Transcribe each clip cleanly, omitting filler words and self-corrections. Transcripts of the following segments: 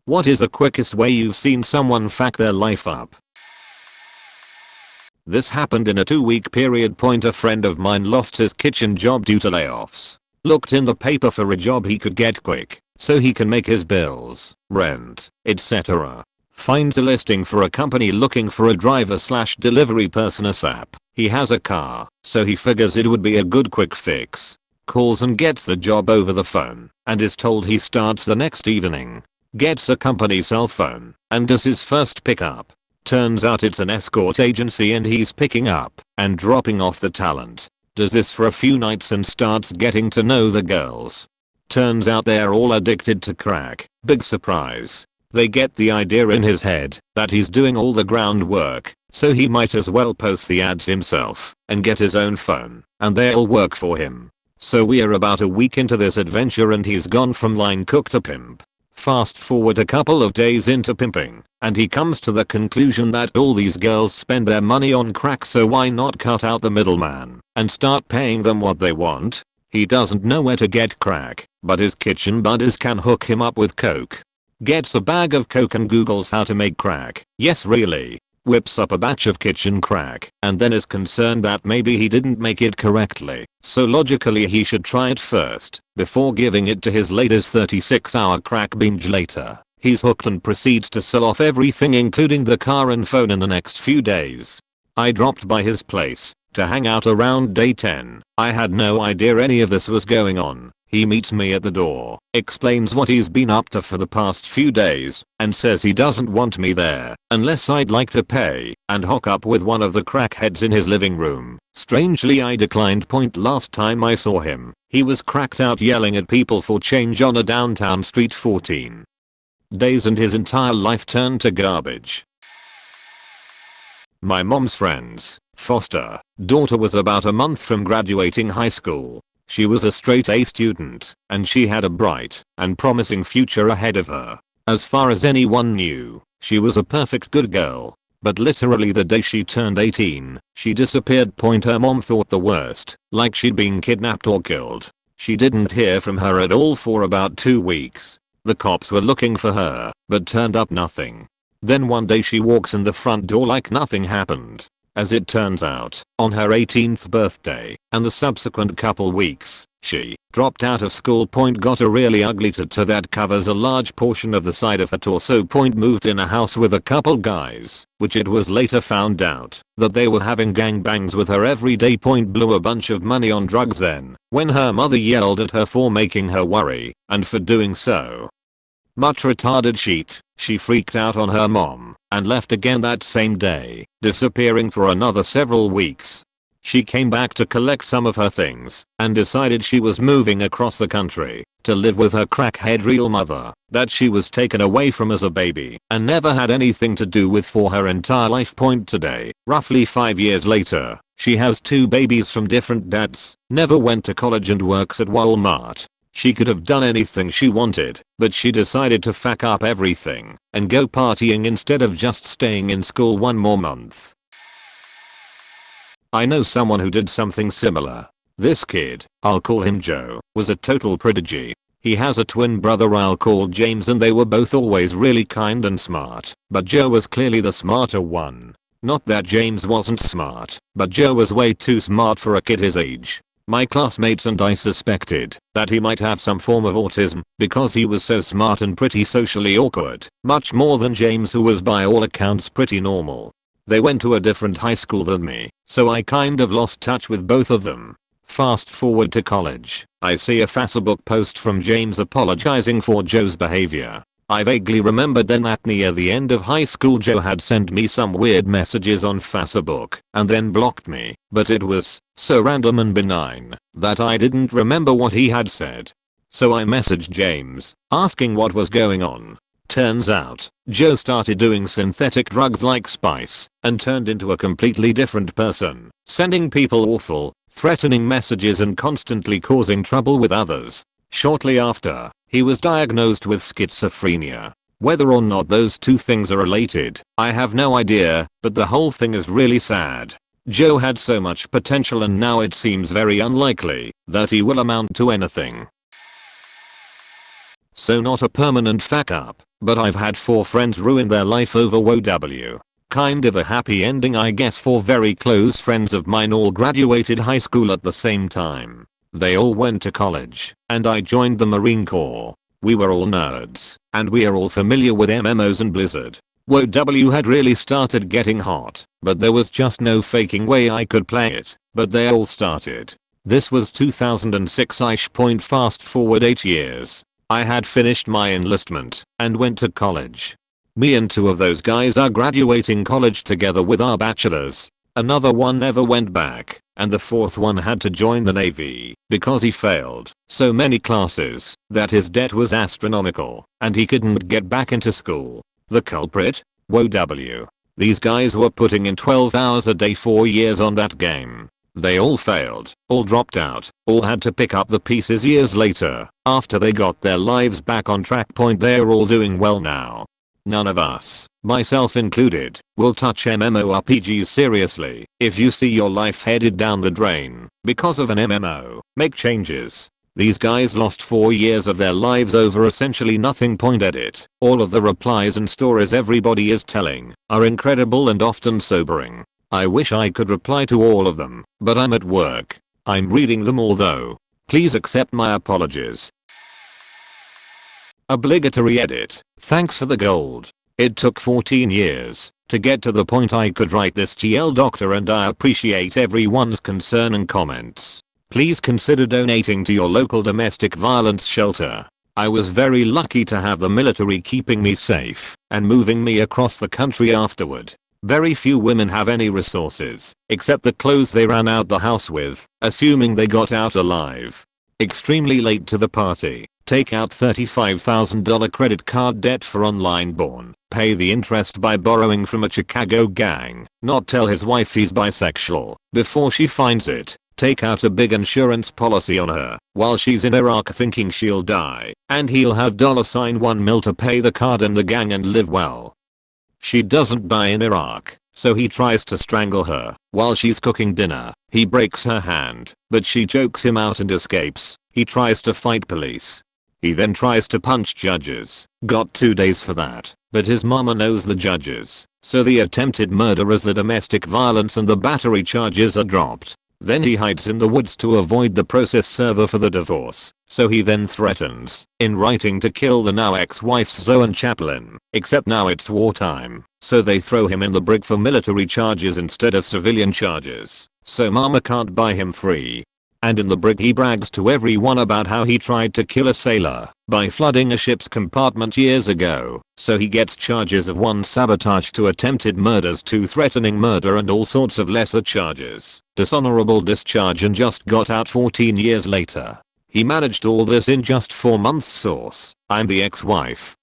What is the quickest way you've seen someone fuck their life up? This happened in a 2-week period. A friend of mine lost his kitchen job due to layoffs. Looked in the paper for a job he could get quick, so he can make his bills, rent, etc. Finds a listing for a company looking for a driver/delivery person ASAP. He has a car, so he figures it would be a good quick fix. Calls and gets the job over the phone, and is told he starts the next evening. Gets a company cell phone, and does his first pickup. Turns out it's an escort agency and he's picking up and dropping off the talent. Does this for a few nights and starts getting to know the girls. Turns out they're all addicted to crack. Big surprise. They get the idea in his head that he's doing all the groundwork, so he might as well post the ads himself and get his own phone, and they'll work for him. So we're about a week into this adventure and he's gone from line cook to pimp. Fast forward a couple of days into pimping, and he comes to the conclusion that all these girls spend their money on crack, so why not cut out the middleman and start paying them what they want? He doesn't know where to get crack, but his kitchen buddies can hook him up with coke. Gets a bag of coke and googles how to make crack. Yes, really. Whips up a batch of kitchen crack and then is concerned that maybe he didn't make it correctly, so logically he should try it first before giving it to his latest 36-hour crack binge later. He's hooked and proceeds to sell off everything including the car and phone in the next few days. I dropped by his place to hang out around day 10. I had no idea any of this was going on. He meets me at the door, explains what he's been up to for the past few days, and says he doesn't want me there unless I'd like to pay and hook up with one of the crackheads in his living room. Strangely, I declined. Last time I saw him, he was cracked out yelling at people for change on a downtown street. 14 days and his entire life turned to garbage. My mom's friend's foster daughter was about a month from graduating high school. She was a straight A student, and she had a bright and promising future ahead of her. As far as anyone knew, she was a perfect good girl. But literally the day she turned 18, she disappeared. Her mom thought the worst, like she'd been kidnapped or killed. She didn't hear from her at all for about 2 weeks. The cops were looking for her, but turned up nothing. Then one day she walks in the front door like nothing happened. As it turns out, on her 18th birthday and the subsequent couple weeks, she dropped out of school. Got a really ugly tattoo that covers a large portion of the side of her torso. Moved in a house with a couple guys, which it was later found out that they were having gangbangs with her every day. Blew a bunch of money on drugs then, when her mother yelled at her for making her worry, and for doing so. Much retarded shit. She freaked out on her mom and left again that same day, disappearing for another several weeks. She came back to collect some of her things and decided she was moving across the country to live with her crackhead real mother that she was taken away from as a baby and never had anything to do with for her entire life. Today, roughly 5 years later, she has 2 babies from different dads, never went to college and works at Walmart. She could have done anything she wanted, but she decided to fuck up everything and go partying instead of just staying in school one more month. I know someone who did something similar. This kid, I'll call him Joe, was a total prodigy. He has a twin brother I'll call James, and they were both always really kind and smart, but Joe was clearly the smarter one. Not that James wasn't smart, but Joe was way too smart for a kid his age. My classmates and I suspected that he might have some form of autism because he was so smart and pretty socially awkward, much more than James, who was by all accounts pretty normal. They went to a different high school than me, so I kind of lost touch with both of them. Fast forward to college, I see a Facebook post from James apologizing for Joe's behavior. I vaguely remembered then that near the end of high school Joe had sent me some weird messages on Facebook and then blocked me, but it was so random and benign that I didn't remember what he had said. So I messaged James, asking what was going on. Turns out, Joe started doing synthetic drugs like spice and turned into a completely different person, sending people awful, threatening messages and constantly causing trouble with others. Shortly after, he was diagnosed with schizophrenia. Whether or not those two things are related, I have no idea, but the whole thing is really sad. Joe had so much potential and now it seems very unlikely that he will amount to anything. So not a permanent fuck up, but I've had 4 friends ruin their life over WoW. Kind of a happy ending I guess. 4 very close friends of mine all graduated high school at the same time. They all went to college, and I joined the Marine Corps. We were all nerds, and we are all familiar with MMOs and Blizzard. WoW had really started getting hot, but there was just no faking way I could play it, but they all started. This was 2006ish. Fast forward 8 years. I had finished my enlistment and went to college. Me and 2 of those guys are graduating college together with our bachelors. Another one never went back, and the 4th one had to join the Navy because he failed so many classes that his debt was astronomical and he couldn't get back into school. The culprit? WoW. These guys were putting in 12 hours a day 4 years on that game. They all failed, all dropped out, all had to pick up the pieces years later after they got their lives back on track. They're all doing well now. None of us, myself included, will touch MMORPGs seriously. If you see your life headed down the drain because of an MMO, make changes. These guys lost 4 years of their lives over essentially nothing. Edit. All of the replies and stories everybody is telling are incredible and often sobering. I wish I could reply to all of them, but I'm at work. I'm reading them all though. Please accept my apologies. Obligatory edit. Thanks for the gold. It took 14 years to get to the point I could write this GL doctor, and I appreciate everyone's concern and comments. Please consider donating to your local domestic violence shelter. I was very lucky to have the military keeping me safe and moving me across the country afterward. Very few women have any resources except the clothes they ran out the house with, assuming they got out alive. Extremely late to the party. Take out $35,000 credit card debt for online porn. Pay the interest by borrowing from a Chicago gang. Not tell his wife he's bisexual before she finds it. Take out a big insurance policy on her while she's in Iraq thinking she'll die, and he'll have $1 mil to pay the card and the gang and live well. She doesn't die in Iraq, so he tries to strangle her while she's cooking dinner. He breaks her hand, but she chokes him out and escapes. He tries to fight police. He then tries to punch judges. Got 2 days for that, but his mama knows the judges, so the attempted murder as the domestic violence and the battery charges are dropped. Then he hides in the woods to avoid the process server for the divorce, so he then threatens, in writing, to kill the now ex-wife's Zoan Chaplin, except now it's wartime, so they throw him in the brig for military charges instead of civilian charges, so mama can't buy him free. And in the brig he brags to everyone about how he tried to kill a sailor by flooding a ship's compartment years ago, so he gets charges of 1 sabotage, 2 attempted murders, 2 threatening murder, and all sorts of lesser charges. Dishonorable discharge, and just got out 14 years later. He managed all this in just 4 months. Source: I'm the ex-wife.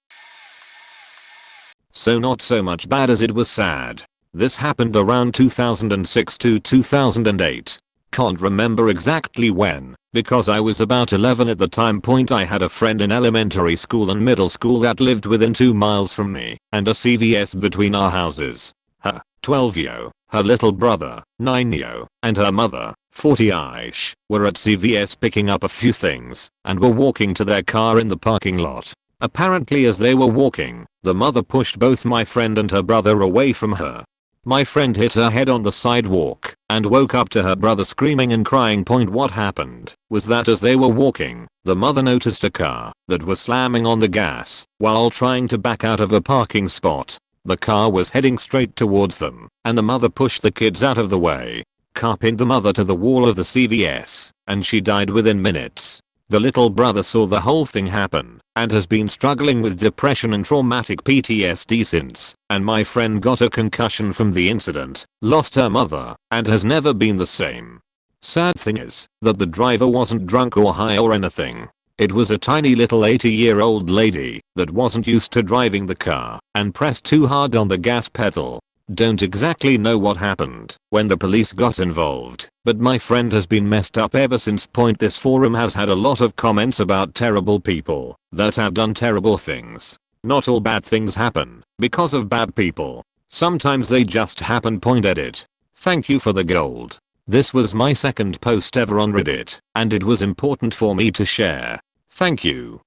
So not so much bad as it was sad. This happened around 2006 to 2008. Can't remember exactly when, because I was about 11 at the time. I had a friend in elementary school and middle school that lived within 2 miles from me, and a CVS between our houses. Her, 12-yo, her little brother, 9-yo, and her mother, 40-ish, were at CVS picking up a few things, and were walking to their car in the parking lot. Apparently as they were walking, the mother pushed both my friend and her brother away from her. My friend hit her head on the sidewalk and woke up to her brother screaming and crying. What happened was that as they were walking, the mother noticed a car that was slamming on the gas while trying to back out of a parking spot. The car was heading straight towards them, and the mother pushed the kids out of the way. Car pinned the mother to the wall of the CVS, and she died within minutes. The little brother saw the whole thing happen and has been struggling with depression and traumatic PTSD since, and my friend got a concussion from the incident, lost her mother, and has never been the same. Sad thing is that the driver wasn't drunk or high or anything. It was a tiny little 80-year-old lady that wasn't used to driving the car and pressed too hard on the gas pedal. Don't exactly know what happened when the police got involved, but my friend has been messed up ever since. This forum has had a lot of comments about terrible people that have done terrible things. Not all bad things happen because of bad people. Sometimes they just happen. Edit. Thank you for the gold. This was my 2nd post ever on Reddit, and it was important for me to share. Thank you.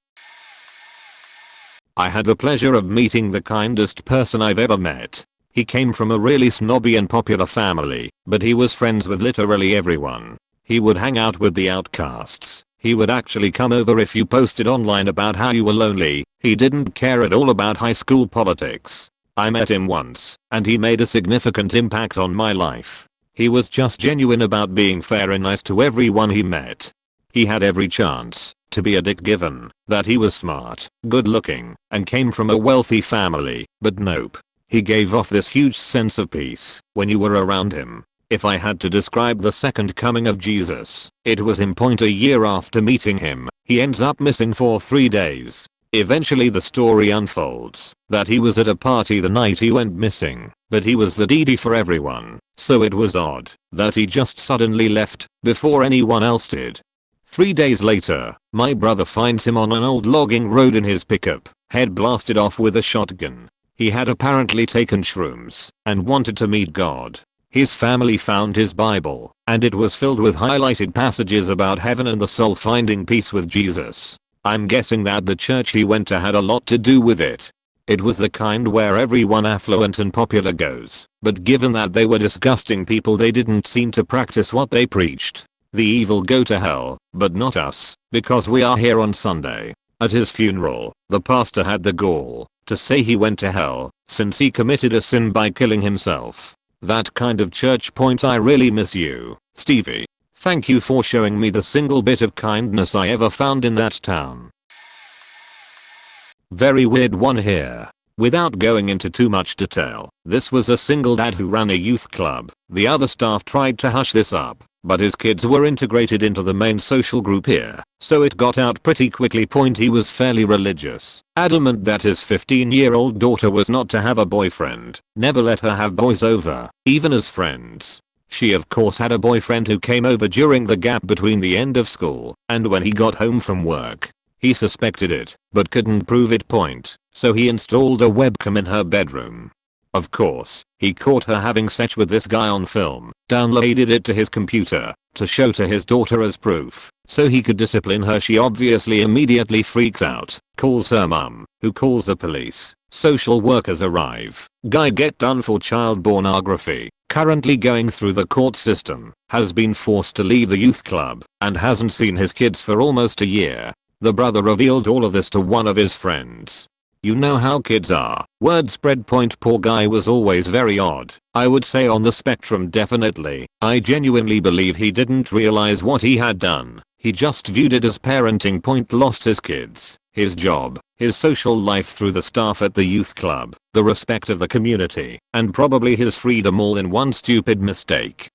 I had the pleasure of meeting the kindest person I've ever met. He came from a really snobby and popular family, but he was friends with literally everyone. He would hang out with the outcasts. He would actually come over if you posted online about how you were lonely. He didn't care at all about high school politics. I met him once, and he made a significant impact on my life. He was just genuine about being fair and nice to everyone he met. He had every chance to be a dick given that he was smart, good looking, and came from a wealthy family, but nope. He gave off this huge sense of peace when you were around him. If I had to describe the second coming of Jesus, it was him. A year after meeting him, he ends up missing for 3 days. Eventually the story unfolds that he was at a party the night he went missing, but he was the DD for everyone, so it was odd that he just suddenly left before anyone else did. 3 days later, my brother finds him on an old logging road in his pickup, head blasted off with a shotgun. He had apparently taken shrooms and wanted to meet God. His family found his Bible, and it was filled with highlighted passages about heaven and the soul finding peace with Jesus. I'm guessing that the church he went to had a lot to do with it. It was the kind where everyone affluent and popular goes, but given that they were disgusting people, they didn't seem to practice what they preached. The evil go to hell, but not us, because we are here on Sunday. At his funeral, the pastor had the gall to say he went to hell since he committed a sin by killing himself. That kind of church. I really miss you, Stevie. Thank you for showing me the single bit of kindness I ever found in that town. Very weird one here. Without going into too much detail, this was a single dad who ran a youth club. The other staff tried to hush this up, but his kids were integrated into the main social group here, so it got out pretty quickly. He was fairly religious, adamant that his 15-year-old daughter was not to have a boyfriend, never let her have boys over, even as friends. She of course had a boyfriend who came over during the gap between the end of school and when he got home from work. He suspected it, but couldn't prove it. So he installed a webcam in her bedroom. Of course, he caught her having sex with this guy on film, downloaded it to his computer to show to his daughter as proof, so he could discipline her. She obviously immediately freaks out, calls her mum, who calls the police. Social workers arrive. Guy get done for child pornography, currently going through the court system, has been forced to leave the youth club, and hasn't seen his kids for almost a year. The brother revealed all of this to one of his friends. You know how kids are. Word spread. Poor guy was always very odd. I would say on the spectrum definitely. I genuinely believe he didn't realize what he had done. He just viewed it as parenting. Lost his kids, his job, his social life through the staff at the youth club, the respect of the community, and probably his freedom all in one stupid mistake.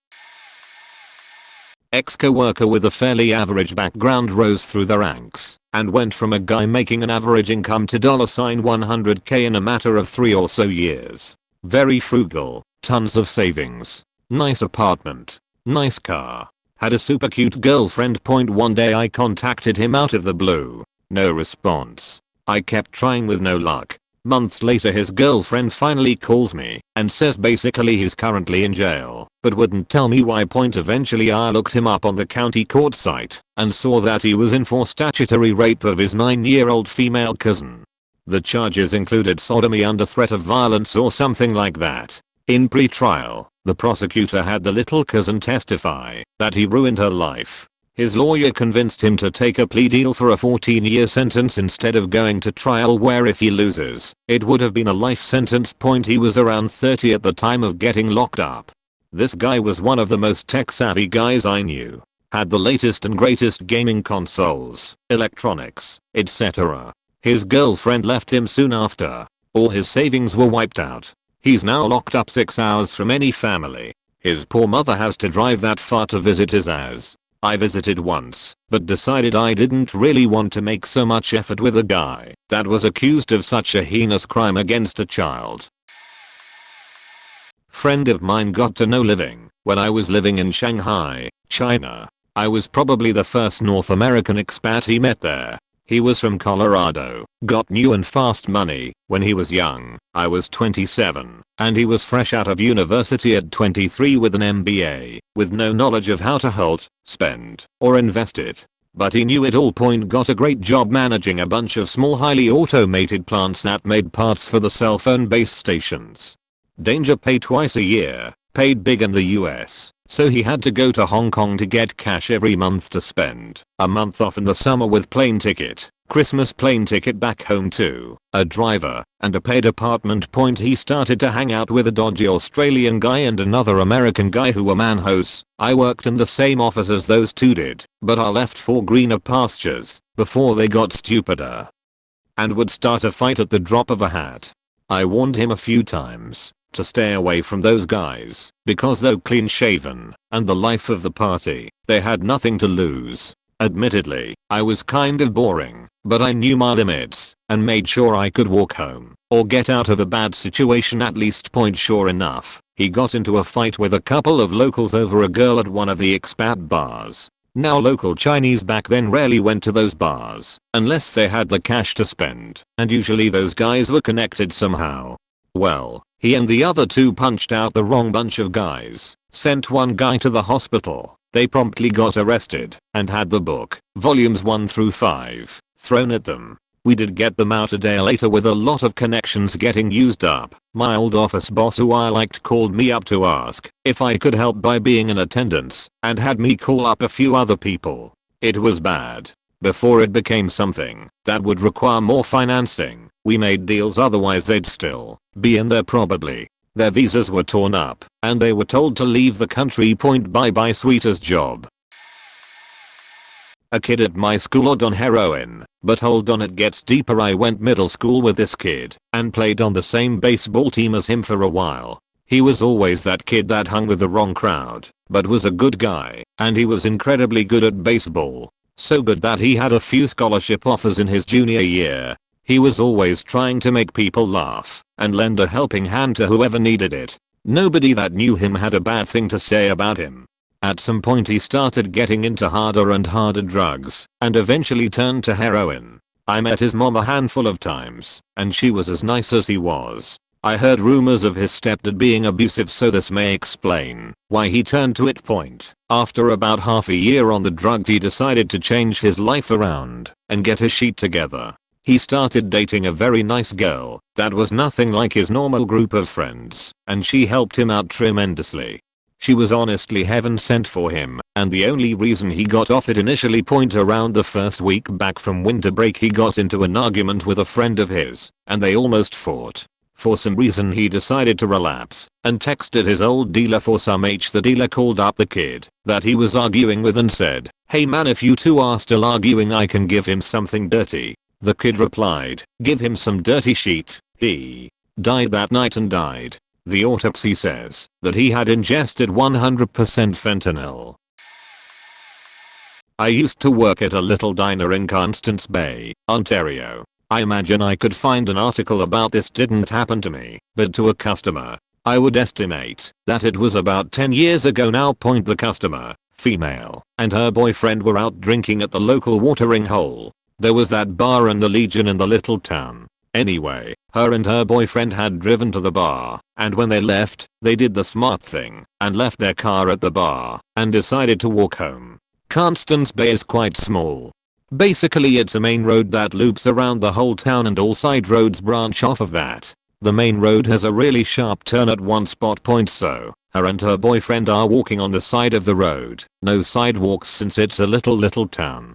Ex-coworker with a fairly average background rose through the ranks and went from a guy making an average income to $100K in a matter of 3 or so years. Very frugal, tons of savings, nice apartment, nice car, had a super cute girlfriend. One day I contacted him out of the blue. No response. I kept trying with no luck. Months later his girlfriend finally calls me and says basically he's currently in jail, but wouldn't tell me why. Eventually I looked him up on the county court site and saw that he was in for statutory rape of his 9-year-old female cousin. The charges included sodomy under threat of violence or something like that. In pre-trial, the prosecutor had the little cousin testify that he ruined her life. His lawyer convinced him to take a plea deal for a 14-year sentence instead of going to trial, where if he loses, it would have been a life sentence. He was around 30 at the time of getting locked up. This guy was one of the most tech-savvy guys I knew. Had the latest and greatest gaming consoles, electronics, etc. His girlfriend left him soon after. All his savings were wiped out. He's now locked up 6 hours from any family. His poor mother has to drive that far to visit his ass. I visited once, but decided I didn't really want to make so much effort with a guy that was accused of such a heinous crime against a child. Friend of mine got to know living when I was living in Shanghai, China. I was probably the first North American expat he met there. He was from Colorado, got new and fast money when he was young. I was 27, and he was fresh out of university at 23 with an MBA, with no knowledge of how to hold, spend, or invest it. but he knew it all. Got a great job managing a bunch of small highly automated plants that made parts for the cell phone base stations. Danger pay twice a year, paid big in the US, so he had to go to Hong Kong to get cash every month to spend a month off in the summer with plane ticket, Christmas plane ticket back home too, a driver, and a paid apartment. He started to hang out with a dodgy Australian guy and another American guy who were manhos. I worked in the same office as those two did, but I left for greener pastures before they got stupider and would start a fight at the drop of a hat. I warned him a few times to stay away from those guys because though clean shaven and the life of the party, they had nothing to lose. Admittedly, I was kind of boring, but I knew my limits and made sure I could walk home or get out of a bad situation at least. Sure enough, he got into a fight with a couple of locals over a girl at one of the expat bars. Now local Chinese back then rarely went to those bars unless they had the cash to spend, and usually those guys were connected somehow. Well, he and the other two punched out the wrong bunch of guys, sent one guy to the hospital. They promptly got arrested and had the book, volumes 1 through 5, thrown at them. We did get them out a day later with a lot of connections getting used up. My old office boss who I liked called me up to ask if I could help by being in attendance and had me call up a few other people. It was bad. Before it became something that would require more financing, we made deals, otherwise they'd still be in there probably. Their visas were torn up and they were told to leave the country. Bye bye sweetest job. A kid at my school on heroin, but hold on, it gets deeper. I went middle school with this kid and played on the same baseball team as him for a while. He was always that kid that hung with the wrong crowd, but was a good guy, and he was incredibly good at baseball. So good that he had a few scholarship offers in his junior year. He was always trying to make people laugh and lend a helping hand to whoever needed it. Nobody that knew him had a bad thing to say about him. At some point he started getting into harder and harder drugs and eventually turned to heroin. I met his mom a handful of times and she was as nice as he was. I heard rumors of his stepdad being abusive, so this may explain why he turned to it. After about half a year on the drug, he decided to change his life around and get his shit together. He started dating a very nice girl that was nothing like his normal group of friends, and she helped him out tremendously. She was honestly heaven sent for him, and the only reason he got off it initially. Around the first week back from winter break, he got into an argument with a friend of his, and they almost fought. For some reason he decided to relapse and texted his old dealer for some H. The dealer called up the kid that he was arguing with and said, "Hey man, if you two are still arguing, I can give him something dirty." The kid replied, "Give him some dirty sheet." He died that night and died. The autopsy says that he had ingested 100% fentanyl. I used to work at a little diner in Constance Bay, Ontario. I imagine I could find an article about this. Didn't happen to me, but to a customer. I would estimate that it was about 10 years ago now. The customer, female, and her boyfriend were out drinking at the local watering hole. There was that bar in the Legion in the little town. Anyway, her and her boyfriend had driven to the bar, and when they left, they did the smart thing and left their car at the bar and decided to walk home. Constance Bay is quite small. Basically it's a main road that loops around the whole town and all side roads branch off of that. The main road has a really sharp turn at one spot. So her and her boyfriend are walking on the side of the road. No sidewalks since it's a little town.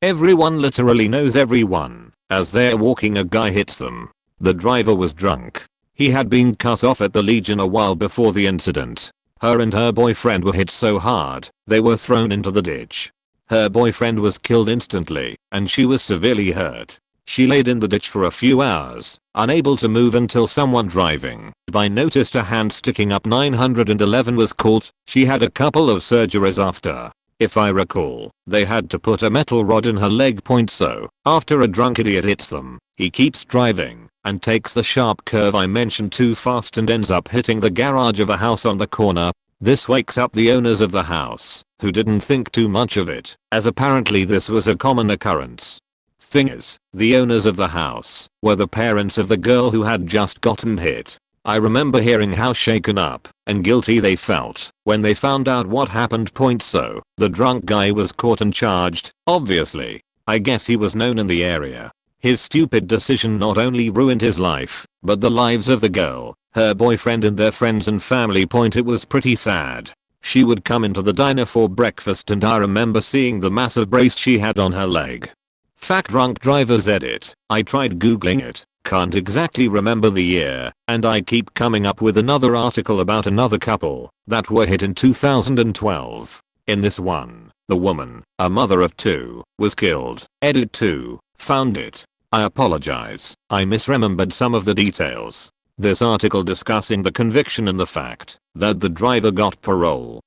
Everyone literally knows everyone. As they're walking, a guy hits them. The driver was drunk. He had been cut off at the Legion a while before the incident. Her and her boyfriend were hit so hard, they were thrown into the ditch. Her boyfriend was killed instantly, and she was severely hurt. She laid in the ditch for a few hours, unable to move until someone driving by noticed a hand sticking up. 911 was called. She had a couple of surgeries after. If I recall, they had to put a metal rod in her leg. So, after a drunk idiot hits them, he keeps driving and takes the sharp curve I mentioned too fast and ends up hitting the garage of a house on the corner. This wakes up the owners of the house, who didn't think too much of it, as apparently this was a common occurrence. Thing is, the owners of the house were the parents of the girl who had just gotten hit. I remember hearing how shaken up and guilty they felt when they found out what happened. So, the drunk guy was caught and charged, obviously. I guess he was known in the area. His stupid decision not only ruined his life, but the lives of the girl, her boyfriend and their friends and family. It was pretty sad. She would come into the diner for breakfast and I remember seeing the massive brace she had on her leg. Fact: drunk drivers edit. I tried googling it, can't exactly remember the year, and I keep coming up with another article about another couple that were hit in 2012. In this one, the woman, a mother of 2, was killed. Edit 2, found it. I apologize, I misremembered some of the details. This article discussing the conviction and the fact that the driver got parole.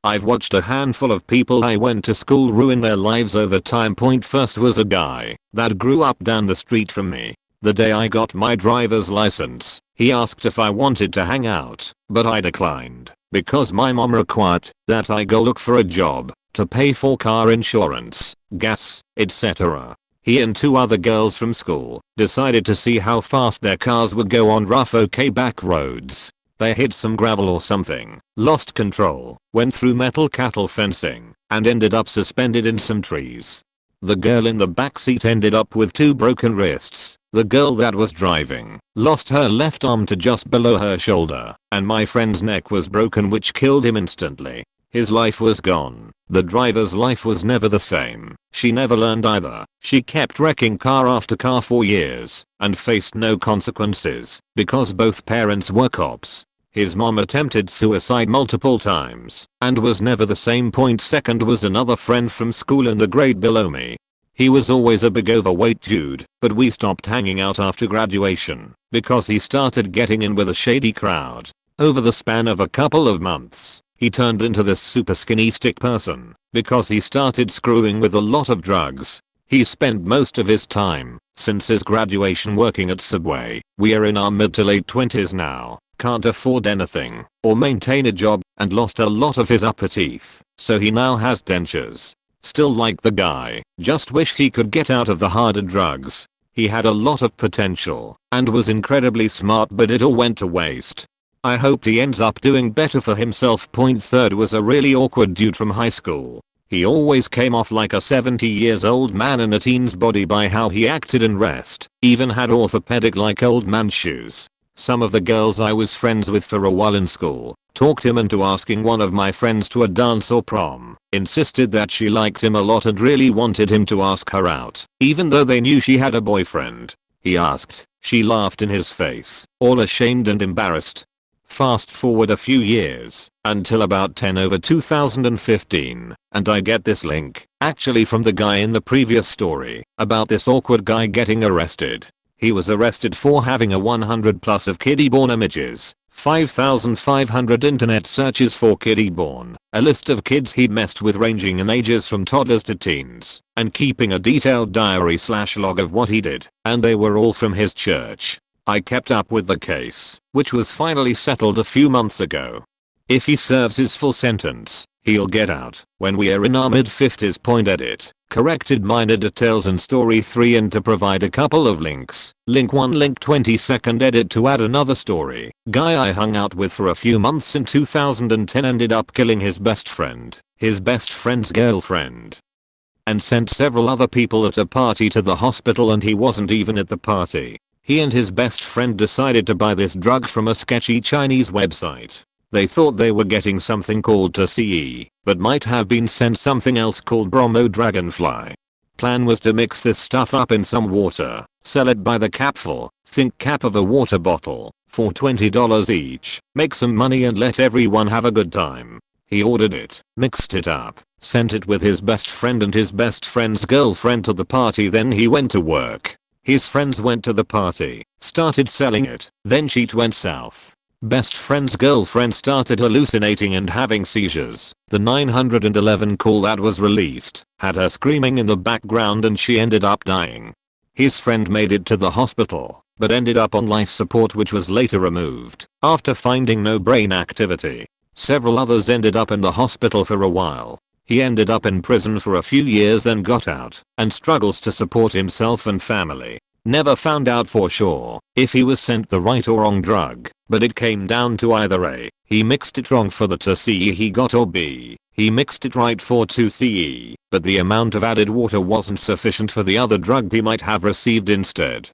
I've watched a handful of people I went to school ruin their lives over time. First was a guy that grew up down the street from me. The day I got my driver's license, he asked if I wanted to hang out, but I declined because my mom required that I go look for a job to pay for car insurance, gas, etc. He and 2 other girls from school decided to see how fast their cars would go on rough back roads. They hit some gravel or something, lost control, went through metal cattle fencing, and ended up suspended in some trees. The girl in the backseat ended up with 2 broken wrists. The girl that was driving lost her left arm to just below her shoulder, and my friend's neck was broken, which killed him instantly. His life was gone. The driver's life was never the same. She never learned either. She kept wrecking car after car for years and faced no consequences because both parents were cops. His mom attempted suicide multiple times and was never the same. Second was another friend from school in the grade below me. He was always a big overweight dude, but we stopped hanging out after graduation because he started getting in with a shady crowd. Over the span of a couple of months, he turned into this super skinny stick person because he started screwing with a lot of drugs. He spent most of his time since his graduation working at Subway. We are in our mid to late 20s now, can't afford anything or maintain a job, and lost a lot of his upper teeth, so he now has dentures. Still like the guy, just wish he could get out of the harder drugs. He had a lot of potential and was incredibly smart, but it all went to waste. I hope he ends up doing better for himself. Third was a really awkward dude from high school. He always came off like a 70 years old man in a teen's body by how he acted and rest, even had orthopedic like old man shoes. Some of the girls I was friends with for a while in school talked him into asking one of my friends to a dance or prom, insisted that she liked him a lot and really wanted him to ask her out, even though they knew she had a boyfriend. He asked, she laughed in his face, all ashamed and embarrassed. Fast forward a few years, until about 10/2015, and I get this link, actually from the guy in the previous story, about this awkward guy getting arrested. He was arrested for having a 100 plus of kiddie born images, 5,500 internet searches for kiddie born, a list of kids he'd messed with ranging in ages from toddlers to teens, and keeping a detailed diary/log of what he did, and they were all from his church. I kept up with the case, which was finally settled a few months ago. If he serves his full sentence, he'll get out when we are in our mid-50s. Edit, corrected minor details in story 3 and to provide a couple of links. Link 1, link 22nd. Edit to add another story. Guy I hung out with for a few months in 2010 ended up killing his best friend, his best friend's girlfriend, and sent several other people at a party to the hospital, and he wasn't even at the party. He and his best friend decided to buy this drug from a sketchy Chinese website. They thought they were getting something called TCE, but might have been sent something else called Bromo Dragonfly. Plan was to mix this stuff up in some water, sell it by the capful, think cap of a water bottle, for $20 each, make some money and let everyone have a good time. He ordered it, mixed it up, sent it with his best friend and his best friend's girlfriend to the party. Then he went to work. His friends went to the party, started selling it, then shit went south. Best friend's girlfriend started hallucinating and having seizures. The 911 call that was released had her screaming in the background and she ended up dying. His friend made it to the hospital, but ended up on life support, which was later removed after finding no brain activity. Several others ended up in the hospital for a while. He ended up in prison for a few years, then got out and struggles to support himself and family. Never found out for sure if he was sent the right or wrong drug, but it came down to either A, he mixed it wrong for the 2CE he got, or B, he mixed it right for 2CE, but the amount of added water wasn't sufficient for the other drug he might have received instead.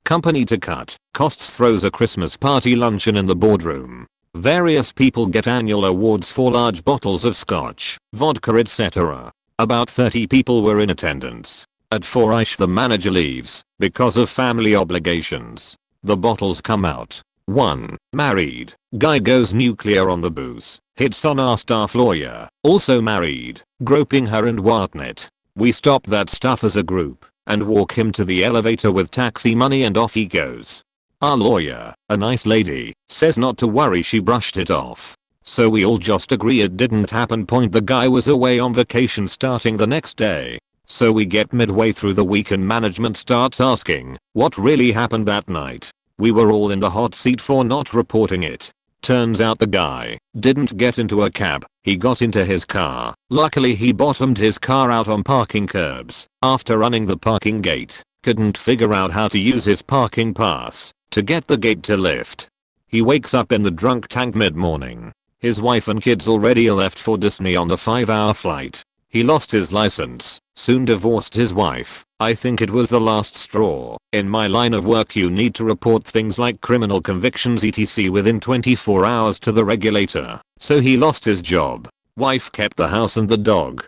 Company to cut costs throws a Christmas party luncheon in the boardroom. Various people get annual awards for large bottles of scotch, vodka, etc. About 30 people were in attendance. At 4ish the manager leaves because of family obligations. The bottles come out. 1. Married. Guy goes nuclear on the booze. Hits on our staff lawyer. Also married. Groping her and whatnot. We stop that stuff as a group and walk him to the elevator with taxi money and off he goes. Our lawyer, a nice lady, says not to worry, she brushed it off. So we all just agree it didn't happen. The guy was away on vacation starting the next day. So we get midway through the week and management starts asking what really happened that night. We were all in the hot seat for not reporting it. Turns out the guy didn't get into a cab, he got into his car. Luckily he bottomed his car out on parking curbs after running the parking gate. Couldn't figure out how to use his parking pass to get the gate to lift. He wakes up in the drunk tank mid-morning. His wife and kids already left for Disney on the 5-hour flight. He lost his license, soon divorced his wife. I think it was the last straw. In my line of work you need to report things like criminal convictions etc within 24 hours to the regulator. So he lost his job. Wife kept the house and the dog.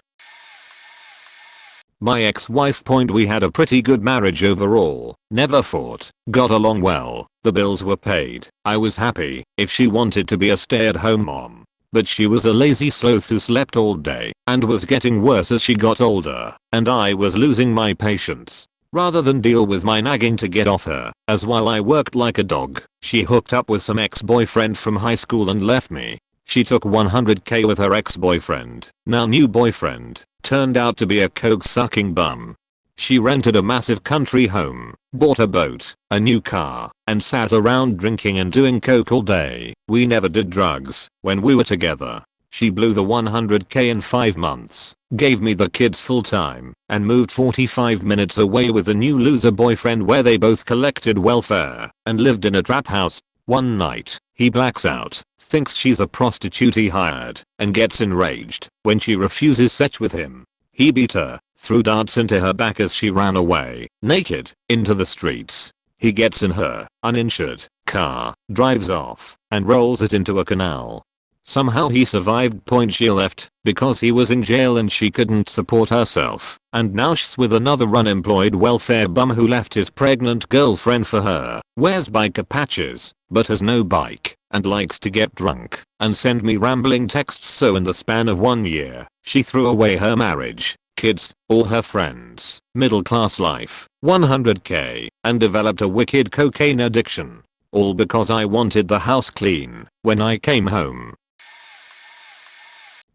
My ex-wife. We had a pretty good marriage overall. Never fought. Got along well. The bills were paid. I was happy if she wanted to be a stay-at-home mom. But she was a lazy sloth who slept all day and was getting worse as she got older, and I was losing my patience. Rather than deal with my nagging to get off her, as while I worked like a dog, she hooked up with some ex-boyfriend from high school and left me. She took $100k with her ex-boyfriend, now new boyfriend, turned out to be a coke-sucking bum. She rented a massive country home, bought a boat, a new car, and sat around drinking and doing coke all day. We never did drugs when we were together. She blew the $100k in 5 months, gave me the kids full time, and moved 45 minutes away with a new loser boyfriend where they both collected welfare and lived in a trap house. One night, he blacks out, thinks she's a prostitute he hired, and gets enraged when she refuses sex with him. He beat her, threw darts into her back as she ran away, naked, into the streets. He gets in her, uninsured, car, drives off, and rolls it into a canal. Somehow he survived. She left because he was in jail and she couldn't support herself, and now she's with another unemployed welfare bum who left his pregnant girlfriend for her, wears biker patches, but has no bike, and likes to get drunk and send me rambling texts. So in the span of 1 year, she threw away her marriage, kids, all her friends, middle class life, 100k, and developed a wicked cocaine addiction. All because I wanted the house clean when I came home.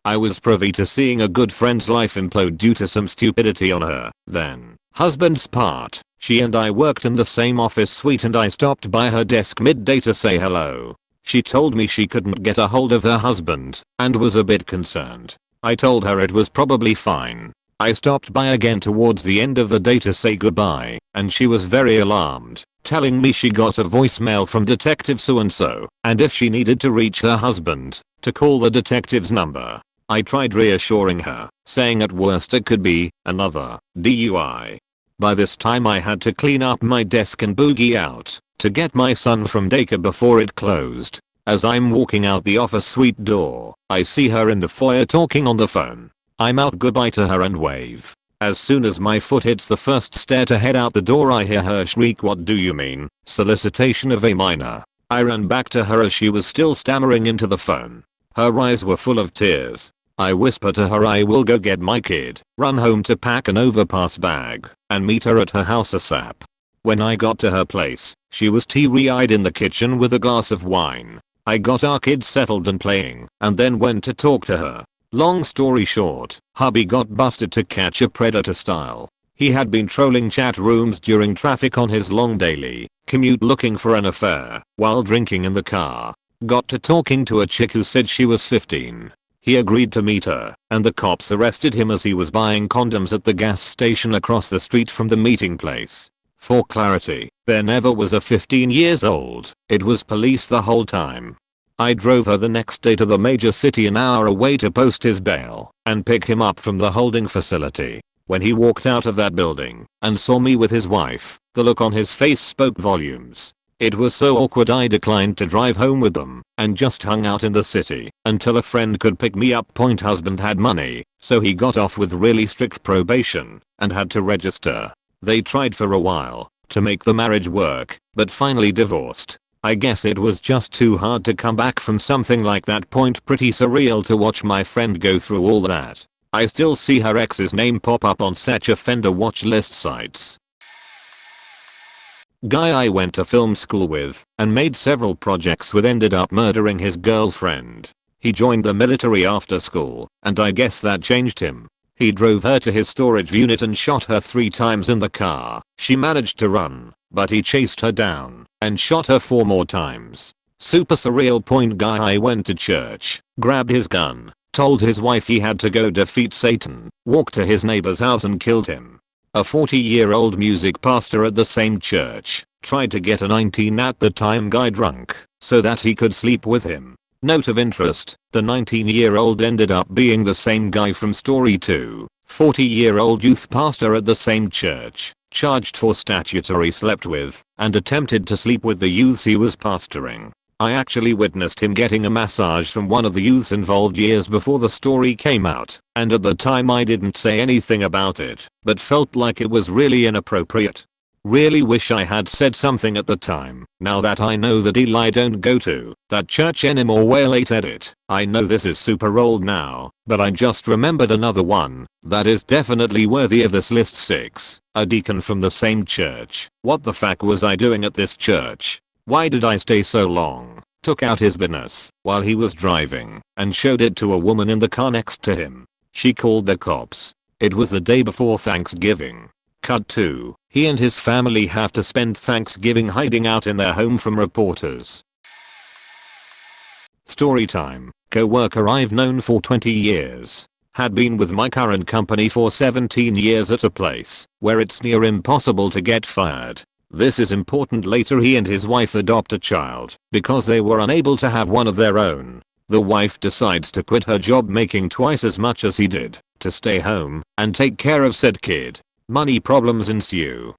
I was privy to seeing a good friend's life implode due to some stupidity on her then husband's part. She and I worked in the same office suite and I stopped by her desk midday to say hello. She told me she couldn't get a hold of her husband and was a bit concerned. I told her it was probably fine. I stopped by again towards the end of the day to say goodbye, and she was very alarmed, telling me she got a voicemail from Detective so and so, and if she needed to reach her husband, to call the detective's number. I tried reassuring her, saying at worst it could be another DUI. By this time I had to clean up my desk and boogie out to get my son from daycare before it closed. As I'm walking out the office suite door, I see her in the foyer talking on the phone. I mouth goodbye to her and wave. As soon as my foot hits the first stair to head out the door I hear her shriek, "What do you mean? Solicitation of a minor." I ran back to her as she was still stammering into the phone. Her eyes were full of tears. I whisper to her I will go get my kid, run home to pack an overpass bag, and meet her at her house ASAP. When I got to her place, she was teary-eyed in the kitchen with a glass of wine. I got our kids settled and playing, and then went to talk to her. Long story short, hubby got busted to catch a predator style. He had been trolling chat rooms during traffic on his long daily commute looking for an affair while drinking in the car. Got to talking to a chick who said she was 15. He agreed to meet her, and the cops arrested him as he was buying condoms at the gas station across the street from the meeting place. For clarity, there never was a 15 years old, it was police the whole time. I drove her the next day to the major city an hour away to post his bail and pick him up from the holding facility. When he walked out of that building and saw me with his wife, the look on his face spoke volumes. It was so awkward I declined to drive home with them and just hung out in the city until a friend could pick me up. Husband had money, so he got off with really strict probation and had to register. They tried for a while to make the marriage work, but finally divorced. I guess it was just too hard to come back from something like that. Pretty surreal to watch my friend go through all that. I still see her ex's name pop up on such offender watch list sites. Guy I went to film school with and made several projects with ended up murdering his girlfriend. He joined the military after school, and I guess that changed him. He drove her to his storage unit and shot her 3 times in the car. She managed to run, but he chased her down and shot her 4 more times. Super surreal. Guy I went to church, grabbed his gun, told his wife he had to go defeat Satan, walked to his neighbor's house and killed him. A 40-year-old music pastor at the same church tried to get a 19 at the time guy drunk so that he could sleep with him. Note of interest, the 19-year-old ended up being the same guy from Story 2, 40-year-old youth pastor at the same church, charged for statutory slept with and attempted to sleep with the youths he was pastoring. I actually witnessed him getting a massage from one of the youths involved years before the story came out, and at the time I didn't say anything about it, but felt like it was really inappropriate. Really wish I had said something at the time. Now that I know that Eli don't go to that church anymore. Well, 8 edit. I know this is super old now, but I just remembered another one that is definitely worthy of this list. 6. A deacon from the same church. What the fuck was I doing at this church? Why did I stay so long? Took out his business while he was driving and showed it to a woman in the car next to him. She called the cops. It was the day before Thanksgiving. Cut 2. He and his family have to spend Thanksgiving hiding out in their home from reporters. Story time. Co-worker I've known for 20 years. Had been with my current company for 17 years at a place where it's near impossible to get fired. This is important. Later he and his wife adopt a child because they were unable to have one of their own. The wife decides to quit her job making twice as much as he did to stay home and take care of said kid. Money problems ensue.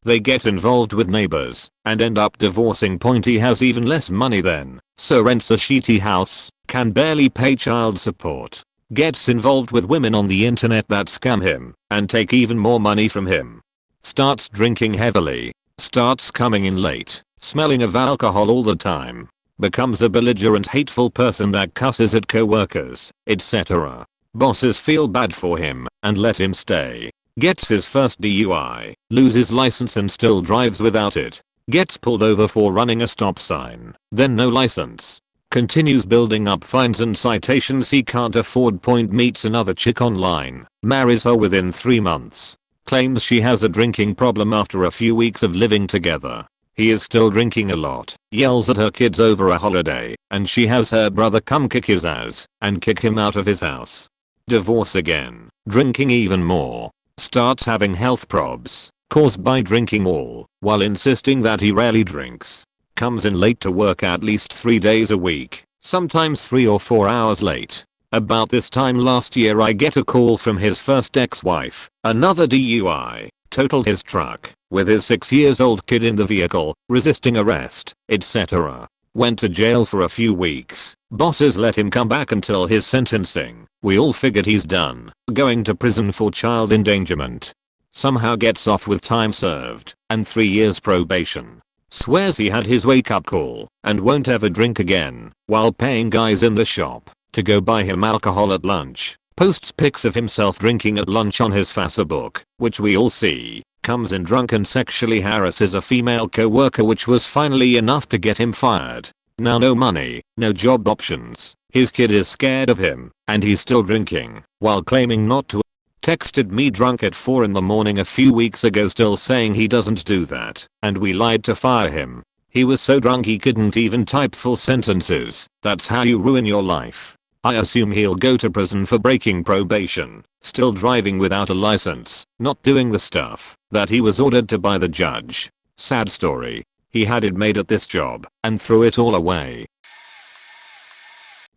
They get involved with neighbors and end up divorcing. He has even less money then, so rents a shitty house, can barely pay child support. Gets involved with women on the internet that scam him and take even more money from him. Starts drinking heavily. Starts coming in late, smelling of alcohol all the time. Becomes a belligerent hateful person that cusses at coworkers, etc. Bosses feel bad for him and let him stay. Gets his first DUI, loses license and still drives without it. Gets pulled over for running a stop sign, then no license. Continues building up fines and citations he can't afford. Meets another chick online, marries her within 3 months. Claims she has a drinking problem after a few weeks of living together. He is still drinking a lot, yells at her kids over a holiday, and she has her brother come kick his ass and kick him out of his house. Divorce again, drinking even more. Starts having health probs caused by drinking all while insisting that he rarely drinks. Comes in late to work at least 3 days a week, sometimes 3 or 4 hours late. About this time last year I get a call from his first ex-wife, another DUI, totaled his truck, with his 6-year-old kid in the vehicle, resisting arrest, etc. Went to jail for a few weeks. Bosses let him come back until his sentencing. We all figured he's done going to prison for child endangerment. Somehow gets off with time served and 3 years probation. Swears he had his wake-up call and won't ever drink again while paying guys in the shop to go buy him alcohol at lunch. Posts pics of himself drinking at lunch on his Facebook, which we all see. Comes in drunk and sexually harasses a female co-worker, which was finally enough to get him fired. Now no money, no job options. His kid is scared of him and he's still drinking while claiming not to. Texted me drunk at 4 in the morning a few weeks ago still saying he doesn't do that, and we lied to fire him. He was so drunk he couldn't even type full sentences. That's how you ruin your life. I assume he'll go to prison for breaking probation, still driving without a license, not doing the stuff that he was ordered to by the judge. Sad story. He had it made at this job and threw it all away.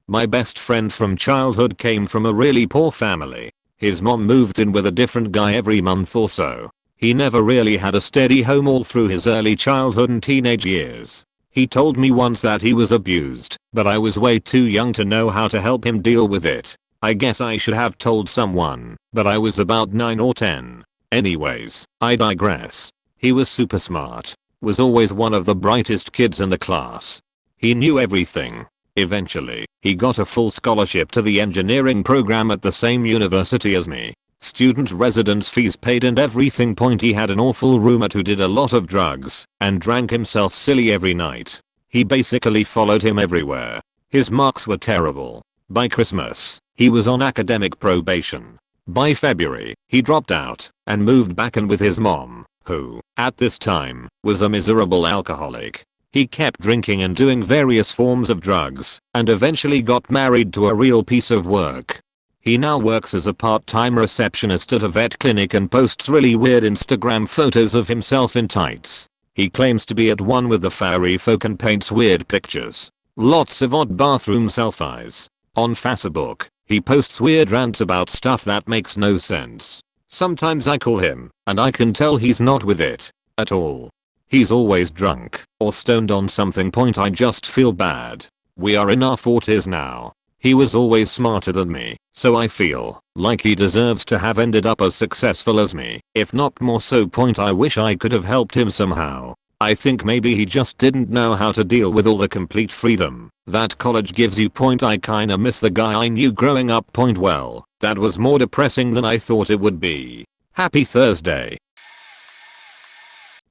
My best friend from childhood came from a really poor family. His mom moved in with a different guy every month or so. He never really had a steady home all through his early childhood and teenage years. He told me once that he was abused, but I was way too young to know how to help him deal with it. I guess I should have told someone, but I was about 9 or 10. Anyways, I digress. He was super smart. Was always one of the brightest kids in the class. He knew everything. Eventually, he got a full scholarship to the engineering program at the same university as me. Student residence fees paid and everything. He had an awful roommate who did a lot of drugs and drank himself silly every night. He basically followed him everywhere. His marks were terrible. By Christmas, he was on academic probation. By February, he dropped out and moved back in with his mom, who, at this time, was a miserable alcoholic. He kept drinking and doing various forms of drugs and eventually got married to a real piece of work. He now works as a part-time receptionist at a vet clinic and posts really weird Instagram photos of himself in tights. He claims to be at one with the fairy folk and paints weird pictures. Lots of odd bathroom selfies. On Facebook, he posts weird rants about stuff that makes no sense. Sometimes I call him, and I can tell he's not with it at all. He's always drunk or stoned on something. I just feel bad. We are in our 40s now. He was always smarter than me, so I feel like he deserves to have ended up as successful as me, if not more so. I wish I could have helped him somehow. I think maybe he just didn't know how to deal with all the complete freedom that college gives you. I kinda miss the guy I knew growing up. Well, that was more depressing than I thought it would be. Happy Thursday.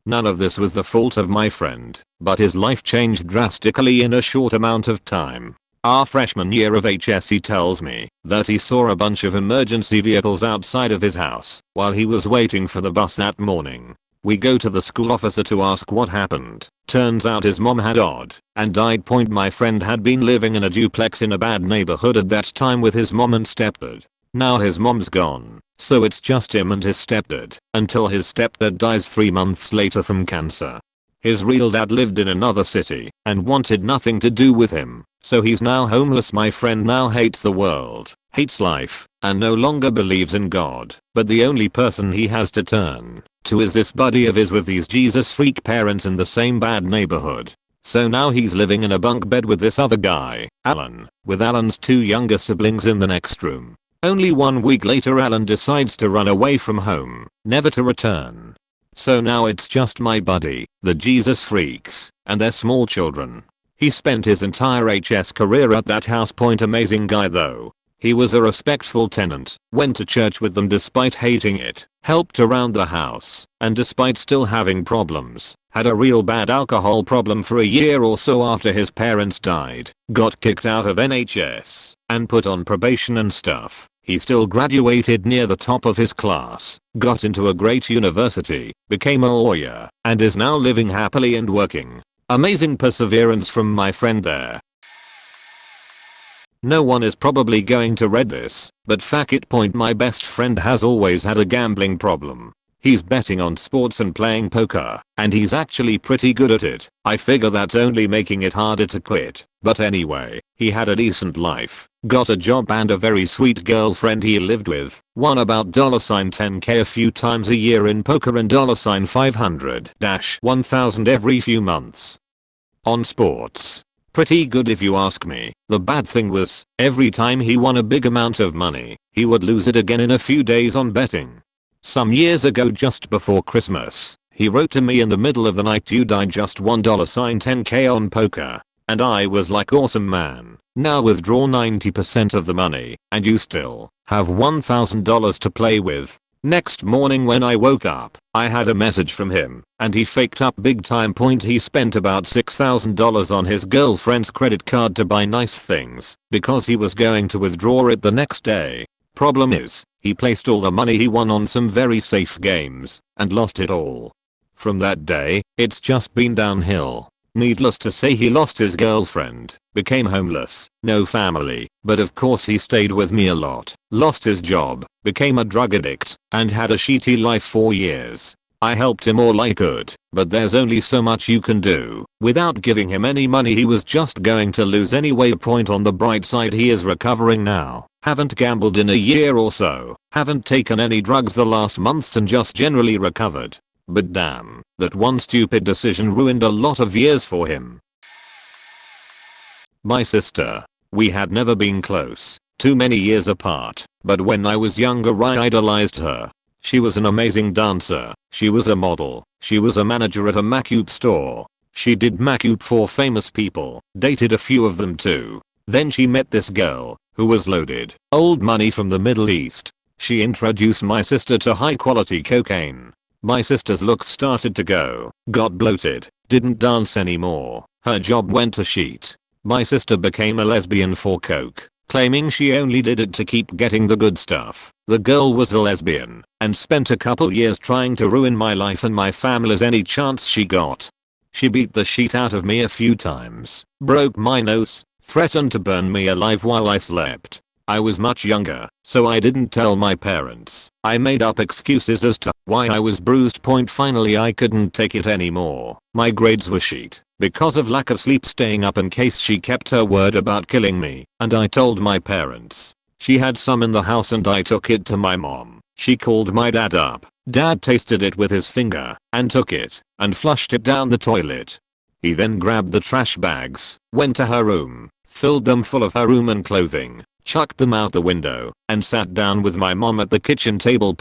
None of this was the fault of my friend, but his life changed drastically in a short amount of time. Our freshman year of HS, he tells me that he saw a bunch of emergency vehicles outside of his house while he was waiting for the bus that morning. We go to the school officer to ask what happened. Turns out his mom had died and died. My friend had been living in a duplex in a bad neighborhood at that time with his mom and stepdad. Now his mom's gone, so it's just him and his stepdad until his stepdad dies 3 months later from cancer. His real dad lived in another city and wanted nothing to do with him, so he's now homeless. My friend now hates the world, hates life, and no longer believes in God, but the only person he has to turn to is this buddy of his with these Jesus freak parents in the same bad neighborhood. So now he's living in a bunk bed with this other guy, Alan, with Alan's 2 younger siblings in the next room. Only 1 week later Alan decides to run away from home, never to return. So now it's just my buddy, the Jesus freaks, and their small children. He spent his entire HS career at that house. Amazing guy though. He was a respectful tenant, went to church with them despite hating it, helped around the house, and despite still having problems, had a real bad alcohol problem for a year or so after his parents died, got kicked out of NHS, and put on probation and stuff. He still graduated near the top of his class, got into a great university, became a lawyer, and is now living happily and working. Amazing perseverance from my friend there. No one is probably going to read this, but fact it. My best friend has always had a gambling problem. He's betting on sports and playing poker, and he's actually pretty good at it. I figure that's only making it harder to quit. But anyway, he had a decent life, got a job and a very sweet girlfriend he lived with, won about $10k a few times a year in poker and $500-1000 every few months. On sports. Pretty good if you ask me. The bad thing was, every time he won a big amount of money, he would lose it again in a few days on betting. Some years ago, just before Christmas, he wrote to me in the middle of the night, "Dude, I just won $10k on poker." And I was like, "Awesome man, now withdraw 90% of the money and you still have $1,000 to play with." Next morning when I woke up, I had a message from him and he faked up big time. He spent about $6,000 on his girlfriend's credit card to buy nice things because he was going to withdraw it the next day. Problem is, he placed all the money he won on some very safe games and lost it all. From that day, it's just been downhill. Needless to say, he lost his girlfriend, became homeless, no family, but of course he stayed with me a lot, lost his job, became a drug addict, and had a shitty life for years. I helped him all I could, but there's only so much you can do. Without giving him any money, he was just going to lose anyway. Point on the bright side, he is recovering now. Haven't gambled in a year or so, haven't taken any drugs the last months, and just generally recovered. But damn, that one stupid decision ruined a lot of years for him. My sister. We had never been close, too many years apart, but when I was younger I idolized her. She was an amazing dancer, she was a model, she was a manager at a makeup store. She did makeup for famous people, dated a few of them too. Then she met this girl, who was loaded, old money from the Middle East. She introduced my sister to high quality cocaine. My sister's looks started to go, got bloated, didn't dance anymore, her job went to shit. My sister became a lesbian for coke, claiming she only did it to keep getting the good stuff. The girl was a lesbian, and spent a couple years trying to ruin my life and my family's any chance she got. She beat the shit out of me a few times, broke my nose, threatened to burn me alive while I slept. I was much younger, so I didn't tell my parents. I made up excuses as to why I was bruised. Finally I couldn't take it anymore. My grades were shit because of lack of sleep, staying up in case she kept her word about killing me, and I told my parents. She had some in the house and I took it to my mom. She called my dad up. Dad tasted it with his finger and took it and flushed it down the toilet. He then grabbed the trash bags, went to her room, filled them full of her room and clothing, chucked them out the window, and sat down with my mom at the kitchen table.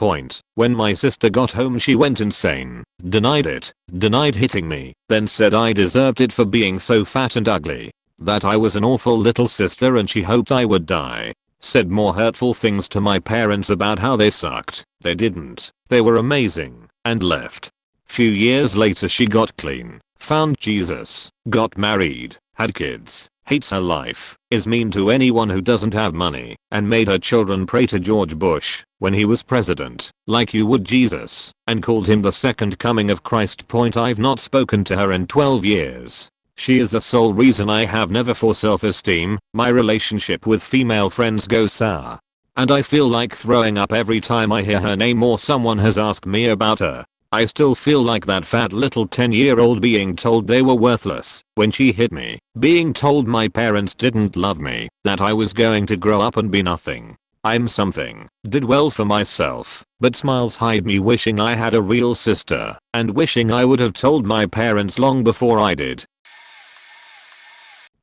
When my sister got home she went insane, denied it, denied hitting me, then said I deserved it for being so fat and ugly, that I was an awful little sister and she hoped I would die. Said more hurtful things to my parents about how they sucked. They didn't, they were amazing, and left. Few years later she got clean, found Jesus, got married, had kids, hates her life, is mean to anyone who doesn't have money, and made her children pray to George Bush when he was president, like you would Jesus, and called him the second coming of Christ. I've not spoken to her in 12 years. She is the sole reason I have never for self-esteem. My relationship with female friends goes sour, and I feel like throwing up every time I hear her name or someone has asked me about her. I still feel like that fat little 10-year-old being told they were worthless when she hit me, being told my parents didn't love me, that I was going to grow up and be nothing. I'm something, did well for myself, but smiles hide me wishing I had a real sister, and wishing I would have told my parents long before I did.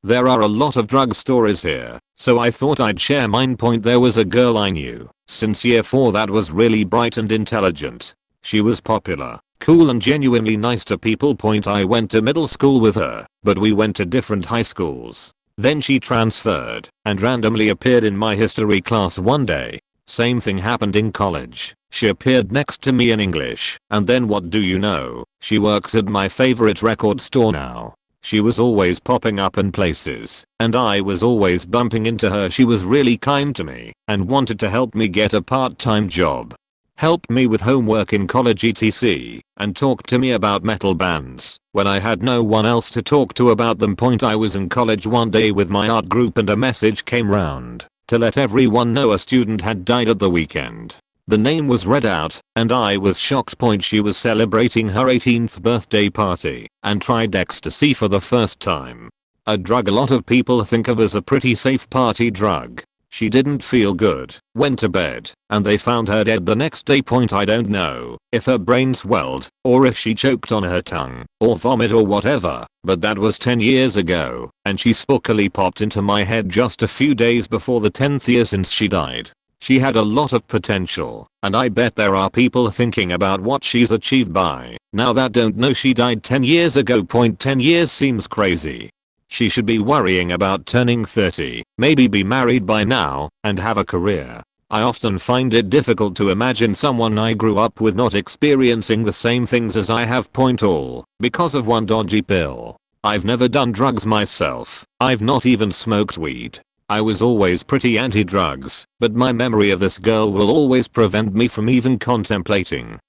There are a lot of drug stories here, so I thought I'd share mine. There was a girl I knew since year 4 that was really bright and intelligent. She was popular, cool and genuinely nice to people. I went to middle school with her, but we went to different high schools. Then she transferred and randomly appeared in my history class one day. Same thing happened in college. She appeared next to me in English, and then what do you know? She works at my favorite record store now. She was always popping up in places, and I was always bumping into her. She was really kind to me and wanted to help me get a part-time job. Helped me with homework in college etc. and talked to me about metal bands when I had no one else to talk to about them. I was in college one day with my art group and a message came round to let everyone know a student had died at the weekend. The name was read out, and I was shocked. She was celebrating her 18th birthday party and tried ecstasy for the first time. A drug a lot of people think of as a pretty safe party drug. She didn't feel good, went to bed, and they found her dead the next day. I don't know if her brain swelled, or if she choked on her tongue, or vomit or whatever, but that was 10 years ago, and she spookily popped into my head just a few days before the 10th year since she died. She had a lot of potential, and I bet there are people thinking about what she's achieved by now that don't know she died 10 years ago. 10 years seems crazy. She should be worrying about turning 30, maybe be married by now, and have a career. I often find it difficult to imagine someone I grew up with not experiencing the same things as I have. All because of one dodgy pill. I've never done drugs myself. I've not even smoked weed. I was always pretty anti-drugs, but my memory of this girl will always prevent me from even contemplating.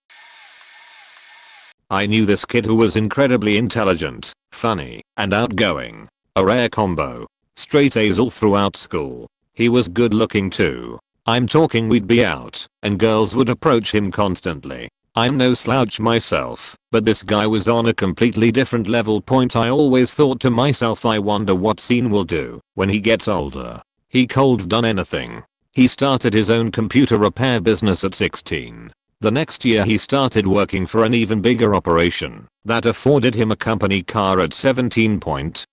I knew this kid who was incredibly intelligent, funny, and outgoing. A rare combo. Straight A's all throughout school. He was good looking too. I'm talking we'd be out, and girls would approach him constantly. I'm no slouch myself, but this guy was on a completely different level. I always thought to myself, I wonder what Scene will do when he gets older. He could've done anything. He started his own computer repair business at 16. The next year he started working for an even bigger operation that afforded him a company car at 17.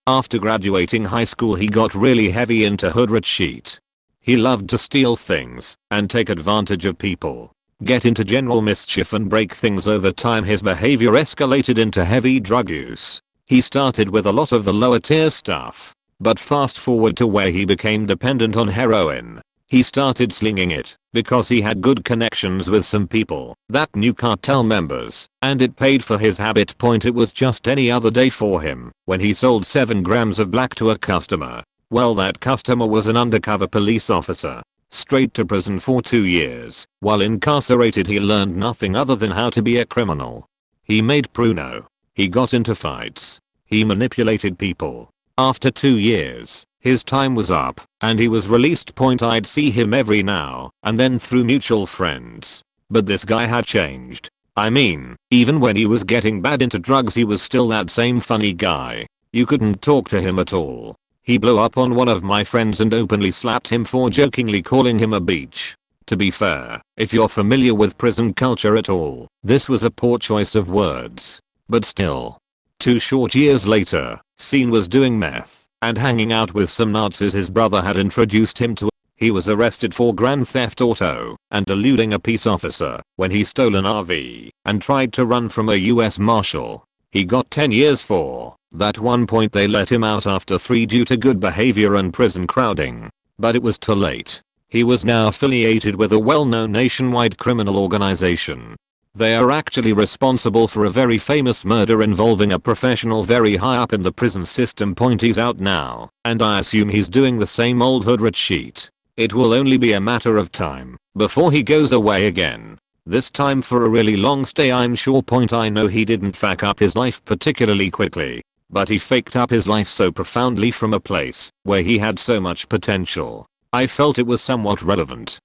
After graduating high school he got really heavy into hood rat shit. He loved to steal things and take advantage of people, get into general mischief and break things. Over time his behavior escalated into heavy drug use. He started with a lot of the lower tier stuff, but fast forward to where he became dependent on heroin. He started slinging it because he had good connections with some people that knew cartel members, and it paid for his habit. It was just any other day for him when he sold 7 grams of black to a customer. Well, that customer was an undercover police officer. Straight to prison for 2 years. While incarcerated he learned nothing other than how to be a criminal. He made pruno. He got into fights. He manipulated people. After 2 years, his time was up and he was released. I'd see him every now and then through mutual friends. But this guy had changed. I mean, even when he was getting bad into drugs he was still that same funny guy. You couldn't talk to him at all. He blew up on one of my friends and openly slapped him for jokingly calling him a beach. To be fair, if you're familiar with prison culture at all, this was a poor choice of words. But still. 2 short years later, Scene was doing meth and hanging out with some Nazis his brother had introduced him to. He was arrested for grand theft auto and eluding a peace officer when he stole an RV and tried to run from a US Marshal. He got 10 years for that. One point they let him out after 3 due to good behavior and prison crowding. But it was too late. He was now affiliated with a well-known nationwide criminal organization. They are actually responsible for a very famous murder involving a professional very high up in the prison system. He's out now, and I assume he's doing the same old hood rat shit. It will only be a matter of time before he goes away again. This time for a really long stay, I'm sure. I know he didn't fuck up his life particularly quickly, but he faked up his life so profoundly from a place where he had so much potential. I felt it was somewhat relevant.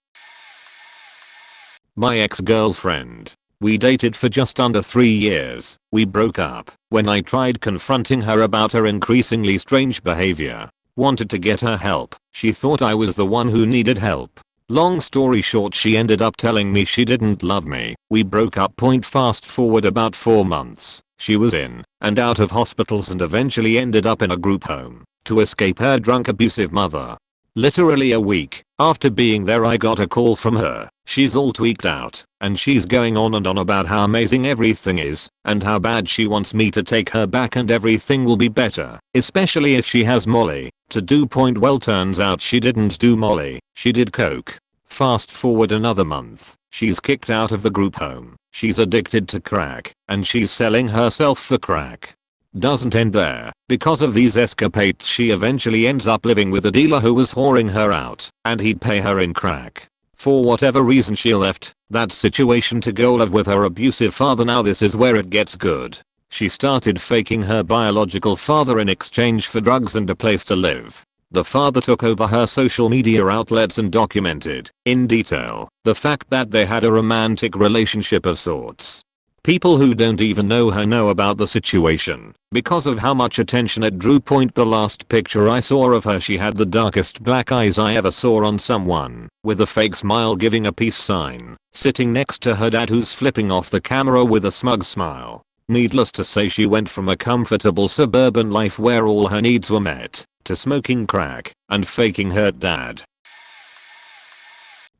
My ex-girlfriend. We dated for just under 3 years. We broke up when I tried confronting her about her increasingly strange behavior. Wanted to get her help. She thought I was the one who needed help. Long story short, she ended up telling me she didn't love me. We broke up. Fast forward about 4 months. She was in and out of hospitals and eventually ended up in a group home to escape her drunk abusive mother. Literally a week after being there I got a call from her. She's all tweaked out and she's going on and on about how amazing everything is and how bad she wants me to take her back and everything will be better, especially if she has Molly to do. Well, turns out she didn't do Molly, she did coke. Fast forward another month. She's kicked out of the group home. She's addicted to crack and she's selling herself for crack. Doesn't end there. Because of these escapades she eventually ends up living with a dealer who was whoring her out and he'd pay her in crack. For whatever reason she left that situation to go live with her abusive father. Now this is where it gets good. She started faking her biological father in exchange for drugs and a place to live. The father took over her social media outlets and documented, in detail, the fact that they had a romantic relationship of sorts. People who don't even know her know about the situation because of how much attention it drew. The last picture I saw of her, she had the darkest black eyes I ever saw on someone, with a fake smile giving a peace sign, sitting next to her dad who's flipping off the camera with a smug smile. Needless to say, she went from a comfortable suburban life where all her needs were met to smoking crack and faking her dad.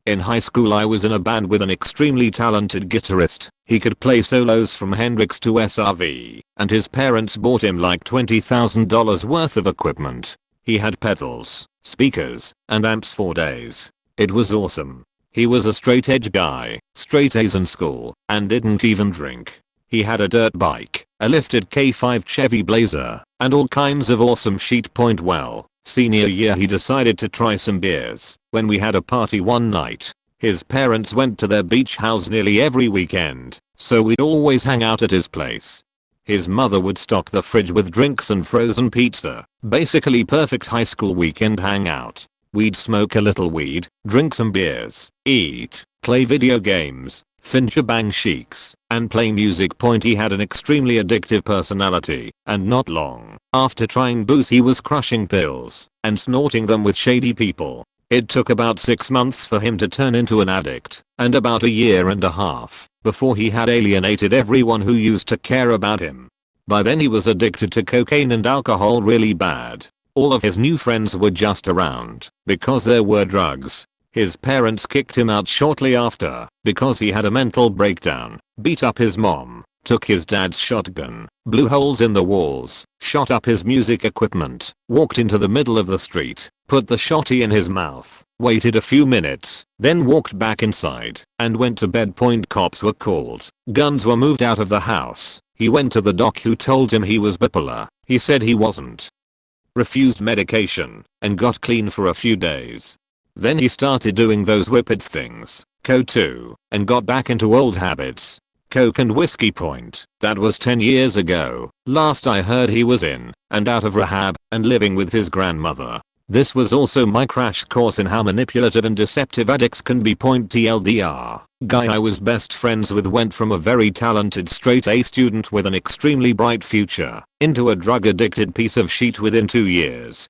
In high school I was in a band with an extremely talented guitarist. He could play solos from Hendrix to SRV, and his parents bought him like $20,000 worth of equipment. He had pedals, speakers, and amps for days. It was awesome. He was a straight edge guy, straight A's in school, and didn't even drink. He had a dirt bike, a lifted K5 Chevy Blazer, and all kinds of awesome shit. Well, senior year he decided to try some beers. When we had a party one night, his parents went to their beach house nearly every weekend. so we'd always hang out at his place. His mother would stock the fridge with drinks and frozen pizza, basically perfect high school weekend hangout. We'd smoke a little weed, drink some beers, eat, play video games, finger bang sheiks, and play music. He had an extremely addictive personality, and not long after trying booze he was crushing pills and snorting them with shady people. It took about 6 months for him to turn into an addict, and about a year and a half before he had alienated everyone who used to care about him. By then he was addicted to cocaine and alcohol really bad. All of his new friends were just around because there were drugs. His parents kicked him out shortly after because he had a mental breakdown, beat up his mom, took his dad's shotgun, blew holes in the walls, shot up his music equipment, walked into the middle of the street, put the shotty in his mouth, waited a few minutes, then walked back inside and went to bed. Cops were called. Guns were moved out of the house. He went to the doc who told him he was bipolar. He said he wasn't. Refused medication and got clean for a few days. Then he started doing those whipped things, coke too, and got back into old habits. Coke and whiskey. That was 10 years ago. Last I heard he was in and out of rehab and living with his grandmother. This was also my crash course in how manipulative and deceptive addicts can be. TLDR. Guy I was best friends with went from a very talented straight A student with an extremely bright future into a drug addicted piece of shit within 2 years.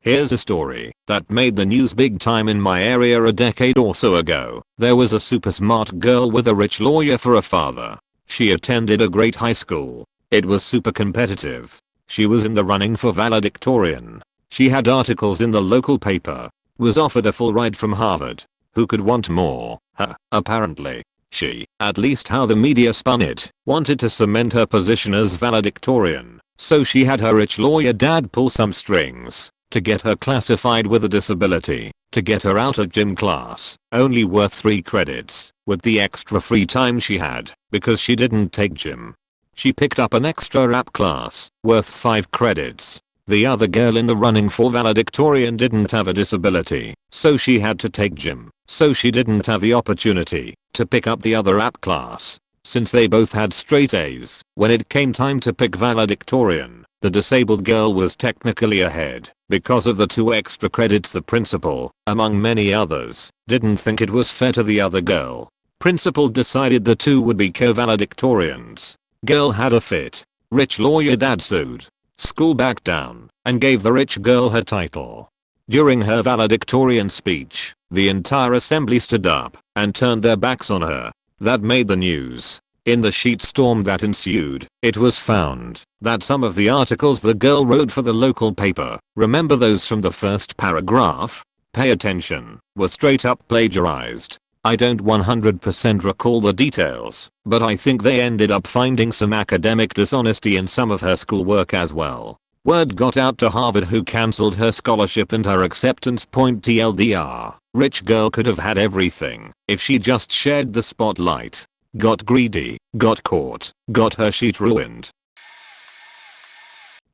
Here's a story that made the news big time in my area a decade or so ago. There was a super smart girl with a rich lawyer for a father. She attended a great high school. It was super competitive. She was in the running for valedictorian. She had articles in the local paper. Was offered a full ride from Harvard. Who could want more? Her, apparently. She, at least how the media spun it, wanted to cement her position as valedictorian. So she had her rich lawyer dad pull some strings to get her classified with a disability, to get her out of gym class, only worth 3 credits, with the extra free time she had, because she didn't take gym. She picked up an extra rap class, worth 5 credits. The other girl in the running for valedictorian didn't have a disability, so she had to take gym, so she didn't have the opportunity to pick up the other rap class. Since they both had straight A's, when it came time to pick valedictorian, the disabled girl was technically ahead. Because of the 2 extra credits, the principal, among many others, didn't think it was fair to the other girl. Principal decided the 2 would be co-valedictorians. Girl had a fit. Rich lawyer dad sued. School backed down and gave the rich girl her title. During her valedictorian speech, the entire assembly stood up and turned their backs on her. That made the news. In the shitstorm that ensued, it was found that some of the articles the girl wrote for the local paper, remember those from the first paragraph? Pay attention, were straight up plagiarized. I don't 100% recall the details, but I think they ended up finding some academic dishonesty in some of her schoolwork as well. Word got out to Harvard, who cancelled her scholarship and her acceptance. TLDR. Rich girl could have had everything if she just shared the spotlight. Got greedy, got caught, got her sheet ruined.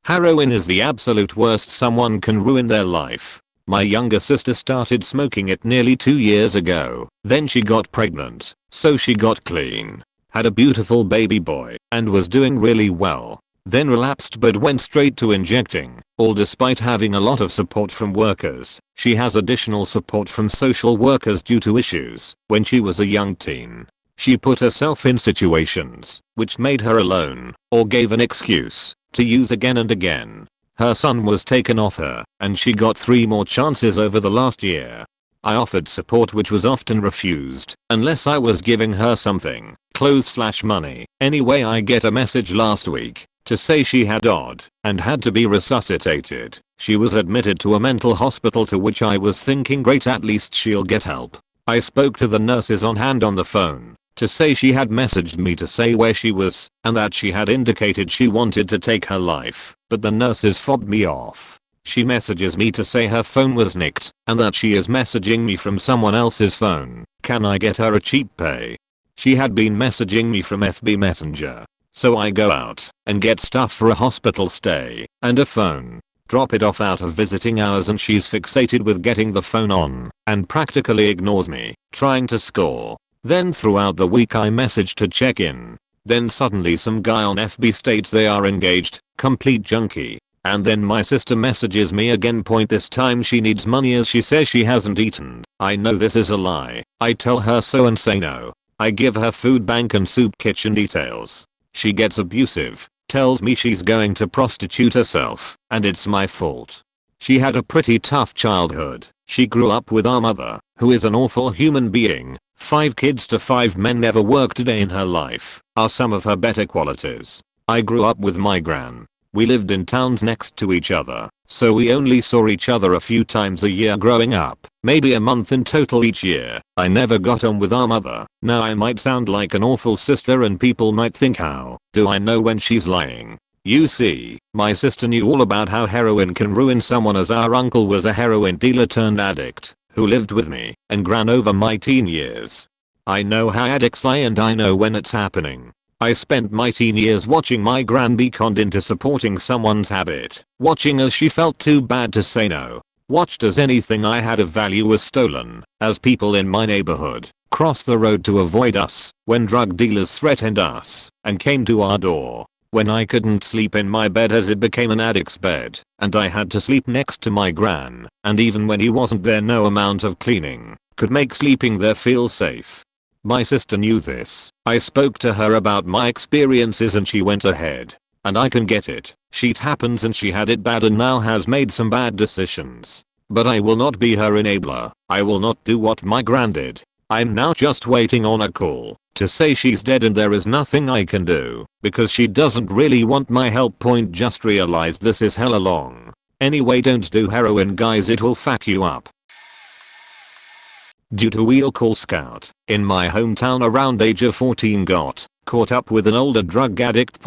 Heroin is the absolute worst. Someone can ruin their life. My younger sister started smoking it nearly 2 years ago. Then she got pregnant, so she got clean, had a beautiful baby boy, and was doing really well. Then relapsed but went straight to injecting, all despite having a lot of support from workers. She has additional support from social workers due to issues when she was a young teen. She put herself in situations which made her alone, or gave an excuse to use again and again. Her son was taken off her, and she got 3 more chances over the last year. I offered support which was often refused, unless I was giving her something, clothes/money. Anyway, I get a message last week to say she had died and had to be resuscitated. She was admitted to a mental hospital, to which I was thinking, great, at least she'll get help. I spoke to the nurses on hand on the phone to say she had messaged me to say where she was and that she had indicated she wanted to take her life, but the nurses fobbed me off. She messages me to say her phone was nicked and that she is messaging me from someone else's phone. Can I get her a cheap pay? She had been messaging me from FB Messenger. So I go out and get stuff for a hospital stay and a phone. Drop it off out of visiting hours, and she's fixated with getting the phone on and practically ignores me, trying to score. Then throughout the week I message to check in. Then suddenly some guy on FB states they are engaged, complete junkie. And then my sister messages me again. This time she needs money as she says she hasn't eaten. I know this is a lie. I tell her so and say no. I give her food bank and soup kitchen details. She gets abusive, tells me she's going to prostitute herself, and it's my fault. She had a pretty tough childhood. She grew up with our mother, who is an awful human being. 5 kids to 5 men, never worked a day in her life, are some of her better qualities. I grew up with my gran. We lived in towns next to each other, so we only saw each other a few times a year growing up, maybe a month in total each year. I never got on with our mother. Now I might sound like an awful sister and people might think, how do I know when she's lying? You see, my sister knew all about how heroin can ruin someone, as our uncle was a heroin dealer turned addict who lived with me and gran over my teen years. I know how addicts lie and I know when it's happening. I spent my teen years watching my gran be conned into supporting someone's habit, watching as she felt too bad to say no, watched as anything I had of value was stolen, as people in my neighborhood crossed the road to avoid us, when drug dealers threatened us and came to our door, when I couldn't sleep in my bed as it became an addict's bed, and I had to sleep next to my gran, and even when he wasn't there no amount of cleaning could make sleeping there feel safe. My sister knew this. I spoke to her about my experiences and she went ahead. And I can get it. Shit happens and she had it bad and now has made some bad decisions. But I will not be her enabler. I will not do what my gran did. I'm now just waiting on a call to say she's dead and there is nothing I can do because she doesn't really want my help. Just realized this is hella long. Anyway, don't do heroin guys, it will fuck you up. Due to wheel call Scout, in my hometown around age of 14 got caught up with an older drug addict.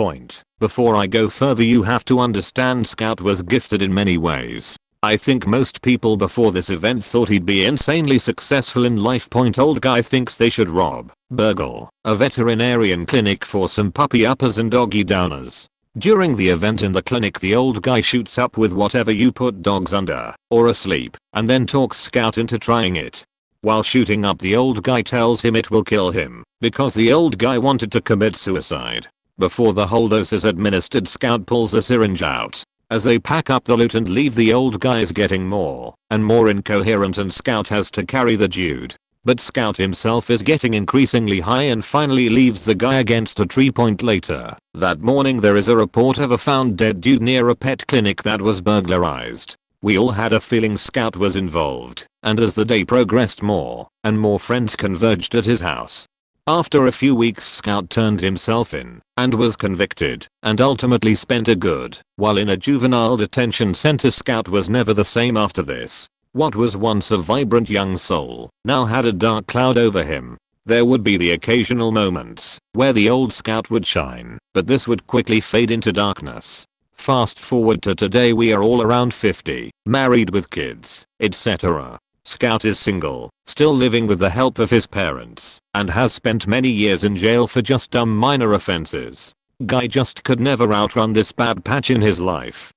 Before I go further, you have to understand Scout was gifted in many ways. I think most people before this event thought he'd be insanely successful in life. Old guy thinks they should rob, burgle a veterinarian clinic for some puppy uppers and doggy downers. During the event in the clinic, the old guy shoots up with whatever you put dogs under or asleep and then talks Scout into trying it. While shooting up, the old guy tells him it will kill him because the old guy wanted to commit suicide. Before the whole dose is administered, Scout pulls a syringe out. As they pack up the loot and leave, the old guy is getting more and more incoherent and Scout has to carry the dude. But Scout himself is getting increasingly high and finally leaves the guy against a tree. Later that morning, there is a report of a found dead dude near a pet clinic that was burglarized. We all had a feeling Scout was involved, and as the day progressed, more and more friends converged at his house. After a few weeks, Scout turned himself in and was convicted and ultimately spent a good while in a juvenile detention center. Scout was never the same after this. What was once a vibrant young soul now had a dark cloud over him. There would be the occasional moments where the old Scout would shine, but this would quickly fade into darkness. Fast forward to today, we are all around 50, married with kids, etc. Scout is single, still living with the help of his parents, and has spent many years in jail for just dumb minor offenses. Guy just could never outrun this bad patch in his life.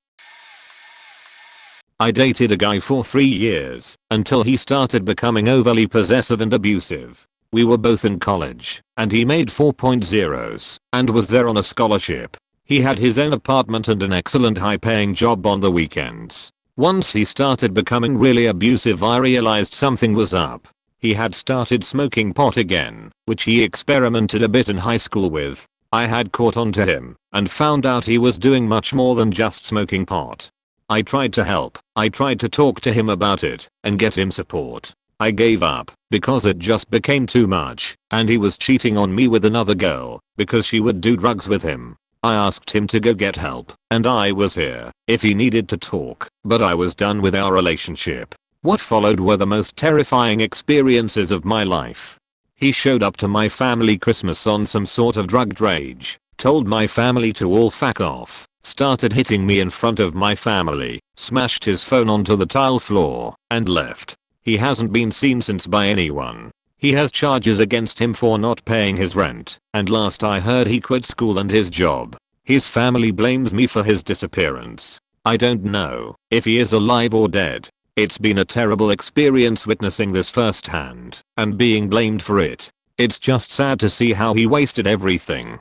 I dated a guy for 3 years, until he started becoming overly possessive and abusive. We were both in college, and he made 4.0s, and was there on a scholarship. He had his own apartment and an excellent high-paying job on the weekends. Once he started becoming really abusive, I realized something was up. He had started smoking pot again, which he experimented a bit in high school with. I had caught on to him and found out he was doing much more than just smoking pot. I tried to help. I tried to talk to him about it and get him support. I gave up because it just became too much, and he was cheating on me with another girl because she would do drugs with him. I asked him to go get help, and I was here if he needed to talk, but I was done with our relationship. What followed were the most terrifying experiences of my life. He showed up to my family Christmas on some sort of drugged rage, told my family to all fuck off, started hitting me in front of my family, smashed his phone onto the tile floor, and left. He hasn't been seen since by anyone. He has charges against him for not paying his rent, and last I heard he quit school and his job. His family blames me for his disappearance. I don't know if he is alive or dead. It's been a terrible experience witnessing this firsthand and being blamed for it. It's just sad to see how he wasted everything.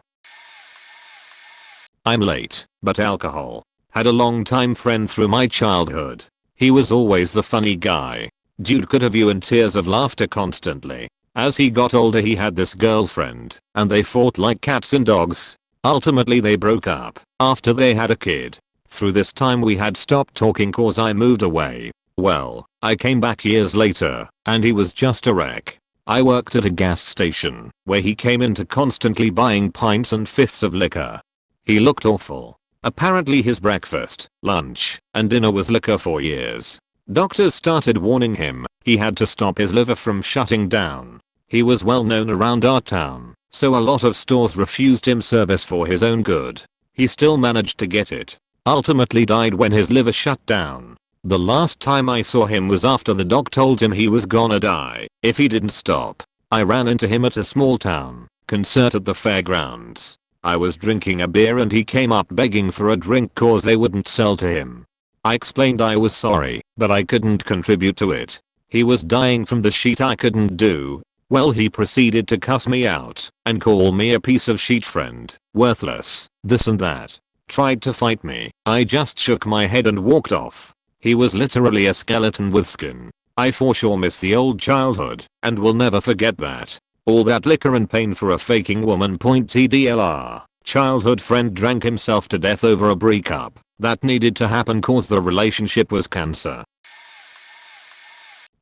I'm late, but alcohol. Had a long-time friend through my childhood. He was always the funny guy. Dude could have you in tears of laughter constantly. As he got older he had this girlfriend, and they fought like cats and dogs. Ultimately they broke up, after they had a kid. Through this time we had stopped talking cause I moved away. Well, I came back years later, and he was just a wreck. I worked at a gas station, where he came into constantly buying pints and fifths of liquor. He looked awful. Apparently his breakfast, lunch, and dinner was liquor for years. Doctors started warning him, he had to stop his liver from shutting down. He was well known around our town, so a lot of stores refused him service for his own good. He still managed to get it. Ultimately died when his liver shut down. The last time I saw him was after the doc told him he was gonna die if he didn't stop. I ran into him at a small town concert at the fairgrounds. I was drinking a beer and he came up begging for a drink cause they wouldn't sell to him. I explained I was sorry, but I couldn't contribute to it. He was dying from the shit I couldn't do. Well, he proceeded to cuss me out and call me a piece of shit friend, worthless, this and that. Tried to fight me. I just shook my head and walked off. He was literally a skeleton with skin. I for sure miss the old childhood and will never forget that. All that liquor and pain for a faking woman. TDLR. Childhood friend drank himself to death over a breakup that needed to happen cause the relationship was cancer.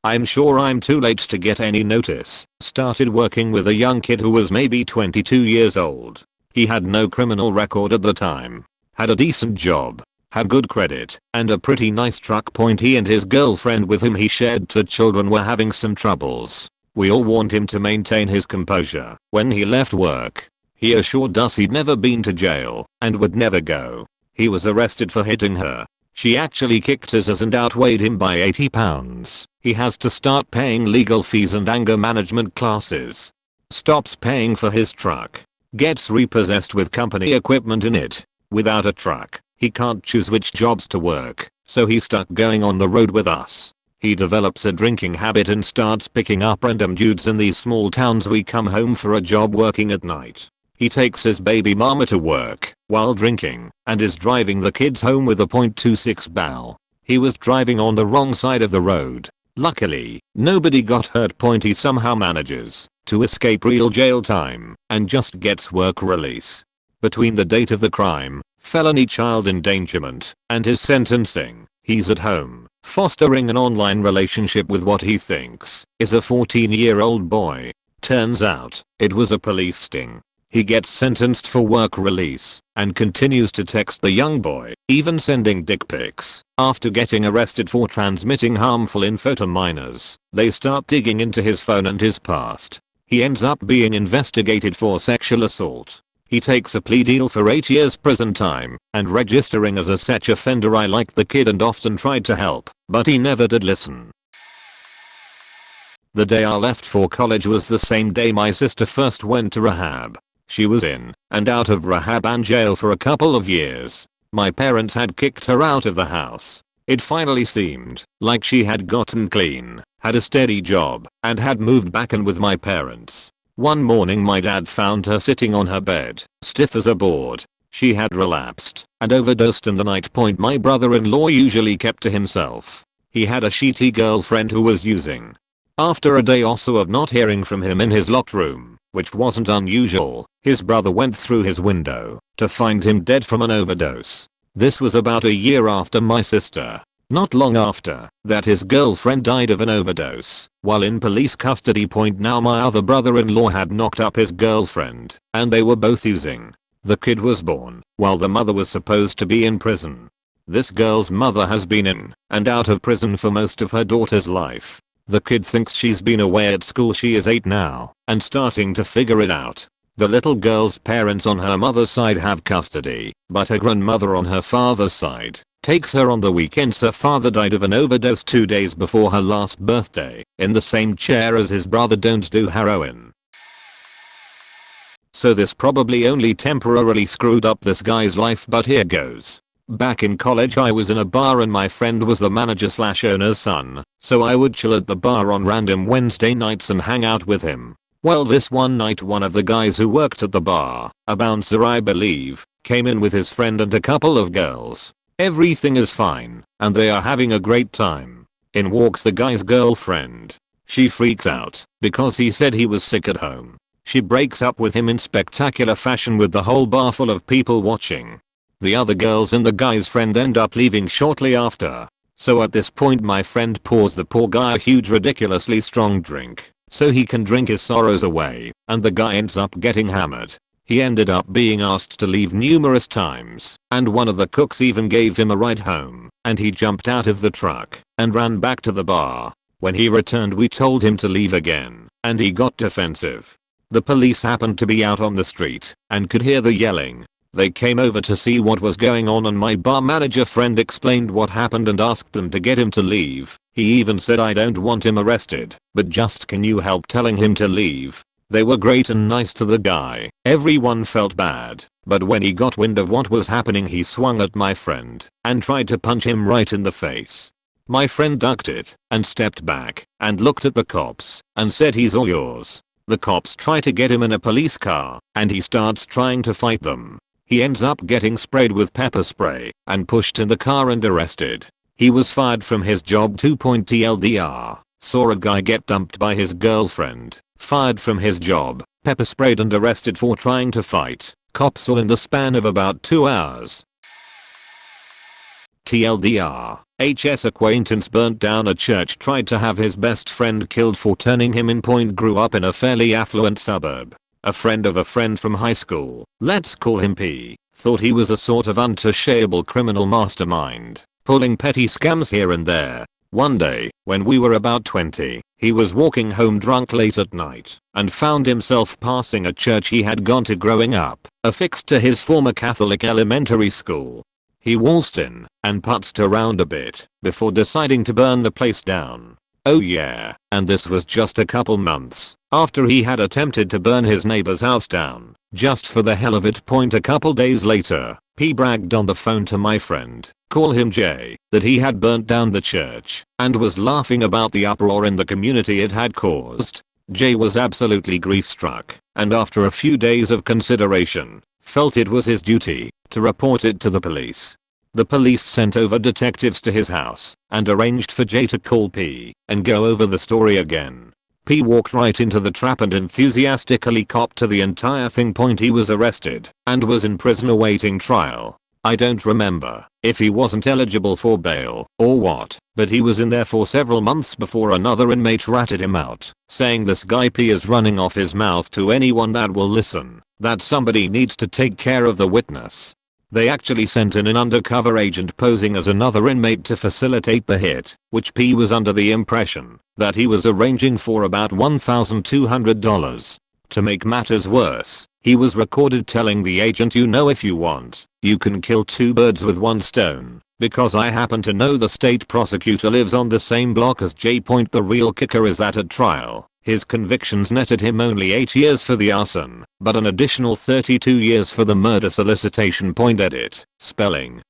I'm sure I'm too late to get any notice. Started working with a young kid who was maybe 22 years old. He had no criminal record at the time. Had a decent job. Had good credit, and a pretty nice truck. He and his girlfriend with whom he shared 2 children were having some troubles. We all warned him to maintain his composure when he left work. He assured us he'd never been to jail and would never go. He was arrested for hitting her. She actually kicked his ass and outweighed him by 80 pounds. He has to start paying legal fees and anger management classes. Stops paying for his truck. Gets repossessed with company equipment in it. Without a truck, he can't choose which jobs to work, so he's stuck going on the road with us. He develops a drinking habit and starts picking up random dudes in these small towns we come home for a job working at night. He takes his baby mama to work while drinking and is driving the kids home with a .26 barrel. He was driving on the wrong side of the road. Luckily, nobody got hurt. He somehow manages to escape real jail time and just gets work release. Between the date of the crime, felony child endangerment, and his sentencing, he's at home, fostering an online relationship with what he thinks is a 14-year-old boy. Turns out, it was a police sting. He gets sentenced for work release and continues to text the young boy, even sending dick pics. After getting arrested for transmitting harmful info to minors, they start digging into his phone and his past. He ends up being investigated for sexual assault. He takes a plea deal for 8 years prison time and registering as a sex offender. I liked the kid and often tried to help, but he never did listen. The day I left for college was the same day my sister first went to rehab. She was in and out of rehab and jail for a couple of years. My parents had kicked her out of the house. It finally seemed like she had gotten clean, had a steady job, and had moved back in with my parents. One morning my dad found her sitting on her bed, stiff as a board. She had relapsed and overdosed in the night. My brother-in-law usually kept to himself. He had a shitty girlfriend who was using. After a day or so of not hearing from him in his locked room, which wasn't unusual, his brother went through his window to find him dead from an overdose. This was about a year after my sister. Not long after that his girlfriend died of an overdose while in police custody. Now my other brother-in-law had knocked up his girlfriend and they were both using. The kid was born while the mother was supposed to be in prison. This girl's mother has been in and out of prison for most of her daughter's life. The kid thinks she's been away at school. She is 8 now and starting to figure it out. The little girl's parents on her mother's side have custody, but her grandmother on her father's side takes her on the weekends. Her father died of an overdose 2 days before her last birthday, in the same chair as his brother. Don't do heroin. So this probably only temporarily screwed up this guy's life, but here goes. Back in college I was in a bar and my friend was the manager/owner's son, so I would chill at the bar on random Wednesday nights and hang out with him. Well, this one night one of the guys who worked at the bar, a bouncer I believe, came in with his friend and a couple of girls. Everything is fine, and they are having a great time. In walks the guy's girlfriend. She freaks out, because he said he was sick at home. She breaks up with him in spectacular fashion with the whole bar full of people watching. The other girls and the guy's friend end up leaving shortly after. So at this point my friend pours the poor guy a huge ridiculously strong drink, so he can drink his sorrows away, and the guy ends up getting hammered. He ended up being asked to leave numerous times, and one of the cooks even gave him a ride home, and he jumped out of the truck and ran back to the bar. When he returned we told him to leave again, and he got defensive. The police happened to be out on the street and could hear the yelling. They came over to see what was going on and my bar manager friend explained what happened and asked them to get him to leave. He even said, I don't want him arrested, but just can you help telling him to leave? They were great and nice to the guy. Everyone felt bad, but when he got wind of what was happening he swung at my friend and tried to punch him right in the face. My friend ducked it and stepped back and looked at the cops and said, he's all yours. The cops try to get him in a police car and he starts trying to fight them. He ends up getting sprayed with pepper spray and pushed in the car and arrested. He was fired from his job. 2.TLDR. Saw a guy get dumped by his girlfriend, fired from his job, pepper sprayed and arrested for trying to fight. Cops all in the span of about 2 hours. TLDR. HS acquaintance burnt down a church, tried to have his best friend killed for turning him in. Point grew up in a fairly affluent suburb. A friend of a friend from high school, let's call him P, thought he was a sort of untouchable criminal mastermind, pulling petty scams here and there. One day, when we were about 20, he was walking home drunk late at night and found himself passing a church he had gone to growing up, affixed to his former Catholic elementary school. He waltzed in and putzed around a bit before deciding to burn the place down. Oh yeah, and this was just a couple months after he had attempted to burn his neighbor's house down, just for the hell of it. Point a couple days later, P bragged on the phone to my friend, call him Jay, that he had burnt down the church and was laughing about the uproar in the community it had caused. Jay was absolutely grief-struck and after a few days of consideration, felt it was his duty to report it to the police. The police sent over detectives to his house and arranged for Jay to call P and go over the story again. P walked right into the trap and enthusiastically copped to the entire thing. Point he was arrested and was in prison awaiting trial. I don't remember if he wasn't eligible for bail or what, but he was in there for several months before another inmate ratted him out, saying this guy P is running off his mouth to anyone that will listen, that somebody needs to take care of the witness. They actually sent in an undercover agent posing as another inmate to facilitate the hit, which P was under the impression that he was arranging for about $1,200. To make matters worse, he was recorded telling the agent, you know, if you want, you can kill two birds with one stone, because I happen to know the state prosecutor lives on the same block as J. The real kicker is that at trial, his convictions netted him only 8 years for the arson, but an additional 32 years for the murder solicitation. Edit. Spelling.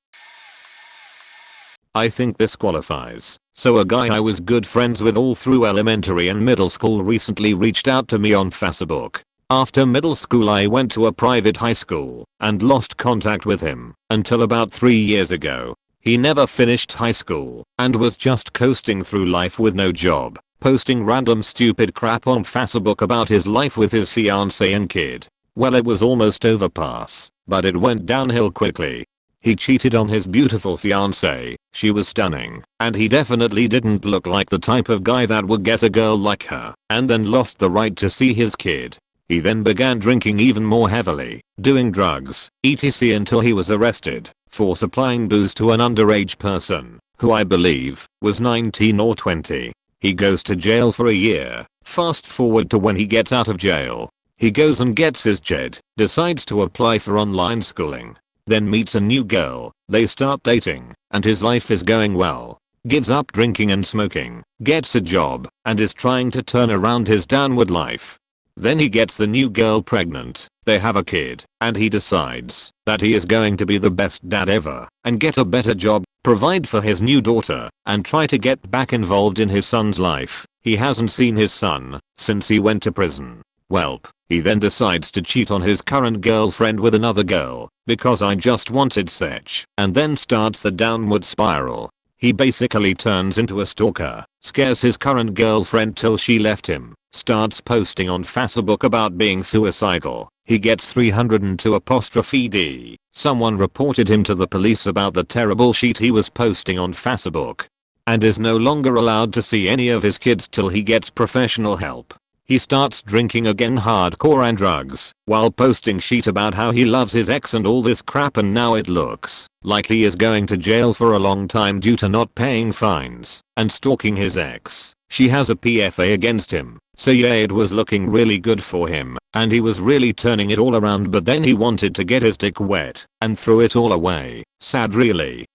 I think this qualifies. So a guy I was good friends with all through elementary and middle school recently reached out to me on Facebook. After middle school I went to a private high school and lost contact with him until about 3 years ago. He never finished high school and was just coasting through life with no job, posting random stupid crap on Facebook about his life with his fiancée and kid. Well, it was almost overpass, but it went downhill quickly. He cheated on his beautiful fiancée, she was stunning, and he definitely didn't look like the type of guy that would get a girl like her, and then lost the right to see his kid. He then began drinking even more heavily, doing drugs, etc. until he was arrested for supplying booze to an underage person, who I believe was 19 or 20. He goes to jail for a year. Fast forward to when he gets out of jail. He goes and gets his JED, decides to apply for online schooling, then meets a new girl, they start dating, and his life is going well. Gives up drinking and smoking, gets a job, and is trying to turn around his downward life. Then he gets the new girl pregnant, they have a kid, and he decides that he is going to be the best dad ever, and get a better job, provide for his new daughter, and try to get back involved in his son's life. He hasn't seen his son since he went to prison. Welp, he then decides to cheat on his current girlfriend with another girl, because I just wanted sex, and then starts the downward spiral. He basically turns into a stalker, scares his current girlfriend till she left him, starts posting on Facebook about being suicidal. He gets 302'D. Someone reported him to the police about the terrible shit he was posting on Facebook, and is no longer allowed to see any of his kids till he gets professional help. He starts drinking again hardcore and drugs, while posting shit about how he loves his ex and all this crap, and now it looks like he is going to jail for a long time due to not paying fines and stalking his ex. She has a PFA against him, so yeah, it was looking really good for him, and he was really turning it all around, but then he wanted to get his dick wet and threw it all away. Sad really.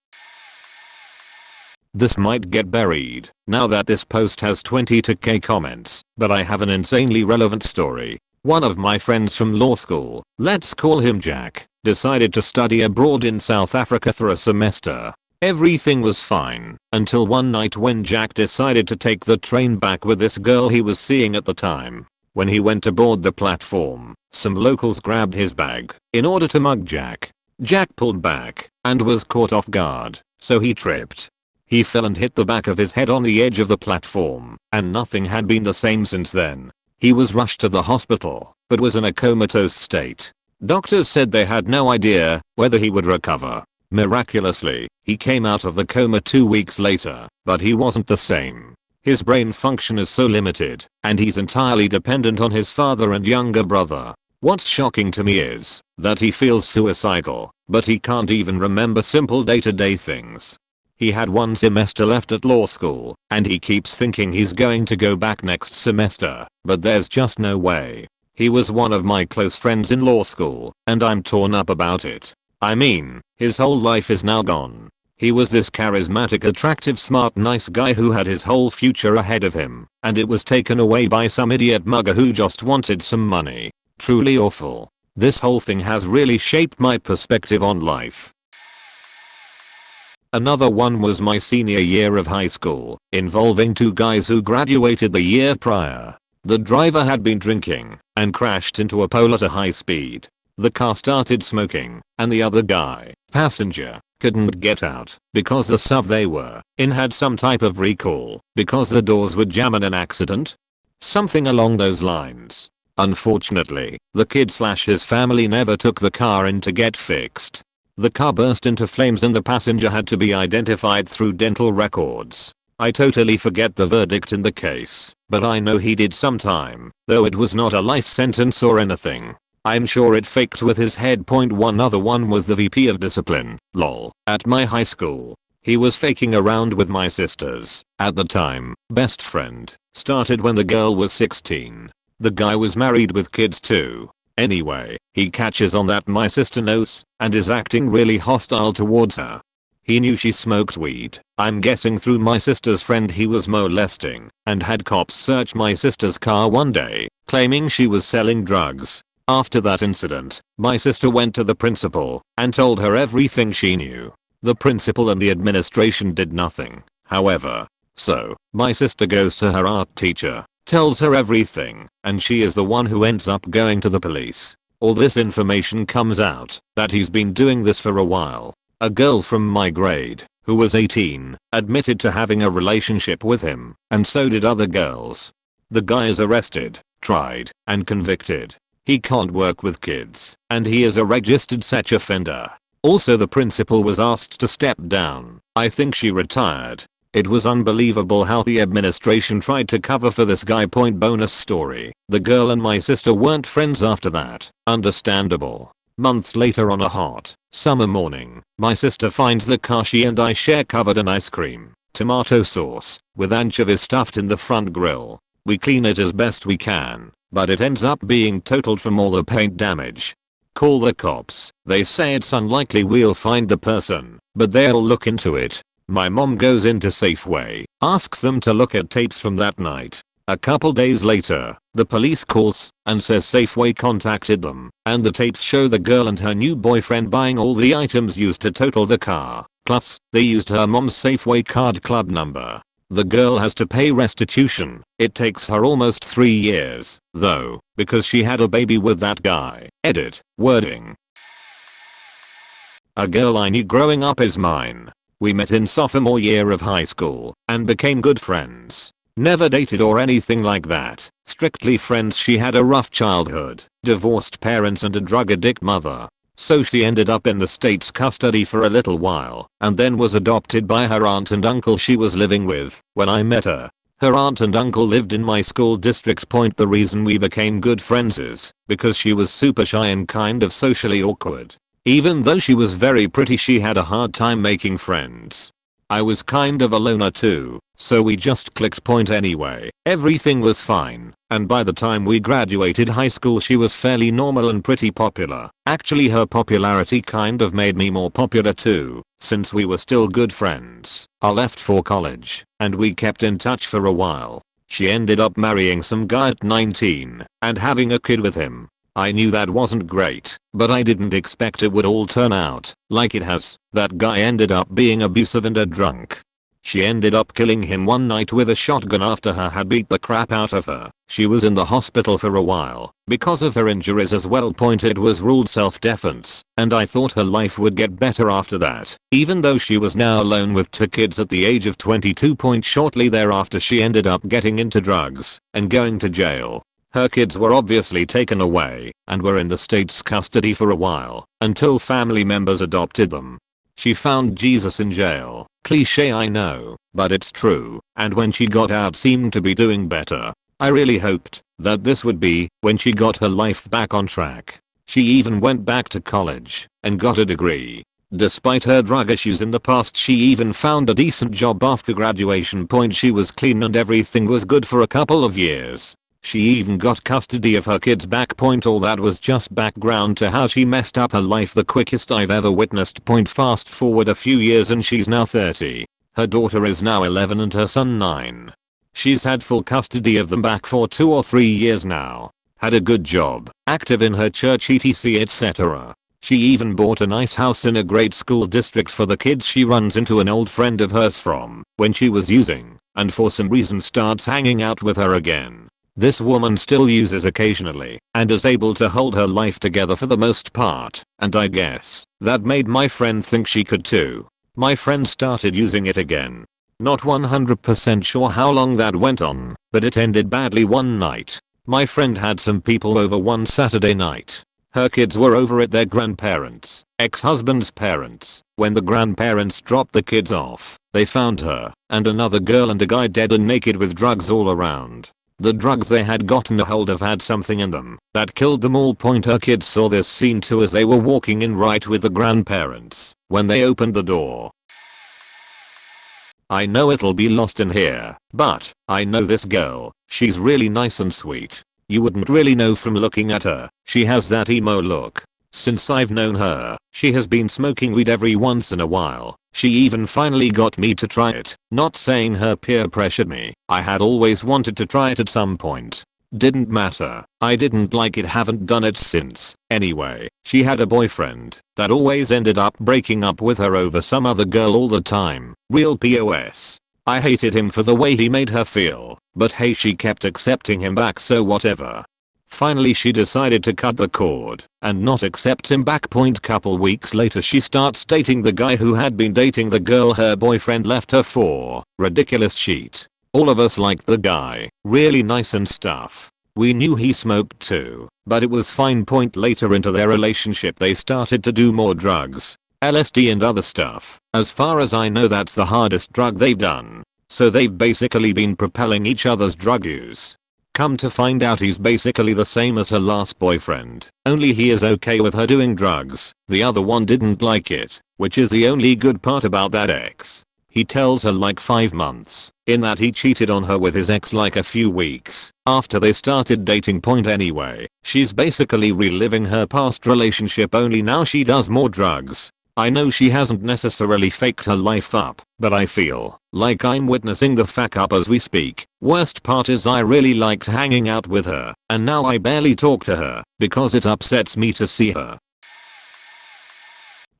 This might get buried now that this post has 22k comments, but I have an insanely relevant story. One of my friends from law school, let's call him Jack, decided to study abroad in South Africa for a semester. Everything was fine until one night when Jack decided to take the train back with this girl he was seeing at the time. When he went aboard the platform, some locals grabbed his bag in order to mug Jack. Jack pulled back and was caught off guard, so he tripped. He fell and hit the back of his head on the edge of the platform, and nothing had been the same since then. He was rushed to the hospital, but was in a comatose state. Doctors said they had no idea whether he would recover. Miraculously, he came out of the coma 2 weeks later, but he wasn't the same. His brain function is so limited, and he's entirely dependent on his father and younger brother. What's shocking to me is that he feels suicidal, but he can't even remember simple day-to-day things. He had 1 semester left at law school, and he keeps thinking he's going to go back next semester, but there's just no way. He was one of my close friends in law school, and I'm torn up about it. I mean, his whole life is now gone. He was this charismatic, attractive, smart, nice guy who had his whole future ahead of him, and it was taken away by some idiot mugger who just wanted some money. Truly awful. This whole thing has really shaped my perspective on life. Another one was my senior year of high school, involving 2 guys who graduated the year prior. The driver had been drinking and crashed into a pole at a high speed. The car started smoking, and the other guy, passenger, couldn't get out because the sub they were in had some type of recall because the doors would jam in an accident. Something along those lines. Unfortunately, the kid/his family never took the car in to get fixed. The car burst into flames and the passenger had to be identified through dental records. I totally forget the verdict in the case, but I know he did some time, though it was not a life sentence or anything. I'm sure it faked with his head. One other one was the VP of discipline, lol, at my high school. He was faking around with my sister's, at the time, best friend. Started when the girl was 16. The guy was married with kids too. Anyway, he catches on that my sister knows, and is acting really hostile towards her. He knew she smoked weed, I'm guessing through my sister's friend he was molesting, and had cops search my sister's car one day, claiming she was selling drugs. After that incident, my sister went to the principal and told her everything she knew. The principal and the administration did nothing, however. So, my sister goes to her art teacher, tells her everything, and she is the one who ends up going to the police. All this information comes out that he's been doing this for a while. A girl from my grade, who was 18, admitted to having a relationship with him, and so did other girls. The guy is arrested, tried, and convicted. He can't work with kids, and he is a registered sex offender. Also, the principal was asked to step down. I think she retired. It was unbelievable how the administration tried to cover for this guy. Bonus story. The girl and my sister weren't friends after that. Understandable. Months later, on a hot summer morning, my sister finds the car she and I share covered in ice cream, tomato sauce, with anchovies stuffed in the front grille. We clean it as best we can, but it ends up being totaled from all the paint damage. Call the cops. They say it's unlikely we'll find the person, but they'll look into it. My mom goes into Safeway, asks them to look at tapes from that night. A couple days later, the police calls and says Safeway contacted them, and the tapes show the girl and her new boyfriend buying all the items used to total the car. Plus, they used her mom's Safeway card club number. The girl has to pay restitution. It takes her almost 3 years, though, because she had a baby with that guy. Edit. Wording. A girl I knew growing up is mine. We met in sophomore year of high school and became good friends. Never dated or anything like that. Strictly friends. She had a rough childhood, divorced parents and a drug addict mother. So she ended up in the state's custody for a little while and then was adopted by her aunt and uncle she was living with when I met her. Her aunt and uncle lived in my school district. The reason we became good friends is because she was super shy and kind of socially awkward. Even though she was very pretty, she had a hard time making friends. I was kind of a loner too, so we just clicked. Anyway, everything was fine, and by the time we graduated high school she was fairly normal and pretty popular. Actually, her popularity kind of made me more popular too, since we were still good friends. I left for college, and we kept in touch for a while. She ended up marrying some guy at 19 and having a kid with him. I knew that wasn't great, but I didn't expect it would all turn out like it has. That guy ended up being abusive and a drunk. She ended up killing him one night with a shotgun after he had beat the crap out of her. She was in the hospital for a while because of her injuries as well. It was ruled self-defense, and I thought her life would get better after that, even though she was now alone with 2 kids at the age of 22. Shortly thereafter she ended up getting into drugs and going to jail. Her kids were obviously taken away and were in the state's custody for a while until family members adopted them. She found Jesus in jail. Cliché, I know, but it's true, and when she got out seemed to be doing better. I really hoped that this would be when she got her life back on track. She even went back to college and got a degree. Despite her drug issues in the past, she even found a decent job after graduation. She was clean and everything was good for a couple of years. She even got custody of her kids back. All that was just background to how she messed up her life the quickest I've ever witnessed. Fast forward a few years and she's now 30. Her daughter is now 11 and her son 9. She's had full custody of them back for 2 or 3 years now. Had a good job, active in her church etc etc. She even bought a nice house in a great school district for the kids. She runs into an old friend of hers from when she was using and for some reason starts hanging out with her again. This woman still uses occasionally and is able to hold her life together for the most part, and I guess that made my friend think she could too. My friend started using it again. Not 100% sure how long that went on, but it ended badly one night. My friend had some people over one Saturday night. Her kids were over at their grandparents, ex-husband's parents. When the grandparents dropped the kids off, they found her and another girl and a guy dead and naked with drugs all around. The drugs they had gotten a hold of had something in them that killed them all. Her kids saw this scene too as they were walking in right with the grandparents when they opened the door. I know it'll be lost in here, but I know this girl. She's really nice and sweet. You wouldn't really know from looking at her. She has that emo look. Since I've known her, she has been smoking weed every once in a while. She even finally got me to try it. Not saying her peer pressured me. I had always wanted to try it at some point. Didn't matter. I didn't like it, haven't done it since. Anyway, she had a boyfriend that always ended up breaking up with her over some other girl all the time. Real POS. I hated him for the way he made her feel, but hey, she kept accepting him back, so whatever. Finally she decided to cut the cord and not accept him back. Couple weeks later she starts dating the guy who had been dating the girl her boyfriend left her for. Ridiculous cheat. All of us liked the guy, really nice and stuff. We knew he smoked too, but it was fine. Later into their relationship they started to do more drugs, LSD and other stuff. As far as I know that's the hardest drug they've done. So they've basically been propelling each other's drug use. Come to find out he's basically the same as her last boyfriend, only he is okay with her doing drugs. The other one didn't like it, which is the only good part about that ex. He tells her like 5 months in that he cheated on her with his ex like a few weeks after they started dating. Anyway, she's basically reliving her past relationship, only now she does more drugs. I know she hasn't necessarily faked her life up, but I feel like I'm witnessing the fuck up as we speak. Worst part is I really liked hanging out with her, and now I barely talk to her because it upsets me to see her.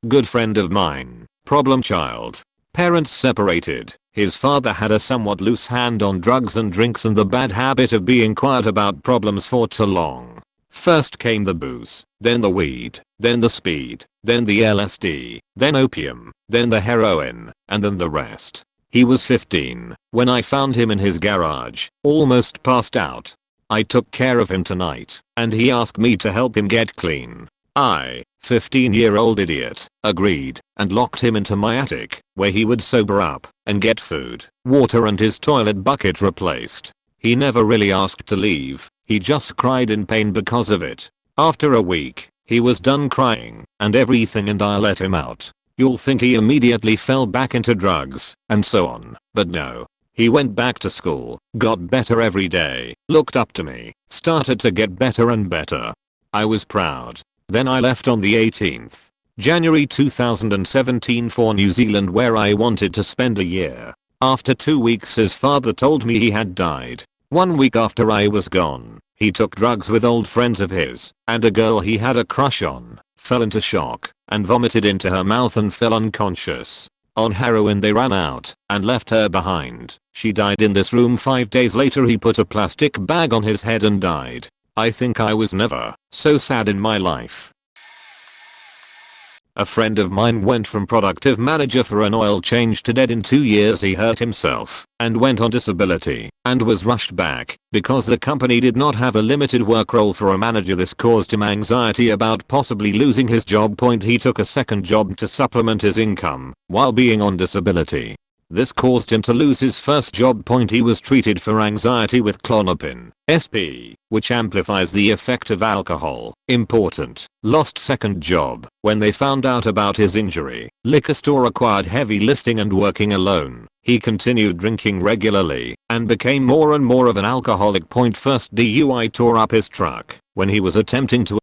Good friend of mine. Problem child. Parents separated. His father had a somewhat loose hand on drugs and drinks and the bad habit of being quiet about problems for too long. First came the booze, then the weed, then the speed, then the LSD, then opium, then the heroin, and then the rest. He was 15 when I found him in his garage, almost passed out. I took care of him tonight, and he asked me to help him get clean. I, 15-year-old idiot, agreed, and locked him into my attic, where he would sober up, and get food, water and his toilet bucket replaced. He never really asked to leave, he just cried in pain because of it. After a week, he was done crying, and everything and I let him out. You'll think he immediately fell back into drugs, and so on, but no. He went back to school, got better every day, looked up to me, started to get better and better. I was proud. Then I left on the 18th January 2017 for New Zealand where I wanted to spend a year. After 2 weeks his father told me he had died. 1 week after I was gone, he took drugs with old friends of his and a girl he had a crush on, fell into shock, and vomited into her mouth and fell unconscious. On heroin they ran out and left her behind. She died in this room 5 days later. He put a plastic bag on his head and died. I think I was never so sad in my life. A friend of mine went from productive manager for an oil change to dead in 2 years. He hurt himself and went on disability and was rushed back because the company did not have a limited work role for a manager. This caused him anxiety about possibly losing his job. He took a second job to supplement his income while being on disability. This caused him to lose his first job. He was treated for anxiety with Klonopin, SP, which amplifies the effect of alcohol. Important. Lost second job when they found out about his injury. Liquor store required heavy lifting and working alone. He continued drinking regularly and became more and more of an alcoholic. First DUI tore up his truck when he was attempting to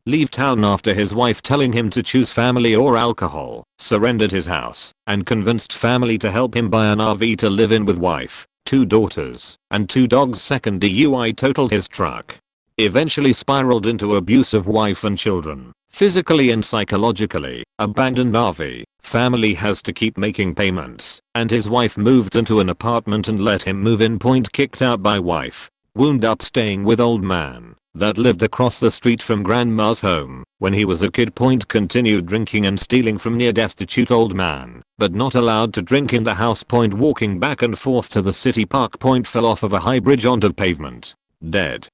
leave town after his wife telling him to choose family or alcohol, surrendered his house, and convinced family to help him buy an RV to live in with wife, 2 daughters, and 2 dogs. Second DUI totaled his truck. Eventually spiraled into abuse of wife and children, physically and psychologically, abandoned RV, family has to keep making payments, and his wife moved into an apartment and let him move in. Kicked out by wife, wound up staying with old man that lived across the street from grandma's home when he was a kid. Continued drinking and stealing from near destitute old man, but not allowed to drink in the house. Walking back and forth to the city park. Fell off of a high bridge onto pavement. Dead.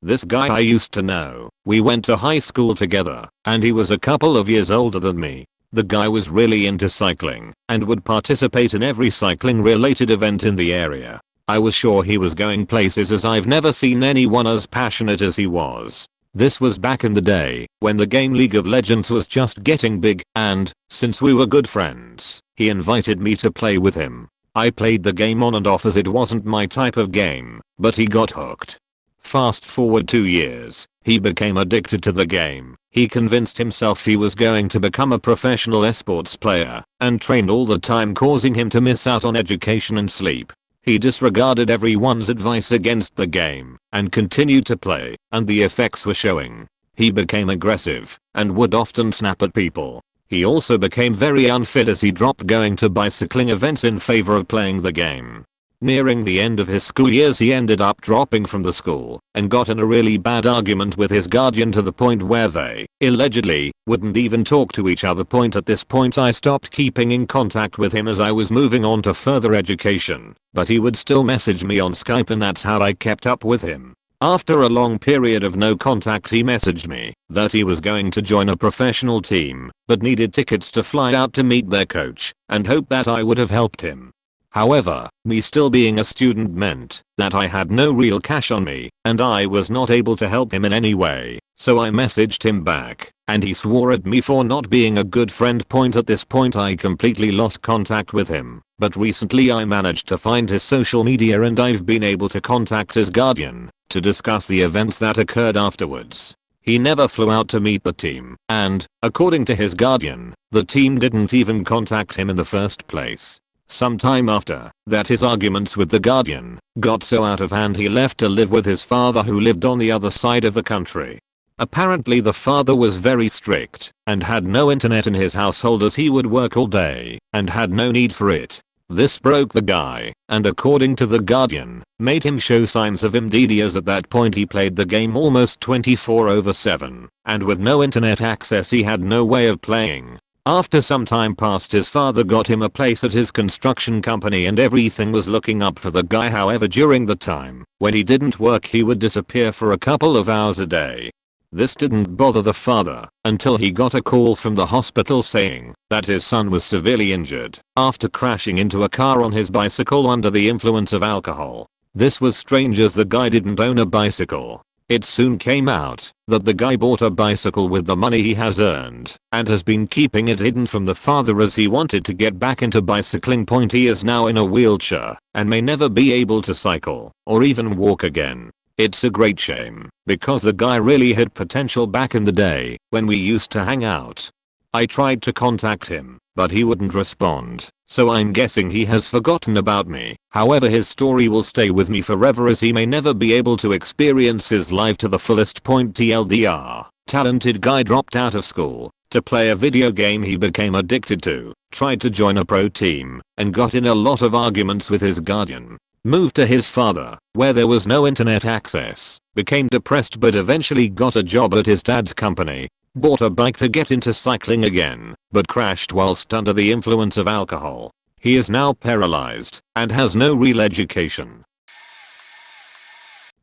This guy I used to know. We went to high school together, and he was a couple of years older than me. The guy was really into cycling and would participate in every cycling related event in the area. I was sure he was going places as I've never seen anyone as passionate as he was. This was back in the day when the game League of Legends was just getting big, and since we were good friends, he invited me to play with him. I played the game on and off as it wasn't my type of game, but he got hooked. Fast forward 2 years, he became addicted to the game. He convinced himself he was going to become a professional esports player and trained all the time, causing him to miss out on education and sleep. He disregarded everyone's advice against the game and continued to play, and the effects were showing. He became aggressive and would often snap at people. He also became very unfit as he dropped going to bicycling events in favor of playing the game. Nearing the end of his school years he ended up dropping from the school and got in a really bad argument with his guardian to the point where they, allegedly, wouldn't even talk to each other. At this point I stopped keeping in contact with him as I was moving on to further education, but he would still message me on Skype and that's how I kept up with him. After a long period of no contact he messaged me that he was going to join a professional team, but needed tickets to fly out to meet their coach and hoped that I would have helped him. However, me still being a student meant that I had no real cash on me and I was not able to help him in any way, so I messaged him back and he swore at me for not being a good friend. At this point I completely lost contact with him, but recently I managed to find his social media and I've been able to contact his guardian to discuss the events that occurred afterwards. He never flew out to meet the team and, according to his guardian, the team didn't even contact him in the first place. Sometime after that his arguments with the guardian got so out of hand he left to live with his father who lived on the other side of the country. Apparently the father was very strict and had no internet in his household as he would work all day and had no need for it. This broke the guy, and according to The Guardian, made him show signs of MDD as at that point he played the game almost 24/7, and with no internet access he had no way of playing. After some time passed, his father got him a place at his construction company and everything was looking up for the guy. However, during the time when he didn't work he would disappear for a couple of hours a day. This didn't bother the father until he got a call from the hospital saying that his son was severely injured after crashing into a car on his bicycle under the influence of alcohol. This was strange as the guy didn't own a bicycle. It soon came out that the guy bought a bicycle with the money he has earned and has been keeping it hidden from the father as he wanted to get back into bicycling. He is now in a wheelchair and may never be able to cycle or even walk again. It's a great shame because the guy really had potential back in the day when we used to hang out. I tried to contact him, but he wouldn't respond, so I'm guessing he has forgotten about me. However, his story will stay with me forever as he may never be able to experience his life to the fullest. TLDR, talented guy dropped out of school to play a video game he became addicted to, tried to join a pro team, and got in a lot of arguments with his guardian. Moved to his father, where there was no internet access, became depressed but eventually got a job at his dad's company, bought a bike to get into cycling again, but crashed whilst under the influence of alcohol. He is now paralyzed and has no real education.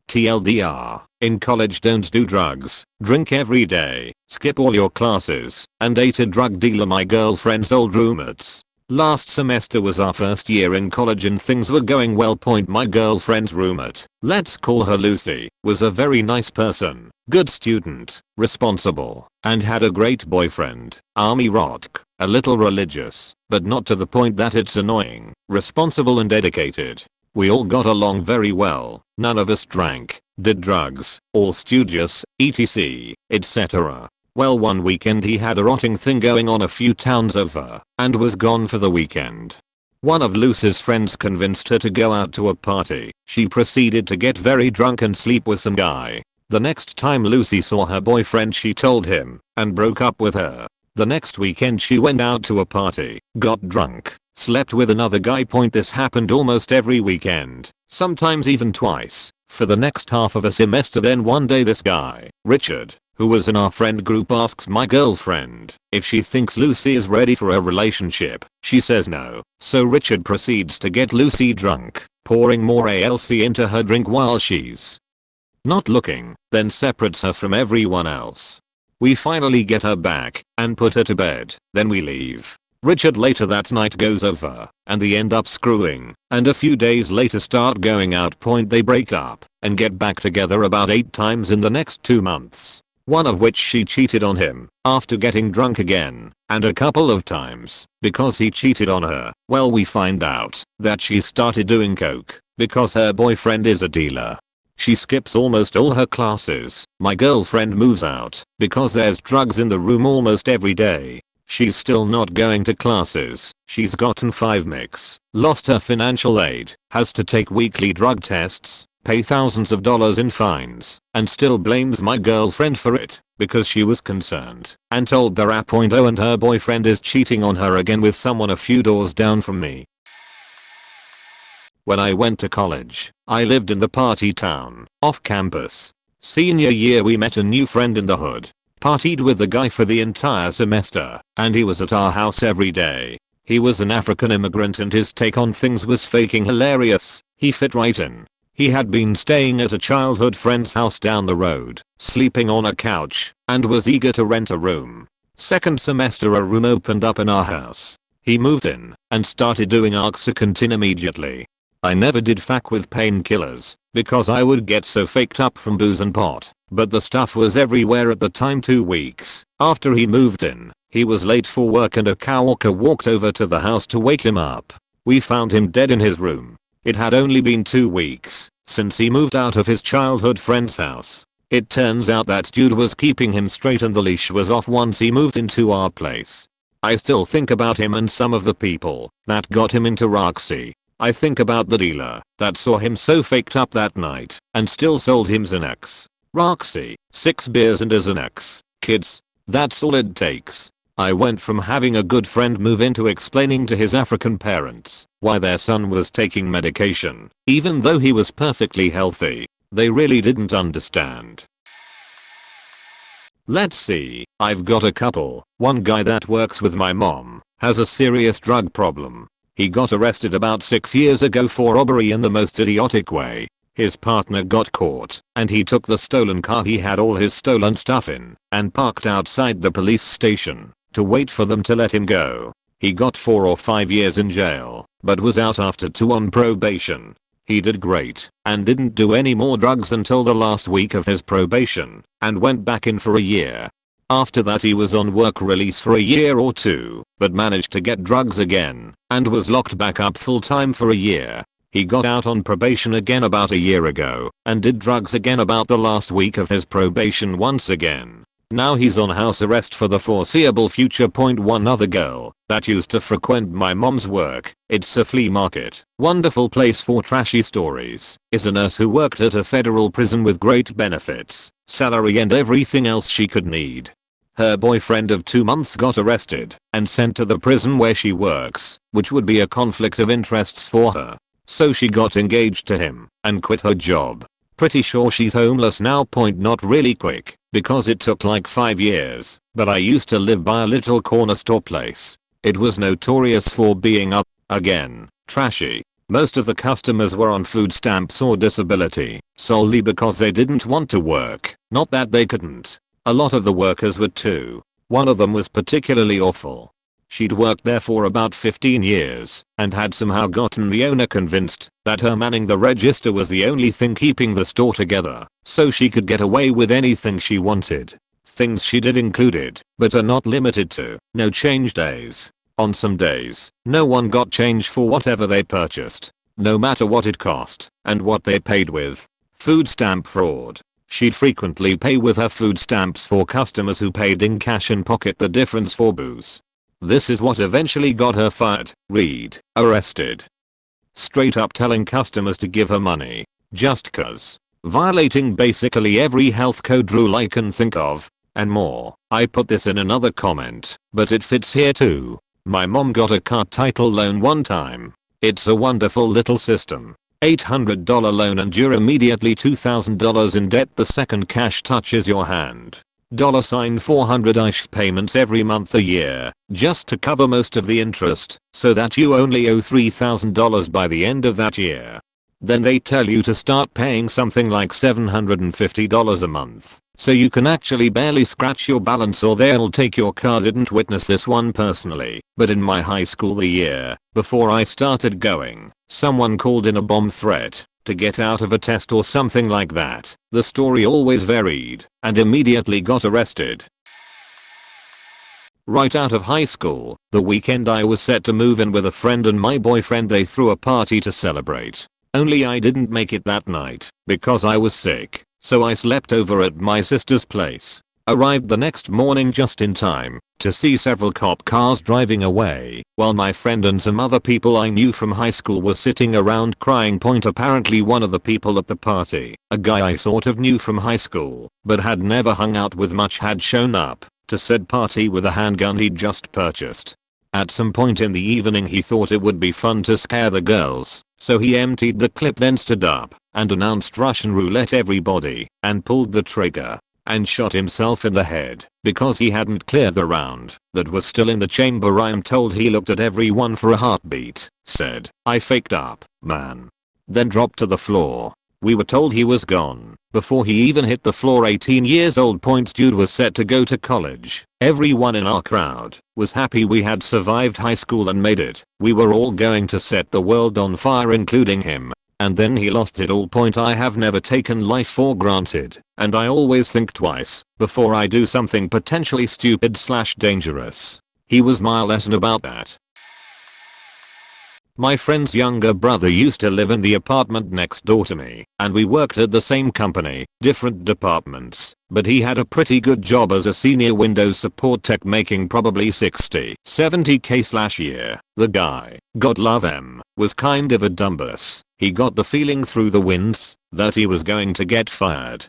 TLDR, in college don't do drugs, drink every day, skip all your classes, and date a drug dealer. My girlfriend's old roommates. Last semester was our first year in college and things were going well. My girlfriend's roommate, let's call her Lucy, was a very nice person, good student, responsible, and had a great boyfriend, army rock, a little religious, but not to the point that it's annoying, responsible and dedicated. We all got along very well, none of us drank, did drugs, all studious, etc., etc. Well, one weekend he had a rotting thing going on a few towns over and was gone for the weekend. One of Lucy's friends convinced her to go out to a party. She proceeded to get very drunk and sleep with some guy. The next time Lucy saw her boyfriend she told him and broke up with her. The next weekend she went out to a party, got drunk, slept with another guy. This happened almost every weekend, sometimes even twice, for the next half of a semester. Then one day this guy, Richard, who was in our friend group, asks my girlfriend if she thinks Lucy is ready for a relationship. She says no, so Richard proceeds to get Lucy drunk, pouring more ALC into her drink while she's not looking, then separates her from everyone else. We finally get her back and put her to bed, then we leave. Richard later that night goes over and they end up screwing, and a few days later start going out. They break up and get back together about 8 times in the next 2 months. One of which she cheated on him after getting drunk again, and a couple of times because he cheated on her. Well, we find out that she started doing coke because her boyfriend is a dealer. She skips almost all her classes. My girlfriend moves out because there's drugs in the room almost every day. She's still not going to classes. She's gotten 5 mix, lost her financial aid, has to take weekly drug tests, pay thousands of dollars in fines, and still blames my girlfriend for it because she was concerned and told the R.0 and her boyfriend is cheating on her again with someone a few doors down from me. When I went to college, I lived in the party town, off campus. Senior year we met a new friend in the hood. Partied with the guy for the entire semester, and he was at our house every day. He was an African immigrant and his take on things was fucking hilarious. He fit right in. He had been staying at a childhood friend's house down the road, sleeping on a couch, and was eager to rent a room. Second semester a room opened up in our house. He moved in and started doing oxycontin immediately. I never did fuck with painkillers because I would get so faked up from booze and pot, but the stuff was everywhere at the time. 2 weeks after he moved in, he was late for work and a coworker walked over to the house to wake him up. We found him dead in his room. It had only been 2 weeks since he moved out of his childhood friend's house. It turns out that dude was keeping him straight and the leash was off once he moved into our place. I still think about him and some of the people that got him into Roxy. I think about the dealer that saw him so faked up that night and still sold him Xanax. Roxy, 6 beers and is an ex. Kids. That's all it takes. I went from having a good friend move into explaining to his African parents why their son was taking medication, even though he was perfectly healthy. They really didn't understand. Let's see, I've got a couple. One guy that works with my mom has a serious drug problem. He got arrested about 6 years ago for robbery in the most idiotic way. His partner got caught and he took the stolen car he had all his stolen stuff in and parked outside the police station to wait for them to let him go. He got 4 or 5 years in jail but was out after 2 on probation. He did great and didn't do any more drugs until the last week of his probation and went back in for a year. After that he was on work release for a year or 2 but managed to get drugs again and was locked back up full time for a year. He got out on probation again about a year ago and did drugs again about the last week of his probation once again. Now he's on house arrest for the foreseeable future. One other girl that used to frequent my mom's work, it's a flea market, wonderful place for trashy stories, is a nurse who worked at a federal prison with great benefits, salary and everything else she could need. Her boyfriend of 2 months got arrested and sent to the prison where she works, which would be a conflict of interests for her. So she got engaged to him and quit her job. Pretty sure she's homeless now. Not really quick because it took like 5 years, but I used to live by a little corner store place. It was notorious for being again, trashy. Most of the customers were on food stamps or disability solely because they didn't want to work, not that they couldn't. A lot of the workers were too. One of them was particularly awful. She'd worked there for about 15 years and had somehow gotten the owner convinced that her manning the register was the only thing keeping the store together, so she could get away with anything she wanted. Things she did included, but are not limited to, no change days. On some days, no one got change for whatever they purchased, no matter what it cost and what they paid with. Food stamp fraud. She'd frequently pay with her food stamps for customers who paid in cash and pocket the difference for booze. This is what eventually got her fired, arrested. Straight up telling customers to give her money, just cause. Violating basically every health code rule I can think of, and more. I put this in another comment, but it fits here too. My mom got a car title loan one time. It's a wonderful little system. $800 loan and you're immediately $2,000 in debt the second cash touches your hand. $400-ish payments every month a year, just to cover most of the interest, so that you only owe $3,000 by the end of that year. Then they tell you to start paying something like $750 a month, so you can actually barely scratch your balance or they'll take your car. Didn't witness this one personally, but in my high school the year before I started going, someone called in a bomb threat to get out of a test or something like that. The story always varied and immediately got arrested. Right out of high school, the weekend I was set to move in with a friend and my boyfriend. They threw a party to celebrate. Only I didn't make it that night because I was sick, so I slept over at my sister's place. Arrived the next morning just in time to see several cop cars driving away while my friend and some other people I knew from high school were sitting around crying. Apparently one of the people at the party, a guy I sort of knew from high school but had never hung out with much, had shown up to said party with a handgun he'd just purchased. At some point in the evening he thought it would be fun to scare the girls, so he emptied the clip, then stood up and announced Russian roulette everybody and pulled the trigger and shot himself in the head because he hadn't cleared the round that was still in the chamber. I'm told he looked at everyone for a heartbeat, said, "I faked up, man." Then dropped to the floor. We were told he was gone before he even hit the floor. 18 years old. Dude was set to go to college. Everyone in our crowd was happy we had survived high school and made it. We were all going to set the world on fire, including him. And then he lost it all. I have never taken life for granted, and I always think twice before I do something potentially stupid/dangerous. He was my lesson about that. My friend's younger brother used to live in the apartment next door to me, and we worked at the same company, different departments, but he had a pretty good job as a senior Windows support tech, making probably 60-70k/year. The guy, God love him, was kind of a dumbass. He got the feeling through the winds that he was going to get fired.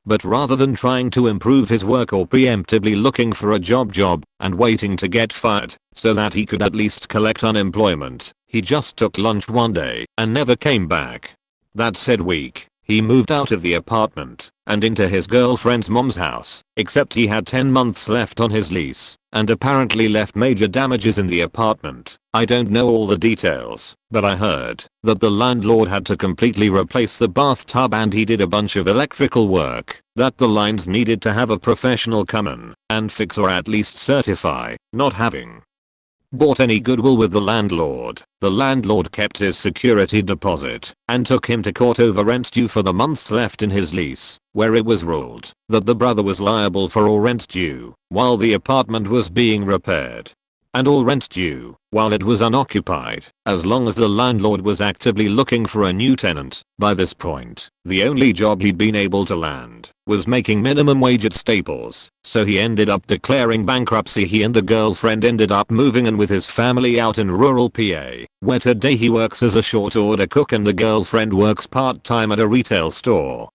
But rather than trying to improve his work or preemptively looking for a job and waiting to get fired so that he could at least collect unemployment, he just took lunch one day and never came back. That said week, he moved out of the apartment and into his girlfriend's mom's house, except he had 10 months left on his lease and apparently left major damages in the apartment. I don't know all the details, but I heard that the landlord had to completely replace the bathtub and he did a bunch of electrical work that the lines needed to have a professional come in and fix or at least certify, not having bought any goodwill with the landlord. The landlord kept his security deposit and took him to court over rent due for the months left in his lease, where it was ruled that the brother was liable for all rent due while the apartment was being repaired, and all rent due while it was unoccupied, as long as the landlord was actively looking for a new tenant. By this point, the only job he'd been able to land was making minimum wage at Staples, so he ended up declaring bankruptcy. He and the girlfriend ended up moving in with his family out in rural PA, where today he works as a short order cook and the girlfriend works part-time at a retail store.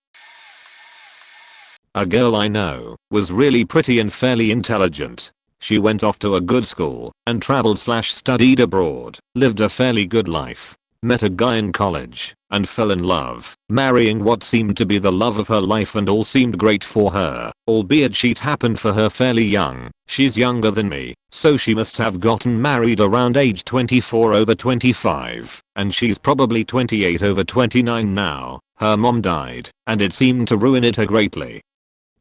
A girl I know was really pretty and fairly intelligent. She went off to a good school and traveled/studied abroad, lived a fairly good life, met a guy in college, and fell in love, marrying what seemed to be the love of her life, and all seemed great for her, albeit she'd happened for her fairly young. She's younger than me, so she must have gotten married around age 24 over 25, and she's probably 28 over 29 now. Her mom died, and it seemed to ruin it greatly.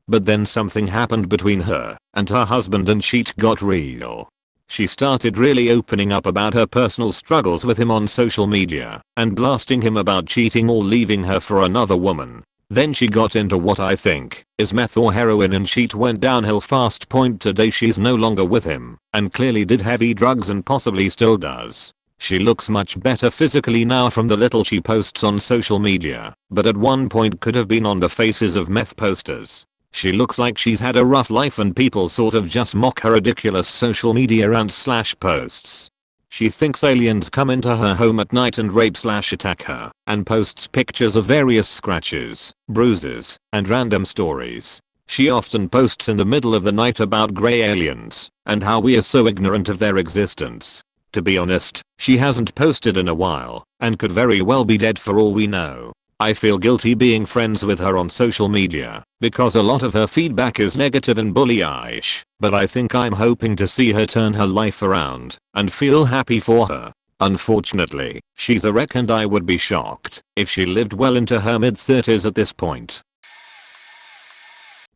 But then something happened between her and her husband and shit got real. She started really opening up about her personal struggles with him on social media and blasting him about cheating or leaving her for another woman. Then she got into what I think is meth or heroin and shit went downhill fast. Today she's no longer with him and clearly did heavy drugs and possibly still does. She looks much better physically now from the little she posts on social media, but at one point could have been on the faces of meth posters. She looks like she's had a rough life and people sort of just mock her ridiculous social media posts. She thinks aliens come into her home at night and rape/attack her, and posts pictures of various scratches, bruises, and random stories. She often posts in the middle of the night about grey aliens and how we are so ignorant of their existence. To be honest, she hasn't posted in a while and could very well be dead for all we know. I feel guilty being friends with her on social media because a lot of her feedback is negative and bullyish, but I think I'm hoping to see her turn her life around and feel happy for her. Unfortunately, she's a wreck and I would be shocked if she lived well into her mid-30s at this point.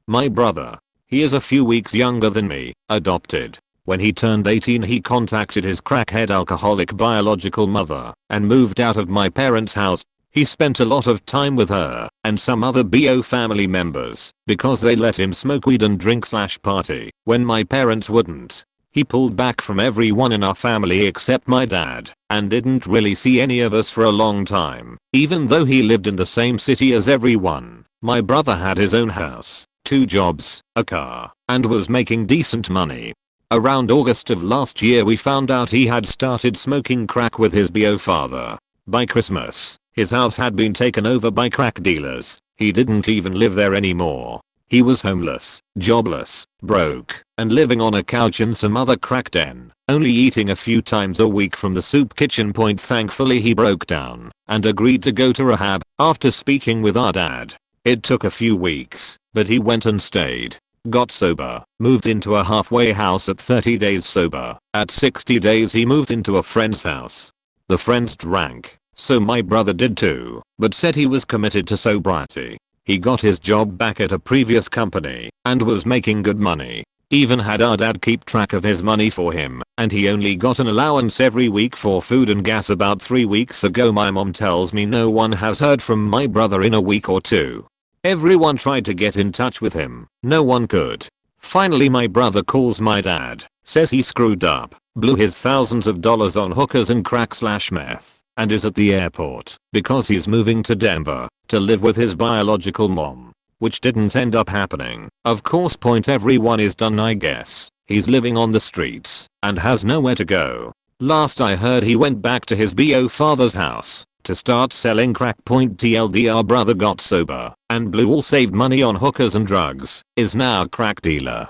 My brother. He is a few weeks younger than me, adopted. When he turned 18 he contacted his crackhead alcoholic biological mother and moved out of my parents' house. He spent a lot of time with her and some other BO family members because they let him smoke weed and drink/party when my parents wouldn't. He pulled back from everyone in our family except my dad and didn't really see any of us for a long time, even though he lived in the same city as everyone. My brother had his own house, 2 jobs, a car, and was making decent money. Around August of last year we found out he had started smoking crack with his BO father. By Christmas, his house had been taken over by crack dealers. He didn't even live there anymore. He was homeless, jobless, broke, and living on a couch in some other crack den, only eating a few times a week from the soup kitchen. Thankfully he broke down and agreed to go to rehab after speaking with our dad. It took a few weeks, but he went and stayed, got sober, moved into a halfway house at 30 days sober. At 60 days he moved into a friend's house. The friends drank, so my brother did too, but said he was committed to sobriety. He got his job back at a previous company and was making good money. Even had our dad keep track of his money for him, and he only got an allowance every week for food and gas. About 3 weeks ago my mom tells me no one has heard from my brother in a week or two. Everyone tried to get in touch with him, no one could. Finally my brother calls my dad, says he screwed up, blew his thousands of dollars on hookers and crack/meth, and is at the airport because he's moving to Denver to live with his biological mom, which didn't end up happening. Of course everyone is done I guess. He's living on the streets and has nowhere to go. Last I heard he went back to his BO father's house, to start selling crack. TLDR brother got sober and blew all saved money on hookers and drugs, is now a crack dealer.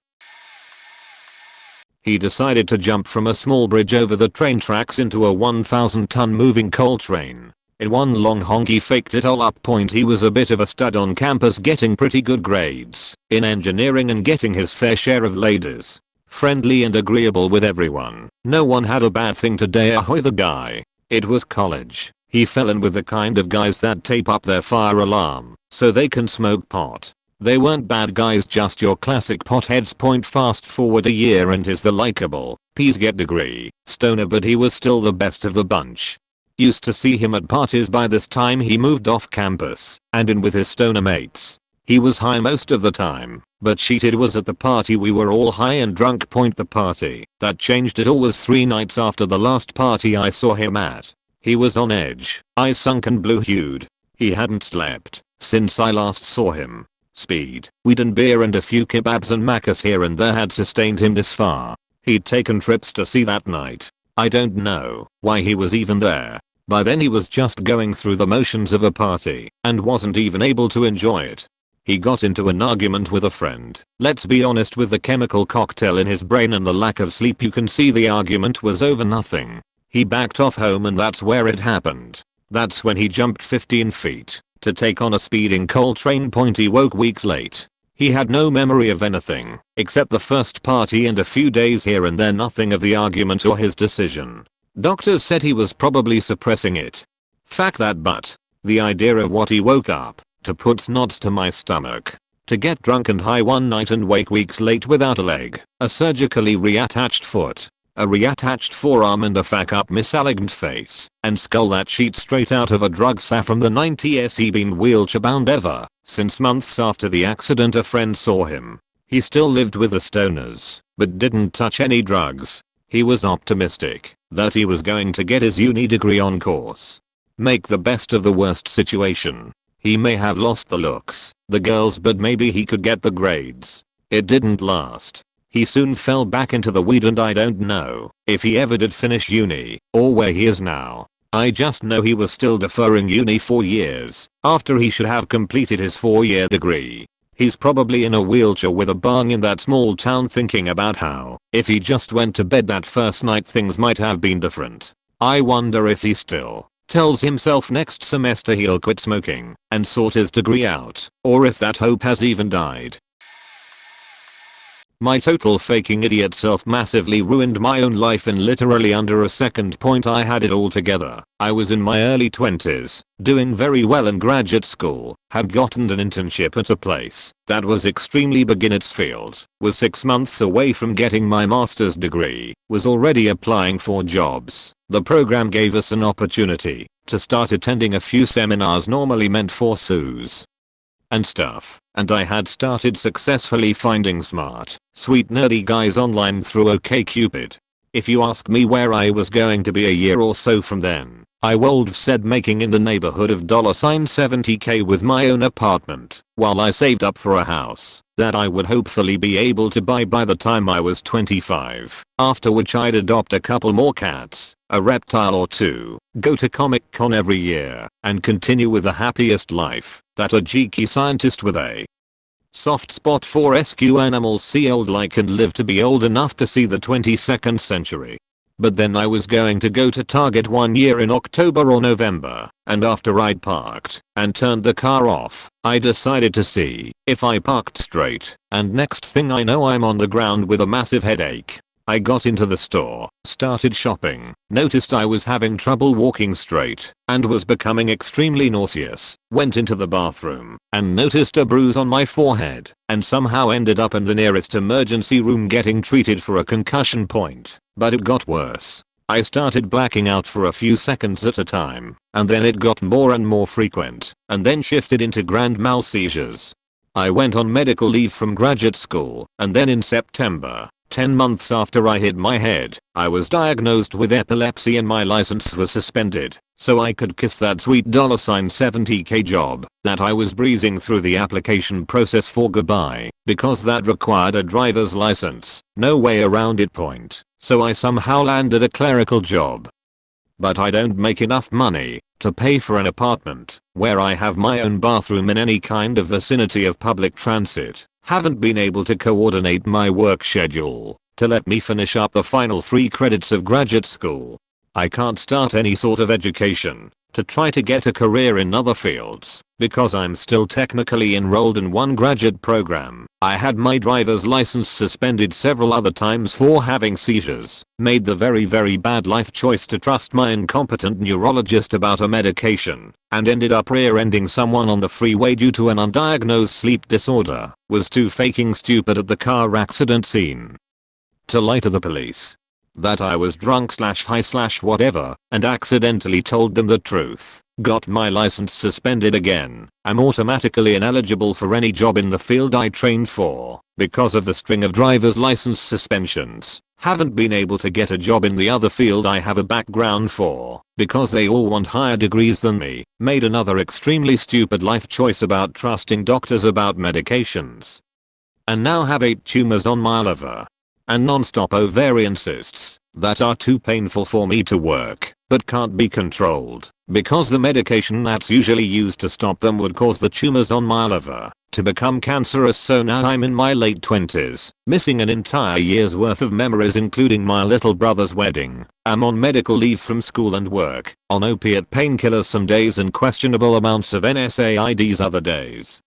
He decided to jump from a small bridge over the train tracks into a 1,000-ton moving coal train. In one long honk he faked it all up. He was a bit of a stud on campus, getting pretty good grades in engineering and getting his fair share of ladies. Friendly and agreeable with everyone. No one had a bad thing to say. Ahoy the guy. It was college. He fell in with the kind of guys that tape up their fire alarm so they can smoke pot. They weren't bad guys, just your classic potheads. Fast forward a year and he's the likable, peas get degree, stoner, but he was still the best of the bunch. Used to see him at parties. By this time he moved off campus and in with his stoner mates. He was high most of the time, but cheated was at the party. We were all high and drunk. The party that changed it all was 3 nights after the last party I saw him at. He was on edge, eyes sunken, blue-hued. He hadn't slept since I last saw him. Speed, weed and beer and a few kebabs and macas here and there had sustained him this far. He'd taken trips to sea that night. I don't know why he was even there. By then he was just going through the motions of a party and wasn't even able to enjoy it. He got into an argument with a friend. Let's be honest, with the chemical cocktail in his brain and the lack of sleep, you can see the argument was over nothing. He backed off home and that's where it happened. That's when he jumped 15 feet to take on a speeding coal train. He woke weeks late. He had no memory of anything except the first party and a few days here and there, nothing of the argument or his decision. Doctors said he was probably suppressing it. Fact that, but the idea of what he woke up to puts knots to my stomach. To get drunk and high one night and wake weeks late without a leg, a surgically reattached foot, a reattached forearm and a fuck up misaligned face and skull that cheats straight out of a drug sack from the 90s. He been wheelchair bound ever since. Months after the accident a friend saw him. He still lived with the stoners but didn't touch any drugs. He was optimistic that he was going to get his uni degree on course. Make the best of the worst situation. He may have lost the looks, the girls, but maybe he could get the grades. It didn't last. He soon fell back into the weed and I don't know if he ever did finish uni or where he is now. I just know he was still deferring uni 4 years after he should have completed his 4-year degree. He's probably in a wheelchair with a bong in that small town, thinking about how if he just went to bed that first night things might have been different. I wonder if he still tells himself next semester he'll quit smoking and sort his degree out, or if that hope has even died. My total faking idiot self massively ruined my own life in literally under a second. I had it all together. I was in my early 20s, doing very well in graduate school, had gotten an internship at a place that was extremely big in its field, was 6 months away from getting my master's degree, was already applying for jobs. The program gave us an opportunity to start attending a few seminars normally meant for SUs and stuff, and I had started successfully finding smart, sweet nerdy guys online through OkCupid. If you ask me where I was going to be a year or so from then, I would've said making in the neighborhood of $70k with my own apartment, while I saved up for a house that I would hopefully be able to buy by the time I was 25, after which I'd adopt a couple more cats, a reptile or two, go to Comic Con every year, and continue with the happiest life that a geeky scientist with a soft spot for SQ animals see old like and live to be old enough to see the 22nd century. But then I was going to go to Target one year in October or November, and after I'd parked and turned the car off, I decided to see if I parked straight, and next thing I know I'm on the ground with a massive headache. I got into the store, started shopping, noticed I was having trouble walking straight, and was becoming extremely nauseous, went into the bathroom, and noticed a bruise on my forehead, and somehow ended up in the nearest emergency room getting treated for a concussion point. But it got worse. I started blacking out for a few seconds at a time, and then it got more and more frequent, and then shifted into grand mal seizures. I went on medical leave from graduate school, and then in September, 10 months after I hit my head, I was diagnosed with epilepsy and my license was suspended, so I could kiss that sweet $70k job that I was breezing through the application process for goodbye, because that required a driver's license, no way around it point, so I somehow landed a clerical job. but I don't make enough money to pay for an apartment where I have my own bathroom in any kind of vicinity of public transit. Haven't been able to coordinate my work schedule to let me finish up the final 3 credits of graduate school. I can't start any sort of education to try to get a career in other fields because I'm still technically enrolled in one graduate program. I had my driver's license suspended several other times for having seizures, made the very bad life choice to trust my incompetent neurologist about a medication, and ended up rear-ending someone on the freeway due to an undiagnosed sleep disorder, was too faking stupid at the car accident scene to lie to the police that I was drunk/high/whatever and accidentally told them the truth, got my license suspended again. I'm automatically ineligible for any job in the field I trained for because of the string of driver's license suspensions. Haven't been able to get a job in the other field I have a background for because they all want higher degrees than me. Made another extremely stupid life choice about trusting doctors about medications. And now have 8 tumors on my liver and non-stop ovarian cysts that are too painful for me to work but can't be controlled because the medication that's usually used to stop them would cause the tumors on my liver to become cancerous. So now I'm in my late 20s, missing an entire year's worth of memories including my little brother's wedding. I'm on medical leave from school and work, on opiate painkillers some days and questionable amounts of NSAIDs other days.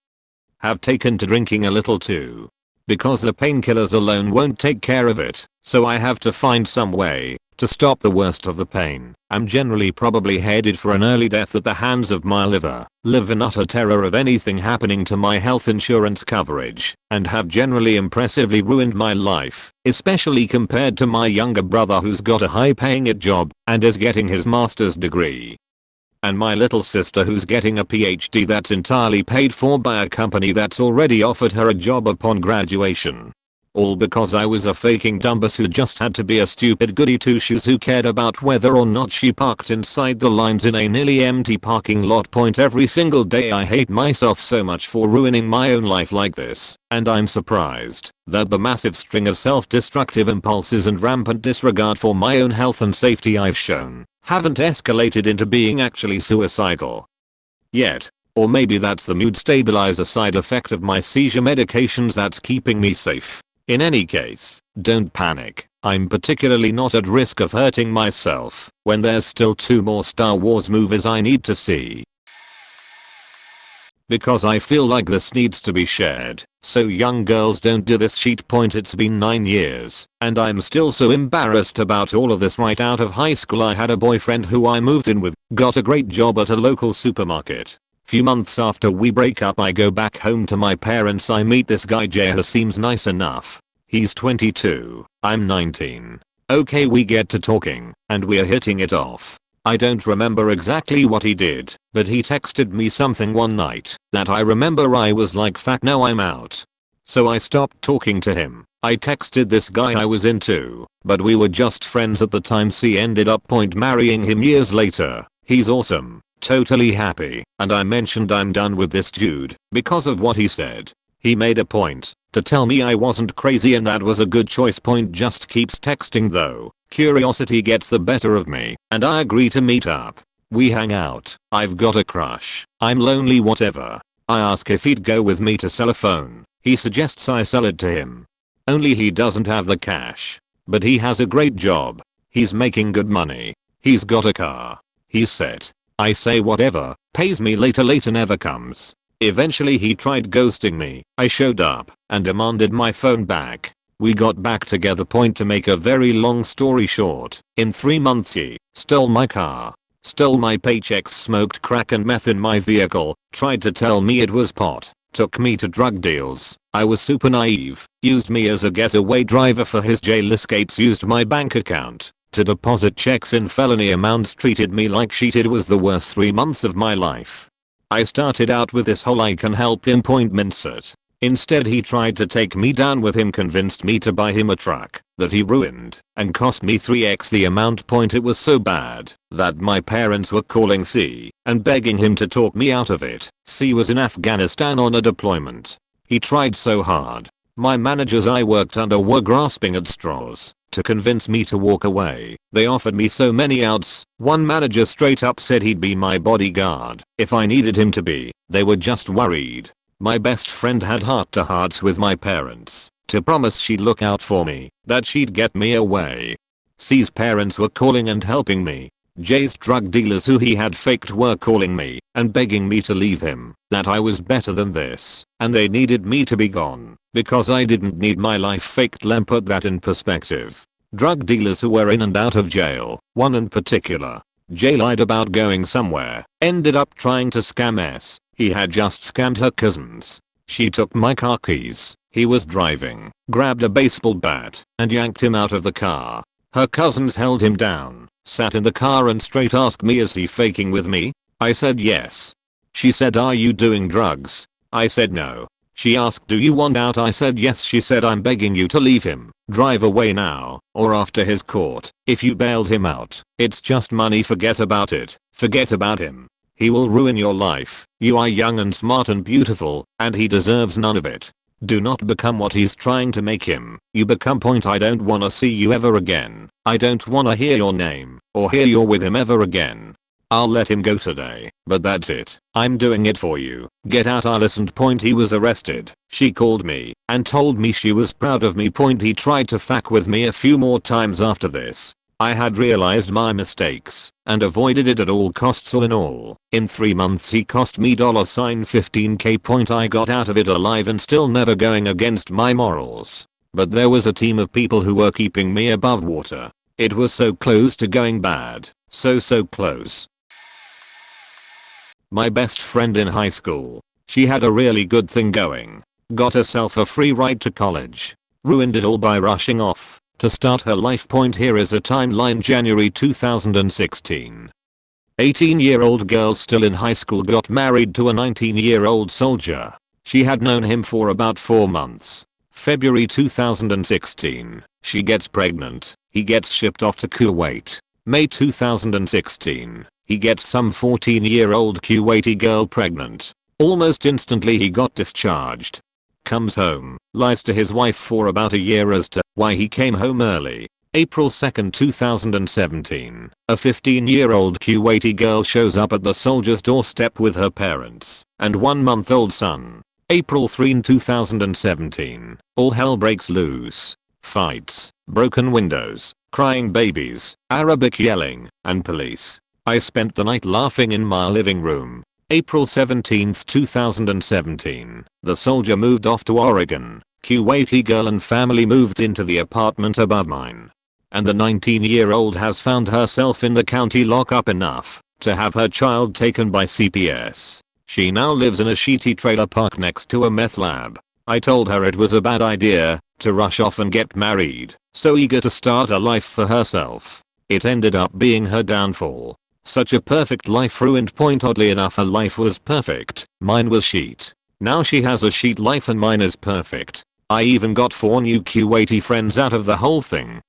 Have taken to drinking a little too because the painkillers alone won't take care of it, so I have to find some way to stop the worst of the pain. I'm generally probably headed for an early death at the hands of my liver, live in utter terror of anything happening to my health insurance coverage, and have generally impressively ruined my life, especially compared to my younger brother who's got a high-paying job and is getting his master's degree. And my little sister who's getting a PhD that's entirely paid for by a company that's already offered her a job upon graduation. All because I was a faking dumbass who just had to be a stupid goody two-shoes who cared about whether or not she parked inside the lines in a nearly empty parking lot point every single day. I hate myself so much for ruining my own life like this, and I'm surprised that the massive string of self-destructive impulses and rampant disregard for my own health and safety I've shown haven't escalated into being actually suicidal yet. Or maybe that's the mood stabilizer side effect of my seizure medications that's keeping me safe. In any case, don't panic. I'm particularly not at risk of hurting myself when there's still 2 more Star Wars movies I need to see. Because I feel like this needs to be shared, so young girls don't do this. Sheet point. It's been 9 years, and I'm still so embarrassed about all of this. Right out of high school I had a boyfriend who I moved in with, got a great job at a local supermarket. Few months after we break up I go back home to my parents. I meet this guy Jay who seems nice enough. He's 22, I'm 19. Okay, we get to talking, and we're hitting it off. I don't remember exactly what he did, but he texted me something one night that I remember. I was like, fuck no, I'm out. So I stopped talking to him. I texted this guy I was into, but we were just friends at the time. She ended up marrying him years later. He's awesome, totally happy, and I mentioned I'm done with this dude because of what he said. He made a point to tell me I wasn't crazy and that was a good choice. Just keeps texting though. Curiosity gets the better of me, and I agree to meet up. We hang out. I've got a crush. I'm lonely, whatever. I ask if he'd go with me to sell a phone. He suggests I sell it to him. Only he doesn't have the cash. But he has a great job. He's making good money. He's got a car. He's set. I say whatever, pays me later. Later never comes. Eventually he tried ghosting me. I showed up and demanded my phone back. We got back together. To make a very long story short, in 3 months he stole my car, stole my paychecks, smoked crack and meth in my vehicle, tried to tell me it was pot, took me to drug deals. I was super naive, used me as a getaway driver for his jail escapes, used my bank account to deposit checks in felony amounts, treated me like shit. It was the worst 3 months of my life. I started out with this whole I can help him mindset. Instead he tried to take me down with him, convinced me to buy him a truck that he ruined and cost me 3x the amount. It was so bad that my parents were calling C and begging him to talk me out of it. C was in Afghanistan on a deployment. He tried so hard. My managers I worked under were grasping at straws. to convince me to walk away. They offered me so many outs. One manager straight up said he'd be my bodyguard if I needed him to be. They were just worried. My best friend had heart-to-hearts with my parents to promise she'd look out for me, that she'd get me away. C's parents were calling and helping me. J's drug dealers who he had faked were calling me and begging me to leave him, that I was better than this, and they needed me to be gone because I didn't need my life faked. Let me put that in perspective. Drug dealers who were in and out of jail, one in particular. J lied about going somewhere, ended up trying to scam S. He had just scammed her cousins. She took my car keys, he was driving, grabbed a baseball bat, and yanked him out of the car. Her cousins held him down, sat in the car and straight asked me, is he faking with me? I said yes. She said, are you doing drugs? I said no. She asked, do you want out? I said yes. She said, I'm begging you to leave him, drive away now, or after he's caught. If you bailed him out, it's just money, forget about it, forget about him. He will ruin your life. You are young and smart and beautiful, and he deserves none of it. Do not become what he's trying to make him. You become point. I don't wanna see you ever again. I don't wanna hear your name or hear you're with him ever again. I'll let him go today, but that's it. I'm doing it for you. Get out. I listened. Point. He was arrested. She called me and told me she was proud of me. Point. He tried to fuck with me a few more times after this. I had realized my mistakes and avoided it at all costs. All in all, in 3 months he cost me $15k. Point. I got out of it alive and still never going against my morals. But there was a team of people who were keeping me above water. It was so close to going bad. So close. My best friend in high school. She had a really good thing going. Got herself a free ride to college. Ruined it all by rushing off to start her life. Point. Here is a timeline. January 2016. 18-year-old girl still in high school got married to a 19-year-old soldier. She had known him for about 4 months. February 2016. She gets pregnant. He gets shipped off to Kuwait. May 2016. He gets some 14-year-old Kuwaiti girl pregnant. Almost instantly he got discharged. Comes home, lies to his wife for about a year as to why he came home early. April 2, 2017. A 15-year-old Kuwaiti girl shows up at the soldier's doorstep with her parents and 1-month-old son. April 3, 2017. All hell breaks loose. Fights, broken windows, crying babies, Arabic yelling, and police. I spent the night laughing in my living room. April 17, 2017. The soldier moved off to Oregon. Kuwaiti girl and family moved into the apartment above mine. And the 19-year-old has found herself in the county lockup enough to have her child taken by CPS. She now lives in a shitty trailer park next to a meth lab. I told her it was a bad idea to rush off and get married, so eager to start a life for herself. It ended up being her downfall. Such a perfect life ruined. Point. Oddly enough, her life was perfect. Mine was shit. Now she has a shit life and mine is perfect. I even got 4 new Kuwaiti friends out of the whole thing.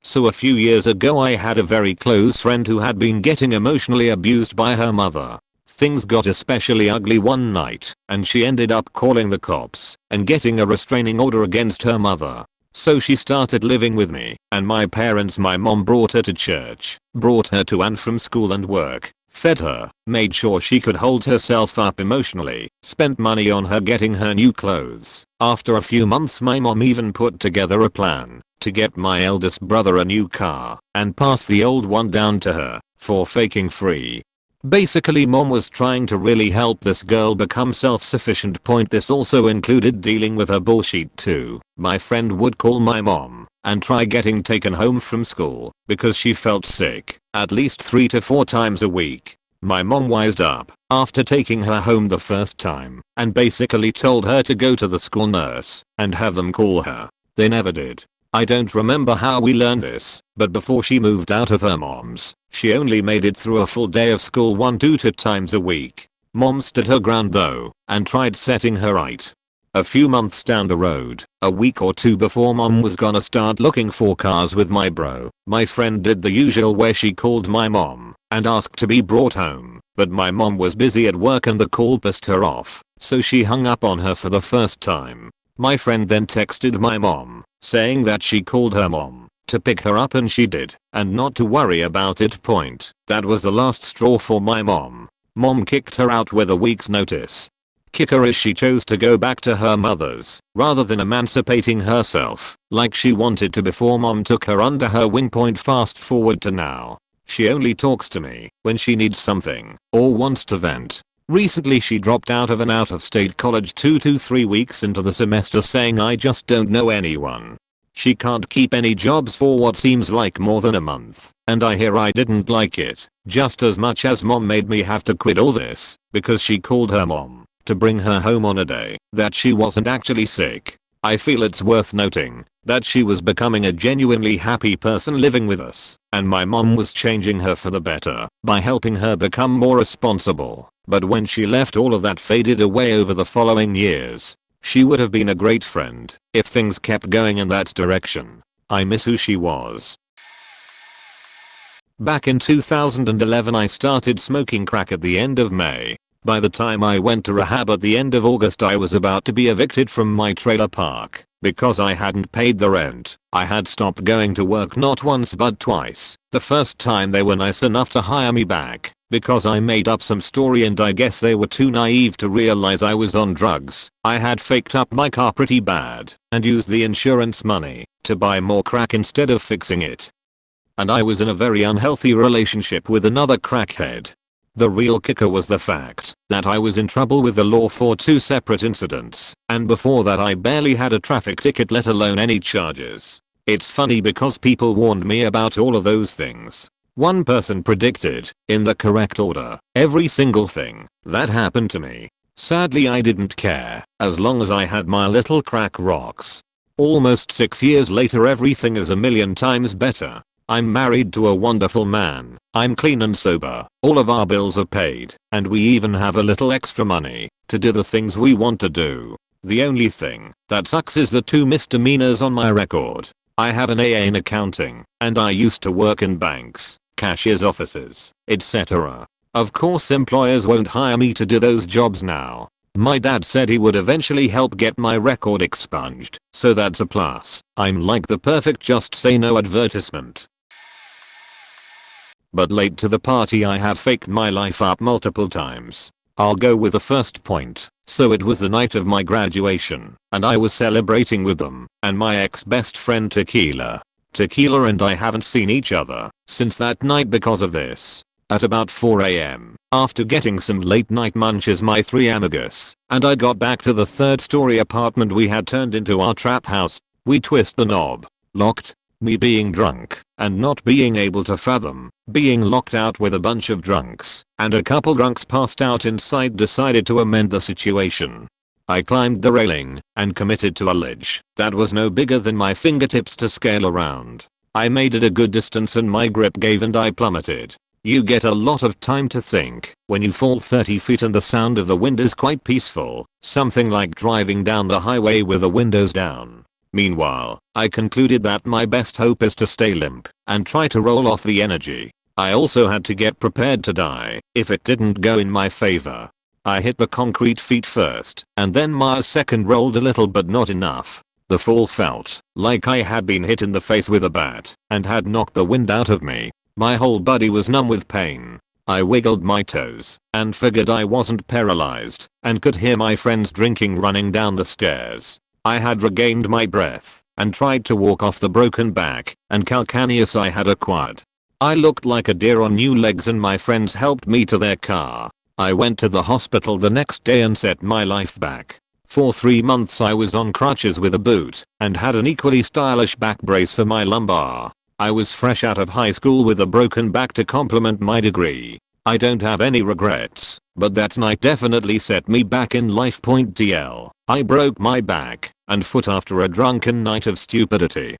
So a few years ago I had a very close friend who had been getting emotionally abused by her mother. Things got especially ugly one night, and she ended up calling the cops and getting a restraining order against her mother. So she started living with me and my parents. My mom brought her to church, brought her to and from school and work, fed her, made sure she could hold herself up emotionally, spent money on her getting her new clothes. After a few months my mom even put together a plan to get my eldest brother a new car and pass the old one down to her for faking free. Basically mom was trying to really help this girl become self-sufficient. Point. This also included dealing with her bullshit too. My friend would call my mom and try getting taken home from school because she felt sick at least 3 to 4 times a week. My mom wised up after taking her home the first time and basically told her to go to the school nurse and have them call her. They never did. I don't remember how we learned this, but before she moved out of her mom's, she only made it through a full day of school 1 to 2 times a week. Mom stood her ground though and tried setting her right. A few months down the road, a week or 2 before mom was gonna start looking for cars with my bro, my friend did the usual where she called my mom and asked to be brought home, but my mom was busy at work and the call pissed her off, so she hung up on her for the first time. My friend then texted my mom, saying that she called her mom to pick her up and she did, and not to worry about it. That was the last straw for my mom. Mom kicked her out with a week's notice. Kicker is she chose to go back to her mother's rather than emancipating herself like she wanted to before mom took her under her wing. Fast forward to now. She only talks to me when she needs something or wants to vent. Recently she dropped out of an out-of-state college 2 to 3 weeks into the semester, saying I just don't know anyone. She can't keep any jobs for what seems like more than a month, and I hear I didn't like it just as much as mom made me have to quit all this because she called her mom to bring her home on a day that she wasn't actually sick. I feel it's worth noting that she was becoming a genuinely happy person living with us, and my mom was changing her for the better by helping her become more responsible. But when she left, all of that faded away over the following years. She would have been a great friend if things kept going in that direction. I miss who she was. Back in 2011 I started smoking crack at the end of May. By the time I went to rehab at the end of August, I was about to be evicted from my trailer park because I hadn't paid the rent. I had stopped going to work not once but twice. The first time they were nice enough to hire me back because I made up some story, and I guess they were too naive to realize I was on drugs. I had faked up my car pretty bad and used the insurance money to buy more crack instead of fixing it. And I was in a very unhealthy relationship with another crackhead. The real kicker was the fact that I was in trouble with the law for 2 separate incidents, and before that I barely had a traffic ticket, let alone any charges. It's funny because people warned me about all of those things. One person predicted, in the correct order, every single thing that happened to me. Sadly I didn't care, as long as I had my little crack rocks. Almost 6 years later everything is a million times better. I'm married to a wonderful man, I'm clean and sober, all of our bills are paid, and we even have a little extra money to do the things we want to do. The only thing that sucks is the 2 misdemeanors on my record. I have an AA in accounting, and I used to work in banks, cashier's offices, etc. Of course employers won't hire me to do those jobs now. My dad said he would eventually help get my record expunged, so that's a plus. I'm like the perfect just say no advertisement. But late to the party, I have faked my life up multiple times. I'll go with the first point. So it was the night of my graduation, and I was celebrating with them and my ex-best friend Tequila. Tequila and I haven't seen each other since that night because of this. At about 4 AM, after getting some late night munches, my 3 amigos and I got back to the 3rd story apartment we had turned into our trap house. We twist the knob, locked. Me being drunk and not being able to fathom being locked out with a bunch of drunks, and a couple drunks passed out inside, decided to amend the situation. I climbed the railing and committed to a ledge that was no bigger than my fingertips to scale around. I made it a good distance and my grip gave and I plummeted. You get a lot of time to think when you fall 30 feet and the sound of the wind is quite peaceful, something like driving down the highway with the windows down. Meanwhile, I concluded that my best hope is to stay limp and try to roll off the energy. I also had to get prepared to die if it didn't go in my favor. I hit the concrete feet first, and then my second rolled a little but not enough. The fall felt like I had been hit in the face with a bat and had knocked the wind out of me. My whole body was numb with pain. I wiggled my toes and figured I wasn't paralyzed and could hear my friends drinking running down the stairs. I had regained my breath and tried to walk off the broken back and calcaneus I had acquired. I looked like a deer on new legs and my friends helped me to their car. I went to the hospital the next day and set my life back. For 3 months I was on crutches with a boot and had an equally stylish back brace for my lumbar. I was fresh out of high school with a broken back to complement my degree. I don't have any regrets, but that night definitely set me back in life. TL. I broke my back and foot after a drunken night of stupidity.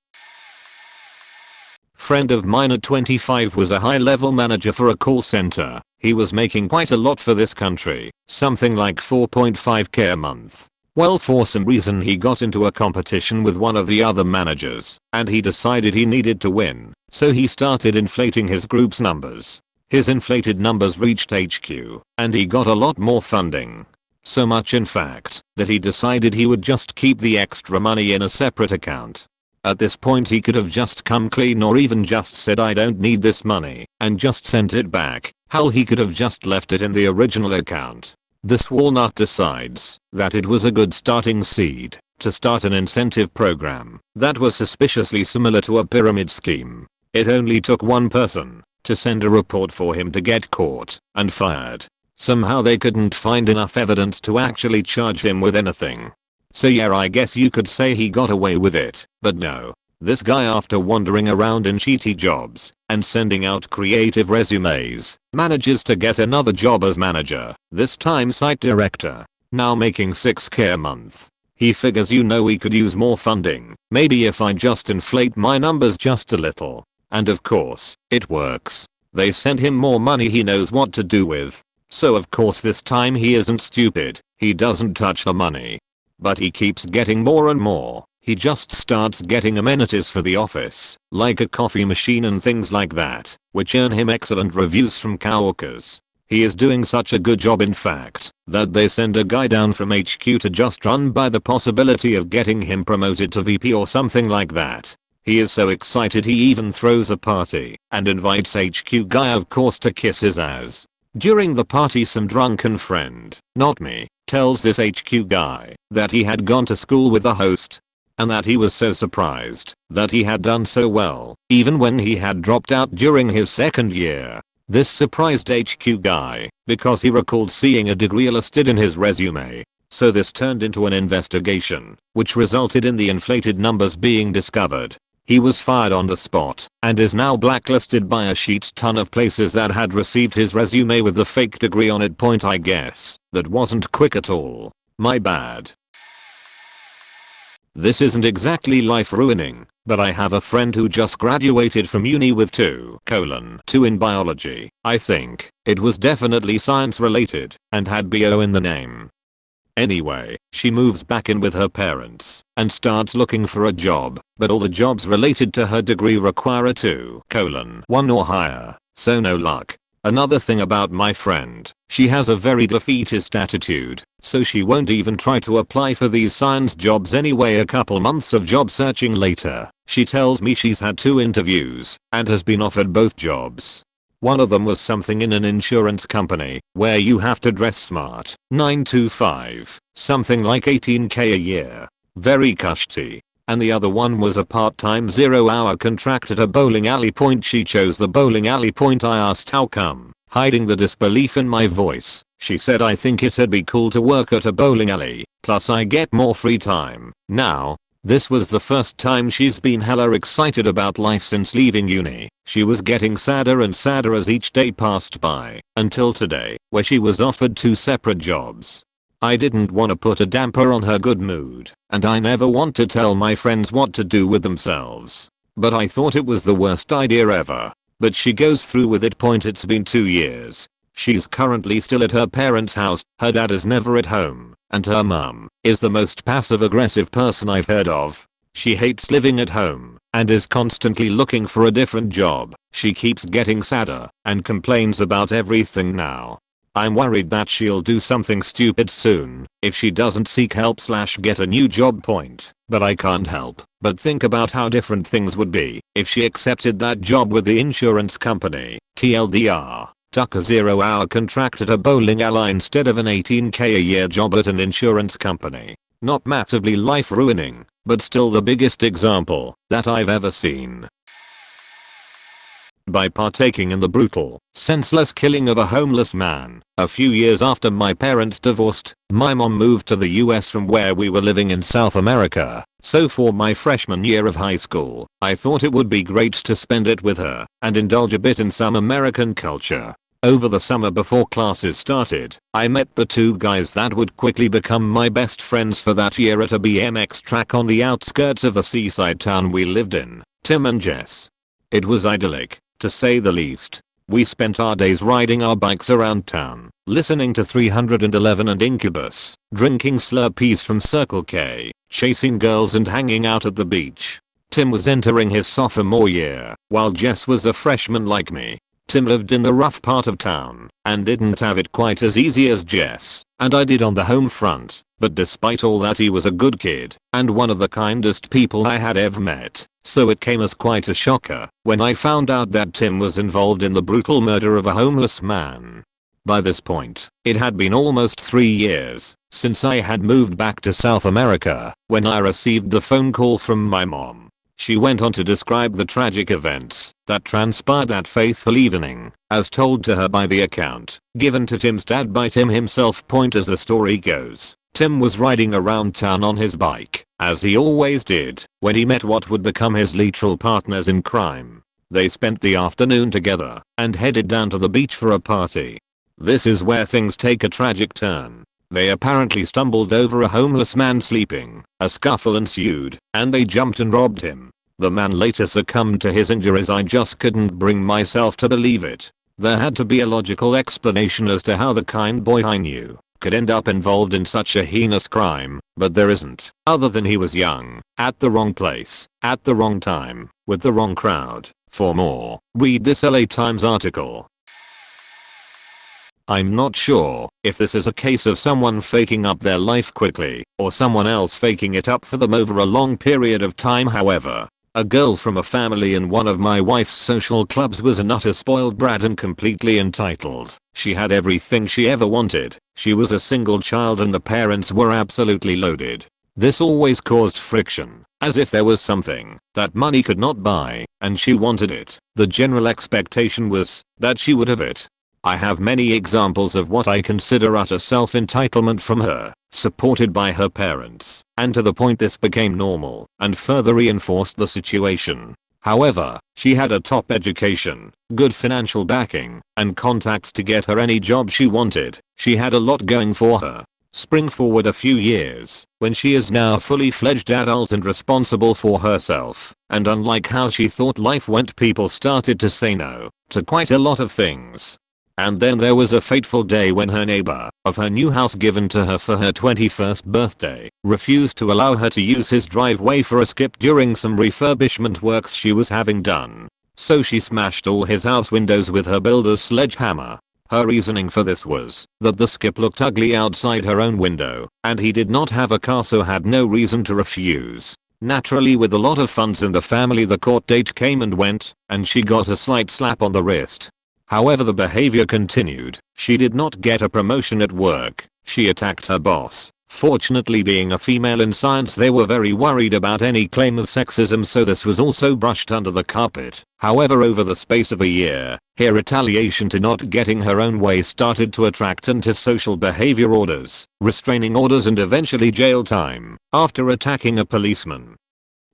Friend of mine at 25 was a high-level manager for a call center. He was making quite a lot for this country, something like 4.5k a month. Well, for some reason he got into a competition with one of the other managers, and he decided he needed to win, so he started inflating his group's numbers. His inflated numbers reached HQ, and he got a lot more funding. So much in fact that he decided he would just keep the extra money in a separate account. At this point he could have just come clean or even just said I don't need this money and just sent it back. Hell, he could have just left it in the original account. This walnut decides that it was a good starting seed to start an incentive program that was suspiciously similar to a pyramid scheme. It only took one person to send a report for him to get caught and fired. Somehow they couldn't find enough evidence to actually charge him with anything. So yeah, I guess you could say he got away with it, but no. This guy, after wandering around in shitty jobs and sending out creative resumes, manages to get another job as manager, this time site director, now making $6K a month. He figures he could use more funding, maybe if I just inflate my numbers just a little. And of course, it works. They send him more money he knows what to do with. So of course this time he isn't stupid, he doesn't touch the money. But he keeps getting more and more. He just starts getting amenities for the office, like a coffee machine and things like that, which earn him excellent reviews from coworkers. He is doing such a good job in fact, that they send a guy down from HQ to just run by the possibility of getting him promoted to VP or something like that. He is so excited he even throws a party and invites HQ guy of course to kiss his ass. During the party some drunken friend, not me, tells this HQ guy that he had gone to school with the host and that he was so surprised that he had done so well even when he had dropped out during his second year. This surprised HQ guy because he recalled seeing a degree listed in his resume. So this turned into an investigation which resulted in the inflated numbers being discovered. He was fired on the spot and is now blacklisted by a shit ton of places that had received his resume with the fake degree on it. Point, I guess that wasn't quick at all. My bad. This isn't exactly life ruining, but I have a friend who just graduated from uni with 2:2 in biology. I think it was definitely science related and had bio in the name. Anyway, she moves back in with her parents and starts looking for a job, but all the jobs related to her degree require a 2:1 or higher, so no luck. Another thing about my friend, she has a very defeatist attitude, so she won't even try to apply for these science jobs anyway. A couple months of job searching later, she tells me she's had 2 interviews and has been offered both jobs. One of them was something in an insurance company where you have to dress smart, 9 to 5, something like $18K a year. Very cushy. And the other one was a part-time 0-hour contract at a bowling alley. Point, she chose the bowling alley. Point, I asked how come. Hiding the disbelief in my voice, she said I think it'd be cool to work at a bowling alley, plus I get more free time. Now, this was the first time she's been hella excited about life since leaving uni. She was getting sadder and sadder as each day passed by, until today, where she was offered 2 separate jobs. I didn't want to put a damper on her good mood, and I never want to tell my friends what to do with themselves. But I thought it was the worst idea ever. But she goes through with it. Point, it's been 2 years. She's currently still at her parents' house, her dad is never at home, and her mum is the most passive-aggressive person I've heard of. She hates living at home and is constantly looking for a different job. She keeps getting sadder and complains about everything now. I'm worried that she'll do something stupid soon if she doesn't seek help / get a new job. Point, but I can't help but think about how different things would be if she accepted that job with the insurance company. TLDR, took a 0-hour contract at a bowling alley instead of an $18K a year job at an insurance company. Not massively life ruining, but still the biggest example that I've ever seen. By partaking in the brutal, senseless killing of a homeless man, a few years after my parents divorced, my mom moved to the US from where we were living in South America. So for my freshman year of high school, I thought it would be great to spend it with her and indulge a bit in some American culture. Over the summer before classes started, I met the 2 guys that would quickly become my best friends for that year at a BMX track on the outskirts of the seaside town we lived in, Tim and Jess. It was idyllic, to say the least. We spent our days riding our bikes around town, listening to 311 and Incubus, drinking Slurpees from Circle K, chasing girls and hanging out at the beach. Tim was entering his sophomore year, while Jess was a freshman like me. Tim lived in the rough part of town and didn't have it quite as easy as Jess, and I did on the home front, but despite all that he was a good kid and one of the kindest people I had ever met. So it came as quite a shocker when I found out that Tim was involved in the brutal murder of a homeless man. By this point, it had been almost 3 years since I had moved back to South America when I received the phone call from my mom. She went on to describe the tragic events that transpired that fateful evening, as told to her by the account given to Tim's dad by Tim himself. As the story goes, Tim was riding around town on his bike, as he always did, when he met what would become his literal partners in crime. They spent the afternoon together and headed down to the beach for a party. This is where things take a tragic turn. They apparently stumbled over a homeless man sleeping, a scuffle ensued, and they jumped and robbed him. The man later succumbed to his injuries. I just couldn't bring myself to believe it. There had to be a logical explanation as to how the kind boy I knew could end up involved in such a heinous crime, but there isn't, other than he was young, at the wrong place, at the wrong time, with the wrong crowd. For more, read this LA Times article. I'm not sure if this is a case of someone faking up their life quickly or someone else faking it up for them over a long period of time. However, a girl from a family in one of my wife's social clubs was an utter spoiled brat and completely entitled. She had everything she ever wanted. She was a single child and the parents were absolutely loaded. This always caused friction, as if there was something that money could not buy and she wanted it. The general expectation was that she would have it. I have many examples of what I consider utter self-entitlement from her, supported by her parents, and to the point this became normal and further reinforced the situation. However, she had a top education, good financial backing, and contacts to get her any job she wanted. She had a lot going for her. Spring forward a few years, when she is now a fully fledged adult and responsible for herself, and unlike how she thought life went, people started to say no to quite a lot of things. And then there was a fateful day when her neighbor of her new house given to her for her 21st birthday refused to allow her to use his driveway for a skip during some refurbishment works she was having done. So she smashed all his house windows with her builder's sledgehammer. Her reasoning for this was that the skip looked ugly outside her own window and he did not have a car, so had no reason to refuse. Naturally, with a lot of funds in the family, the court date came and went and she got a slight slap on the wrist. However, the behavior continued. She did not get a promotion at work. She attacked her boss. Fortunately, being a female in science, they were very worried about any claim of sexism, so this was also brushed under the carpet. However, over the space of a year, her retaliation to not getting her own way started to attract antisocial behavior orders, restraining orders, and eventually jail time after attacking a policeman.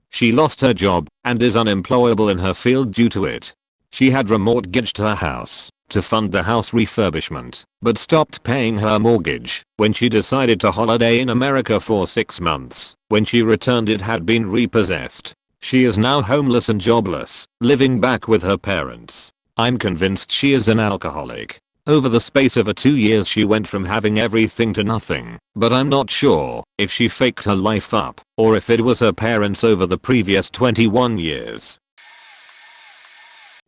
She lost her job and is unemployable in her field due to it. She had remortgaged her house to fund the house refurbishment, but stopped paying her mortgage when she decided to holiday in America for 6 months. When she returned, it had been repossessed. She is now homeless and jobless, living back with her parents. I'm convinced she is an alcoholic. Over the space of 2 years she went from having everything to nothing, but I'm not sure if she faked her life up or if it was her parents over the previous 21 years.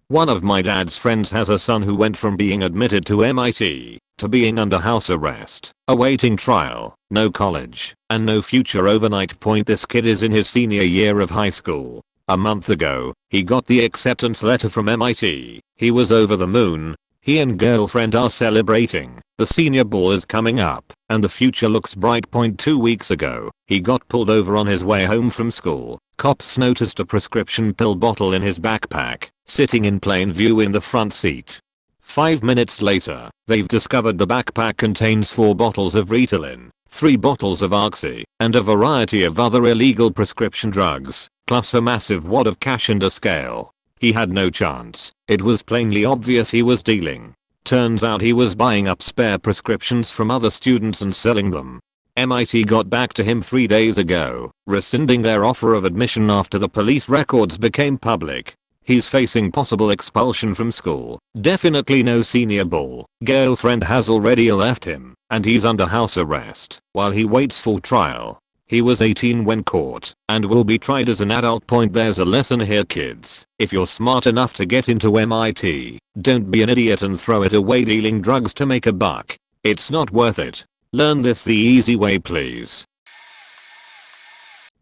One of my dad's friends has a son who went from being admitted to MIT to being under house arrest, awaiting trial, no college, and no future overnight. This kid is in his senior year of high school. A month ago, he got the acceptance letter from MIT. He was over the moon. He and girlfriend are celebrating. The senior ball is coming up, and the future looks bright. 2 weeks ago, he got pulled over on his way home from school. Cops noticed a prescription pill bottle in his backpack, sitting in plain view in the front seat. 5 minutes later, they've discovered the backpack contains 4 bottles of Ritalin, 3 bottles of Oxy, and a variety of other illegal prescription drugs, plus a massive wad of cash and a scale. He had no chance. It was plainly obvious he was dealing. Turns out he was buying up spare prescriptions from other students and selling them. MIT got back to him 3 days ago, rescinding their offer of admission after the police records became public. He's facing possible expulsion from school. Definitely no senior ball. Girlfriend has already left him, and he's under house arrest while he waits for trial. He was 18 when caught and will be tried as an adult. There's a lesson here, kids. If you're smart enough to get into MIT, don't be an idiot and throw it away dealing drugs to make a buck. It's not worth it. Learn this the easy way please.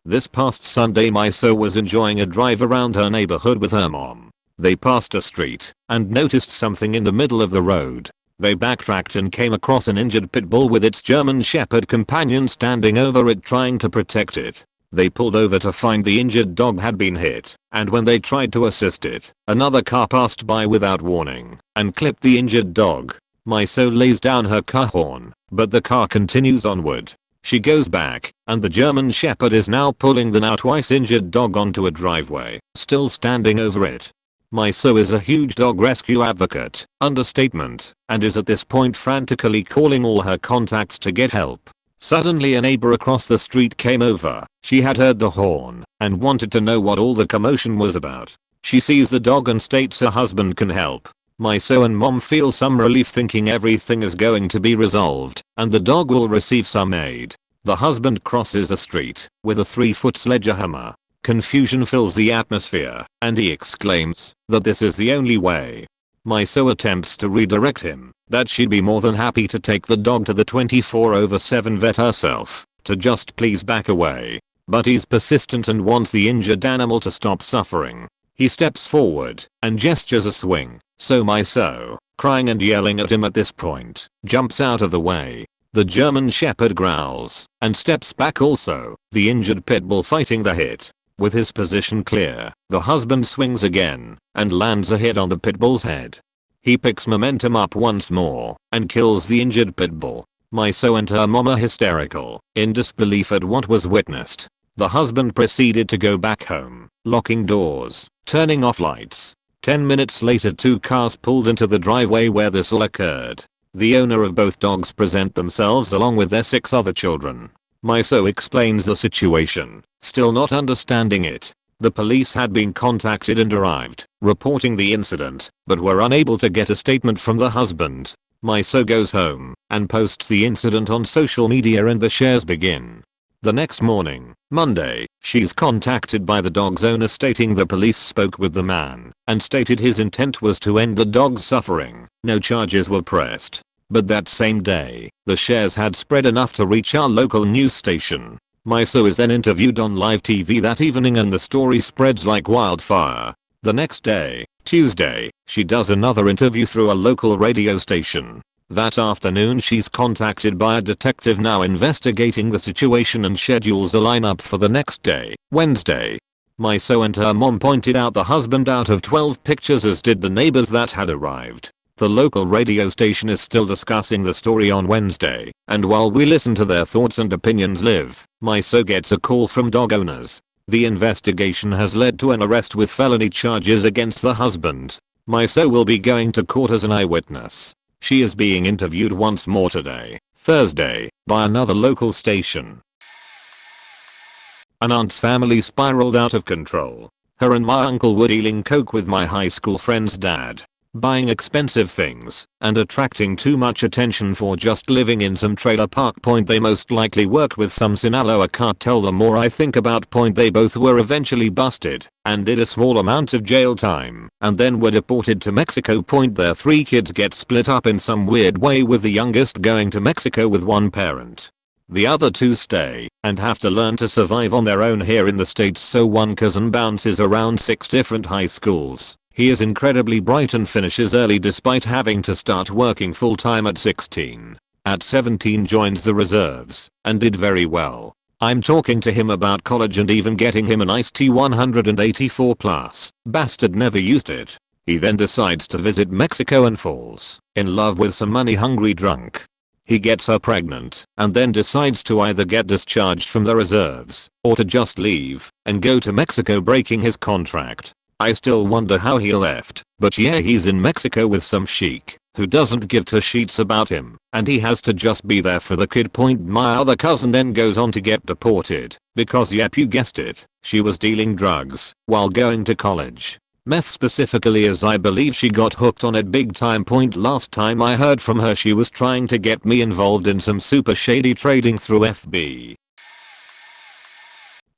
This past Sunday my so was enjoying a drive around her neighborhood with her mom. They passed a street and noticed something in the middle of the road. They backtracked and came across an injured pit bull with its German Shepherd companion standing over it trying to protect it. They pulled over to find the injured dog had been hit, and when they tried to assist it, another car passed by without warning and clipped the injured dog. My so lays down her car horn, but the car continues onward. She goes back, and the German Shepherd is now pulling the now twice injured dog onto a driveway, still standing over it. My so is a huge dog rescue advocate, understatement, and is at this point frantically calling all her contacts to get help. Suddenly a neighbor across the street came over. She had heard the horn and wanted to know what all the commotion was about. She sees the dog and states her husband can help. My so and mom feel some relief thinking everything is going to be resolved and the dog will receive some aid. The husband crosses the street with a 3-foot sledgehammer. Confusion fills the atmosphere and he exclaims that this is the only way. My so attempts to redirect him, that she'd be more than happy to take the dog to the 24/7 vet herself, to just please back away. But he's persistent and wants the injured animal to stop suffering. He steps forward and gestures a swing, so my so, crying and yelling at him at this point, jumps out of the way. The German Shepherd growls and steps back also, the injured pit bull fighting the hit. With his position clear, the husband swings again and lands a hit on the pit bull's head. He picks momentum up once more and kills the injured pit bull. My so and her mom are hysterical, in disbelief at what was witnessed. The husband proceeded to go back home, locking doors, turning off lights. 10 minutes later 2 cars pulled into the driveway where this all occurred. The owner of both dogs present themselves along with their 6 other children. My so explains the situation, still not understanding it. The police had been contacted and arrived, reporting the incident, but were unable to get a statement from the husband. My so goes home and posts the incident on social media and the shares begin. The next morning, Monday, she's contacted by the dog's owner stating the police spoke with the man and stated his intent was to end the dog's suffering. No charges were pressed. But that same day, the shares had spread enough to reach our local news station. My so is then interviewed on live TV that evening and the story spreads like wildfire. The next day, Tuesday, she does another interview through a local radio station. That afternoon she's contacted by a detective now investigating the situation and schedules a lineup for the next day, Wednesday. My so and her mom pointed out the husband out of 12 pictures as did the neighbors that had arrived. The local radio station is still discussing the story on Wednesday, and while we listen to their thoughts and opinions live, my so gets a call from dog owners. The investigation has led to an arrest with felony charges against the husband. My so will be going to court as an eyewitness. She is being interviewed once more today, Thursday, by another local station. An aunt's family spiraled out of control. Her and my uncle were dealing coke with my high school friend's dad, buying expensive things and attracting too much attention for just living in some trailer park. They most likely worked with some Sinaloa cartel. The more I think about they both were eventually busted and did a small amount of jail time and then were deported to Mexico. Their 3 kids get split up in some weird way, with the youngest going to Mexico with one parent. The other 2 stay and have to learn to survive on their own here in the States, so one cousin bounces around 6 different high schools. He is incredibly bright and finishes early despite having to start working full time at 16. At 17 joins the reserves and did very well. I'm talking to him about college and even getting him an iced tea 184 plus. Bastard never used it. He then decides to visit Mexico and falls in love with some money hungry drunk. He gets her pregnant and then decides to either get discharged from the reserves or to just leave and go to Mexico, breaking his contract. I still wonder how he left, but yeah, he's in Mexico with some sheik who doesn't give 2 sheets about him, and he has to just be there for the kid. My other cousin then goes on to get deported because, yep, you guessed it, she was dealing drugs while going to college. Meth specifically, as I believe she got hooked on it big time. Last time I heard from her she was trying to get me involved in some super shady trading through FB.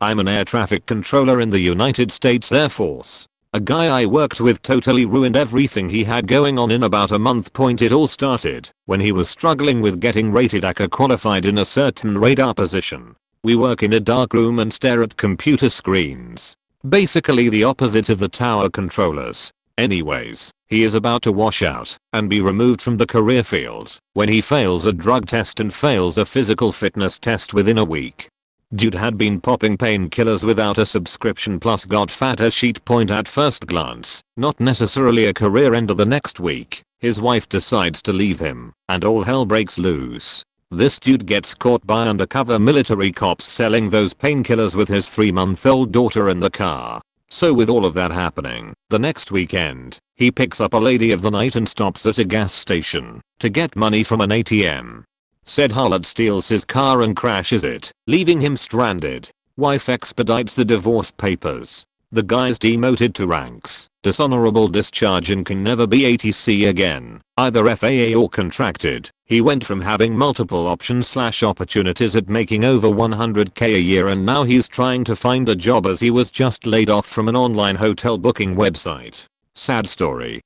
I'm an air traffic controller in the United States Air Force. A guy I worked with totally ruined everything he had going on in about a month. It all started when he was struggling with getting rated ACA qualified in a certain radar position. We work in a dark room and stare at computer screens. Basically the opposite of the tower controllers. Anyways, he is about to wash out and be removed from the career field when he fails a drug test and fails a physical fitness test within a week. Dude had been popping painkillers without a subscription plus got fat as she'd point at first glance, not necessarily a career ender. The next week, his wife decides to leave him and all hell breaks loose. This dude gets caught by undercover military cops selling those painkillers with his 3-month-old daughter in the car. So with all of that happening, the next weekend, he picks up a lady of the night and stops at a gas station to get money from an ATM. Said harlot steals his car and crashes it, leaving him stranded. Wife expedites the divorce papers. The guy's demoted to ranks, dishonorable discharge, and can never be ATC again, either FAA or contracted. He went from having multiple options/opportunities at making over 100k a year, and now he's trying to find a job as he was just laid off from an online hotel booking website. Sad story.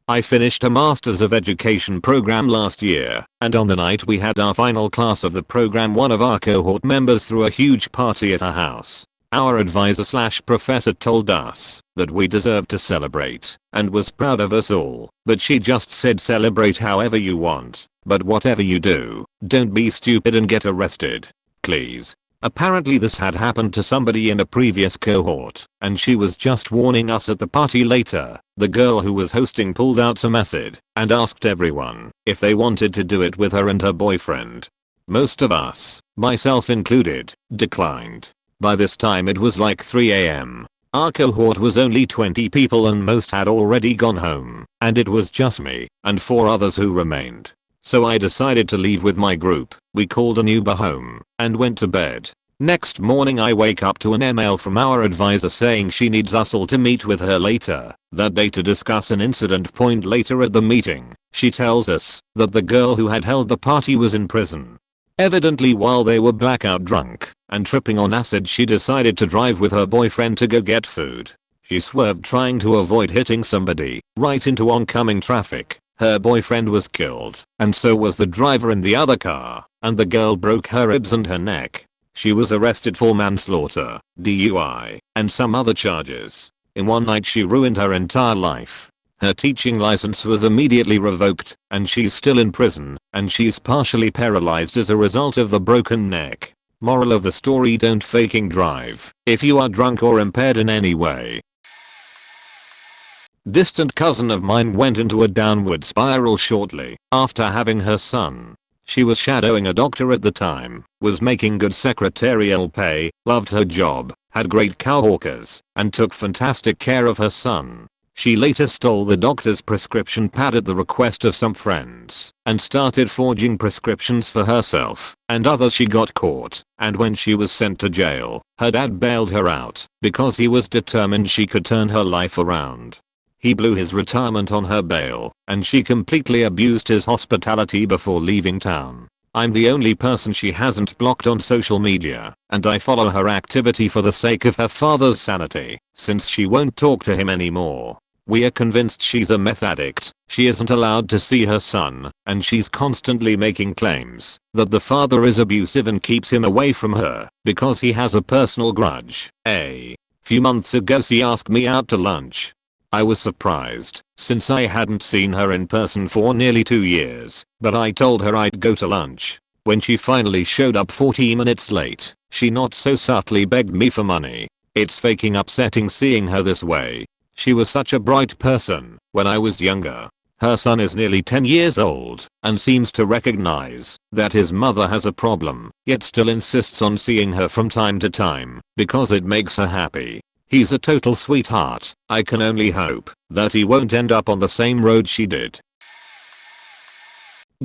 I finished a Masters of Education program last year, and on the night we had our final class of the program, one of our cohort members threw a huge party at our house. Our advisor/professor told us that we deserved to celebrate and was proud of us all, but she just said celebrate however you want, but whatever you do, don't be stupid and get arrested. Please. Apparently this had happened to somebody in a previous cohort, and she was just warning us at the party later. The girl who was hosting pulled out some acid and asked everyone if they wanted to do it with her and her boyfriend. Most of us, myself included, declined. By this time it was like 3 AM. Our cohort was only 20 people and most had already gone home, and it was just me and 4 others who remained. So I decided to leave with my group. We called an Uber home and went to bed. Next morning I wake up to an email from our advisor saying she needs us all to meet with her later that day to discuss an incident. Later at the meeting, she tells us that the girl who had held the party was in prison. Evidently while they were blackout drunk and tripping on acid, she decided to drive with her boyfriend to go get food. She swerved trying to avoid hitting somebody right into oncoming traffic. Her boyfriend was killed, and so was the driver in the other car, and the girl broke her ribs and her neck. She was arrested for manslaughter, DUI, and some other charges. In one night she ruined her entire life. Her teaching license was immediately revoked, and she's still in prison, and she's partially paralyzed as a result of the broken neck. Moral of the story: don't faking drive if you are drunk or impaired in any way. Distant cousin of mine went into a downward spiral shortly after having her son. She was shadowing a doctor at the time, was making good secretarial pay, loved her job, had great coworkers, and took fantastic care of her son. She later stole the doctor's prescription pad at the request of some friends and started forging prescriptions for herself and others. She got caught, and when she was sent to jail, her dad bailed her out because he was determined she could turn her life around. He blew his retirement on her bail, and she completely abused his hospitality before leaving town. I'm the only person she hasn't blocked on social media, and I follow her activity for the sake of her father's sanity, since she won't talk to him anymore. We are convinced she's a meth addict. She isn't allowed to see her son, and she's constantly making claims that the father is abusive and keeps him away from her because he has a personal grudge. A few months ago she asked me out to lunch. I was surprised, since I hadn't seen her in person for nearly 2 years, but I told her I'd go to lunch. When she finally showed up 40 minutes late, she not so subtly begged me for money. It's fucking upsetting seeing her this way. She was such a bright person when I was younger. Her son is nearly 10 years old and seems to recognize that his mother has a problem, yet still insists on seeing her from time to time because it makes her happy. He's a total sweetheart. I can only hope that he won't end up on the same road she did.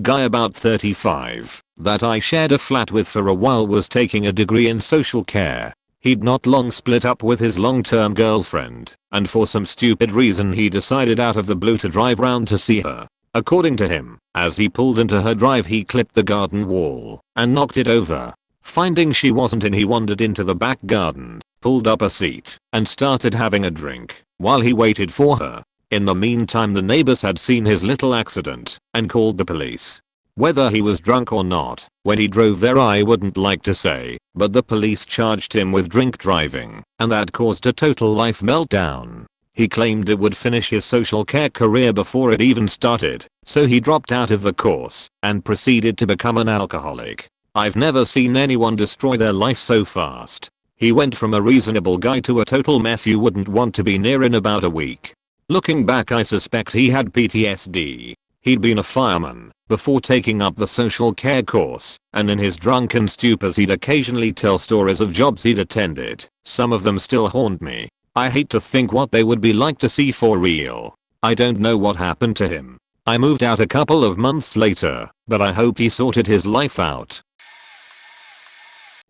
Guy about 35 that I shared a flat with for a while was taking a degree in social care. He'd not long split up with his long-term girlfriend, and for some stupid reason he decided out of the blue to drive round to see her. According to him, as he pulled into her drive he clipped the garden wall and knocked it over. Finding she wasn't in, he wandered into the back garden, pulled up a seat, and started having a drink while he waited for her. In the meantime, the neighbors had seen his little accident and called the police. Whether he was drunk or not when he drove there I wouldn't like to say, but the police charged him with drink driving, and that caused a total life meltdown. He claimed it would finish his social care career before it even started, so he dropped out of the course and proceeded to become an alcoholic. I've never seen anyone destroy their life so fast. He went from a reasonable guy to a total mess you wouldn't want to be near in about a week. Looking back, I suspect he had PTSD. He'd been a fireman before taking up the social care course, and in his drunken stupors he'd occasionally tell stories of jobs he'd attended. Some of them still haunt me. I hate to think what they would be like to see for real. I don't know what happened to him. I moved out a couple of months later, but I hope he sorted his life out.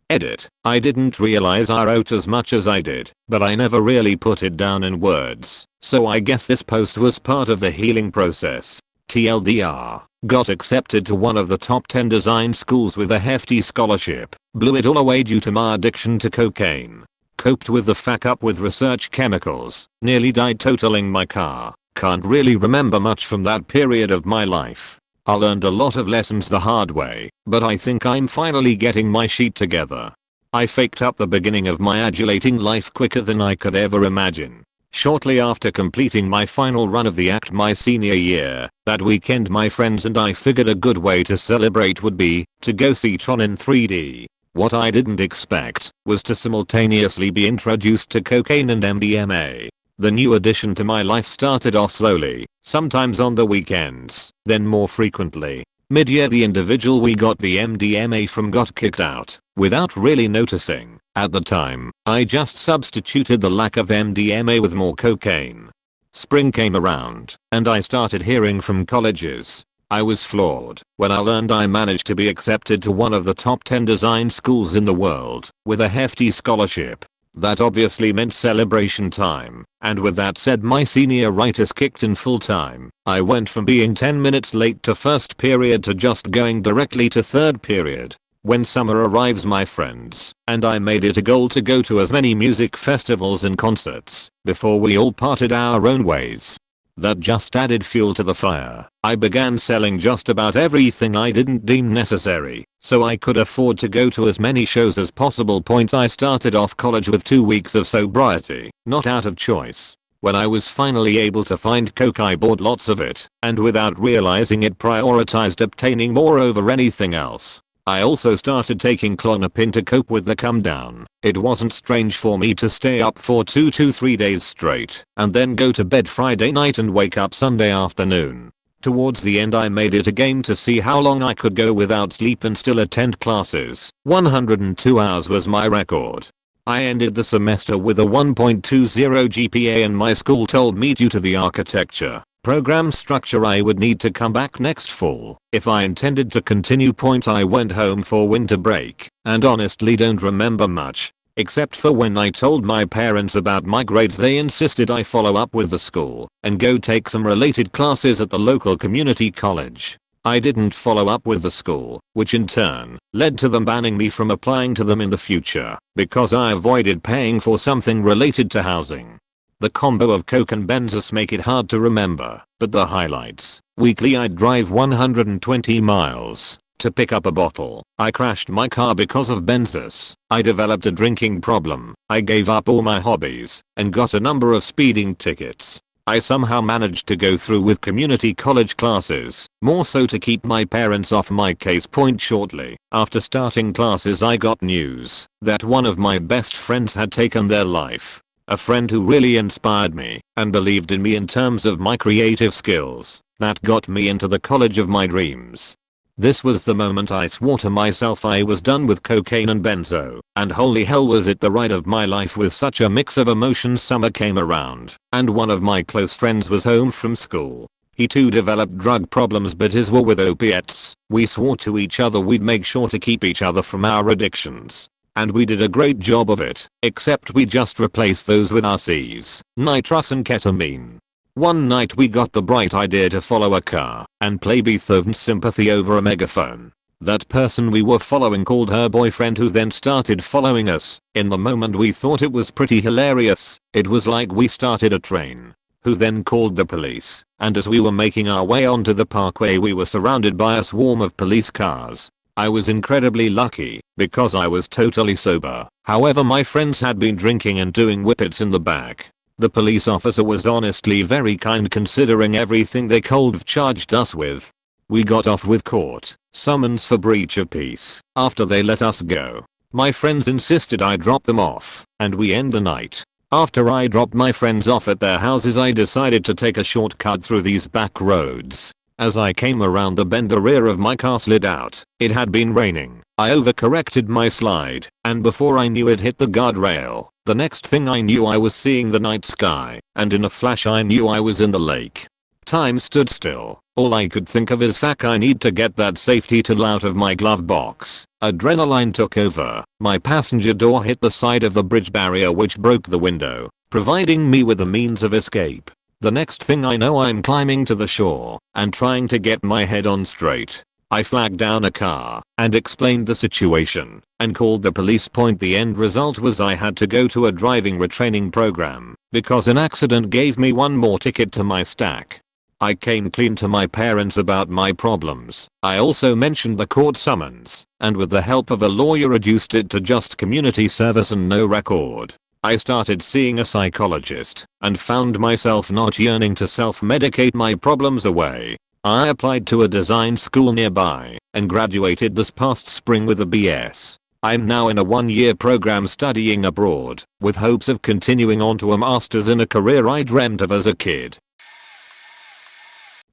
Edit. I didn't realize I wrote as much as I did, but I never really put it down in words, so I guess this post was part of the healing process. TLDR. Got accepted to one of the top 10 design schools with a hefty scholarship. Blew it all away due to my addiction to cocaine. Coped with the fuck up with research chemicals. Nearly died totaling my car. Can't really remember much from that period of my life. I learned a lot of lessons the hard way, but I think I'm finally getting my shit together. I faked up the beginning of my adulating life quicker than I could ever imagine. Shortly after completing my final run of the act my senior year, that weekend my friends and I figured a good way to celebrate would be to go see Tron in 3D. What I didn't expect was to simultaneously be introduced to cocaine and MDMA. The new addition to my life started off slowly, sometimes on the weekends, then more frequently. Mid-year the individual we got the MDMA from got kicked out, without really noticing. At the time, I just substituted the lack of MDMA with more cocaine. Spring came around, and I started hearing from colleges. I was floored when I learned I managed to be accepted to one of the top 10 design schools in the world, with a hefty scholarship. That obviously meant celebration time, and with that said my senioritis kicked in full time. I went from being 10 minutes late to first period to just going directly to third period. When summer arrives my friends and I made it a goal to go to as many music festivals and concerts before we all parted our own ways. That just added fuel to the fire. I began selling just about everything I didn't deem necessary, so I could afford to go to as many shows as possible. I started off college with 2 weeks of sobriety, not out of choice. When I was finally able to find coke I bought lots of it, and without realizing it prioritized obtaining more over anything else. I also started taking Klonopin to cope with the come down. It wasn't strange for me to stay up for 2 to 3 days straight and then go to bed Friday night and wake up Sunday afternoon. Towards the end I made it a game to see how long I could go without sleep and still attend classes. 102 hours was my record. I ended the semester with a 1.20 GPA and my school told me due to the architecture program structure I would need to come back next fall if I intended to continue. I went home for winter break and honestly don't remember much, except for when I told my parents about my grades they insisted I follow up with the school and go take some related classes at the local community college. I didn't follow up with the school, which in turn led to them banning me from applying to them in the future because I avoided paying for something related to housing. The combo of coke and benzos make it hard to remember, but the highlights. Weekly I'd drive 120 miles to pick up a bottle. I crashed my car because of benzos. I developed a drinking problem. I gave up all my hobbies and got a number of speeding tickets. I somehow managed to go through with community college classes, more so to keep my parents off my case. Shortly after starting classes I got news that one of my best friends had taken their life. A friend who really inspired me and believed in me in terms of my creative skills. That got me into the college of my dreams. This was the moment I swore to myself I was done with cocaine and benzo, and holy hell was it the ride of my life with such a mix of emotions. Summer came around, and one of my close friends was home from school. He too developed drug problems but his were with opiates. We swore to each other we'd make sure to keep each other from our addictions. And we did a great job of it, except we just replaced those with RCs, nitrous and ketamine. One night we got the bright idea to follow a car and play Beethoven's Sympathy over a megaphone. That person we were following called her boyfriend, who then started following us. In the moment we thought it was pretty hilarious. It was like we started a train. Who then called the police, and as we were making our way onto the parkway we were surrounded by a swarm of police cars. I was incredibly lucky, because I was totally sober. However, my friends had been drinking and doing whippets in the back. The police officer was honestly very kind considering everything they could have charged us with. We got off with court summons for breach of peace after they let us go. My friends insisted I drop them off, and we end the night. After I dropped my friends off at their houses, I decided to take a shortcut through these back roads. As I came around the bend, the rear of my car slid out. It had been raining. I overcorrected my slide, and before I knew it hit the guardrail. The next thing I knew, I was seeing the night sky, and in a flash I knew I was in the lake. Time stood still. All I could think of is, fuck, I need to get that safety tool out of my glove box. Adrenaline took over. My passenger door hit the side of the bridge barrier, which broke the window, providing me with a means of escape. The next thing I know, I'm climbing to the shore and trying to get my head on straight. I flagged down a car and explained the situation and called the police. The end result was I had to go to a driving retraining program because an accident gave me one more ticket to my stack. I came clean to my parents about my problems. I also mentioned the court summons, and with the help of a lawyer reduced it to just community service and no record. I started seeing a psychologist and found myself not yearning to self-medicate my problems away. I applied to a design school nearby and graduated this past spring with a BS. I'm now in a 1-year program studying abroad with hopes of continuing on to a master's in a career I dreamt of as a kid.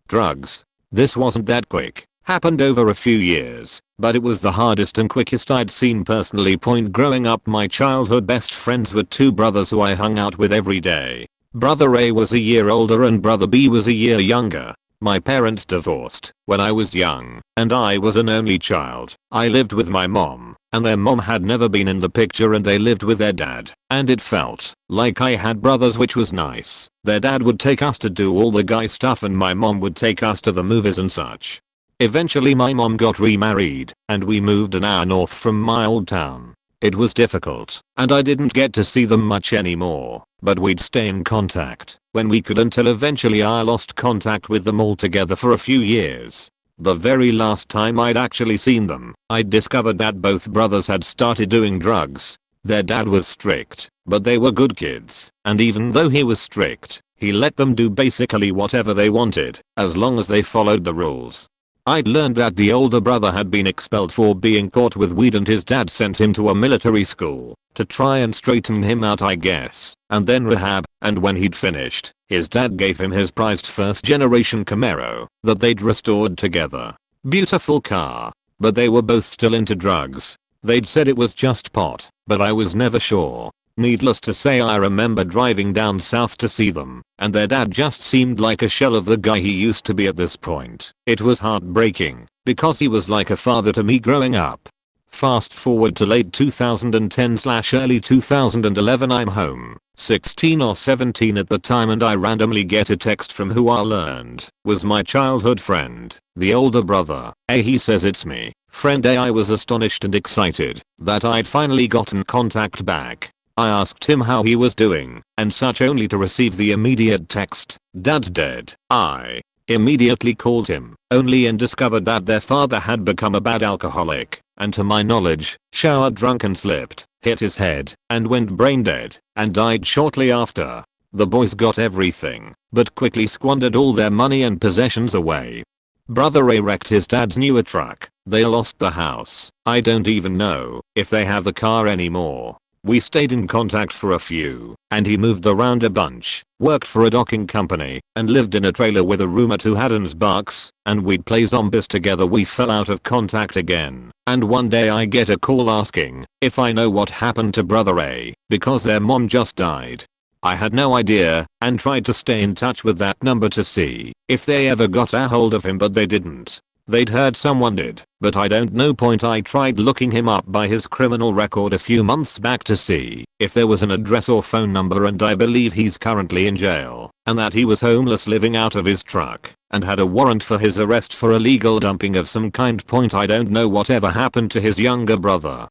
Drugs. This wasn't that quick. Happened over a few years, but it was the hardest and quickest I'd seen personally. Growing up, my childhood best friends were two brothers who I hung out with every day. Brother A was a year older and brother B was a year younger. My parents divorced when I was young, and I was an only child. I lived with my mom, and their mom had never been in the picture, and they lived with their dad. And it felt like I had brothers, which was nice. Their dad would take us to do all the guy stuff and my mom would take us to the movies and such. Eventually my mom got remarried, and we moved an hour north from my old town. It was difficult, and I didn't get to see them much anymore, but we'd stay in contact when we could, until eventually I lost contact with them altogether for a few years. The very last time I'd actually seen them, I'd discovered that both brothers had started doing drugs. Their dad was strict, but they were good kids, and even though he was strict, he let them do basically whatever they wanted, as long as they followed the rules. I'd learned that the older brother had been expelled for being caught with weed, and his dad sent him to a military school to try and straighten him out, I guess, and then rehab, and when he'd finished, his dad gave him his prized first generation Camaro that they'd restored together. Beautiful car, but they were both still into drugs. They'd said it was just pot, but I was never sure. Needless to say, I remember driving down south to see them, and their dad just seemed like a shell of the guy he used to be at this point. It was heartbreaking, because he was like a father to me growing up. Fast forward to late 2010/early 2011, I'm home, 16 or 17 at the time, and I randomly get a text from who I learned was my childhood friend, the older brother. He says, "It's me, friend A." I was astonished and excited that I'd finally gotten contact back. I asked him how he was doing and such, only to receive the immediate text, "Dad's dead." I immediately called him only and discovered that their father had become a bad alcoholic, and to my knowledge, showered drunk and slipped, hit his head, and went brain dead, and died shortly after. The boys got everything, but quickly squandered all their money and possessions away. Brother A wrecked his dad's newer truck. They lost the house. I don't even know if they have the car anymore. We stayed in contact for a few, and he moved around a bunch, worked for a docking company, and lived in a trailer with a roommate who had uns bucks, and we'd play zombies together. We fell out of contact again, and one day I get a call asking if I know what happened to Brother A, because their mom just died. I had no idea, and tried to stay in touch with that number to see if they ever got a hold of him, but they didn't. They'd heard someone did, but I don't know. I tried looking him up by his criminal record a few months back to see if there was an address or phone number, and I believe he's currently in jail, and that he was homeless living out of his truck, and had a warrant for his arrest for illegal dumping of some kind. I don't know whatever happened to his younger brother.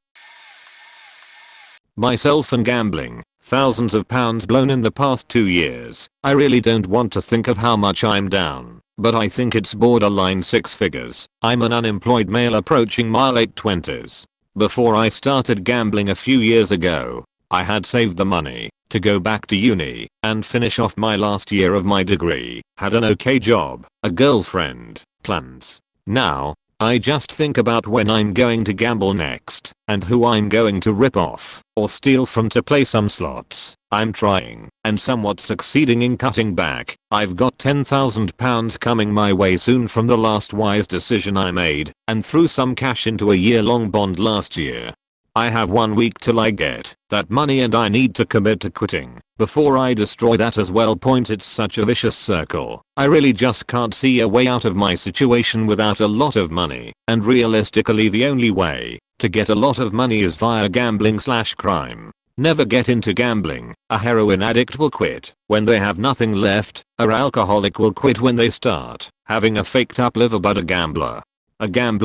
Myself and gambling. Thousands of pounds blown in the past 2 years. I really don't want to think of how much I'm down, but I think it's borderline 6 figures. I'm an unemployed male approaching my late 20s. Before I started gambling a few years ago, I had saved the money to go back to uni and finish off my last year of my degree, had an okay job, a girlfriend, plans. Now, I just think about when I'm going to gamble next and who I'm going to rip off or steal from to play some slots. I'm trying and somewhat succeeding in cutting back. I've got £10,000 coming my way soon from the last wise decision I made and threw some cash into a year-long bond last year. I have 1 week till I get that money and I need to commit to quitting before I destroy that as well. It's such a vicious circle. I really just can't see a way out of my situation without a lot of money, and realistically the only way to get a lot of money is via gambling/crime. Never get into gambling. A heroin addict will quit when they have nothing left. An alcoholic will quit when they start having a faked up liver, but a gambler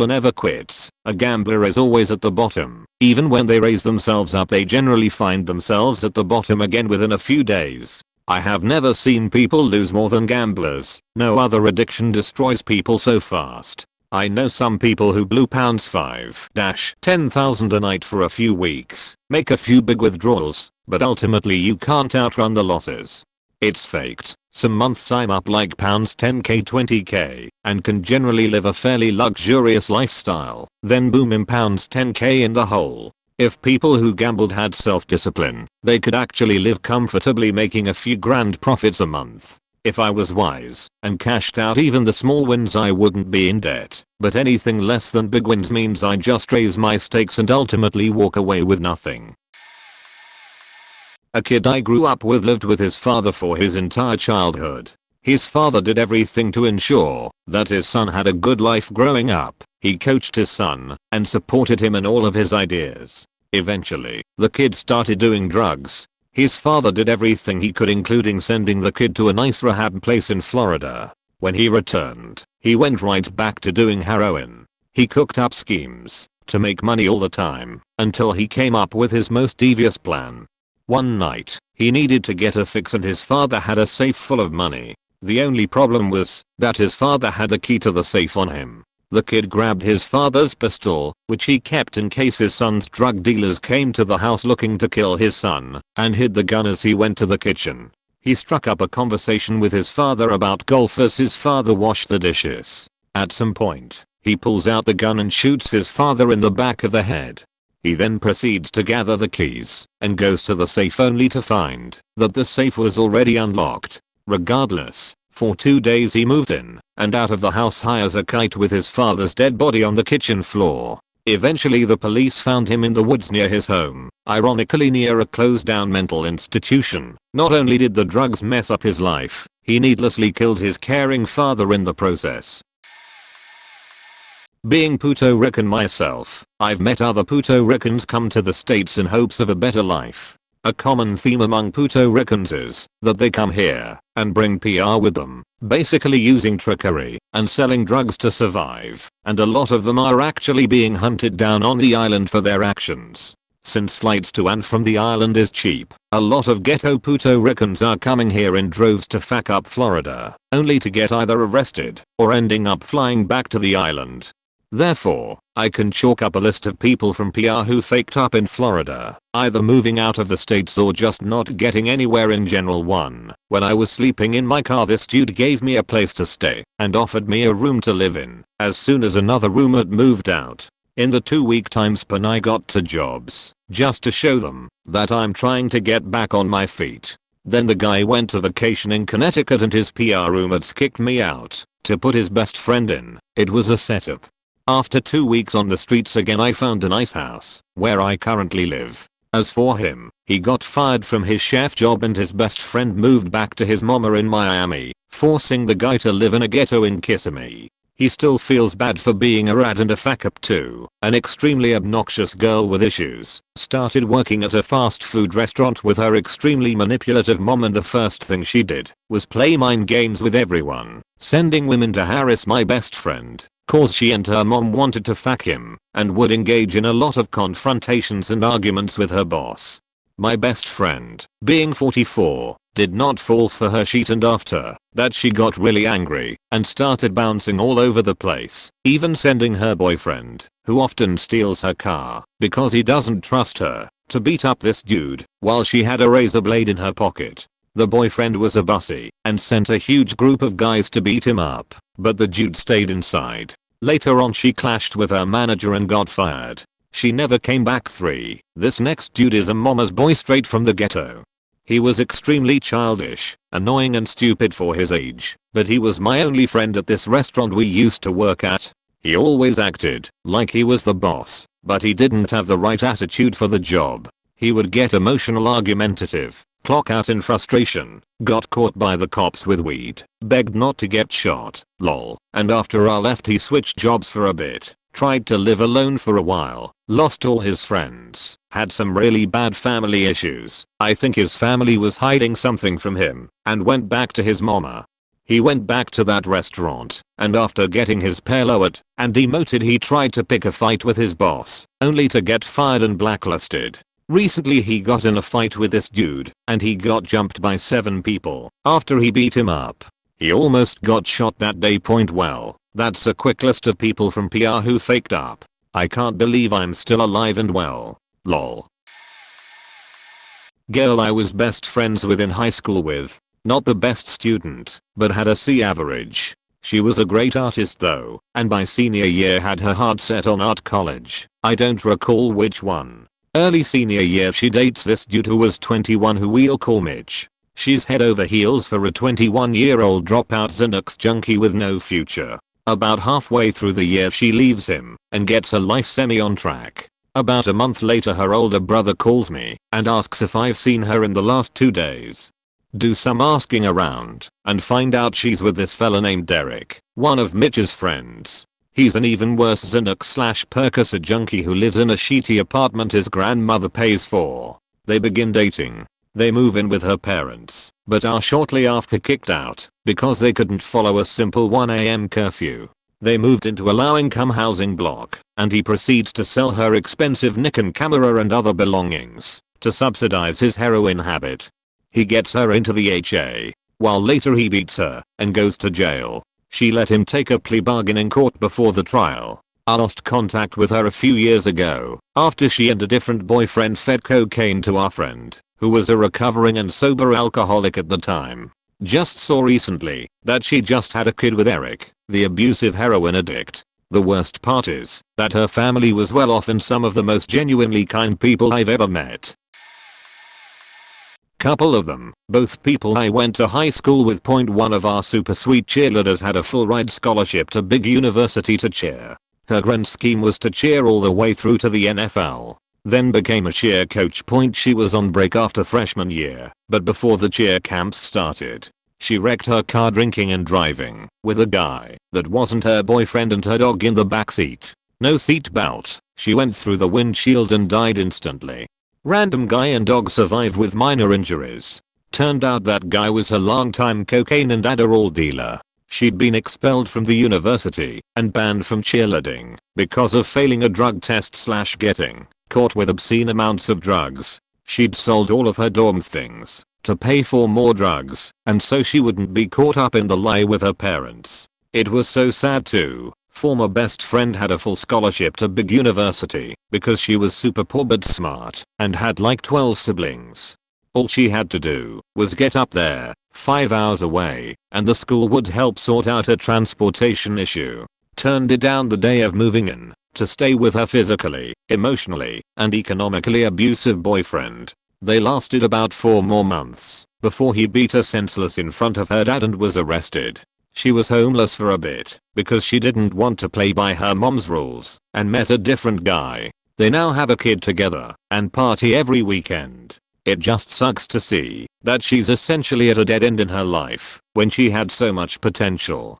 never quits. A gambler is always at the bottom. Even when they raise themselves up, they generally find themselves at the bottom again within a few days. I have never seen people lose more than gamblers. No other addiction destroys people so fast. I know some people who blew £5-10,000 a night for a few weeks, make a few big withdrawals, but ultimately you can't outrun the losses. It's faked. Some months I'm up like £10k 20k and can generally live a fairly luxurious lifestyle, then boom, in £10k in the hole. If people who gambled had self-discipline, they could actually live comfortably, making a few grand profits a month. If I was wise and cashed out even the small wins, I wouldn't be in debt, but anything less than big wins means I just raise my stakes and ultimately walk away with nothing. A kid I grew up with lived with his father for his entire childhood. His father did everything to ensure that his son had a good life growing up. He coached his son and supported him in all of his ideas. Eventually, the kid started doing drugs. His father did everything he could, including sending the kid to a nice rehab place in Florida. When he returned, he went right back to doing heroin. He cooked up schemes to make money all the time until he came up with his most devious plan. One night, he needed to get a fix and his father had a safe full of money. The only problem was that his father had the key to the safe on him. The kid grabbed his father's pistol, which he kept in case his son's drug dealers came to the house looking to kill his son, and hid the gun as he went to the kitchen. He struck up a conversation with his father about golf as his father washed the dishes. At some point, he pulls out the gun and shoots his father in the back of the head. He then proceeds to gather the keys and goes to the safe, only to find that the safe was already unlocked. Regardless, for 2 days he moved in and out of the house high as a kite with his father's dead body on the kitchen floor. Eventually the police found him in the woods near his home, ironically near a closed down mental institution. Not only did the drugs mess up his life, he needlessly killed his caring father in the process. Being Puerto Rican myself, I've met other Puerto Ricans come to the States in hopes of a better life. A common theme among Puerto Ricans is that they come here and bring PR with them, basically using trickery and selling drugs to survive, and a lot of them are actually being hunted down on the island for their actions. Since flights to and from the island is cheap, a lot of ghetto Puerto Ricans are coming here in droves to fuck up Florida, only to get either arrested or ending up flying back to the island. Therefore, I can chalk up a list of people from PR who faked up in Florida, either moving out of the States or just not getting anywhere in general. When I was sleeping in my car, this dude gave me a place to stay and offered me a room to live in as soon as another roommate moved out. In the 2-week time span I got 2 jobs just to show them that I'm trying to get back on my feet. Then the guy went to vacation in Connecticut and his PR roommates kicked me out to put his best friend in. It was a setup. After 2 weeks on the streets again, I found a nice house where I currently live. As for him, he got fired from his chef job and his best friend moved back to his mama in Miami, forcing the guy to live in a ghetto in Kissimmee. He still feels bad for being a rat and a fuck up too. An extremely obnoxious girl with issues started working at a fast food restaurant with her extremely manipulative mom, and the first thing she did was play mind games with everyone. sending women to harass my best friend, cause she and her mom wanted to fuck him, and would engage in a lot of confrontations and arguments with her boss. My best friend, being 44, did not fall for her shit, and after that she got really angry and started bouncing all over the place, even sending her boyfriend, who often steals her car because he doesn't trust her, to beat up this dude while she had a razor blade in her pocket. The boyfriend was a bussy and sent a huge group of guys to beat him up, but the dude stayed inside. Later on she clashed with her manager and got fired. She never came back. 3. This next dude is a mama's boy straight from the ghetto. He was extremely childish, annoying and stupid for his age, but he was my only friend at this restaurant we used to work at. He always acted like he was the boss, but he didn't have the right attitude for the job. He would get emotional, argumentative, clock out in frustration, got caught by the cops with weed, begged not to get shot, lol, and after I left he switched jobs for a bit, tried to live alone for a while, lost all his friends, had some really bad family issues. I think his family was hiding something from him, and went back to his mama. He went back to that restaurant, and after getting his pay lowered and demoted he tried to pick a fight with his boss, only to get fired and blacklisted. Recently he got in a fight with this dude, and he got jumped by 7 people after he beat him up. He almost got shot that day. Well, that's a quick list of people from PR who faked up. I can't believe I'm still alive and well. Lol. Girl I was best friends with in high school with. Not the best student, but had a C average. She was a great artist though, and by senior year had her heart set on art college. I don't recall which one. Early senior year she dates this dude who was 21 who we'll call Mitch. She's head over heels for a 21-year-old dropout Xanax junkie with no future. About halfway through the year she leaves him and gets her life semi on track. About a month later her older brother calls me and asks if I've seen her in the last 2 days. Do some asking around and find out she's with this fella named Derek, one of Mitch's friends. He's an even worse Xanax/Percocet junkie who lives in a shitty apartment his grandmother pays for. They begin dating. They move in with her parents, but are shortly after kicked out because they couldn't follow a simple 1 AM curfew. They moved into a low-income housing block, and he proceeds to sell her expensive Nikon camera and other belongings to subsidize his heroin habit. He gets her into the HA, while later he beats her and goes to jail. She let him take a plea bargain in court before the trial. I lost contact with her a few years ago after she and a different boyfriend fed cocaine to our friend, who was a recovering and sober alcoholic at the time. Just saw recently that she just had a kid with Eric, the abusive heroin addict. The worst part is that her family was well off and some of the most genuinely kind people I've ever met. Couple of them, both people I went to high school with. One of our super sweet cheerleaders had a full ride scholarship to big university to cheer. Her grand scheme was to cheer all the way through to the NFL. Then became a cheer coach. She was on break after freshman year, but before the cheer camps started, she wrecked her car drinking and driving with a guy that wasn't her boyfriend and her dog in the backseat. No seat belt. She went through the windshield and died instantly. Random guy and dog survived with minor injuries. Turned out that guy was her longtime cocaine and Adderall dealer. She'd been expelled from the university and banned from cheerleading because of failing a drug test/getting caught with obscene amounts of drugs. She'd sold all of her dorm things to pay for more drugs, and so she wouldn't be caught up in the lie with her parents. It was so sad too. Former best friend had a full scholarship to big university because she was super poor but smart and had like 12 siblings. All she had to do was get up there, 5 hours away, and the school would help sort out her transportation issue. Turned it down the day of moving in to stay with her physically, emotionally, and economically abusive boyfriend. They lasted about 4 more months before he beat her senseless in front of her dad and was arrested. She was homeless for a bit because she didn't want to play by her mom's rules and met a different guy. They now have a kid together and party every weekend. It just sucks to see that she's essentially at a dead end in her life when she had so much potential.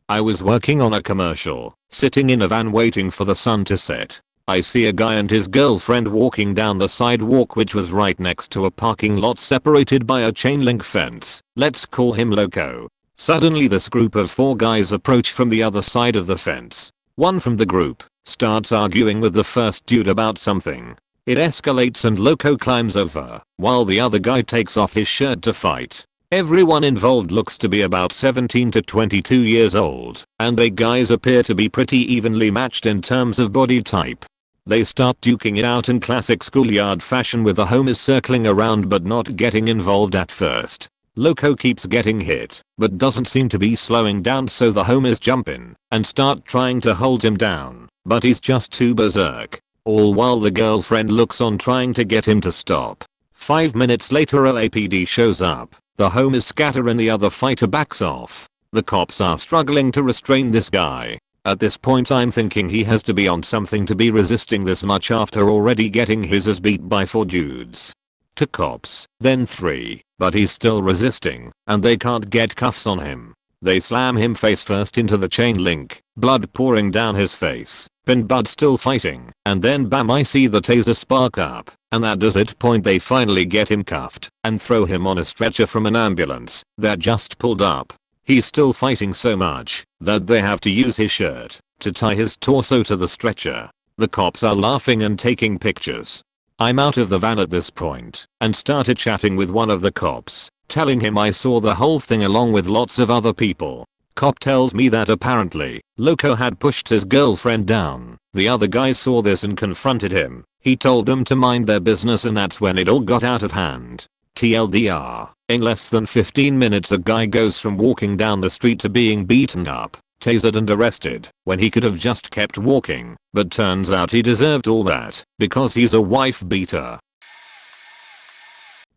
I was working on a commercial, sitting in a van waiting for the sun to set. I see a guy and his girlfriend walking down the sidewalk which was right next to a parking lot separated by a chain link fence. Let's call him Loco. Suddenly this group of 4 guys approach from the other side of the fence. One from the group starts arguing with the first dude about something. It escalates and Loco climbs over, while the other guy takes off his shirt to fight. Everyone involved looks to be about 17 to 22 years old, and they guys appear to be pretty evenly matched in terms of body type. They start duking it out in classic schoolyard fashion with the homies circling around but not getting involved at first. Loco keeps getting hit, but doesn't seem to be slowing down, so the homies jump in and start trying to hold him down, but he's just too berserk. All while the girlfriend looks on trying to get him to stop. 5 minutes later LAPD shows up. The homies scatter and the other fighter backs off. The cops are struggling to restrain this guy. At this point I'm thinking he has to be on something to be resisting this much after already getting his ass beat by 4 dudes. 2 cops, then 3, but he's still resisting, and they can't get cuffs on him. They slam him face first into the chain link, blood pouring down his face, pinned but still fighting, and then bam, I see the taser spark up, and that does it. Point they finally get him cuffed and throw him on a stretcher from an ambulance that just pulled up. He's still fighting so much that they have to use his shirt to tie his torso to the stretcher. The cops are laughing and taking pictures. I'm out of the van at this point and started chatting with one of the cops, telling him I saw the whole thing along with lots of other people. Cop tells me that apparently Loco had pushed his girlfriend down. The other guys saw this and confronted him. He told them to mind their business, and that's when it all got out of hand. TLDR, in less than 15 minutes a guy goes from walking down the street to being beaten up, tasered and arrested, when he could have just kept walking, but turns out he deserved all that because he's a wife beater.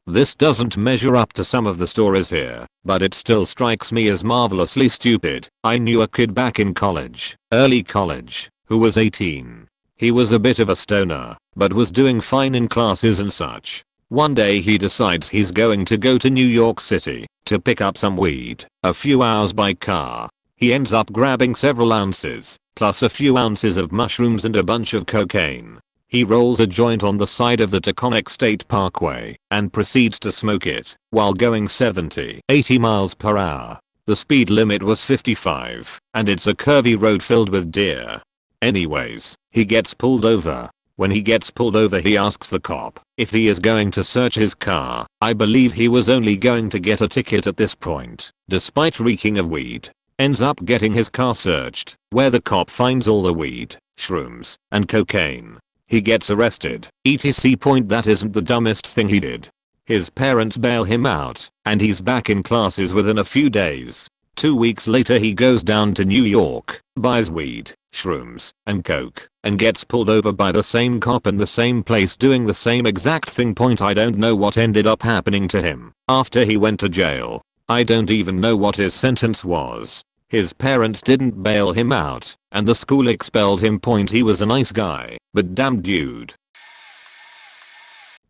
This doesn't measure up to some of the stories here, but it still strikes me as marvelously stupid. I knew a kid back in college, early college, who was 18. He was a bit of a stoner, but was doing fine in classes and such. One day he decides he's going to go to New York City to pick up some weed, a few hours by car. He ends up grabbing several ounces, plus a few ounces of mushrooms and a bunch of cocaine. He rolls a joint on the side of the Taconic State Parkway and proceeds to smoke it while going 70-80 miles per hour. The speed limit was 55, and it's a curvy road filled with deer. Anyways, he gets pulled over. When he gets pulled over he asks the cop if he is going to search his car. I believe he was only going to get a ticket at this point, despite reeking of weed. Ends up getting his car searched, where the cop finds all the weed, shrooms, and cocaine. He gets arrested, etc. Point that isn't the dumbest thing he did. His parents bail him out, and he's back in classes within a few days. 2 weeks later he goes down to New York, buys weed, shrooms, and coke, and gets pulled over by the same cop in the same place doing the same exact thing. Point I don't know what ended up happening to him after he went to jail. I don't even know what his sentence was. His parents didn't bail him out, and the school expelled him. Point he was a nice guy, but damn dude.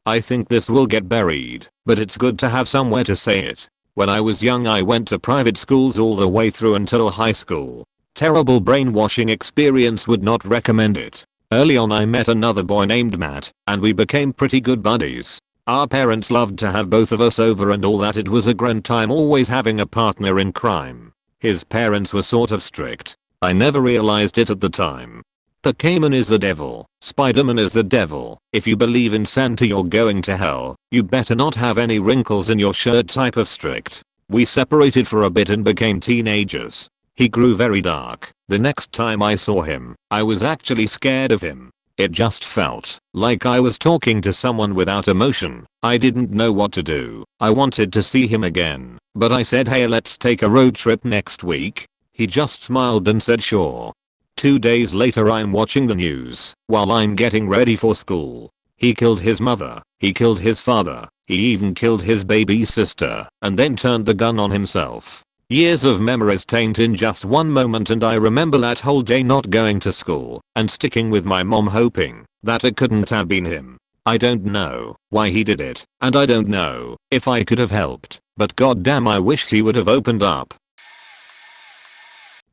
I think this will get buried, but it's good to have somewhere to say it. When I was young I went to private schools all the way through until high school. Terrible brainwashing experience, would not recommend it. Early on I met another boy named Matt, and we became pretty good buddies. Our parents loved to have both of us over and all that. It was a grand time always having a partner in crime. His parents were sort of strict. I never realized it at the time. Pokemon is the devil. Spider-Man is the devil. If you believe in Santa you're going to hell. You better not have any wrinkles in your shirt type of strict. We separated for a bit and became teenagers. He grew very dark. The next time I saw him, I was actually scared of him. It just felt like I was talking to someone without emotion. I didn't know what to do. I wanted to see him again, but I said, hey, let's take a road trip next week. He just smiled and said sure. 2 days later I'm watching the news while I'm getting ready for school. He killed his mother, he killed his father, he even killed his baby sister, and then turned the gun on himself. Years of memories taint in just one moment, and I remember that whole day not going to school and sticking with my mom hoping that it couldn't have been him. I don't know why he did it, and I don't know if I could have helped, but goddamn I wish he would have opened up.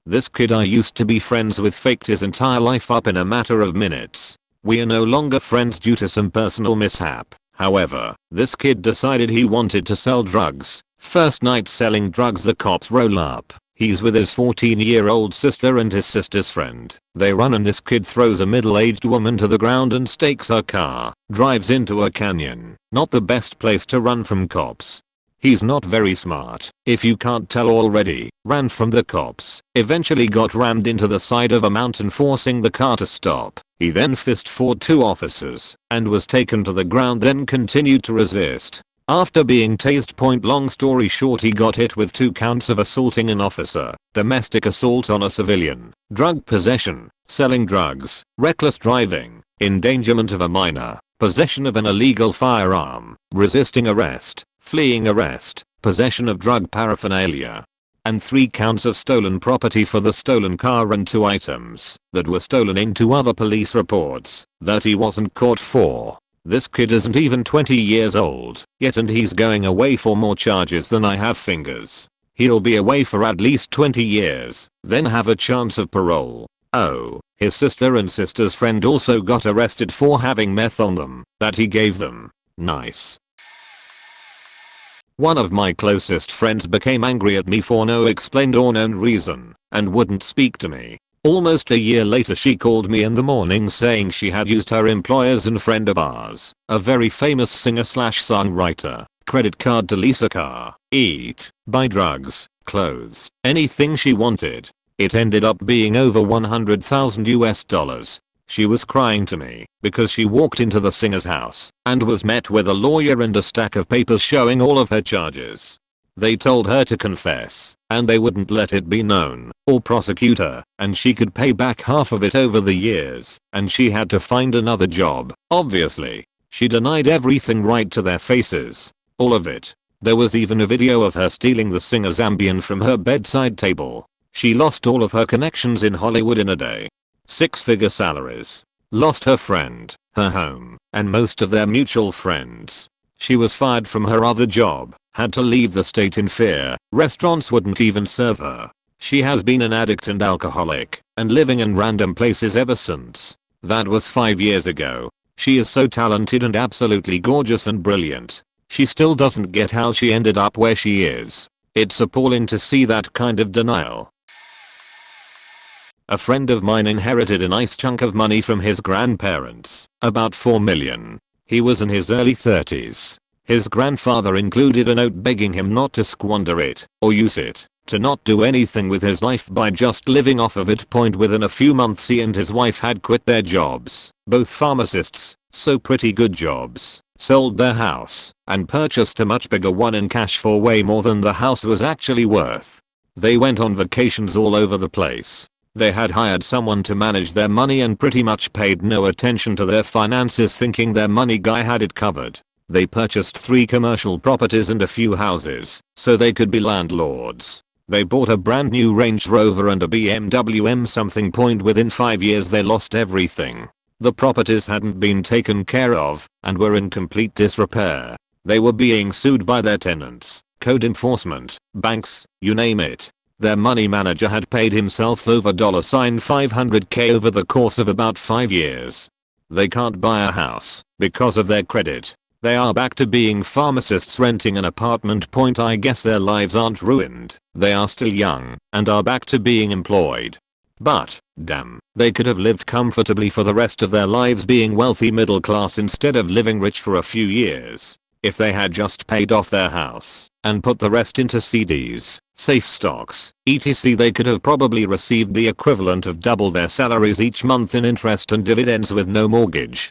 This kid I used to be friends with faked his entire life up in a matter of minutes. We are no longer friends due to some personal mishap. However, this kid decided he wanted to sell drugs. First night selling drugs, the cops roll up. He's with his 14-year-old sister and his sister's friend. They run and this kid throws a middle-aged woman to the ground and stakes her car. Drives into a canyon. Not the best place to run from cops. He's not very smart, if you can't tell already. Ran from the cops. Eventually got rammed into the side of a mountain, forcing the car to stop. He then fist fought 2 officers and was taken to the ground, then continued to resist. After being tased. Long story short, he got hit with 2 counts of assaulting an officer, domestic assault on a civilian, drug possession, selling drugs, reckless driving, endangerment of a minor, possession of an illegal firearm, resisting arrest, fleeing arrest, possession of drug paraphernalia, and 3 counts of stolen property for the stolen car and 2 items that were stolen in 2 other police reports that he wasn't caught for. This kid isn't even 20 years old yet, and he's going away for more charges than I have fingers. He'll be away for at least 20 years, then have a chance of parole. Oh, his sister and sister's friend also got arrested for having meth on them that he gave them. Nice. One of my closest friends became angry at me for no explained or known reason and wouldn't speak to me. Almost a year later, she called me in the morning saying she had used her employer's and friend of ours, a very famous singer/songwriter, credit card to lease a car, eat, buy drugs, clothes, anything she wanted. It ended up being over $100,000. She was crying to me because she walked into the singer's house and was met with a lawyer and a stack of papers showing all of her charges. They told her to confess, and they wouldn't let it be known or prosecute her, and she could pay back half of it over the years, and she had to find another job. Obviously, she denied everything right to their faces. All of it. There was even a video of her stealing the singer's Ambien from her bedside table. She lost all of her connections in Hollywood in a day. 6-figure salaries. Lost her friend, her home, and most of their mutual friends. She was fired from her other job, had to leave the state in fear. Restaurants wouldn't even serve her. She has been an addict and alcoholic, and living in random places ever since. That was 5 years ago. She is so talented and absolutely gorgeous and brilliant. She still doesn't get how she ended up where she is. It's appalling to see that kind of denial. A friend of mine inherited a nice chunk of money from his grandparents, about $4 million. He was in his early 30s. His grandfather included a note begging him not to squander it or use it, to not do anything with his life by just living off of it. Within a few months, he and his wife had quit their jobs, both pharmacists, so pretty good jobs, sold their house, and purchased a much bigger one in cash for way more than the house was actually worth. They went on vacations all over the place. They had hired someone to manage their money and pretty much paid no attention to their finances, thinking their money guy had it covered. They purchased 3 commercial properties and a few houses so they could be landlords. They bought a brand new Range Rover and a BMW M something. Within 5 years they lost everything. The properties hadn't been taken care of and were in complete disrepair. They were being sued by their tenants, code enforcement, banks, you name it. Their money manager had paid himself over $500K over the course of about 5 years. They can't buy a house because of their credit. They are back to being pharmacists renting an apartment. I guess their lives aren't ruined. They are still young and are back to being employed. But, damn, they could have lived comfortably for the rest of their lives being wealthy middle class instead of living rich for a few years. If they had just paid off their house and put the rest into CDs, safe stocks, etc., they could have probably received the equivalent of double their salaries each month in interest and dividends with no mortgage.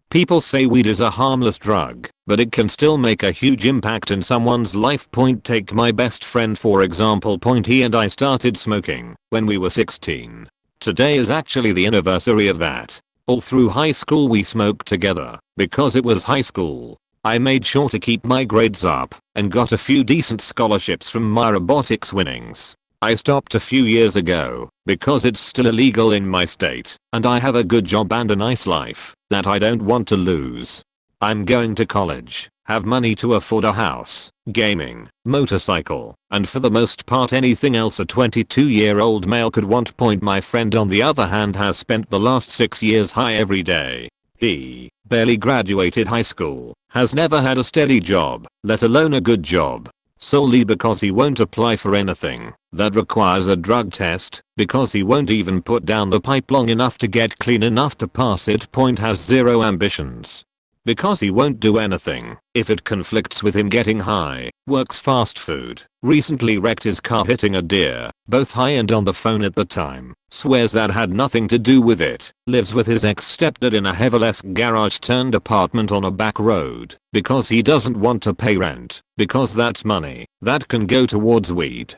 People say weed is a harmless drug, but it can still make a huge impact in someone's life. Take my best friend for example. He and I started smoking when we were 16. Today is actually the anniversary of that. All through high school we smoked together because it was high school. I made sure to keep my grades up and got a few decent scholarships from my robotics winnings. I stopped a few years ago because it's still illegal in my state and I have a good job and a nice life that I don't want to lose. I'm going to college, have money to afford a house, gaming, motorcycle, and for the most part anything else a 22-year-old male could want. My friend on the other hand has spent the last 6 years high every day. He barely graduated high school, has never had a steady job, let alone a good job, solely because he won't apply for anything that requires a drug test, because he won't even put down the pipe long enough to get clean enough to pass it. Has zero ambitions. Because he won't do anything if it conflicts with him getting high, works fast food, recently wrecked his car hitting a deer, both high and on the phone at the time, swears that had nothing to do with it, lives with his ex-stepdad in a Heveles garage turned apartment on a back road, because he doesn't want to pay rent, because that's money that can go towards weed.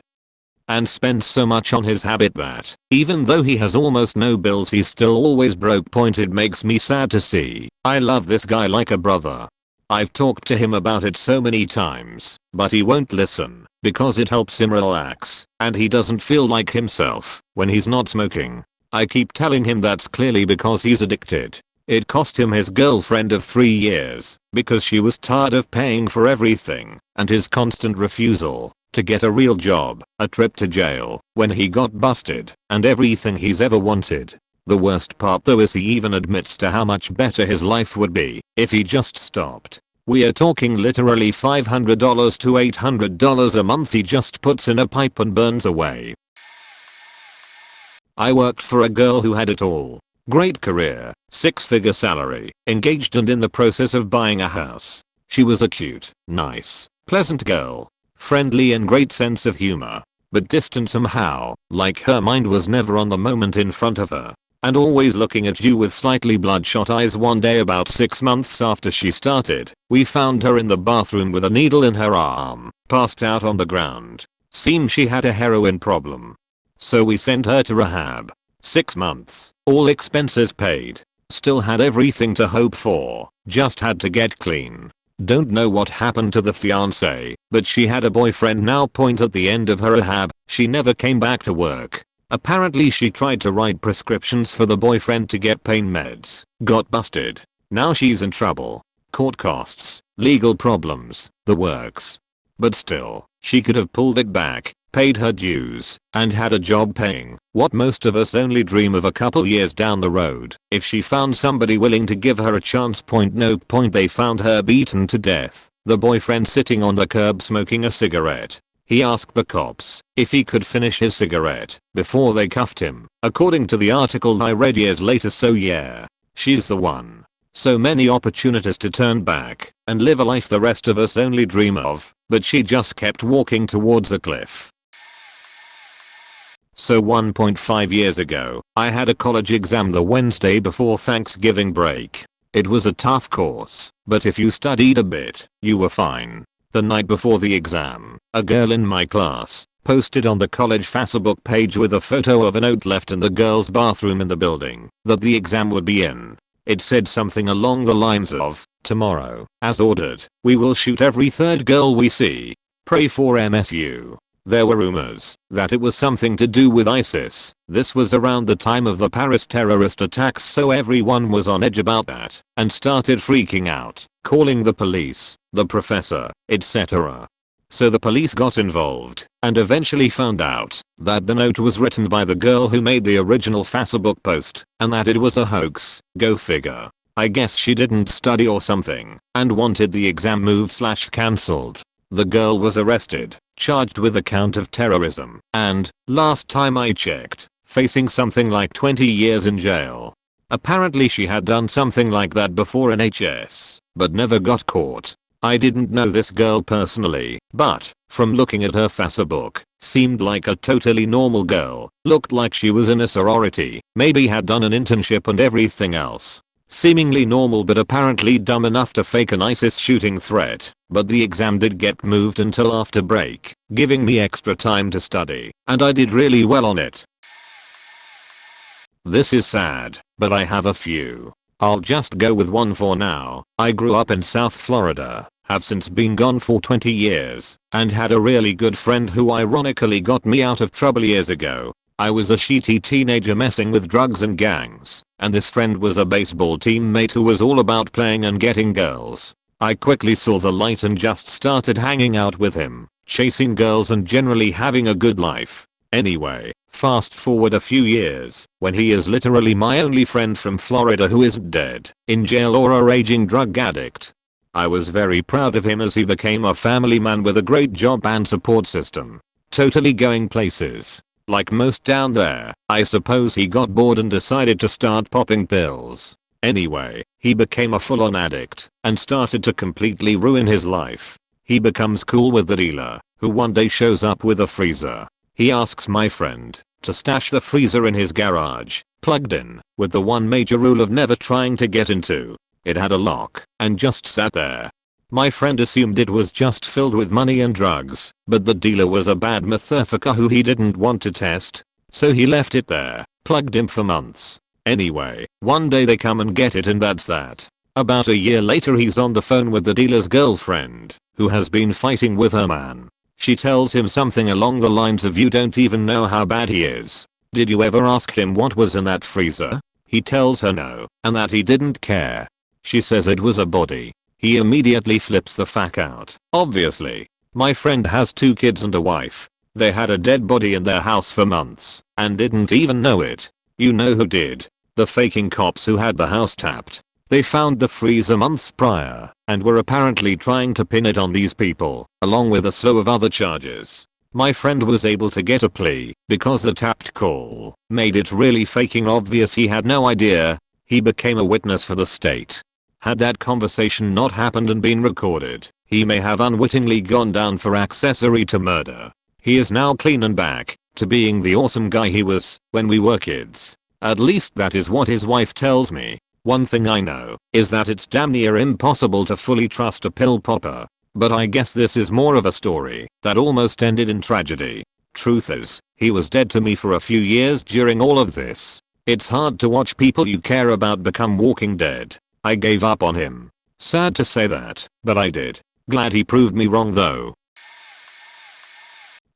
And spends so much on his habit that, even though he has almost no bills, he's still always broke. It makes me sad to see. I love this guy like a brother. I've talked to him about it so many times, but he won't listen, because it helps him relax, and he doesn't feel like himself when he's not smoking. I keep telling him that's clearly because he's addicted. It cost him his girlfriend of 3 years, because she was tired of paying for everything, and his constant refusal to get a real job, a trip to jail when he got busted, and everything he's ever wanted. The worst part though is he even admits to how much better his life would be if he just stopped. We are talking literally $500 to $800 a month he just puts in a pipe and burns away. I worked for a girl who had it all. Great career, 6-figure salary, engaged and in the process of buying a house. She was a cute, nice, pleasant girl. Friendly and great sense of humor, but distant somehow, like her mind was never on the moment in front of her, and always looking at you with slightly bloodshot eyes. One day about 6 months after she started, we found her in the bathroom with a needle in her arm, passed out on the ground. Seemed she had a heroin problem. So we sent her to rehab. 6 months, all expenses paid, still had everything to hope for, just had to get clean. Don't know what happened to the fiance, but she had a boyfriend now. At the end of her rehab, she never came back to work. Apparently she tried to write prescriptions for the boyfriend to get pain meds, got busted. Now she's in trouble. Court costs, legal problems, the works. But still, she could have pulled it back, paid her dues, and had a job paying what most of us only dream of a couple years down the road if she found somebody willing to give her a chance. They found her beaten to death, the boyfriend sitting on the curb smoking a cigarette. He asked the cops if he could finish his cigarette before they cuffed him, according to the article I read years later. So yeah, she's the one. So many opportunities to turn back and live a life the rest of us only dream of, but she just kept walking towards the cliff. So 1.5 years ago, I had a college exam the Wednesday before Thanksgiving break. It was a tough course, but if you studied a bit, you were fine. The night before the exam, a girl in my class posted on the college Facebook page with a photo of a note left in the girls' bathroom in the building that the exam would be in. It said something along the lines of, "Tomorrow, as ordered, we will shoot every third girl we see. Pray for MSU." There were rumors that it was something to do with ISIS. This was around the time of the Paris terrorist attacks, so everyone was on edge about that and started freaking out, calling the police, the professor, etc. So the police got involved and eventually found out that the note was written by the girl who made the original Facebook post and that it was a hoax. Go figure. I guess she didn't study or something and wanted the exam moved/cancelled. The girl was arrested, charged with a count of terrorism, and, last time I checked, facing something like 20 years in jail. Apparently she had done something like that before in HS, but never got caught. I didn't know this girl personally, but, from looking at her Facebook, seemed like a totally normal girl, looked like she was in a sorority, maybe had done an internship and everything else. Seemingly normal, but apparently dumb enough to fake an ISIS shooting threat. But the exam did get moved until after break, giving me extra time to study, and I did really well on it. This is sad, but I have a few. I'll just go with one for now. I grew up in South Florida, have since been gone for 20 years, and had a really good friend who ironically got me out of trouble years ago. I was a shitty teenager messing with drugs and gangs, and this friend was a baseball teammate who was all about playing and getting girls. I quickly saw the light and just started hanging out with him, chasing girls and generally having a good life. Anyway, fast forward a few years, when he is literally my only friend from Florida who isn't dead, in jail or a raging drug addict. I was very proud of him as he became a family man with a great job and support system. Totally going places. Like most down there, I suppose he got bored and decided to start popping pills. Anyway, he became a full-on addict and started to completely ruin his life. He becomes cool with the dealer, who one day shows up with a freezer. He asks my friend to stash the freezer in his garage, plugged in, with the one major rule of never trying to get into. It had a lock and just sat there. My friend assumed it was just filled with money and drugs, but the dealer was a bad motherfucker who he didn't want to test, so he left it there, plugged in for months. Anyway, one day they come and get it and that's that. About a year later he's on the phone with the dealer's girlfriend, who has been fighting with her man. She tells him something along the lines of, "You don't even know how bad he is. Did you ever ask him what was in that freezer?" He tells her no, and that he didn't care. She says it was a body. He immediately flips the fuck out. Obviously. My friend has 2 kids and a wife. They had a dead body in their house for months, and didn't even know it. You know who did? The faking cops who had the house tapped. They found the freezer months prior, and were apparently trying to pin it on these people, along with a slew of other charges. My friend was able to get a plea, because the tapped call made it really faking obvious he had no idea. He became a witness for the state. Had that conversation not happened and been recorded, he may have unwittingly gone down for accessory to murder. He is now clean and back to being the awesome guy he was when we were kids. At least that is what his wife tells me. One thing I know is that it's damn near impossible to fully trust a pill popper. But I guess this is more of a story that almost ended in tragedy. Truth is, he was dead to me for a few years during all of this. It's hard to watch people you care about become walking dead. I gave up on him. Sad to say that, but I did. Glad he proved me wrong though.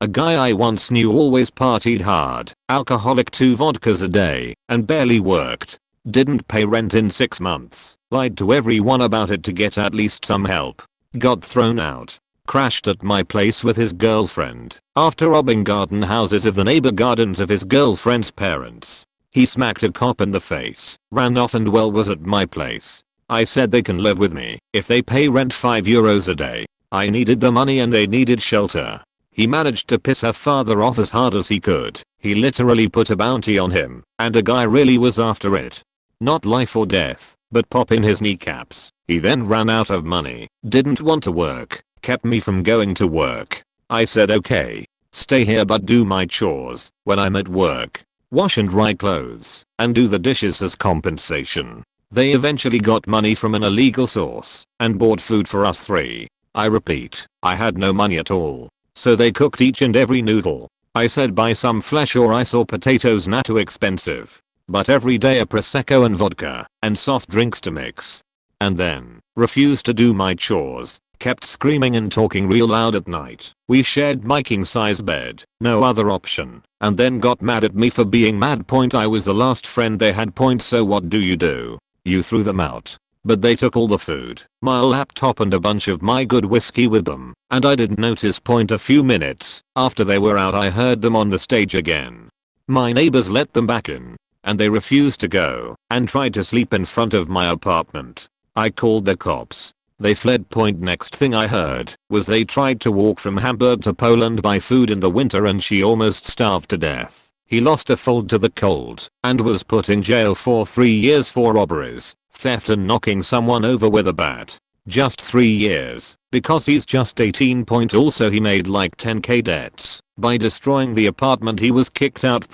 A guy I once knew always partied hard, alcoholic 2 vodkas a day, and barely worked. Didn't pay rent in 6 months, lied to everyone about it to get at least some help. Got thrown out. Crashed at my place with his girlfriend, after robbing garden houses of the neighbor gardens of his girlfriend's parents. He smacked a cop in the face, ran off and was at my place. I said they can live with me if they pay rent €5 a day. I needed the money and they needed shelter. He managed to piss her father off as hard as he could. He literally put a bounty on him, and a guy really was after it. Not life or death, but pop in his kneecaps. He then ran out of money, didn't want to work, kept me from going to work. I said okay, stay here but do my chores when I'm at work. Wash and dry clothes, and do the dishes as compensation. They eventually got money from an illegal source, and bought food for us 3. I repeat, I had no money at all. So they cooked each and every noodle. I said buy some flesh or ice or potatoes, not too expensive. But every day a prosecco and vodka, and soft drinks to mix. And then, refused to do my chores. Kept screaming and talking real loud at night. We shared my king-sized bed, no other option, and then got mad at me for being mad. I was the last friend they had. So what do? You threw them out. But they took all the food, my laptop and a bunch of my good whiskey with them, and I didn't notice. A few minutes after they were out I heard them on the stage again. My neighbors let them back in, and they refused to go, and tried to sleep in front of my apartment. I called the cops. They fled. Next thing I heard was they tried to walk from Hamburg to Poland buy food in the winter and she almost starved to death. He lost a fold to the cold and was put in jail for 3 years for robberies, theft and knocking someone over with a bat. Just 3 years, because he's just 18. Also he made like 10k debts by destroying the apartment he was kicked out.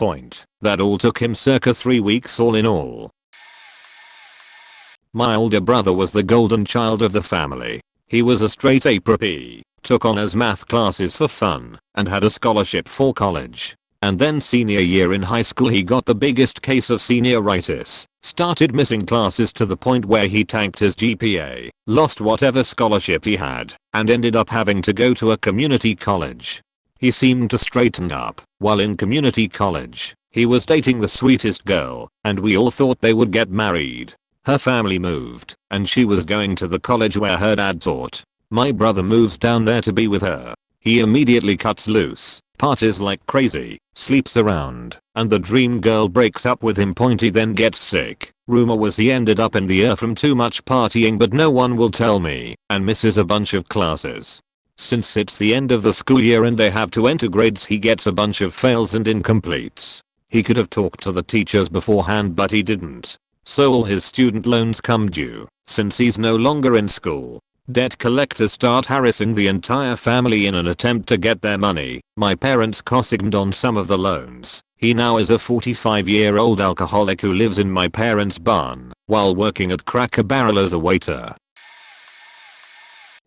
That all took him circa 3 weeks all in all. My older brother was the golden child of the family. He was a straight A preppy, took honors math classes for fun, and had a scholarship for college. And then senior year in high school he got the biggest case of senioritis, started missing classes to the point where he tanked his GPA, lost whatever scholarship he had, and ended up having to go to a community college. He seemed to straighten up while in community college. He was dating the sweetest girl, and we all thought they would get married. Her family moved, and she was going to the college where her dad taught. My brother moves down there to be with her. He immediately cuts loose, parties like crazy, sleeps around, and the dream girl breaks up with him. He then gets sick. Rumor was he ended up in the ER from too much partying, but no one will tell me, and misses a bunch of classes. Since it's the end of the school year and they have to enter grades, he gets a bunch of fails and incompletes. He could have talked to the teachers beforehand, but he didn't. So all his student loans come due. Since he's no longer in school, debt collectors start harassing the entire family in an attempt to get their money. My parents co-signed on some of the loans. He now is a 45-year-old alcoholic who lives in my parents' barn while working at Cracker Barrel as a waiter.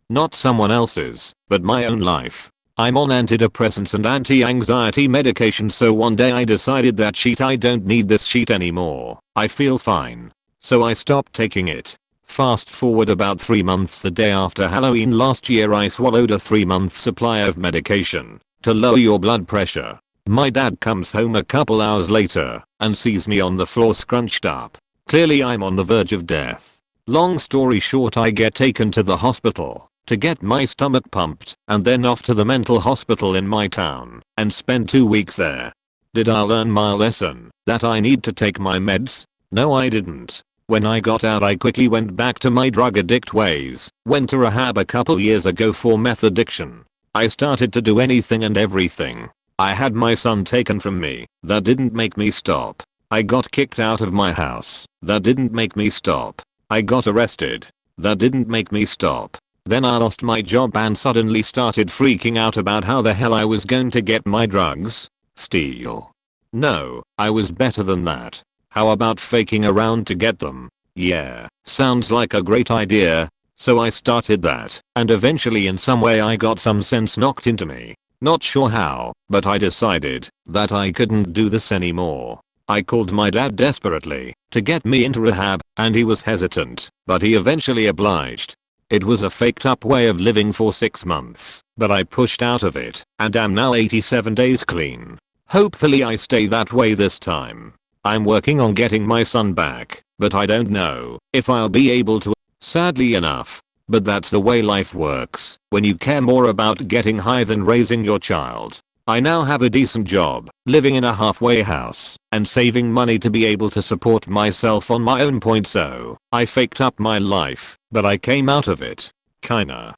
Not someone else's, but my own life. I'm on antidepressants and anti-anxiety medication, so one day I decided that I don't need this shit anymore. I feel fine. So I stopped taking it. Fast forward about 3 months, the day after Halloween last year, I swallowed a 3-month supply of medication to lower your blood pressure. My dad comes home a couple hours later and sees me on the floor scrunched up. Clearly I'm on the verge of death. Long story short, I get taken to the hospital to get my stomach pumped and then off to the mental hospital in my town and spend 2 weeks there. Did I learn my lesson that I need to take my meds? No, I didn't. When I got out, I quickly went back to my drug addict ways. Went to rehab a couple years ago for meth addiction. I started to do anything and everything. I had my son taken from me. That didn't make me stop. I got kicked out of my house. That didn't make me stop. I got arrested. That didn't make me stop. Then I lost my job and suddenly started freaking out about how the hell I was going to get my drugs. Steal. No, I was better than that. How about faking around to get them? Yeah, sounds like a great idea. So I started that, and eventually in some way I got some sense knocked into me. Not sure how, but I decided that I couldn't do this anymore. I called my dad desperately to get me into rehab, and he was hesitant, but he eventually obliged. It was a faked up way of living for 6 months, but I pushed out of it and am now 87 days clean. Hopefully I stay that way this time. I'm working on getting my son back, but I don't know if I'll be able to, sadly enough. But that's the way life works when you care more about getting high than raising your child. I now have a decent job, living in a halfway house, and saving money to be able to support myself on my own. So I faked up my life, but I came out of it. Kinda.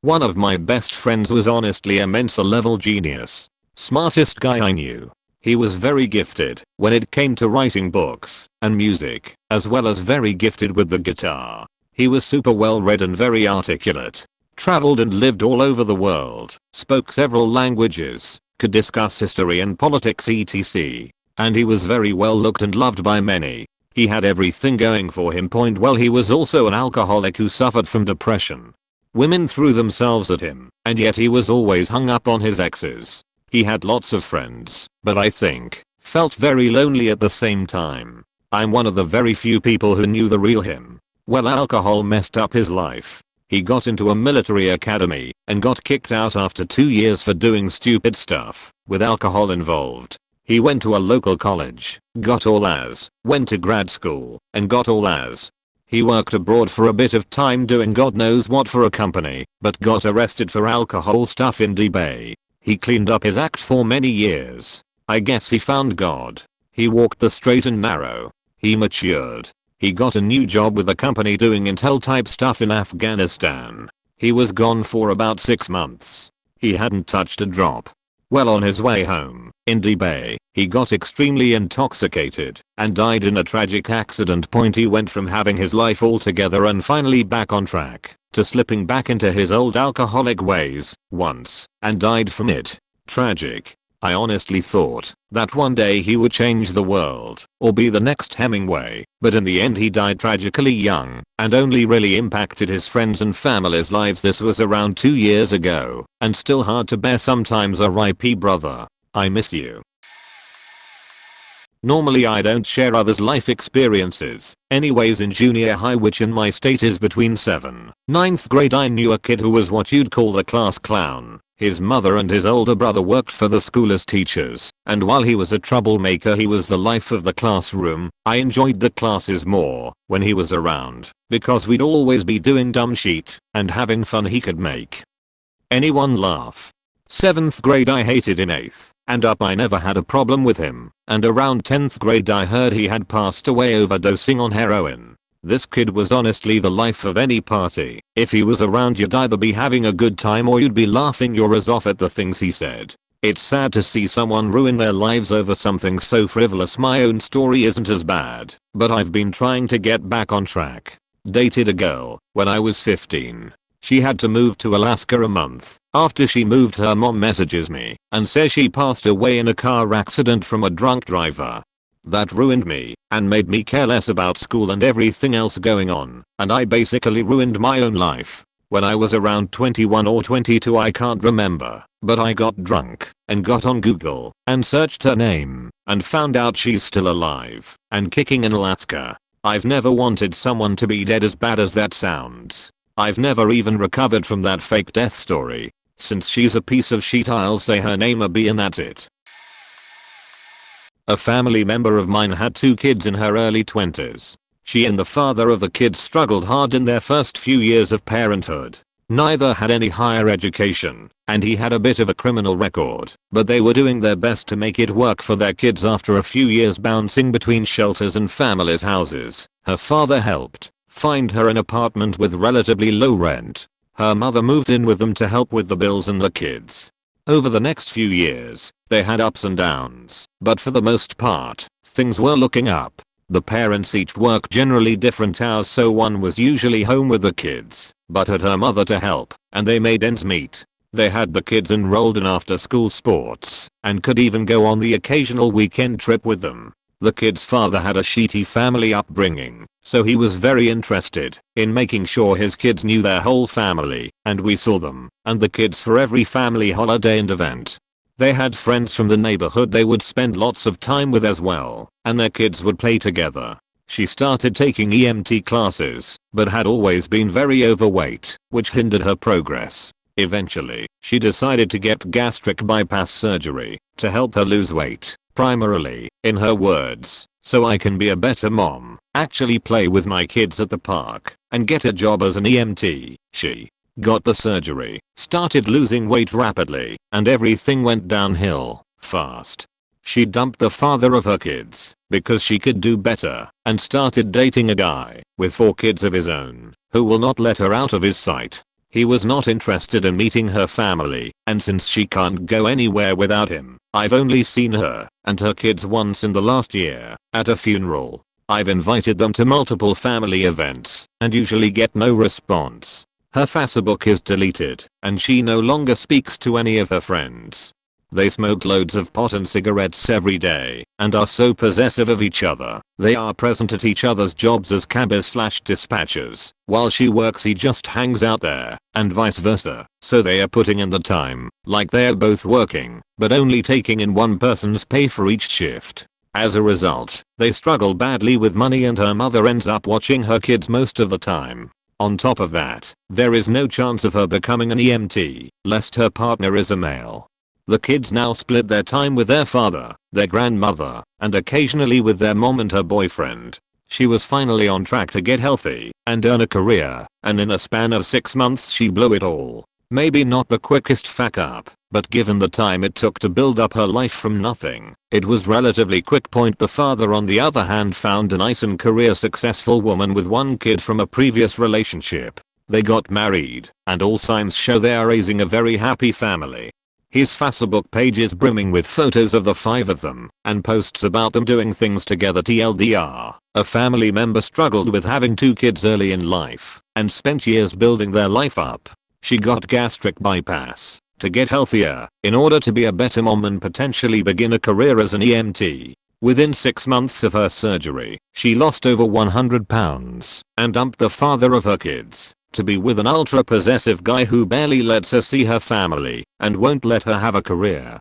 One of my best friends was honestly a Mensa level genius. Smartest guy I knew. He was very gifted when it came to writing books and music, as well as very gifted with the guitar. He was super well read and very articulate. Traveled and lived all over the world, spoke several languages, could discuss history and politics etc. And he was very well looked and loved by many. He had everything going for him. Well, he was also an alcoholic who suffered from depression. Women threw themselves at him, and yet he was always hung up on his exes. He had lots of friends, but I think felt very lonely at the same time. I'm one of the very few people who knew the real him. Well, alcohol messed up his life. He got into a military academy and got kicked out after 2 years for doing stupid stuff with alcohol involved. He went to a local college, got all A's, went to grad school, and got all A's. He worked abroad for a bit of time doing God knows what for a company, but got arrested for alcohol stuff in Dubai. He cleaned up his act for many years. I guess he found God. He walked the straight and narrow. He matured. He got a new job with a company doing intel type stuff in Afghanistan. He was gone for about 6 months. He hadn't touched a drop. Well, on his way home, in Dubai, he got extremely intoxicated and died in a tragic accident. He went from having his life all together and finally back on track to slipping back into his old alcoholic ways once and died from it. Tragic. I honestly thought that one day he would change the world or be the next Hemingway, but in the end he died tragically young and only really impacted his friends and family's lives. This was around 2 years ago and still hard to bear sometimes. RIP brother. I miss you. Normally I don't share others' life experiences. Anyways, in junior high, which in my state is between 9th grade, I knew a kid who was what you'd call a class clown. His mother and his older brother worked for the school as teachers, and while he was a troublemaker, he was the life of the classroom. I enjoyed the classes more when he was around, because we'd always be doing dumb shit and having fun he could make anyone laugh. 7th grade, I hated in 8th and up. I never had a problem with him, and around 10th grade I heard he had passed away overdosing on heroin. This kid was honestly the life of any party. If he was around, you'd either be having a good time or you'd be laughing your ass off at the things he said. It's sad to see someone ruin their lives over something so frivolous. My own story isn't as bad, but I've been trying to get back on track. Dated a girl when I was 15. She had to move to Alaska a month. After she moved, her mom messages me and says she passed away in a car accident from a drunk driver. That ruined me and made me care less about school and everything else going on, and I basically ruined my own life. When I was around 21 or 22, I can't remember, but I got drunk and got on Google and searched her name and found out she's still alive and kicking in Alaska. I've never wanted someone to be dead, as bad as that sounds. I've never even recovered from that fake death story. Since she's a piece of shit, I'll say her name a B and that's it. A family member of mine had 2 kids in her early 20s. She and the father of the kids struggled hard in their first few years of parenthood. Neither had any higher education, and he had a bit of a criminal record, but they were doing their best to make it work for their kids. After a few years bouncing between shelters and families' houses, her father helped find her an apartment with relatively low rent. Her mother moved in with them to help with the bills and the kids. Over the next few years, they had ups and downs, but for the most part, things were looking up. The parents each worked generally different hours, so one was usually home with the kids, but had her mother to help, and they made ends meet. They had the kids enrolled in after-school sports, and could even go on the occasional weekend trip with them. The kid's father had a shitty family upbringing, so he was very interested in making sure his kids knew their whole family, and we saw them and the kids for every family holiday and event. They had friends from the neighborhood they would spend lots of time with as well, and their kids would play together. She started taking EMT classes, but had always been very overweight, which hindered her progress. Eventually, she decided to get gastric bypass surgery to help her lose weight. Primarily, in her words, so I can be a better mom, actually play with my kids at the park, and get a job as an EMT. She got the surgery, started losing weight rapidly, and everything went downhill fast. She dumped the father of her kids because she could do better and started dating a guy with 4 kids of his own who will not let her out of his sight. He was not interested in meeting her family, and since she can't go anywhere without him, I've only seen her and her kids once in the last year, at a funeral. I've invited them to multiple family events and usually get no response. Her Facebook is deleted, and she no longer speaks to any of her friends. They smoke loads of pot and cigarettes every day and are so possessive of each other. They are present at each other's jobs as cabbers/dispatchers. While she works, he just hangs out there, and vice versa. So they are putting in the time, like they're both working, but only taking in one person's pay for each shift. As a result, they struggle badly with money, and her mother ends up watching her kids most of the time. On top of that, there is no chance of her becoming an EMT, lest her partner is a male. The kids now split their time with their father, their grandmother, and occasionally with their mom and her boyfriend. She was finally on track to get healthy and earn a career, and in a span of 6 months she blew it all. Maybe not the quickest fuck up, but given the time it took to build up her life from nothing, it was relatively quick. The father, on the other hand, found a nice and career successful woman with 1 kid from a previous relationship. They got married, and all signs show they are raising a very happy family. His Facebook page is brimming with photos of the 5 of them and posts about them doing things together. TLDR, a family member struggled with having 2 kids early in life and spent years building their life up. She got gastric bypass to get healthier in order to be a better mom and potentially begin a career as an EMT. Within 6 months of her surgery, she lost over 100 pounds and dumped the father of her kids to be with an ultra possessive guy who barely lets her see her family and won't let her have a career.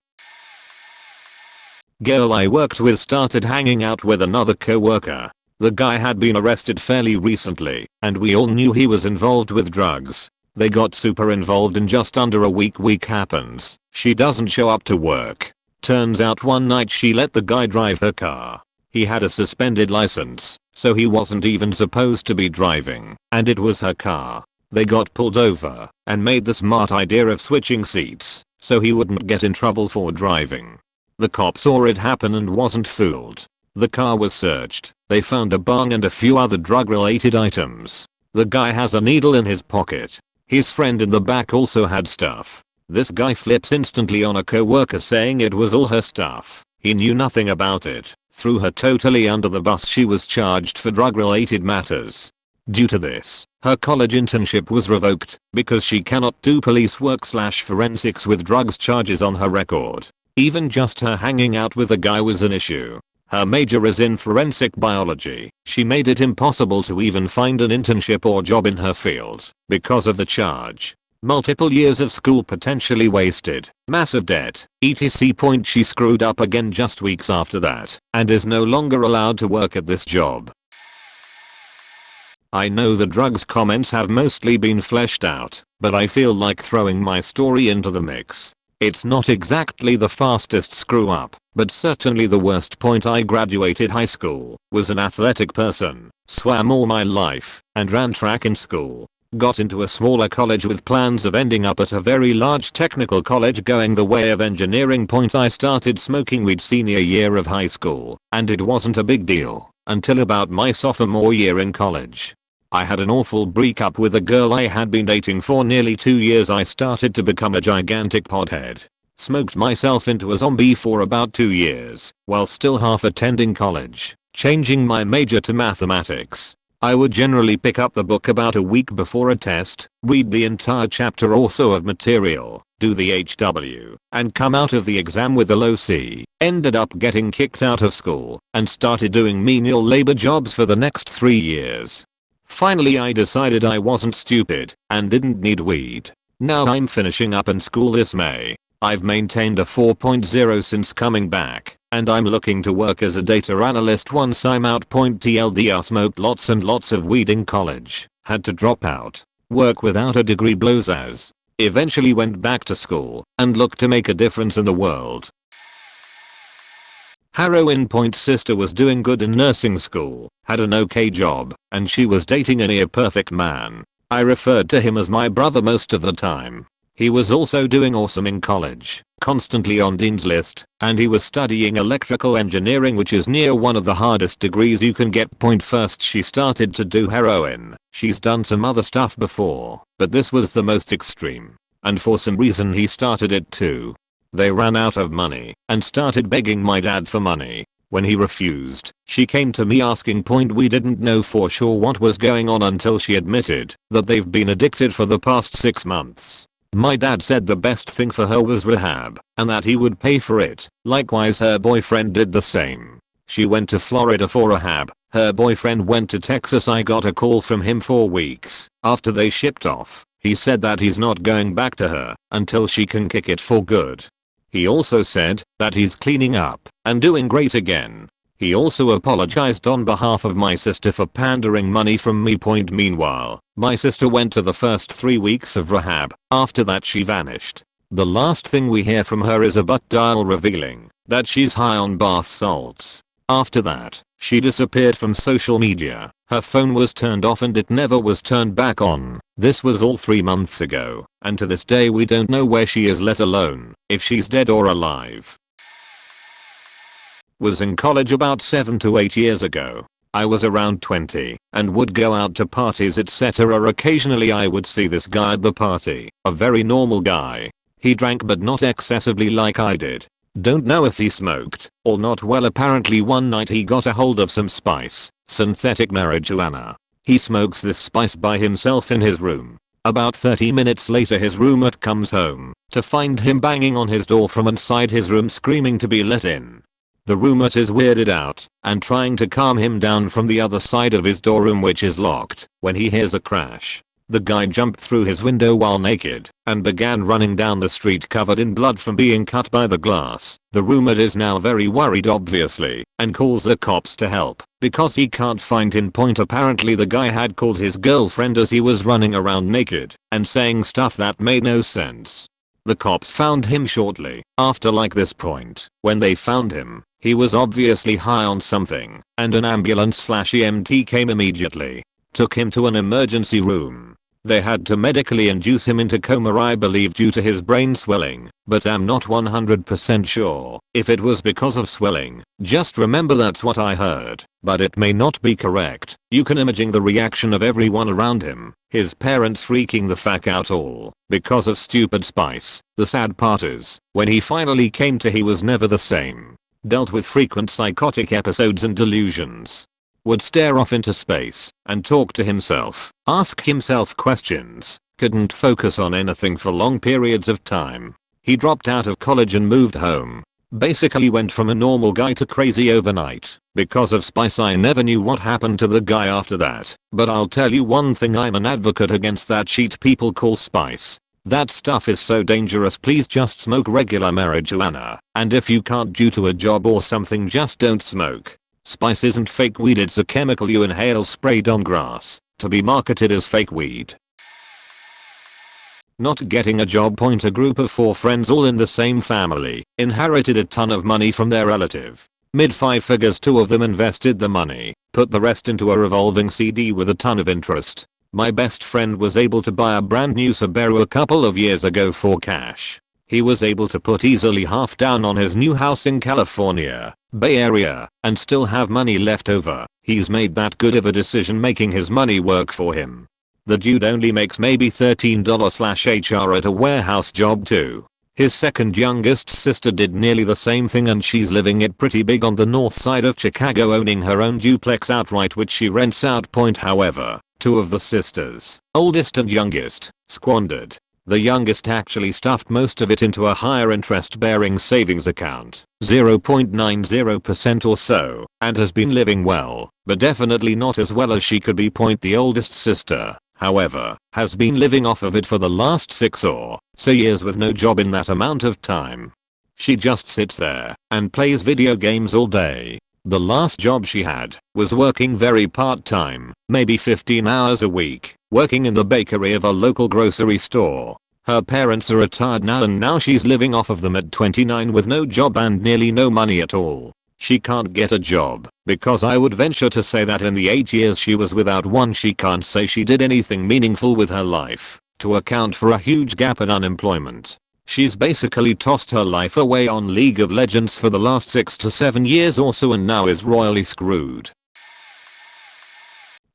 Girl I worked with started hanging out with another coworker. The guy had been arrested fairly recently, and we all knew he was involved with drugs. They got super involved in just under a week. Week happens. She doesn't show up to work. Turns out one night she let the guy drive her car. He had a suspended license, so he wasn't even supposed to be driving, and it was her car. They got pulled over and made the smart idea of switching seats so he wouldn't get in trouble for driving. The cops saw it happen and wasn't fooled. The car was searched. They found a bong and a few other drug-related items. The guy has a needle in his pocket. His friend in the back also had stuff. This guy flips instantly on a coworker saying it was all her stuff. He knew nothing about it. Threw her totally under the bus. She was charged for drug-related matters. Due to this, her college internship was revoked because she cannot do police work/forensics with drugs charges on her record. Even just her hanging out with a guy was an issue. Her major is in forensic biology. She made it impossible to even find an internship or job in her field because of the charge. Multiple years of school potentially wasted, massive debt, etc. She screwed up again just weeks after that and is no longer allowed to work at this job. I know the drugs comments have mostly been fleshed out, but I feel like throwing my story into the mix. It's not exactly the fastest screw up, but certainly the worst point. I graduated high school, was an athletic person, swam all my life, and ran track in school. Got into a smaller college with plans of ending up at a very large technical college going the way of engineering. I started smoking weed senior year of high school, and it wasn't a big deal until about my sophomore year in college. I had an awful breakup with a girl I had been dating for nearly 2 years. I started to become a gigantic pothead. Smoked myself into a zombie for about 2 years, while still half attending college, changing my major to mathematics. I would generally pick up the book about a week before a test, read the entire chapter or so of material, do the HW, and come out of the exam with a low C. Ended up getting kicked out of school, and started doing menial labor jobs for the next 3 years. Finally I decided I wasn't stupid and didn't need weed. Now I'm finishing up in school this May. I've maintained a 4.0 since coming back, and I'm looking to work as a data analyst once I'm out. TLDR smoked lots and lots of weed in college, had to drop out. Work without a degree blows ass. Eventually went back to school and looked to make a difference in the world. Heroin. Sister was doing good in nursing school, had an okay job, and she was dating a near perfect man. I referred to him as my brother most of the time. He was also doing awesome in college, constantly on dean's list, and he was studying electrical engineering, which is near one of the hardest degrees you can get. First she started to do heroin. She's done some other stuff before, but this was the most extreme. And for some reason he started it too. They ran out of money and started begging my dad for money. When he refused, she came to me asking. We didn't know for sure what was going on until she admitted that they've been addicted for the past 6 months. My dad said the best thing for her was rehab, and that he would pay for it. Likewise her boyfriend did the same. She went to Florida for rehab. Her boyfriend went to Texas. I got a call from him 4 weeks after they shipped off. He said that he's not going back to her until she can kick it for good. He also said that he's cleaning up and doing great again. He also apologized on behalf of my sister for pandering money from me. Meanwhile, my sister went to the first 3 weeks of rehab. After that she vanished. The last thing we hear from her is a butt dial revealing that she's high on bath salts. After that, she disappeared from social media. Her phone was turned off and it never was turned back on. This was all 3 months ago, and to this day we don't know where she is, let alone if she's dead or alive. Was in college about 7 to 8 years ago. I was around 20 and would go out to parties, etc. Occasionally I would see this guy at the party, a very normal guy. He drank but not excessively like I did. Don't know if he smoked or not. Well, apparently one night he got a hold of some spice, synthetic marijuana. He smokes this spice by himself in his room. About 30 minutes later his roommate comes home to find him banging on his door from inside his room screaming to be let in. The roommate is weirded out and trying to calm him down from the other side of his door room, which is locked, when he hears a crash. The guy jumped through his window while naked and began running down the street covered in blood from being cut by the glass. The roommate is now very worried obviously and calls the cops to help because he can't find him. Apparently the guy had called his girlfriend as he was running around naked and saying stuff that made no sense. The cops found him shortly after. Like this point, when they found him, he was obviously high on something and an ambulance/EMT came immediately. Took him to an emergency room. They had to medically induce him into coma, I believe due to his brain swelling, but I'm not 100% sure if it was because of swelling. Just remember that's what I heard, but it may not be correct. You can imagine the reaction of everyone around him, his parents freaking the fuck out all because of stupid Spice. The sad part is, when he finally came to, he was never the same. Dealt with frequent psychotic episodes and delusions. Would stare off into space and talk to himself, ask himself questions, couldn't focus on anything for long periods of time. He dropped out of college and moved home. Basically went from a normal guy to crazy overnight. Because of Spice I never knew what happened to the guy after that, but I'll tell you one thing, I'm an advocate against that shit people call Spice. That stuff is so dangerous. Please just smoke regular marijuana, and if you can't due to a job or something, just don't smoke. Spice isn't fake weed, it's a chemical you inhale sprayed on grass to be marketed as fake weed. Not getting a job. A group of 4 friends all in the same family inherited a ton of money from their relative. Mid 5 figures. 2 of them invested the money, put the rest into a revolving CD with a ton of interest. My best friend was able to buy a brand new Subaru a couple of years ago for cash. He was able to put easily half down on his new house in California, Bay Area, and still have money left over. He's made that good of a decision making his money work for him. The dude only makes maybe $13/HR at a warehouse job too. His second youngest sister did nearly the same thing and she's living it pretty big on the north side of Chicago, owning her own duplex outright which she rents out. However, 2 of the sisters, oldest and youngest, squandered. The youngest actually stuffed most of it into a higher interest bearing savings account, 0.90% or so, and has been living well, but definitely not as well as she could be. The oldest sister, however, has been living off of it for the last 6 or so years with no job in that amount of time. She just sits there and plays video games all day. The last job she had was working very part-time, maybe 15 hours a week, working in the bakery of a local grocery store. Her parents are retired now and now she's living off of them at 29 with no job and nearly no money at all. She can't get a job because I would venture to say that in the 8 years she was without one she can't say she did anything meaningful with her life to account for a huge gap in unemployment. She's basically tossed her life away on League of Legends for the last 6 to 7 years or so and now is royally screwed.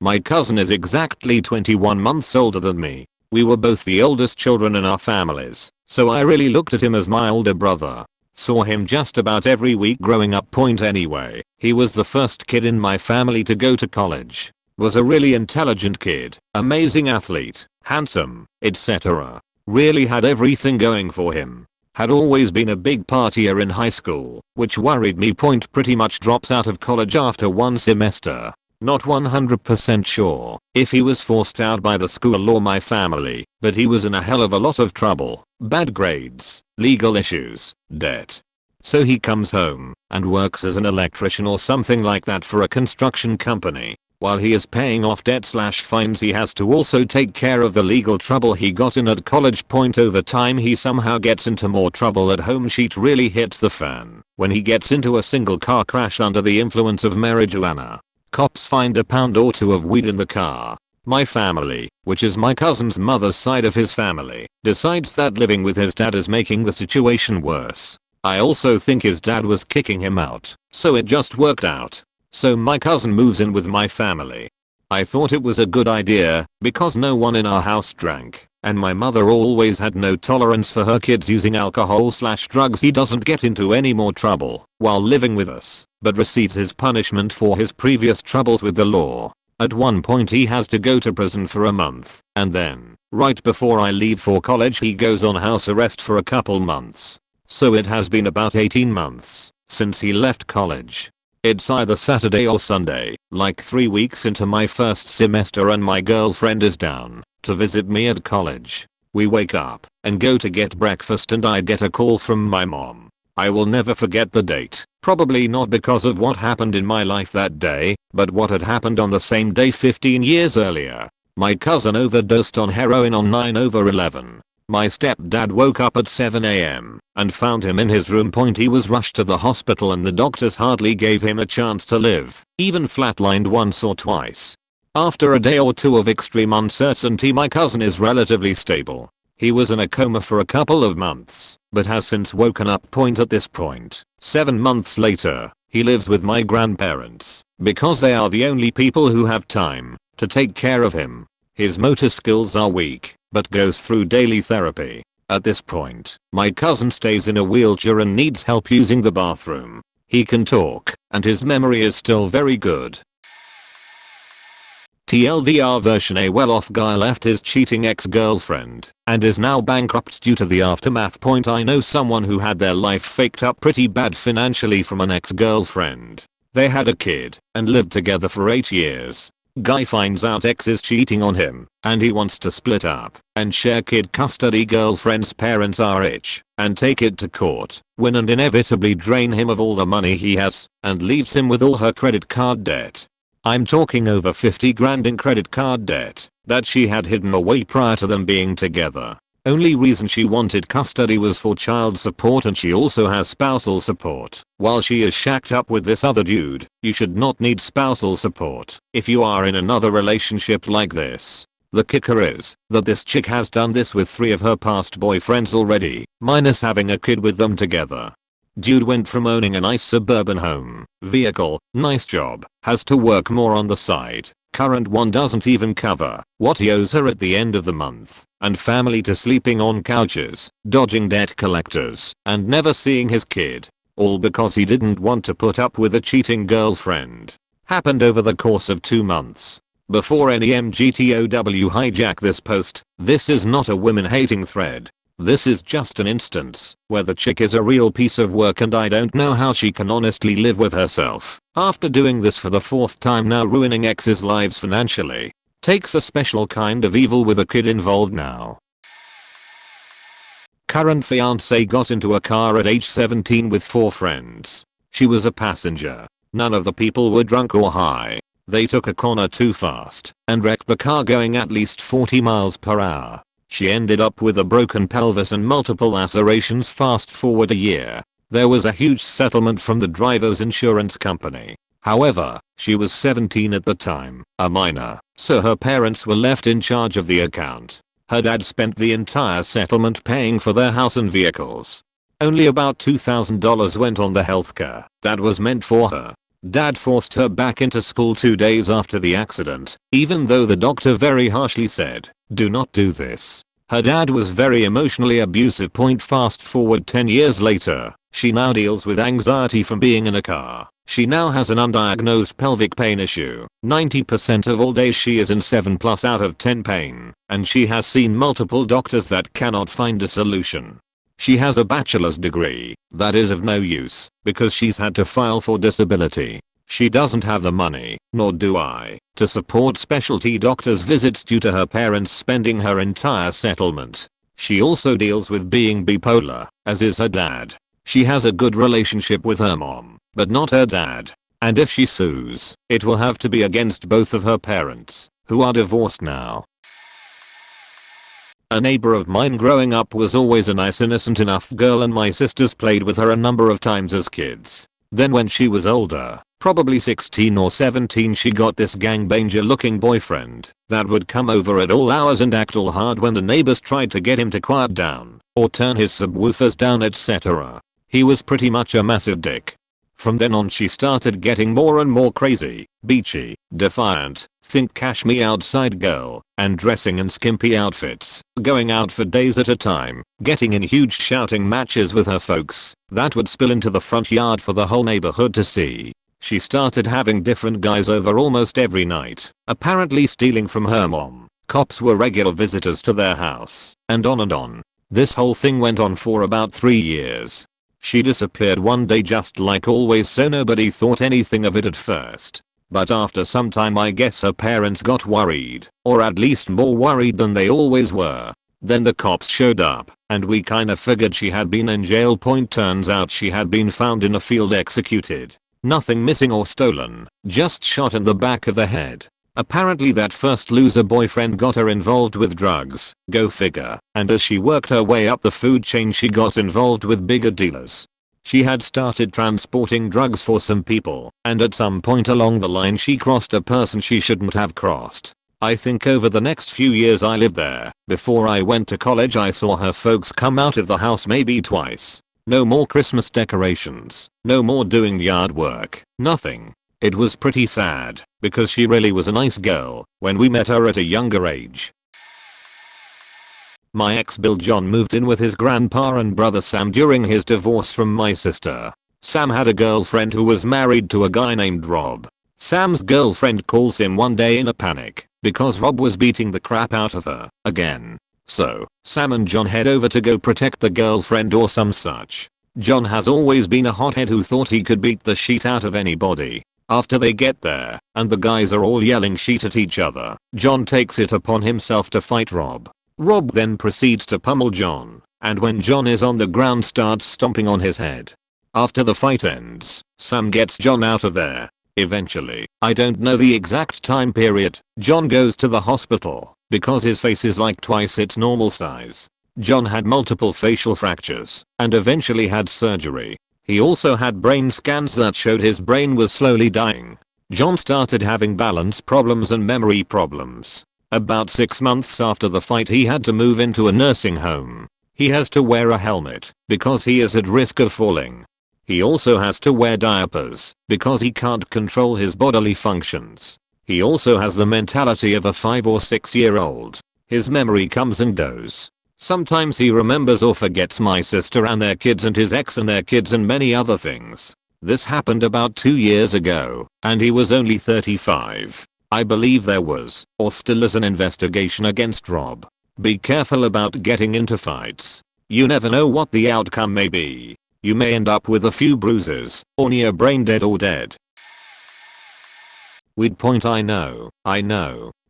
My cousin is exactly 21 months older than me. We were both the oldest children in our families, so I really looked at him as my older brother. Saw him just about every week growing up. Anyway, he was the first kid in my family to go to college. Was a really intelligent kid, amazing athlete, handsome, etc. Really had everything going for him. Had always been a big partier in high school, which worried me. Pretty much drops out of college after 1 semester. Not 100% sure if he was forced out by the school or my family, but he was in a hell of a lot of trouble. Bad grades, legal issues, debt. So he comes home and works as an electrician or something like that for a construction company. While he is paying off debt/fines, he has to also take care of the legal trouble he got in at college. Over time he somehow gets into more trouble at home. Shit really hits the fan when he gets into a single car crash under the influence of marijuana. Cops find a pound or 2 of weed in the car. My family, which is my cousin's mother's side of his family, decides that living with his dad is making the situation worse. I also think his dad was kicking him out, so it just worked out. So my cousin moves in with my family. I thought it was a good idea because no one in our house drank and my mother always had no tolerance for her kids using alcohol/drugs. He doesn't get into any more trouble while living with us, but receives his punishment for his previous troubles with the law. At one point he has to go to prison for a month, and then, right before I leave for college, he goes on house arrest for a couple months. So it has been about 18 months since he left college. It's either Saturday or Sunday, like 3 weeks into my first semester, and my girlfriend is down to visit me at college. We wake up and go to get breakfast and I get a call from my mom. I will never forget the date, probably not because of what happened in my life that day, but what had happened on the same day 15 years earlier. My cousin overdosed on heroin on 9/11. My stepdad woke up at 7 AM and found him in his room. He was rushed to the hospital and the doctors hardly gave him a chance to live, even flatlined once or twice. After a day or two of extreme uncertainty, my cousin is relatively stable. He was in a coma for a couple of months, but has since woken up. At this point, 7 months later, he lives with my grandparents because they are the only people who have time to take care of him. His motor skills are weak, but goes through daily therapy. At this point, my cousin stays in a wheelchair and needs help using the bathroom. He can talk, and his memory is still very good. TLDR version: a well-off guy left his cheating ex-girlfriend and is now bankrupt due to the aftermath. I know someone who had their life faked up pretty bad financially from an ex-girlfriend. They had a kid and lived together for 8 years. Guy finds out ex is cheating on him and he wants to split up and share kid custody. Girlfriend's parents are rich and take it to court, win, and inevitably drain him of all the money he has and leaves him with all her credit card debt. I'm talking over 50 grand in credit card debt that she had hidden away prior to them being together. Only reason she wanted custody was for child support, and she also has spousal support. While she is shacked up with this other dude, you should not need spousal support if you are in another relationship like this. The kicker is that this chick has done this with 3 of her past boyfriends already, minus having a kid with them together. Dude went from owning a nice suburban home, vehicle, nice job, has to work more on the side. Current one doesn't even cover what he owes her at the end of the month, and family, to sleeping on couches, dodging debt collectors, and never seeing his kid. All because he didn't want to put up with a cheating girlfriend. Happened over the course of 2 months. Before any MGTOW hijack this post, this is not a women hating thread. This is just an instance where the chick is a real piece of work, and I don't know how she can honestly live with herself after doing this for the 4th time now, ruining ex's lives financially. Takes a special kind of evil with a kid involved now. Current fiance got into a car at age 17 with 4 friends. She was a passenger. None of the people were drunk or high. They took a corner too fast and wrecked the car going at least 40 miles per hour. She ended up with a broken pelvis and multiple lacerations. Fast forward a year. There was a huge settlement from the driver's insurance company. However, she was 17 at the time, a minor, so her parents were left in charge of the account. Her dad spent the entire settlement paying for their house and vehicles. Only about $2,000 went on the healthcare that was meant for her. Dad forced her back into school 2 days after the accident, even though the doctor very harshly said, "Do not do this." Her dad was very emotionally abusive. Fast forward 10 years later, she now deals with anxiety from being in a car. She now has an undiagnosed pelvic pain issue. 90% of all days she is in 7+ out of 10 pain, and she has seen multiple doctors that cannot find a solution. She has a bachelor's degree that is of no use because she's had to file for disability. She doesn't have the money, nor do I, to support specialty doctor's visits due to her parents spending her entire settlement. She also deals with being bipolar, as is her dad. She has a good relationship with her mom, but not her dad. And if she sues, it will have to be against both of her parents, who are divorced now. A neighbor of mine growing up was always a nice, innocent enough girl, and my sisters played with her a number of times as kids. Then when she was older, probably 16 or 17, she got this gangbanger looking boyfriend that would come over at all hours and act all hard when the neighbors tried to get him to quiet down or turn his subwoofers down, etc. He was pretty much a massive dick. From then on she started getting more and more crazy, beachy, defiant, think cash me outside girl, and dressing in skimpy outfits, going out for days at a time, getting in huge shouting matches with her folks that would spill into the front yard for the whole neighborhood to see. She started having different guys over almost every night, apparently stealing from her mom. Cops were regular visitors to their house, and on and on. This whole thing went on for about 3 years. She disappeared one day just like always, so nobody thought anything of it at first. But after some time I guess her parents got worried, or at least more worried than they always were. Then the cops showed up, and we kinda figured she had been in jail. Turns out she had been found in a field executed. Nothing missing or stolen, just shot in the back of the head. Apparently that first loser boyfriend got her involved with drugs, go figure, and as she worked her way up the food chain she got involved with bigger dealers. She had started transporting drugs for some people, and at some point along the line she crossed a person she shouldn't have crossed. I think over the next few years I lived there. Before I went to college I saw her folks come out of the house maybe twice. No more Christmas decorations, no more doing yard work, nothing. It was pretty sad, because she really was a nice girl when we met her at a younger age. My ex Bill John moved in with his grandpa and brother Sam during his divorce from my sister. Sam had a girlfriend who was married to a guy named Rob. Sam's girlfriend calls him one day in a panic because Rob was beating the crap out of her again. So, Sam and John head over to go protect the girlfriend or some such. John has always been a hothead who thought he could beat the shit out of anybody. After they get there, and the guys are all yelling shit at each other, John takes it upon himself to fight Rob. Rob then proceeds to pummel John, and when John is on the ground starts stomping on his head. After the fight ends, Sam gets John out of there. Eventually, I don't know the exact time period, John goes to the hospital because his face is like twice its normal size. John had multiple facial fractures and eventually had surgery. He also had brain scans that showed his brain was slowly dying. John started having balance problems and memory problems. About 6 months after the fight he had to move into a nursing home. He has to wear a helmet because he is at risk of falling. He also has to wear diapers because he can't control his bodily functions. He also has the mentality of a 5 or 6-year-old. His memory comes and goes. Sometimes he remembers or forgets my sister and their kids and his ex and their kids and many other things. This happened about 2 years ago, and he was only 35. I believe there was, or still is, an investigation against Rob. Be careful about getting into fights. You never know what the outcome may be. You may end up with a few bruises, or near brain dead or dead. Weed point. I know.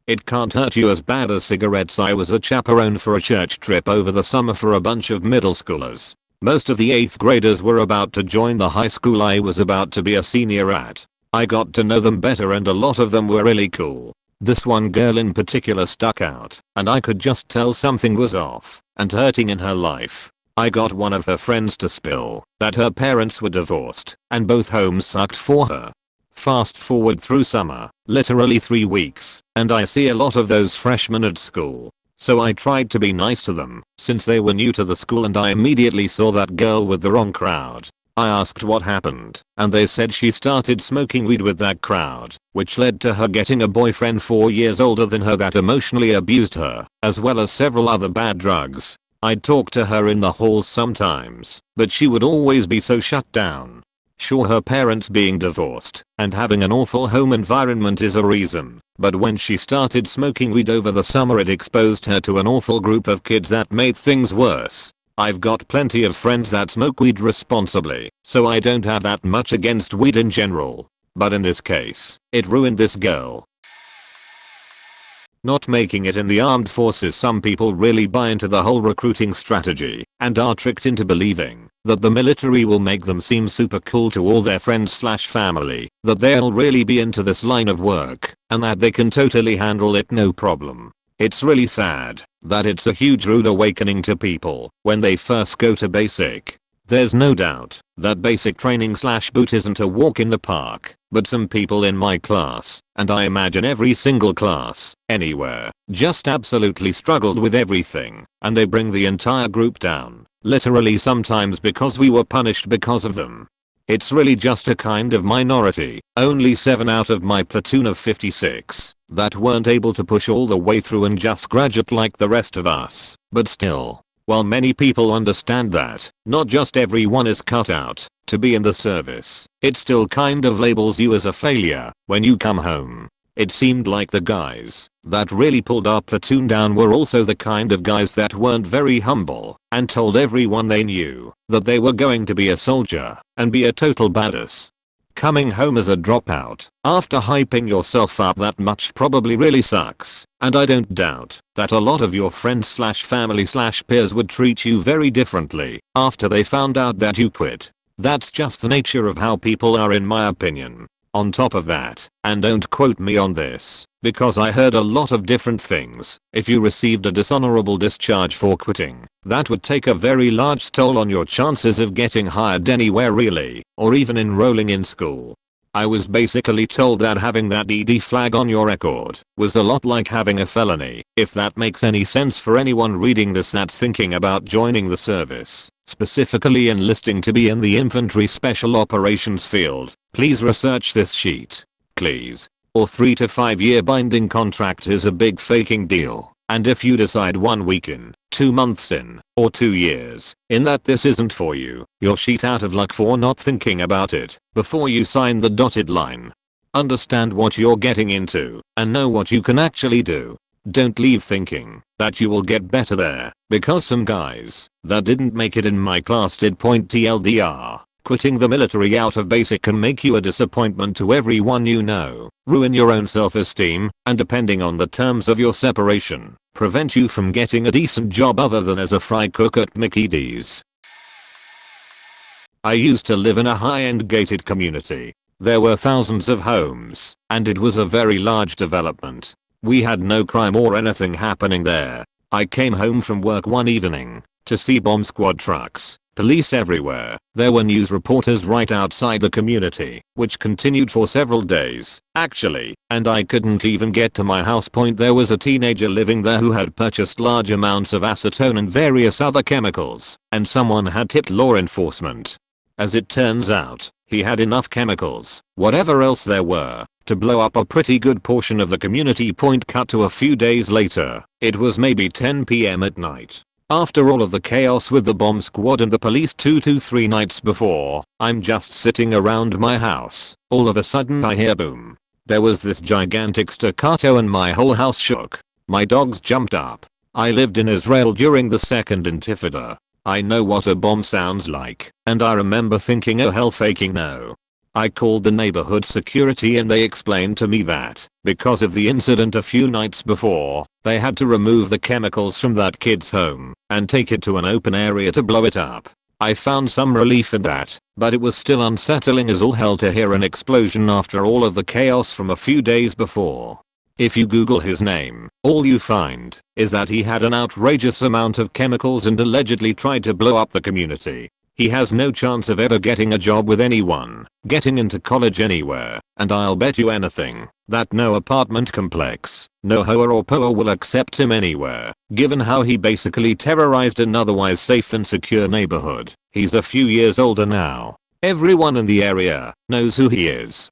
It can't hurt you as bad as cigarettes. I was a chaperone for a church trip over the summer for a bunch of middle schoolers. Most of the 8th graders were about to join the high school I was about to be a senior at. I got to know them better and a lot of them were really cool. This one girl in particular stuck out, and I could just tell something was off and hurting in her life. I got one of her friends to spill that her parents were divorced and both homes sucked for her. Fast forward through summer, literally 3 weeks, and I see a lot of those freshmen at school. So I tried to be nice to them since they were new to the school, and I immediately saw that girl with the wrong crowd. I asked what happened, and they said she started smoking weed with that crowd, which led to her getting a boyfriend 4 years older than her that emotionally abused her, as well as several other bad drugs. I'd talk to her in the halls sometimes, but she would always be so shut down. Sure, her parents being divorced and having an awful home environment is a reason, but when she started smoking weed over the summer it exposed her to an awful group of kids that made things worse. I've got plenty of friends that smoke weed responsibly, so I don't have that much against weed in general. But in this case, it ruined this girl. Not making it in the armed forces. Some people really buy into the whole recruiting strategy and are tricked into believing that the military will make them seem super cool to all their friends/family, that they'll really be into this line of work and that they can totally handle it no problem. It's really sad that it's a huge rude awakening to people when they first go to basic. There's no doubt that basic training/boot isn't a walk in the park, but some people in my class, and I imagine every single class, anywhere, just absolutely struggled with everything, and they bring the entire group down, literally sometimes because we were punished because of them. It's really just a kind of minority, only 7 out of my platoon of 56, that weren't able to push all the way through and just graduate like the rest of us, but still. While many people understand that not just everyone is cut out to be in the service, it still kind of labels you as a failure when you come home. It seemed like the guys that really pulled our platoon down were also the kind of guys that weren't very humble and told everyone they knew that they were going to be a soldier and be a total badass. Coming home as a dropout after hyping yourself up that much probably really sucks, and I don't doubt that a lot of your friends/family/peers would treat you very differently after they found out that you quit. That's just the nature of how people are, in my opinion. On top of that, and don't quote me on this, because I heard a lot of different things, if you received a dishonorable discharge for quitting, that would take a very large toll on your chances of getting hired anywhere really, or even enrolling in school. I was basically told that having that ED flag on your record was a lot like having a felony, if that makes any sense for anyone reading this that's thinking about joining the service. Specifically enlisting to be in the infantry special operations field. Please research this sheet. Please. Or 3 to 5 year binding contract is a big faking deal, and if you decide 1 week in, 2 months in, or 2 years in that this isn't for you, you're shit out of luck for not thinking about it before you sign the dotted line. Understand what you're getting into and know what you can actually do. Don't leave thinking that you will get better there because some guys that didn't make it in my class did. TLDR. Quitting the military out of basic can make you a disappointment to everyone you know, ruin your own self-esteem, and depending on the terms of your separation, prevent you from getting a decent job other than as a fry cook at Mickey D's. I used to live in a high-end gated community. There were thousands of homes, and it was a very large development. We had no crime or anything happening there. I came home from work one evening to see bomb squad trucks, police everywhere. There were news reporters right outside the community, which continued for several days, actually, and I couldn't even get to my house. There was a teenager living there who had purchased large amounts of acetone and various other chemicals, and someone had tipped law enforcement. As it turns out, he had enough chemicals, whatever else there were, to blow up a pretty good portion of the community. Cut to a few days later. It was maybe 10 PM at night. After all of the chaos with the bomb squad and the police 2 to 3 nights before, I'm just sitting around my house. All of a sudden I hear boom. There was this gigantic staccato and my whole house shook. My dogs jumped up. I lived in Israel during the Second Intifada. I know what a bomb sounds like, and I remember thinking, oh hell faking no. I called the neighborhood security and they explained to me that, because of the incident a few nights before, they had to remove the chemicals from that kid's home and take it to an open area to blow it up. I found some relief in that, but it was still unsettling as all hell to hear an explosion after all of the chaos from a few days before. If you Google his name, all you find is that he had an outrageous amount of chemicals and allegedly tried to blow up the community. He has no chance of ever getting a job with anyone, getting into college anywhere, and I'll bet you anything that no apartment complex, no hoa or poa will accept him anywhere, given how he basically terrorized an otherwise safe and secure neighborhood. He's a few years older now. Everyone in the area knows who he is.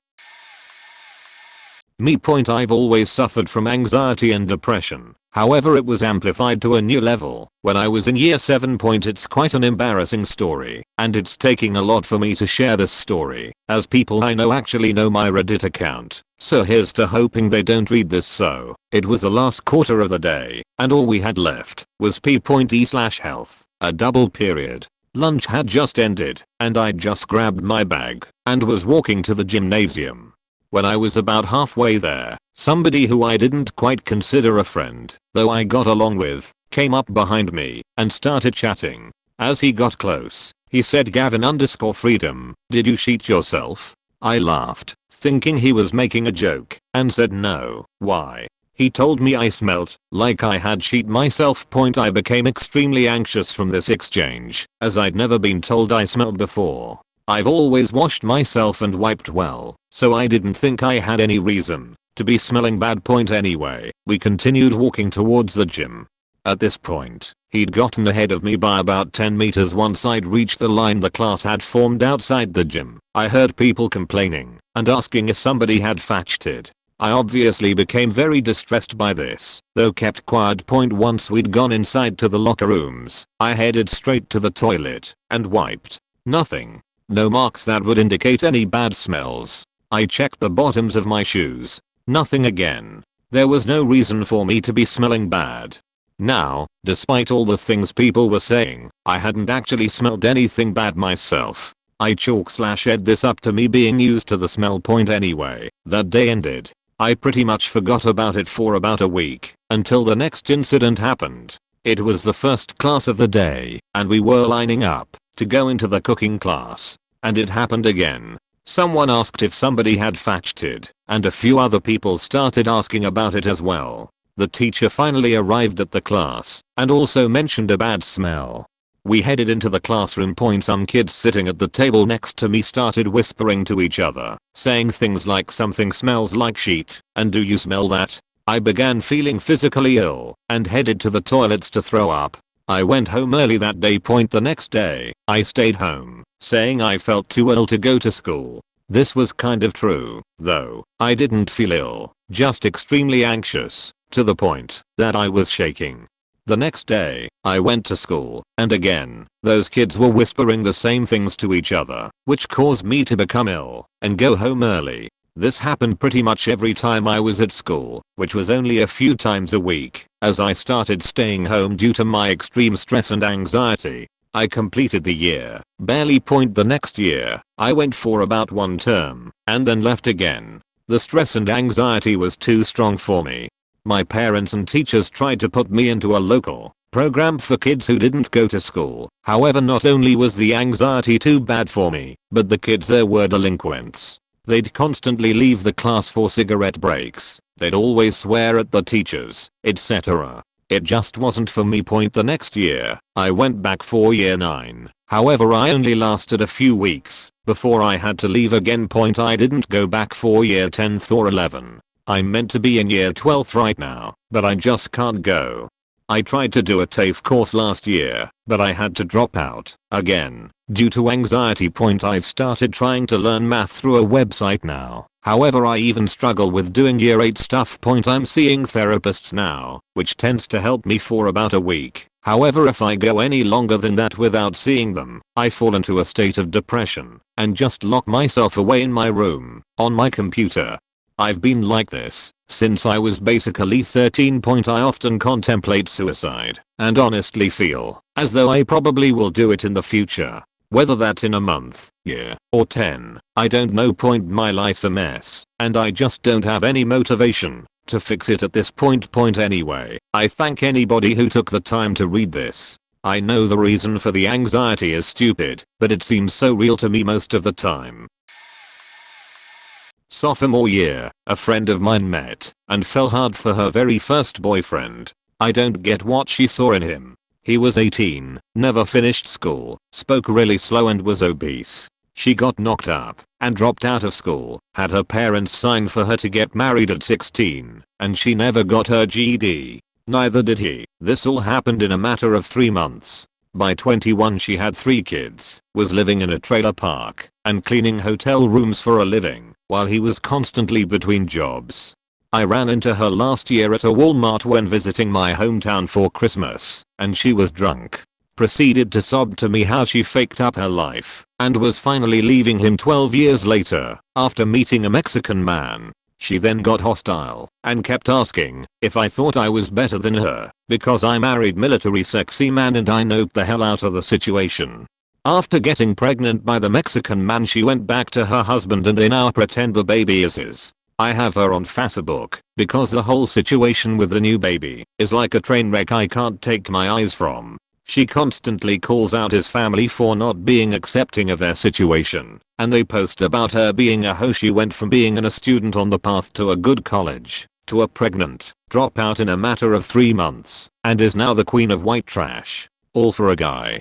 I've always suffered from anxiety and depression. However, it was amplified to a new level when I was in year 7. It's quite an embarrassing story, and it's taking a lot for me to share this story, as people I know actually know my Reddit account. So here's to hoping they don't read this. So, it was the last quarter of the day, and all we had left was P.E/health, a double period. Lunch had just ended, and I just grabbed my bag and was walking to the gymnasium. When I was about halfway there, somebody who I didn't quite consider a friend, though I got along with, came up behind me and started chatting. As he got close, he said, Gavin_freedom, did you sheet yourself? I laughed, thinking he was making a joke, and said no. Why? He told me I smelled like I had sheet myself. I became extremely anxious from this exchange, as I'd never been told I smelled before. I've always washed myself and wiped well, so I didn't think I had any reason to be smelling bad. Anyway, we continued walking towards the gym. At this point, he'd gotten ahead of me by about 10 meters. Once I'd reached the line the class had formed outside the gym, I heard people complaining and asking if somebody had fetched it. I obviously became very distressed by this, though kept quiet. Once we'd gone inside to the locker rooms, I headed straight to the toilet and wiped. Nothing. No marks that would indicate any bad smells. I checked the bottoms of my shoes. Nothing again. There was no reason for me to be smelling bad. Now, despite all the things people were saying, I hadn't actually smelled anything bad myself. I chalk/ed this up to me being used to the smell point anyway. That day ended. I pretty much forgot about it for about a week until the next incident happened. It was the first class of the day and we were lining up to go into the cooking class. And it happened again. Someone asked if somebody had fetched it and a few other people started asking about it as well. The teacher finally arrived at the class and also mentioned a bad smell. We headed into the classroom. Some kids sitting at the table next to me started whispering to each other, saying things like something smells like sheet and do you smell that? I began feeling physically ill and headed to the toilets to throw up. I went home early that day. The next day, I stayed home, saying I felt too ill to go to school. This was kind of true, though. I didn't feel ill, just extremely anxious, to the point that I was shaking. The next day, I went to school, and again, those kids were whispering the same things to each other, which caused me to become ill and go home early. This happened pretty much every time I was at school, which was only a few times a week, as I started staying home due to my extreme stress and anxiety. I completed the year, barely. The next year, I went for about one term, and then left again. The stress and anxiety was too strong for me. My parents and teachers tried to put me into a local program for kids who didn't go to school. However, not only was the anxiety too bad for me, but the kids there were delinquents. They'd constantly leave the class for cigarette breaks. They'd always swear at the teachers, etc. It just wasn't for me. The next year, I went back for year 9. However, I only lasted a few weeks before I had to leave again. I didn't go back for year 10th or 11. I'm meant to be in year 12th right now, but I just can't go. I tried to do a TAFE course last year, but I had to drop out again due to anxiety. I've started trying to learn math through a website now. However, I even struggle with doing year 8 stuff. I'm seeing therapists now, which tends to help me for about a week. However, if I go any longer than that without seeing them, I fall into a state of depression and just lock myself away in my room on my computer. I've been like this since I was basically 13. I often contemplate suicide and honestly feel as though I probably will do it in the future. Whether that's in a month, year, or 10, I don't know. My life's a mess and I just don't have any motivation to fix it at this point. Anyway, I thank anybody who took the time to read this. I know the reason for the anxiety is stupid, but it seems so real to me most of the time. Sophomore year, a friend of mine met and fell hard for her very first boyfriend. I don't get what she saw in him. He was 18, never finished school, spoke really slow and was obese. She got knocked up and dropped out of school, had her parents sign for her to get married at 16, and she never got her GED. Neither did he. This all happened in a matter of 3 months. By 21 she had 3 kids, was living in a trailer park, and cleaning hotel rooms for a living, while he was constantly between jobs. I ran into her last year at a Walmart when visiting my hometown for Christmas, and she was drunk. Proceeded to sob to me how she faked up her life, and was finally leaving him 12 years later, after meeting a Mexican man. She then got hostile, and kept asking if I thought I was better than her, because I married military sexy man, and I noped the hell out of the situation. After getting pregnant by the Mexican man, she went back to her husband and they now pretend the baby is his. I have her on Facebook, because the whole situation with the new baby is like a train wreck I can't take my eyes from. She constantly calls out his family for not being accepting of their situation, and they post about her being a hoe. She went from being a student on the path to a good college, to a pregnant dropout in a matter of 3 months, and is now the queen of white trash. All for a guy.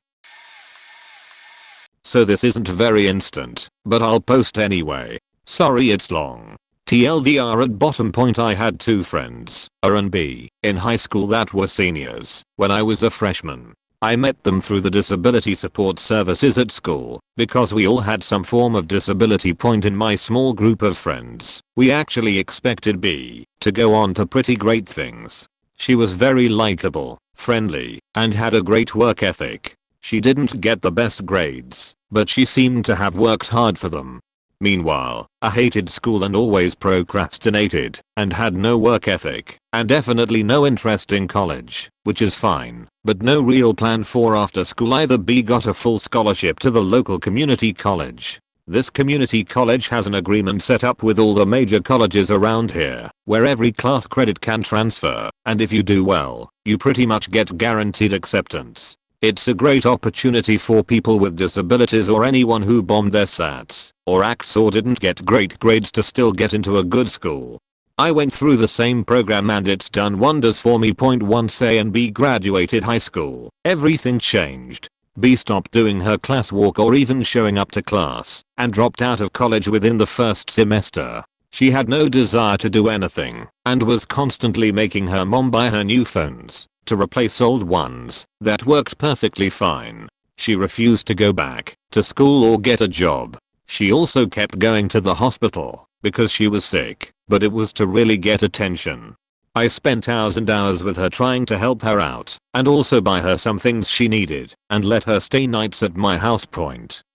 So this isn't very instant, but I'll post anyway. Sorry it's long. TLDR at bottom. I had 2 friends, A and B, in high school that were seniors when I was a freshman. I met them through the disability support services at school, because we all had some form of disability. In my small group of friends, we actually expected B to go on to pretty great things. She was very likable, friendly, and had a great work ethic. She didn't get the best grades, but she seemed to have worked hard for them. Meanwhile, I hated school and always procrastinated, and had no work ethic, and definitely no interest in college, which is fine. but no real plan for after school either. B got a full scholarship to the local community college. This community college has an agreement set up with all the major colleges around here, where every class credit can transfer, and if you do well, you pretty much get guaranteed acceptance. It's a great opportunity for people with disabilities or anyone who bombed their SATs, or ACTs or didn't get great grades to still get into a good school. I went through the same program and it's done wonders for me. Once A and B graduated high school, everything changed. B stopped doing her class walk or even showing up to class, and dropped out of college within the first semester. She had no desire to do anything, and was constantly making her mom buy her new phones, to replace old ones, that worked perfectly fine. She refused to go back to school or get a job. She also kept going to the hospital, because she was sick, but it was to really get attention. I spent hours and hours with her trying to help her out, and also buy her some things she needed, and let her stay nights at my house.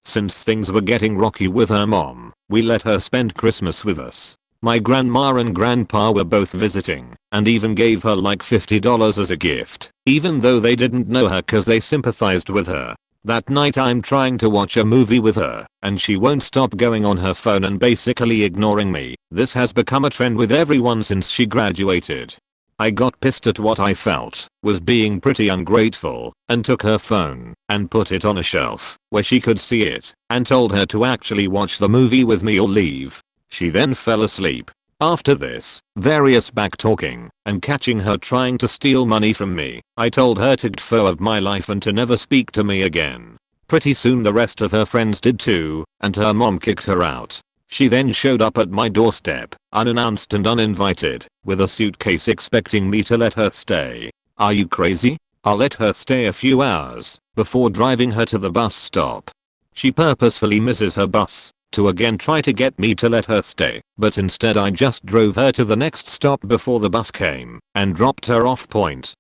Since things were getting rocky with her mom, we let her spend Christmas with us. My grandma and grandpa were both visiting, and even gave her like $50 as a gift, even though they didn't know her cause they sympathized with her. That night I'm trying to watch a movie with her, and she won't stop going on her phone and basically ignoring me. This has become a trend with everyone since she graduated. I got pissed at what I felt was being pretty ungrateful, and took her phone and put it on a shelf where she could see it, and told her to actually watch the movie with me or leave. She then fell asleep. After this, various back-talking, and catching her trying to steal money from me, I told her to get out of my life and to never speak to me again. Pretty soon the rest of her friends did too, and her mom kicked her out. She then showed up at my doorstep, unannounced and uninvited, with a suitcase expecting me to let her stay. Are you crazy? I'll let her stay a few hours, before driving her to the bus stop. She purposefully misses her bus, to again try to get me to let her stay, but instead I just drove her to the next stop before the bus came, and dropped her off.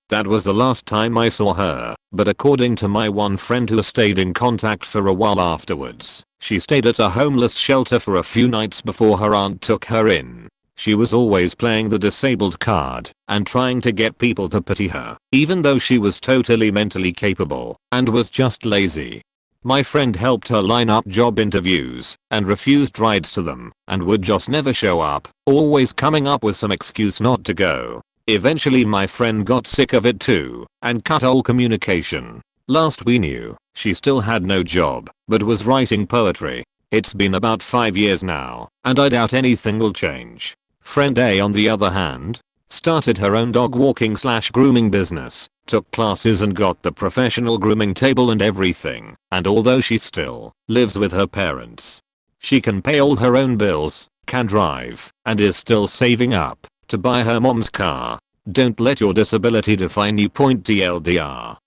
That was the last time I saw her, but according to my one friend who stayed in contact for a while afterwards, she stayed at a homeless shelter for a few nights before her aunt took her in. She was always playing the disabled card, and trying to get people to pity her, even though she was totally mentally capable, and was just lazy. My friend helped her line up job interviews, and refused rides to them, and would just never show up, always coming up with some excuse not to go. Eventually my friend got sick of it too, and cut all communication. Last we knew, she still had no job, but was writing poetry. It's been about 5 years now, and I doubt anything will change. Friend A on the other hand, started her own dog walking / grooming business, took classes and got the professional grooming table and everything, and although she still lives with her parents, she can pay all her own bills, can drive, and is still saving up to buy her mom's car. Don't let your disability define you. TLDR.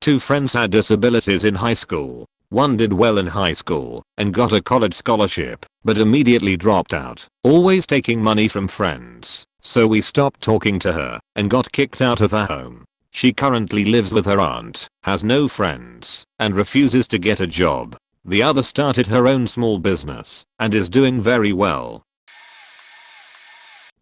2 friends had disabilities in high school. One did well in high school and got a college scholarship, but immediately dropped out, always taking money from friends. So we stopped talking to her and got kicked out of her home. She currently lives with her aunt, has no friends, and refuses to get a job. The other started her own small business and is doing very well.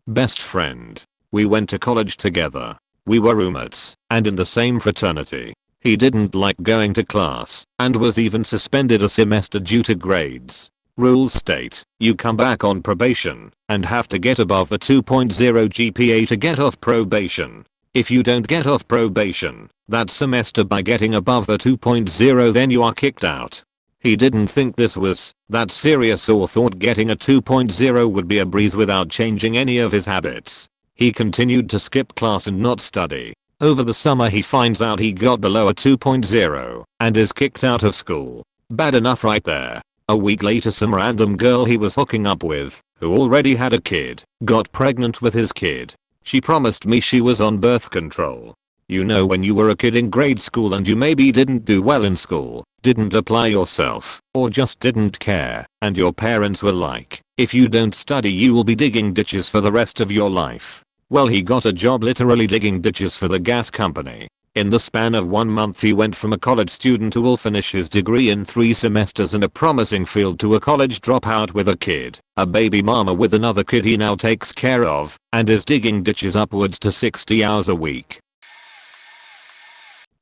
Best friend. We went to college together. We were roommates and in the same fraternity. He didn't like going to class and was even suspended a semester due to grades. Rules state, you come back on probation and have to get above a 2.0 GPA to get off probation. If you don't get off probation that semester by getting above a 2.0, then you are kicked out. He didn't think this was that serious or thought getting a 2.0 would be a breeze without changing any of his habits. He continued to skip class and not study. Over the summer he finds out he got below a 2.0 and is kicked out of school. Bad enough right there. A week later some random girl he was hooking up with, who already had a kid, got pregnant with his kid. She promised me she was on birth control. You know, when you were a kid in grade school and you maybe didn't do well in school, didn't apply yourself, or just didn't care, and your parents were like, if you don't study you will be digging ditches for the rest of your life. Well, he got a job literally digging ditches for the gas company. In the span of 1 month he went from a college student who will finish his degree in 3 semesters in a promising field to a college dropout with a kid, a baby mama with another kid he now takes care of, and is digging ditches upwards to 60 hours a week.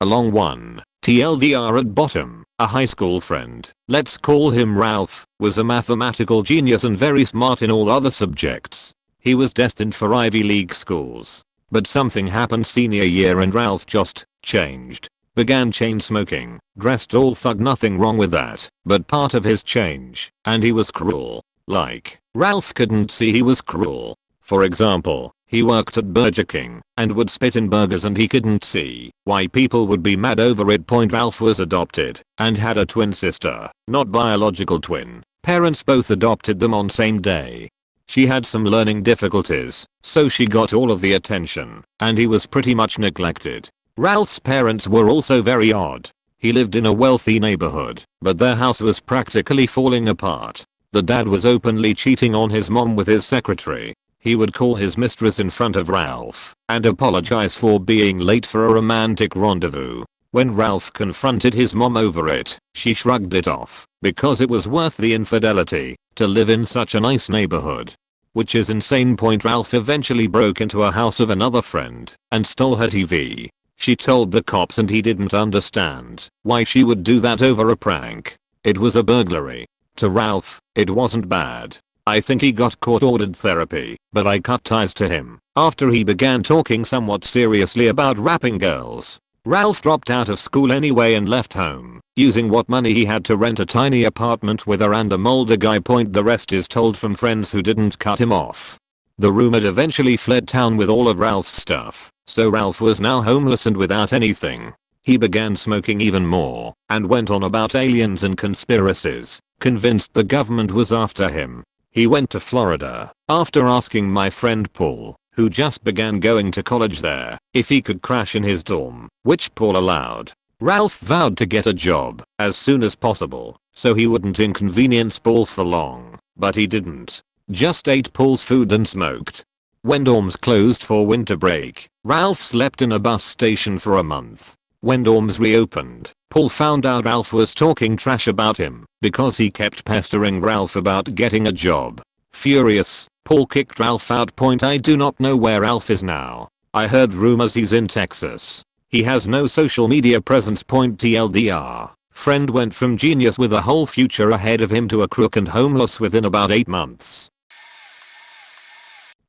A long one. TLDR at bottom, a high school friend, let's call him Ralph, was a mathematical genius and very smart in all other subjects. He was destined for Ivy League schools. But something happened senior year and Ralph just changed. Began chain smoking, dressed all thug, nothing wrong with that, but part of his change, and he was cruel. Like, Ralph couldn't see he was cruel. For example, he worked at Burger King and would spit in burgers and he couldn't see why people would be mad over it. Ralph was adopted and had a twin sister, not biological twin. Parents both adopted them on same day. She had some learning difficulties, so she got all of the attention, and he was pretty much neglected. Ralph's parents were also very odd. He lived in a wealthy neighborhood, but their house was practically falling apart. The dad was openly cheating on his mom with his secretary. He would call his mistress in front of Ralph and apologize for being late for a romantic rendezvous. When Ralph confronted his mom over it, she shrugged it off because it was worth the infidelity to live in such a nice neighborhood. Which is insane. Ralph eventually broke into a house of another friend and stole her TV. She told the cops and he didn't understand why she would do that over a prank. It was a burglary. To Ralph, it wasn't bad. I think he got court-ordered therapy, but I cut ties to him after he began talking somewhat seriously about rapping girls. Ralph dropped out of school anyway and left home, using what money he had to rent a tiny apartment with her and a Mulder guy. The rest is told from friends who didn't cut him off. The roommate eventually fled town with all of Ralph's stuff, so Ralph was now homeless and without anything. He began smoking even more and went on about aliens and conspiracies, convinced the government was after him. He went to Florida after asking my friend Paul, who just began going to college there, if he could crash in his dorm, which Paul allowed. Ralph vowed to get a job as soon as possible so he wouldn't inconvenience Paul for long, but he didn't. Just ate Paul's food and smoked. When dorms closed for winter break, Ralph slept in a bus station for a month. When dorms reopened, Paul found out Ralph was talking trash about him because he kept pestering Ralph about getting a job. Furious, Paul kicked Ralph out. I do not know where Ralph is now. I heard rumors he's in Texas. He has no social media presence. TLDR. Friend went from genius with a whole future ahead of him to a crook and homeless within about 8 months.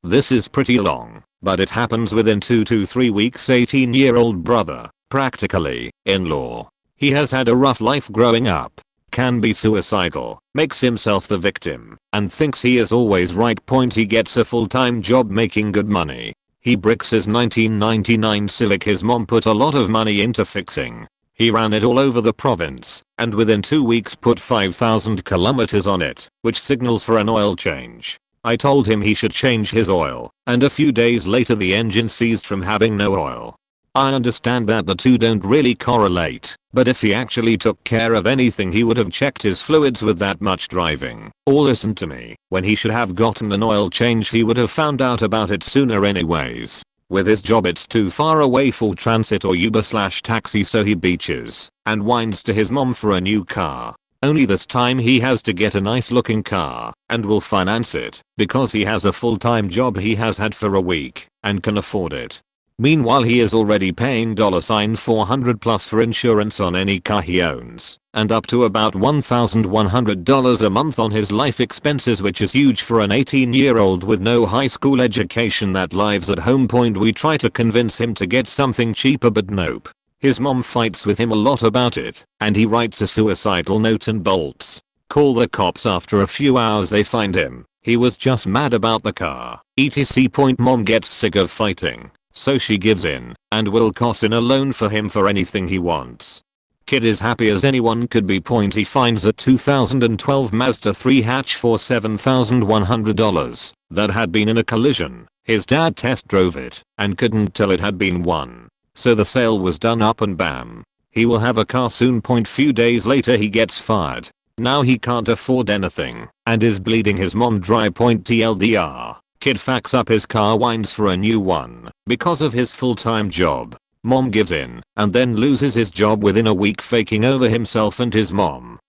This is pretty long, but it happens within 2 to 3 weeks. 18-year-old brother, practically in-law. He has had a rough life growing up. Can be suicidal, makes himself the victim, and thinks he is always right. He gets a full-time job making good money. He bricks his 1999 Civic his mom put a lot of money into fixing. He ran it all over the province, and within 2 weeks put 5,000 kilometers on it, which signals for an oil change. I told him he should change his oil, and a few days later the engine seized from having no oil. I understand that the two don't really correlate, but if he actually took care of anything he would have checked his fluids with that much driving. Or listen to me, when he should have gotten an oil change he would have found out about it sooner anyways. With his job it's too far away for transit or Uber/taxi, so he beaches and whines to his mom for a new car. Only this time he has to get a nice looking car and will finance it because he has a full-time job he has had for a week and can afford it. Meanwhile he is already paying $400 plus for insurance on any car he owns and up to about $1,100 a month on his life expenses, which is huge for an 18-year-old with no high school education that lives at home. We try to convince him to get something cheaper, but nope. His mom fights with him a lot about it and he writes a suicidal note and bolts. Call the cops. After a few hours they find him. He was just mad about the car, etc. Mom gets sick of fighting, so she gives in and will toss in a loan for him for anything he wants. Kid is happy as anyone could be. He finds a 2012 Mazda 3 hatch for $7,100 that had been in a collision. His dad test drove it and couldn't tell it had been one. So the sale was done up and bam. He will have a car soon. Few days later he gets fired. Now he can't afford anything and is bleeding his mom dry. TLDR. Kid fucks up his car, whines for a new one because of his full-time job. Mom gives in and then loses his job within a week, faking over himself and his mom.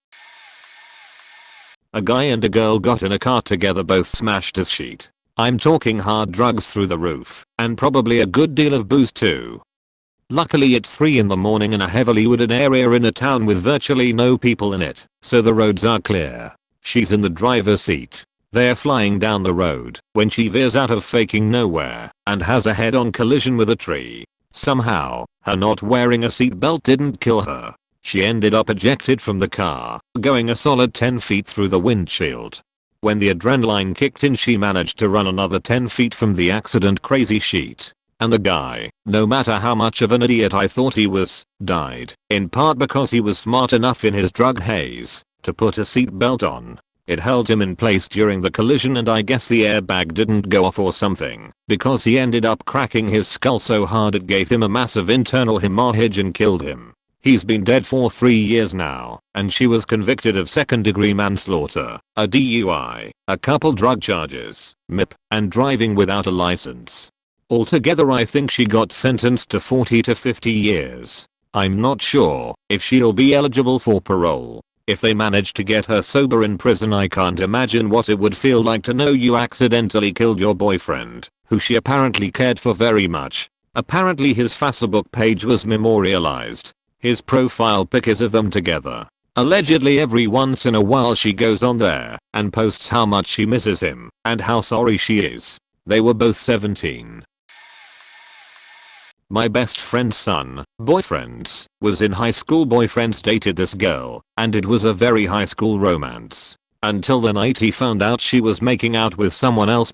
A guy and a girl got in a car together, both smashed as shit. I'm talking hard drugs through the roof and probably a good deal of booze too. Luckily it's 3 in the morning in a heavily wooded area in a town with virtually no people in it, so the roads are clear. She's in the driver's seat. They're flying down the road when she veers out of faking nowhere and has a head-on collision with a tree. Somehow, her not wearing a seatbelt didn't kill her. She ended up ejected from the car, going a solid 10 feet through the windshield. When the adrenaline kicked in, she managed to run another 10 feet from the accident crazy sheet. And the guy, no matter how much of an idiot I thought he was, died, in part because he was smart enough in his drug haze to put a seatbelt on. It held him in place during the collision, and I guess the airbag didn't go off or something, because he ended up cracking his skull so hard it gave him a massive internal hemorrhage and killed him. He's been dead for 3 years now, and she was convicted of second-degree manslaughter, a DUI, a couple drug charges, MIP, and driving without a license. Altogether I think she got sentenced to 40 to 50 years. I'm not sure if she'll be eligible for parole. If they manage to get her sober in prison, I can't imagine what it would feel like to know you accidentally killed your boyfriend, who she apparently cared for very much. Apparently his Facebook page was memorialized. His profile pic is of them together. Allegedly every once in a while she goes on there and posts how much she misses him and how sorry she is. They were both 17. My best friend's son, boyfriends, was in high school. Boyfriends dated this girl, and it was a very high school romance. Until the night he found out she was making out with someone else.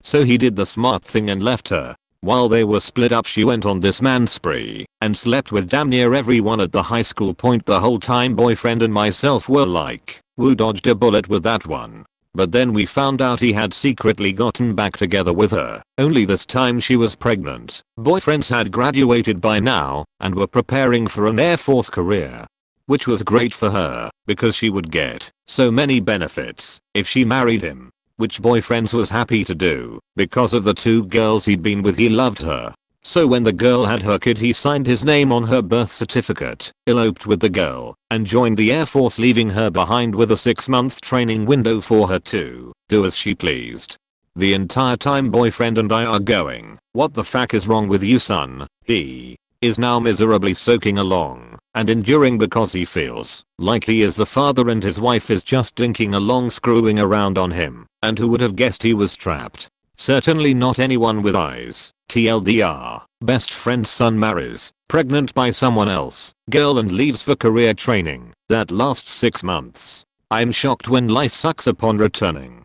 So he did the smart thing and left her. While they were split up, she went on this man spree and slept with damn near everyone at the high school. The whole time boyfriend and myself were like, "Woo, dodged a bullet with that one." But then we found out he had secretly gotten back together with her, only this time she was pregnant. Boyfriends had graduated by now and were preparing for an Air Force career, which was great for her because she would get so many benefits if she married him, which boyfriends was happy to do because of the 2 girls he'd been with. He loved her. So when the girl had her kid, he signed his name on her birth certificate, eloped with the girl, and joined the Air Force, leaving her behind with a 6-month training window for her to do as she pleased. The entire time boyfriend and I are going, "What the fuck is wrong with you, son?" He is now miserably soaking along and enduring because he feels like he is the father and his wife is just dinking along, screwing around on him. And who would have guessed he was trapped? Certainly not anyone with eyes. TLDR, best friend's son marries, pregnant by someone else, girl, and leaves for career training that lasts 6 months. I'm shocked when life sucks upon returning.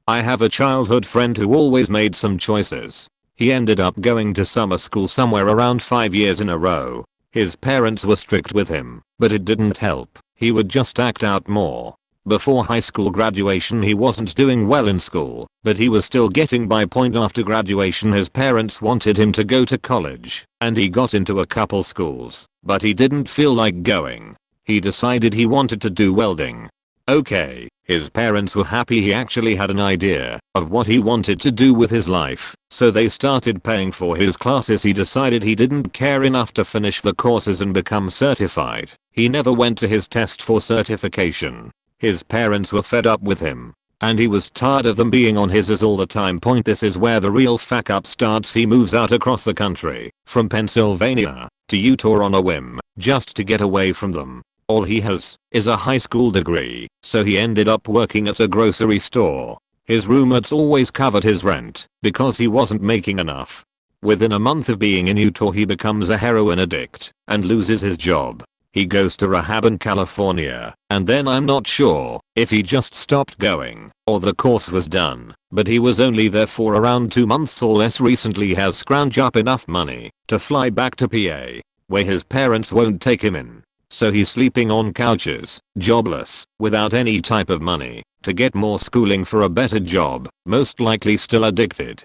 I have a childhood friend who always made some choices. He ended up going to summer school somewhere around 5 years in a row. His parents were strict with him, but it didn't help. He would just act out more. Before high school graduation he wasn't doing well in school, but he was still getting by. After graduation his parents wanted him to go to college, and he got into a couple schools, but he didn't feel like going. He decided he wanted to do welding. Okay, his parents were happy he actually had an idea of what he wanted to do with his life, so they started paying for his classes. He decided he didn't care enough to finish the courses and become certified. He never went to his test for certification. His parents were fed up with him, and he was tired of them being on his ass all the time. This is where the real fuck up starts. He moves out across the country, from Pennsylvania to Utah on a whim, just to get away from them. All he has is a high school degree, so he ended up working at a grocery store. His roommates always covered his rent because he wasn't making enough. Within a month of being in Utah he becomes a heroin addict and loses his job. He goes to rehab in California, and then I'm not sure if he just stopped going or the course was done, but he was only there for around 2 months or less. Recently he has scrounged up enough money to fly back to PA, where his parents won't take him in. So he's sleeping on couches, jobless, without any type of money, to get more schooling for a better job, most likely still addicted.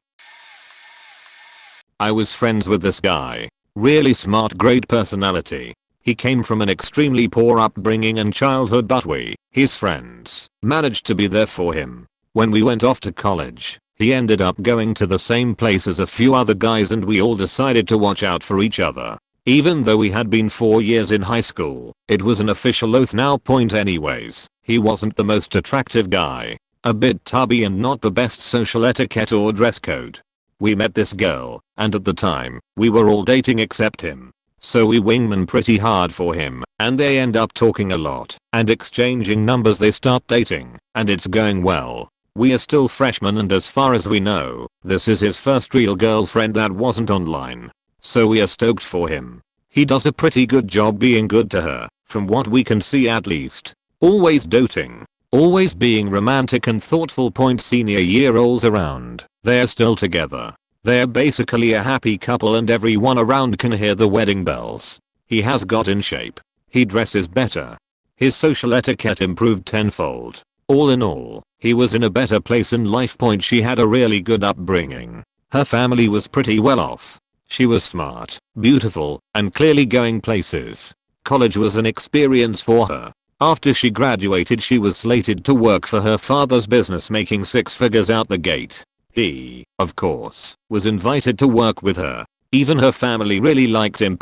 I was friends with this guy. Really smart, great personality. He came from an extremely poor upbringing and childhood, but we, his friends, managed to be there for him. When we went off to college, he ended up going to the same place as a few other guys, and we all decided to watch out for each other. Even though we had been 4 years in high school, it was an official oath now. Anyways, he wasn't the most attractive guy, a bit tubby and not the best social etiquette or dress code. We met this girl, and at the time, we were all dating except him. So we wingman pretty hard for him, and they end up talking a lot, and exchanging numbers. They start dating, and it's going well. We are still freshmen, and as far as we know, this is his first real girlfriend that wasn't online. So we are stoked for him. He does a pretty good job being good to her, from what we can see at least. Always doting. Always being romantic and thoughtful. Senior year rolls around, they are still together. They're basically a happy couple, and everyone around can hear the wedding bells. He has got in shape. He dresses better. His social etiquette improved tenfold. All in all, he was in a better place in life. She had a really good upbringing. Her family was pretty well off. She was smart, beautiful, and clearly going places. College was an experience for her. After she graduated, she was slated to work for her father's business, making 6 figures out the gate. He, of course, was invited to work with her. Even her family really liked him.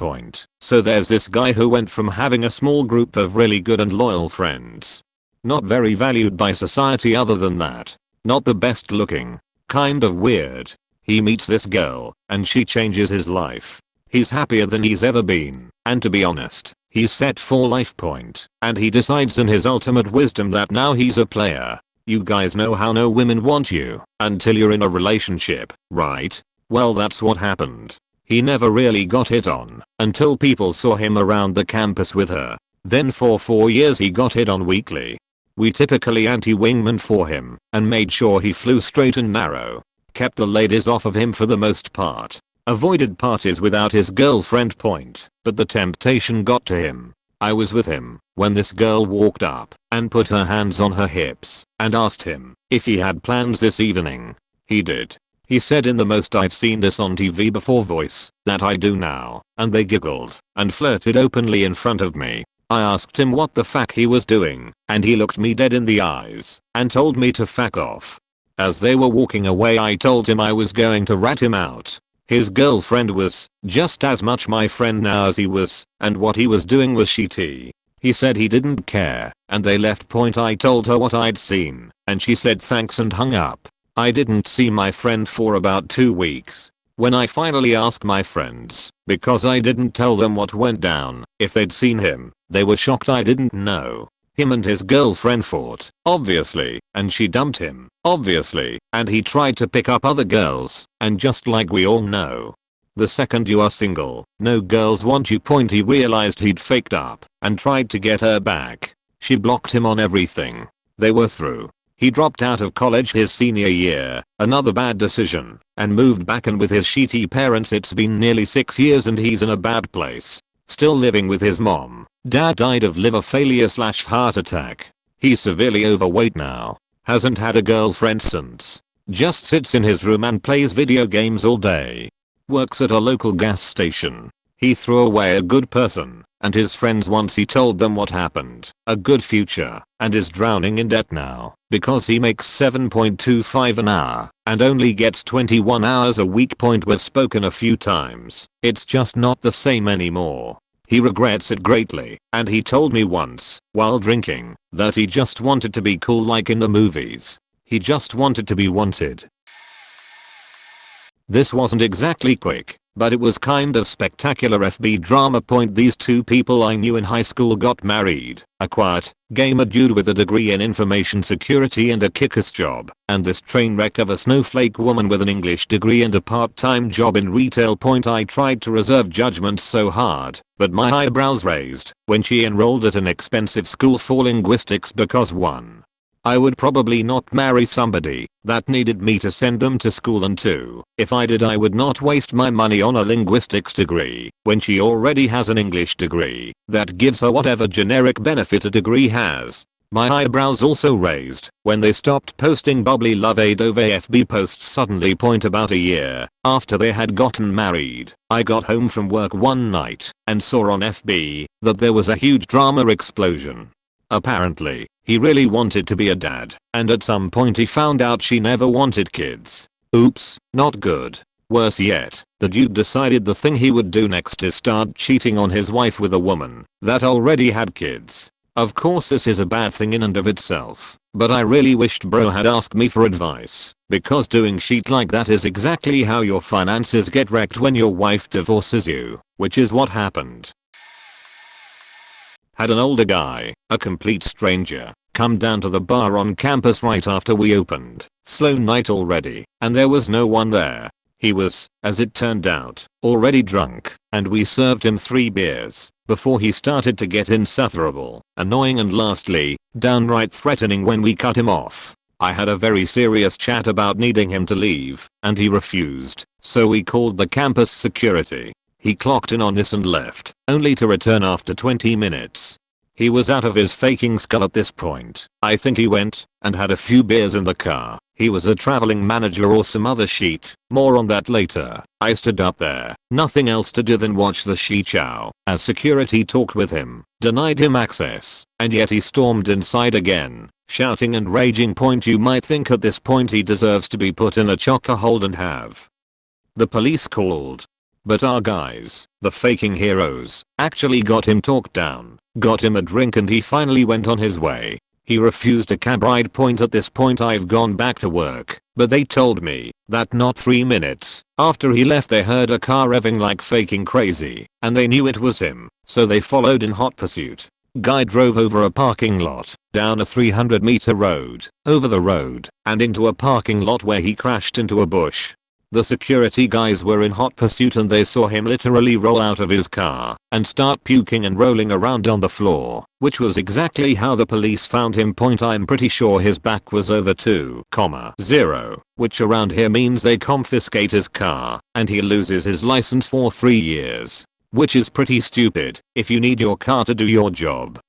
So there's this guy who went from having a small group of really good and loyal friends. Not very valued by society other than that. Not the best looking. Kind of weird. He meets this girl, and she changes his life. He's happier than he's ever been, and to be honest, he's set for life. And he decides in his ultimate wisdom that now he's a player. You guys know how no women want you until you're in a relationship, right? Well, that's what happened. He never really got hit on until people saw him around the campus with her. Then for 4 years he got hit on weekly. We typically anti-wingman for him and made sure he flew straight and narrow. Kept the ladies off of him for the most part. Avoided parties without his girlfriend. But the temptation got to him. I was with him when this girl walked up and put her hands on her hips and asked him if he had plans this evening. He did. He said in the most "I've seen this on TV before" voice that I do now, and they giggled and flirted openly in front of me. I asked him what the fuck he was doing, and he looked me dead in the eyes and told me to fuck off. As they were walking away, I told him I was going to rat him out. His girlfriend was just as much my friend now as he was, and what he was doing was shitty. He said he didn't care, and they left. I told her what I'd seen, and she said thanks and hung up. I didn't see my friend for about 2 weeks. When I finally asked my friends, because I didn't tell them what went down, if they'd seen him, they were shocked I didn't know. Him and his girlfriend fought, obviously, and she dumped him, obviously, and he tried to pick up other girls, and just like we all know, the second you are single, no girls want you. He realized he'd faked up and tried to get her back. She blocked him on everything. They were through. He dropped out of college his senior year, another bad decision, and moved back in with his shitty parents. It's been nearly 6 years and he's in a bad place. Still living with his mom. Dad died of liver failure/heart attack. He's severely overweight now. Hasn't had a girlfriend since. Just sits in his room and plays video games all day. Works at a local gas station. He threw away a good person and his friends once he told them what happened. A good future, and is drowning in debt now because he makes $7.25 an hour and only gets 21 hours a week. We've spoken a few times. It's just not the same anymore. He regrets it greatly, and he told me once, while drinking, that he just wanted to be cool like in the movies. He just wanted to be wanted. This wasn't exactly quick, but it was kind of spectacular FB drama. These 2 people I knew in high school got married. A quiet, gamer dude with a degree in information security and a kick-ass job, and this train wreck of a snowflake woman with an English degree and a part-time job in retail. I tried to reserve judgment so hard, but my eyebrows raised when she enrolled at an expensive school for linguistics because 1. I would probably not marry somebody that needed me to send them to school, and 2, if I did I would not waste my money on a linguistics degree when she already has an English degree that gives her whatever generic benefit a degree has. My eyebrows also raised when they stopped posting bubbly love over FB posts suddenly. About a year after they had gotten married, I got home from work one night and saw on FB that there was a huge drama explosion. Apparently, he really wanted to be a dad, and at some point he found out she never wanted kids. Oops, not good. Worse yet, the dude decided the thing he would do next is start cheating on his wife with a woman that already had kids. Of course this is a bad thing in and of itself, But I really wished bro had asked me for advice, because doing shit like that is exactly how your finances get wrecked when your wife divorces you, which is what happened. Had an older guy, a complete stranger, come down to the bar on campus right after we opened. Slow night already, and there was no one there. He was, as it turned out, already drunk, and we served him 3 beers before he started to get insufferable, annoying, and lastly, downright threatening when we cut him off. I had a very serious chat about needing him to leave, and he refused, so we called the campus security. He clocked in on this and left, only to return after 20 minutes. He was out of his faking skull at this point. I think he went and had a few beers in the car. He was a traveling manager or some other shit. More on that later. I stood up there, nothing else to do than watch the shit show as security talked with him, denied him access, and yet he stormed inside again, shouting and raging. You might think at this point he deserves to be put in a chokehold and have the police called. But our guys, the faking heroes, actually got him talked down, got him a drink, and he finally went on his way. He refused a cab ride. At this point I've gone back to work, but they told me that not 3 minutes after he left they heard a car revving like faking crazy, and they knew it was him, so they followed in hot pursuit. Guy drove over a parking lot, down a 300-meter road, over the road, and into a parking lot where he crashed into a bush. The security guys were in hot pursuit and they saw him literally roll out of his car and start puking and rolling around on the floor, which was exactly how the police found him. I'm pretty sure his back was over 2,0, which around here means they confiscate his car and he loses his license for 3 years, which is pretty stupid if you need your car to do your job.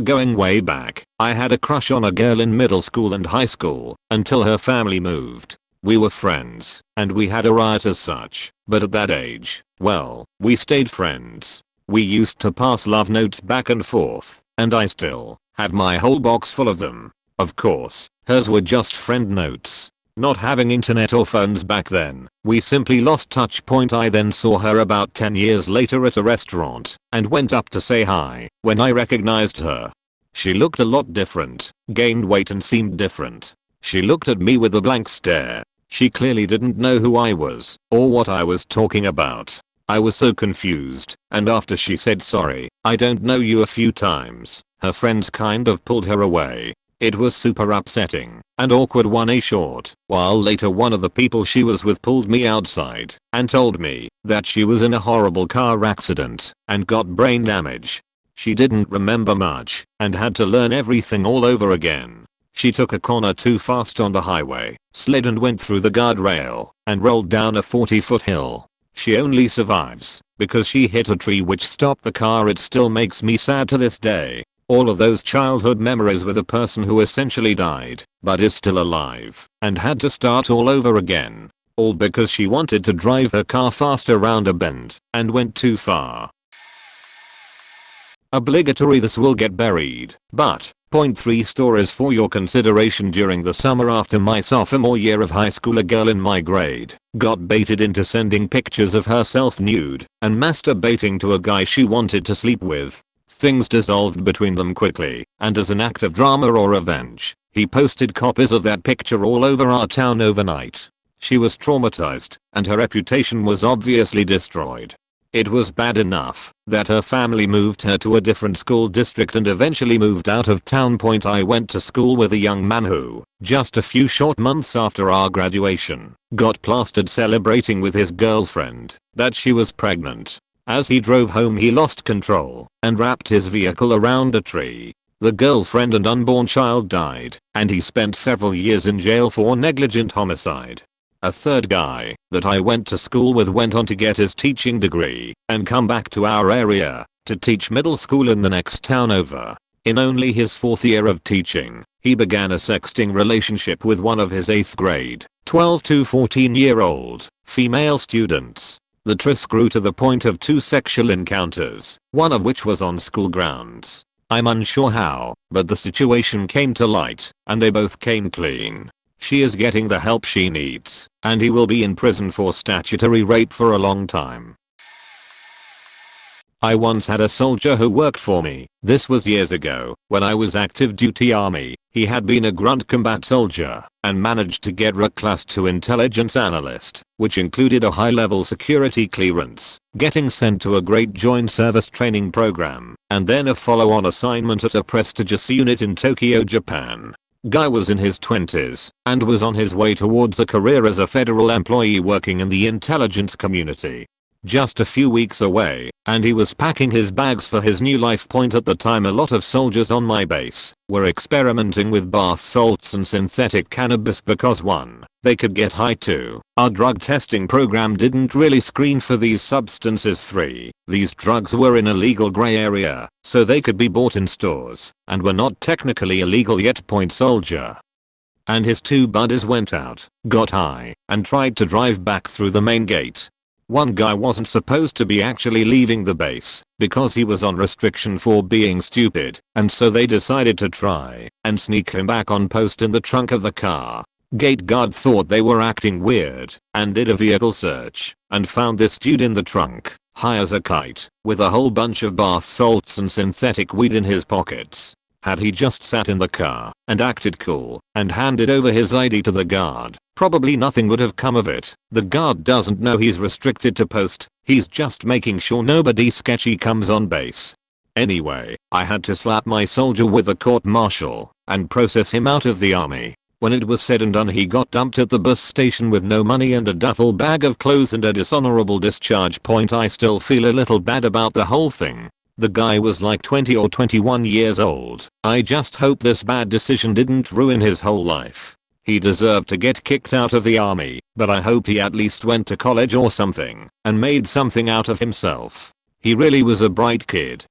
Going way back, I had a crush on a girl in middle school and high school until her family moved. We were friends, and we had a riot as such, but at that age, well, we stayed friends. We used to pass love notes back and forth, and I still have my whole box full of them. Of course, hers were just friend notes. Not having internet or phones back then, we simply lost touch. I then saw her about 10 years later at a restaurant, and went up to say hi. When I recognized her, she looked a lot different, gained weight and seemed different. She looked at me with a blank stare. She clearly didn't know who I was, or what I was talking about. I was so confused, and after she said sorry, I don't know you a few times, her friends kind of pulled her away. It was super upsetting and awkward. Short while later one of the people she was with pulled me outside and told me that she was in a horrible car accident and got brain damage. She didn't remember much and had to learn everything all over again. She took a corner too fast on the highway, slid and went through the guardrail, and rolled down a 40-foot hill. She only survives because she hit a tree which stopped the car. It still makes me sad to this day. All of those childhood memories with a person who essentially died, but is still alive, and had to start all over again. All because she wanted to drive her car fast around a bend, and went too far. Obligatory, this will get buried, but point 3 stories for your consideration. During the summer after my sophomore year of high school, a girl in my grade got baited into sending pictures of herself nude and masturbating to a guy she wanted to sleep with. Things dissolved between them quickly, and as an act of drama or revenge, he posted copies of that picture all over our town overnight. She was traumatized, and her reputation was obviously destroyed. It was bad enough that her family moved her to a different school district and eventually moved out of town. I went to school with a young man who, just a few short months after our graduation, got plastered celebrating with his girlfriend that she was pregnant. As he drove home he lost control and wrapped his vehicle around a tree. The girlfriend and unborn child died, and he spent several years in jail for negligent homicide. A third guy that I went to school with went on to get his teaching degree and come back to our area to teach middle school in the next town over. In only his 4th year of teaching, he began a sexting relationship with one of his 8th grade, 12 to 14-year-old female students. The tryst grew to the point of 2 sexual encounters, one of which was on school grounds. I'm unsure how, but the situation came to light, and they both came clean. She is getting the help she needs, and he will be in prison for statutory rape for a long time. I once had a soldier who worked for me. This was years ago, when I was active duty army. He had been a grunt combat soldier and managed to get reclassed to intelligence analyst, which included a high-level security clearance, getting sent to a great joint service training program, and then a follow-on assignment at a prestigious unit in Tokyo, Japan. Guy was in his 20s and was on his way towards a career as a federal employee working in the intelligence community. Just a few weeks away, and he was packing his bags for his new life. At the time, a lot of soldiers on my base were experimenting with bath salts and synthetic cannabis because 1, they could get high, 2, our drug testing program didn't really screen for these substances, 3, these drugs were in a legal gray area, so they could be bought in stores and were not technically illegal yet. Soldier and his 2 buddies went out, got high, and tried to drive back through the main gate. One guy wasn't supposed to be actually leaving the base because he was on restriction for being stupid, and so they decided to try and sneak him back on post in the trunk of the car. Gate guard thought they were acting weird and did a vehicle search and found this dude in the trunk, high as a kite, with a whole bunch of bath salts and synthetic weed in his pockets. Had he just sat in the car and acted cool and handed over his ID to the guard, probably nothing would have come of it. The guard doesn't know he's restricted to post, he's just making sure nobody sketchy comes on base. Anyway, I had to slap my soldier with a court-martial and process him out of the army. When it was said and done, he got dumped at the bus station with no money and a duffel bag of clothes and a dishonorable discharge. I still feel a little bad about the whole thing. The guy was like 20 or 21 years old. I just hope this bad decision didn't ruin his whole life. He deserved to get kicked out of the army, but I hope he at least went to college or something and made something out of himself. He really was a bright kid.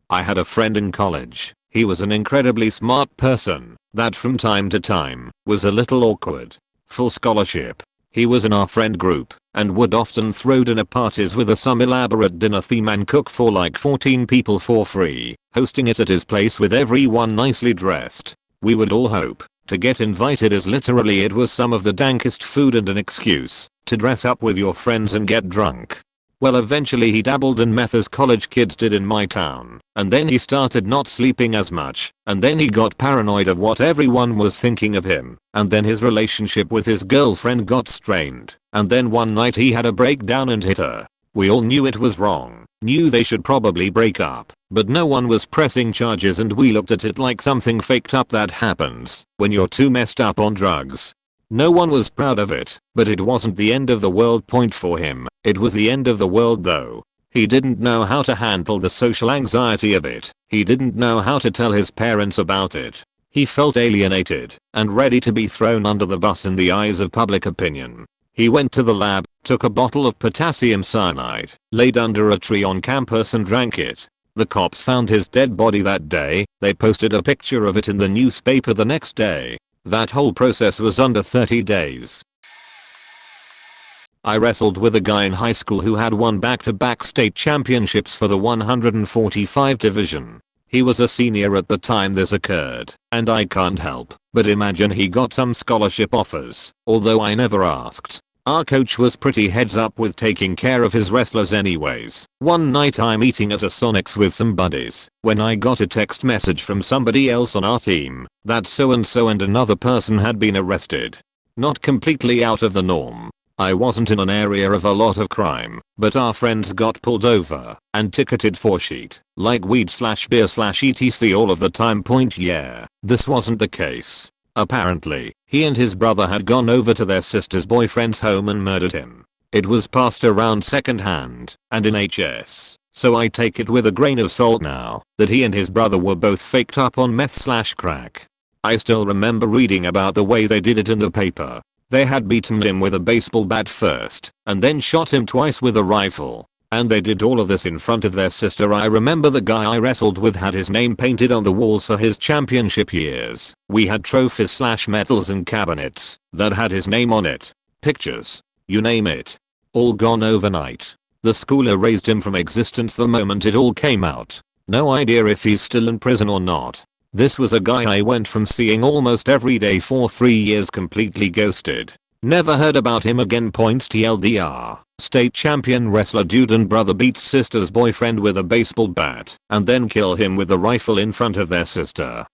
I had a friend in college. He was an incredibly smart person that from time to time was a little awkward. Full scholarship. He was in our friend group and would often throw dinner parties with some elaborate dinner theme and cook for like 14 people for free, hosting it at his place with everyone nicely dressed. We would all hope to get invited, as literally it was some of the dankest food and an excuse to dress up with your friends and get drunk. Well, eventually he dabbled in meth as college kids did in my town, and then he started not sleeping as much, and then he got paranoid of what everyone was thinking of him, and then his relationship with his girlfriend got strained, and then one night he had a breakdown and hit her. We all knew it was wrong, knew they should probably break up, but no one was pressing charges, and we looked at it like something faked up that happens when you're too messed up on drugs. No one was proud of it, but it wasn't the end of the world. For him, it was the end of the world though. He didn't know how to handle the social anxiety of it. He didn't know how to tell his parents about it. He felt alienated and ready to be thrown under the bus in the eyes of public opinion. He went to the lab, took a bottle of potassium cyanide, laid under a tree on campus and drank it. The cops found his dead body that day. They posted a picture of it in the newspaper the next day. That whole process was under 30 days. I wrestled with a guy in high school who had won back-to-back state championships for the 145 division. He was a senior at the time this occurred, and I can't help but imagine he got some scholarship offers, although I never asked. Our coach was pretty heads up with taking care of his wrestlers anyways. One night I'm eating at a Sonic's with some buddies when I got a text message from somebody else on our team that so and so and another person had been arrested. Not completely out of the norm. I wasn't in an area of a lot of crime, but our friends got pulled over and ticketed for shit, like weed/beer/etc all of the time. Yeah, this wasn't the case. Apparently, he and his brother had gone over to their sister's boyfriend's home and murdered him. It was passed around secondhand and in HS, so I take it with a grain of salt now that he and his brother were both faked up on meth/crack. I still remember reading about the way they did it in the paper. They had beaten him with a baseball bat first and then shot him twice with a rifle. And they did all of this in front of their sister. I remember the guy I wrestled with had his name painted on the walls for his championship years. We had trophies/medals and cabinets that had his name on it. Pictures. You name it. All gone overnight. The school erased him from existence the moment it all came out. No idea if he's still in prison or not. This was a guy I went from seeing almost every day for 3 years completely ghosted. Never heard about him again. TLDR. State champion wrestler dude and brother beats sister's boyfriend with a baseball bat and then kill him with a rifle in front of their sister.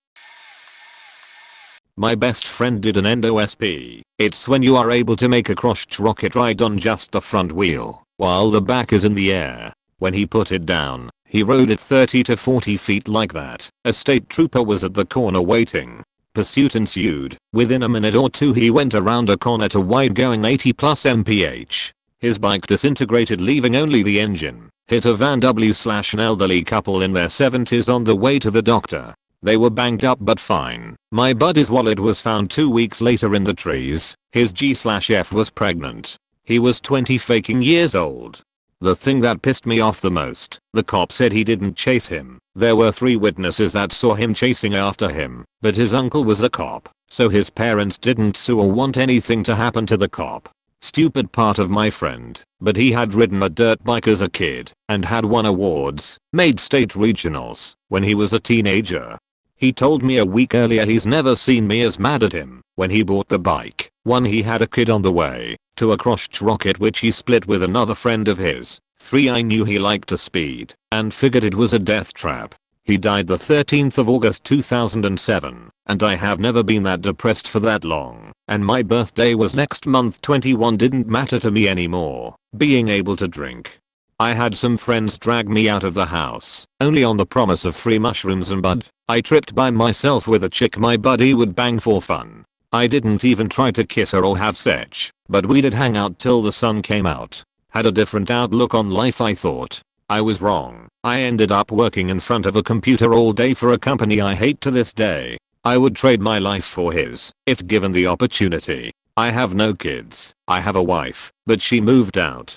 My best friend did an endosp. It's when you are able to make a crotched rocket ride on just the front wheel while the back is in the air. When he put it down, he rode it 30 to 40 feet like that. A state trooper was at the corner waiting. Pursuit ensued. Within a minute or two he went around a corner to wide going 80 plus mph. His bike disintegrated leaving only the engine. Hit a van an elderly couple in their 70s on the way to the doctor. They were banged up but fine. My buddy's wallet was found 2 weeks later in the trees. His G/F was pregnant. He was 20 faking years old. The thing that pissed me off the most, the cop said he didn't chase him. There were 3 witnesses that saw him chasing after him, but his uncle was a cop, so his parents didn't sue or want anything to happen to the cop. Stupid part of my friend, but he had ridden a dirt bike as a kid and had won awards, made state regionals when he was a teenager. He told me a week earlier he's never seen me as mad at him when he bought the bike. 1. He had a kid on the way. 2. A crotched rocket which he split with another friend of his. 3. I knew he liked to speed and figured it was a death trap. He died the 13th of August 2007 and I have never been that depressed for that long, and my birthday was next month. 21 didn't matter to me anymore. Being able to drink. I had some friends drag me out of the house, only on the promise of free mushrooms and bud. I tripped by myself with a chick my buddy would bang for fun. I didn't even try to kiss her or have sex, but we did hang out till the sun came out. Had a different outlook on life. I thought I was wrong. I ended up working in front of a computer all day for a company I hate to this day. I would trade my life for his, if given the opportunity. I have no kids. I have a wife, but she moved out.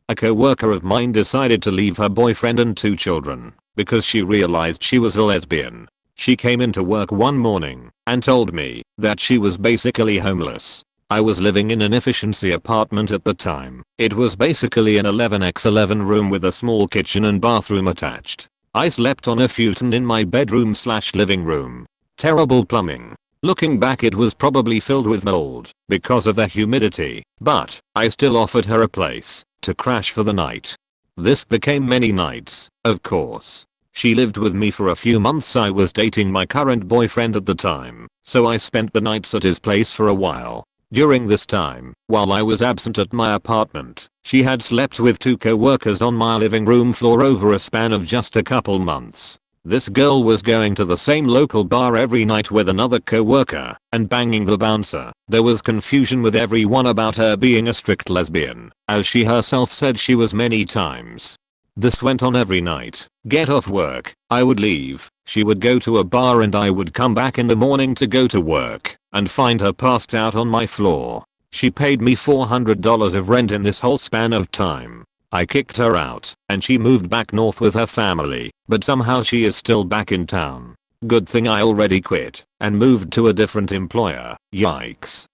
A co-worker of mine decided to leave her boyfriend and 2 children because she realized she was a lesbian. She came into work one morning and told me that she was basically homeless. I was living in an efficiency apartment at the time. It was basically an 11x11 room with a small kitchen and bathroom attached. I slept on a futon in my bedroom/living room. Terrible plumbing. Looking back, it was probably filled with mold because of the humidity, but I still offered her a place to crash for the night. This became many nights, of course. She lived with me for a few months. I was dating my current boyfriend at the time, so I spent the nights at his place for a while. During this time, while I was absent at my apartment, she had slept with 2 co-workers on my living room floor over a span of just a couple months. This girl was going to the same local bar every night with another co-worker and banging the bouncer. There was confusion with everyone about her being a strict lesbian, as she herself said she was many times. This went on every night. Get off work, I would leave, she would go to a bar and I would come back in the morning to go to work and find her passed out on my floor. She paid me $400 of rent in this whole span of time. I kicked her out and she moved back north with her family, but somehow she is still back in town. Good thing I already quit and moved to a different employer. Yikes.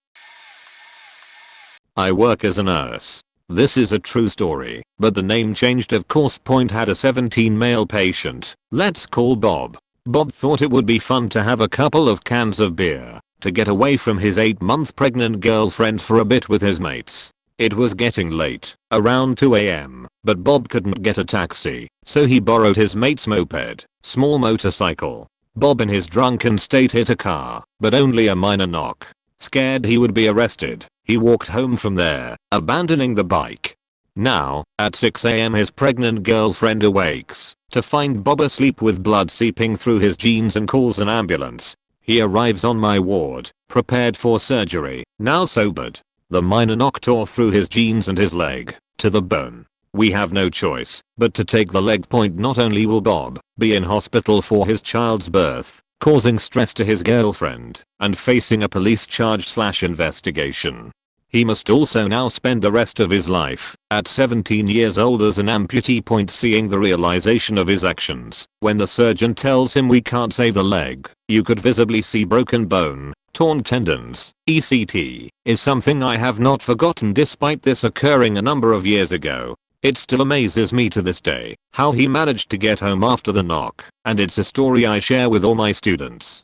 I work as a nurse. This is a true story, but the name changed of course. Had a 17 male patient. Let's call Bob. Bob thought it would be fun to have a couple of cans of beer to get away from his 8-month pregnant girlfriend for a bit with his mates. It was getting late, around 2 AM, but Bob couldn't get a taxi, so he borrowed his mate's moped, small motorcycle. Bob in his drunken state hit a car, but only a minor knock. Scared he would be arrested, he walked home from there, abandoning the bike. Now, at 6 AM his pregnant girlfriend awakes to find Bob asleep with blood seeping through his jeans and calls an ambulance. He arrives on my ward, prepared for surgery, now sobered. The minor knock tore through his jeans and his leg to the bone. We have no choice but to take the leg. Not only will Bob be in hospital for his child's birth, causing stress to his girlfriend and facing a police charge/investigation, he must also now spend the rest of his life at 17 years old as an amputee. Seeing the realization of his actions when the surgeon tells him we can't save the leg, you could visibly see broken bone, torn tendons, etc., is something I have not forgotten despite this occurring a number of years ago. It still amazes me to this day how he managed to get home after the knock, and it's a story I share with all my students.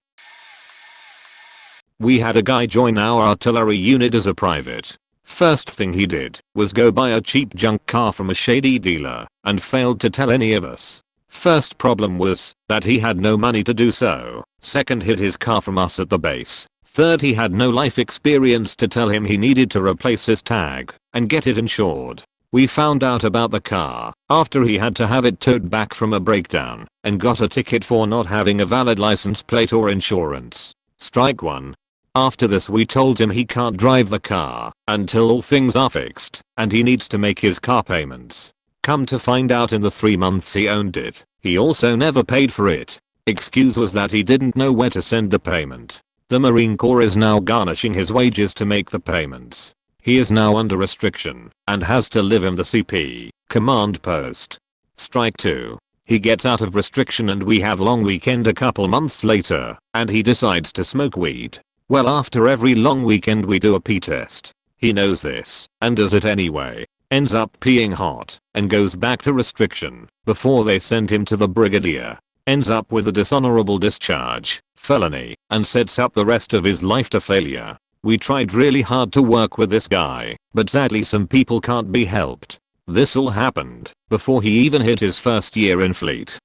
We had a guy join our artillery unit as a private. First thing he did was go buy a cheap junk car from a shady dealer and failed to tell any of us. First problem was that he had no money to do so. Second, hid his car from us at the base. Third, he had no life experience to tell him he needed to replace his tag and get it insured. We found out about the car after he had to have it towed back from a breakdown and got a ticket for not having a valid license plate or insurance. Strike one. After this, we told him he can't drive the car until all things are fixed and he needs to make his car payments. Come to find out, in the 3 months he owned it, he also never paid for it. Excuse was that he didn't know where to send the payment. The Marine Corps is now garnishing his wages to make the payments. He is now under restriction and has to live in the CP command post. Strike 2. He gets out of restriction and we have long weekend a couple months later and he decides to smoke weed. Well, after every long weekend we do a pee test. He knows this and does it anyway. Ends up peeing hot and goes back to restriction before they send him to the brigadier. Ends up with a dishonorable discharge, felony, and sets up the rest of his life to failure. We tried really hard to work with this guy, but sadly some people can't be helped. This all happened before he even hit his first year in fleet.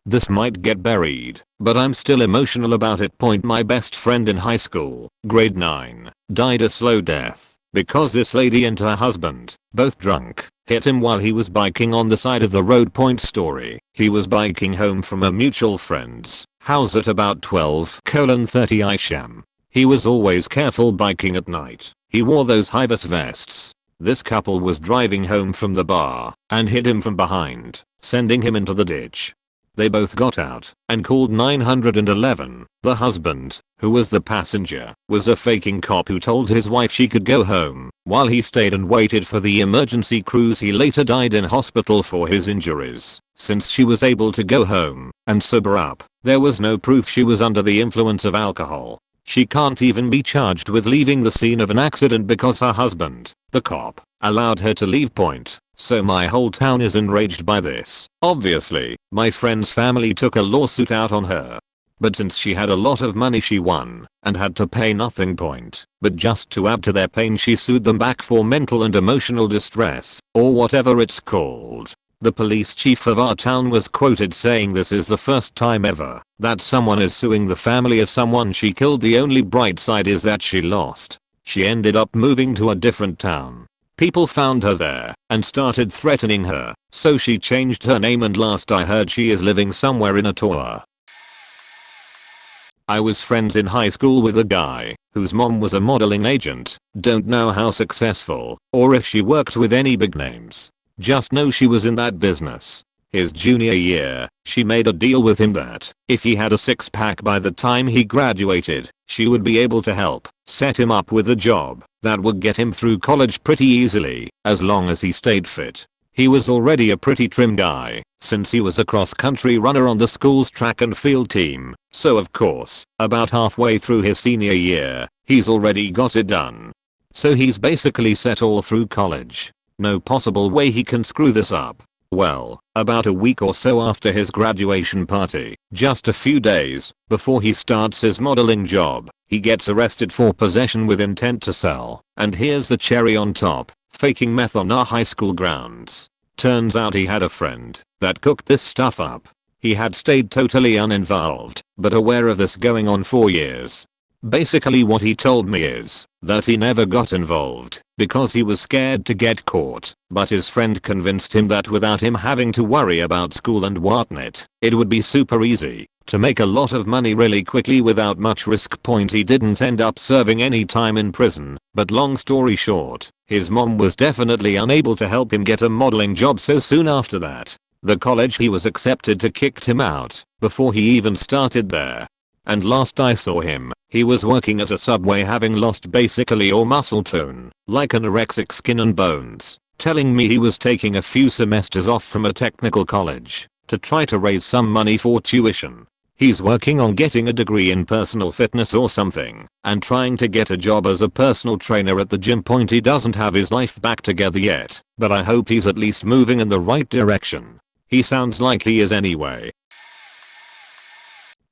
This might get buried, but I'm still emotional about it. My best friend in high school, grade 9, died a slow death because this lady and her husband, both drunk, hit him while he was biking on the side of the road. Story: he was biking home from a mutual friend's house at about 12:30 am. He was always careful biking at night. He wore those high-vis vests. This couple was driving home from the bar and hit him from behind, sending him into the ditch. They both got out and called 911. The husband, who was the passenger, was a faking cop who told his wife she could go home while he stayed and waited for the emergency crews. He later died in hospital for his injuries. Since she was able to go home and sober up, there was no proof she was under the influence of alcohol. She can't even be charged with leaving the scene of an accident because her husband, the cop, allowed her to leave. So my whole town is enraged by this. Obviously, my friend's family took a lawsuit out on her. But since she had a lot of money, she won and had to pay nothing. But just to add to their pain, she sued them back for mental and emotional distress, or whatever it's called. The police chief of our town was quoted saying, "This is the first time ever that someone is suing the family of someone she killed. The only bright side is that she lost. She ended up moving to a different town. People found her there and started threatening her, so she changed her name, and last I heard she is living somewhere in Ottawa." I was friends in high school with a guy whose mom was a modeling agent. Don't know how successful or if she worked with any big names. Just know she was in that business. His junior year, she made a deal with him that if he had a six-pack by the time he graduated, she would be able to help set him up with a job that would get him through college pretty easily, as long as he stayed fit. He was already a pretty trim guy, since he was a cross-country runner on the school's track and field team, so of course, about halfway through his senior year, he's already got it done. So he's basically set all through college. No possible way he can screw this up. Well, about a week or so after his graduation party, just a few days before he starts his modeling job, he gets arrested for possession with intent to sell. And here's the cherry on top, faking meth on our high school grounds. Turns out he had a friend that cooked this stuff up. He had stayed totally uninvolved, but aware of this going on for years. Basically what he told me is that he never got involved because he was scared to get caught, but his friend convinced him that without him having to worry about school and whatnot, it would be super easy to make a lot of money really quickly without much risk. He didn't end up serving any time in prison, but long story short, his mom was definitely unable to help him get a modeling job so soon after that. The college he was accepted to kicked him out before he even started there. And last I saw him, he was working at a Subway, having lost basically all muscle tone, like anorexic skin and bones, telling me he was taking a few semesters off from a technical college to try to raise some money for tuition. He's working on getting a degree in personal fitness or something, and trying to get a job as a personal trainer at the gym. He doesn't have his life back together yet, but I hope he's at least moving in the right direction. He sounds like he is anyway.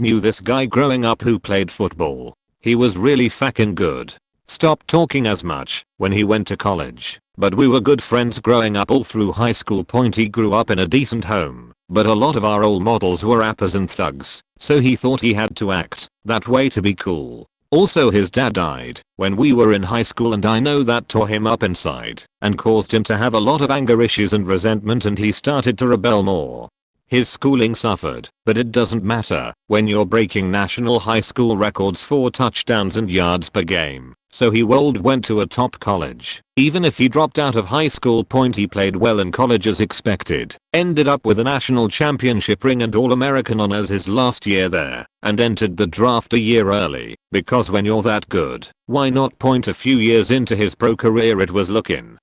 Knew this guy growing up who played football. He was really fucking good. stopped talking as much when he went to college, but we were good friends growing up all through high school. He grew up in a decent home, but a lot of our role models were rappers and thugs, so he thought he had to act that way to be cool. Also, his dad died when we were in high school, and I know that tore him up inside and caused him to have a lot of anger issues and resentment, and he started to rebel more. His schooling suffered, but it doesn't matter when you're breaking national high school records for touchdowns and yards per game. So he went to a top college. Even if he dropped out of high school, he played well in college as expected, ended up with a national championship ring and All-American honors his last year there, and entered the draft a year early, because when you're that good, why not? A few years into his pro career, it was looking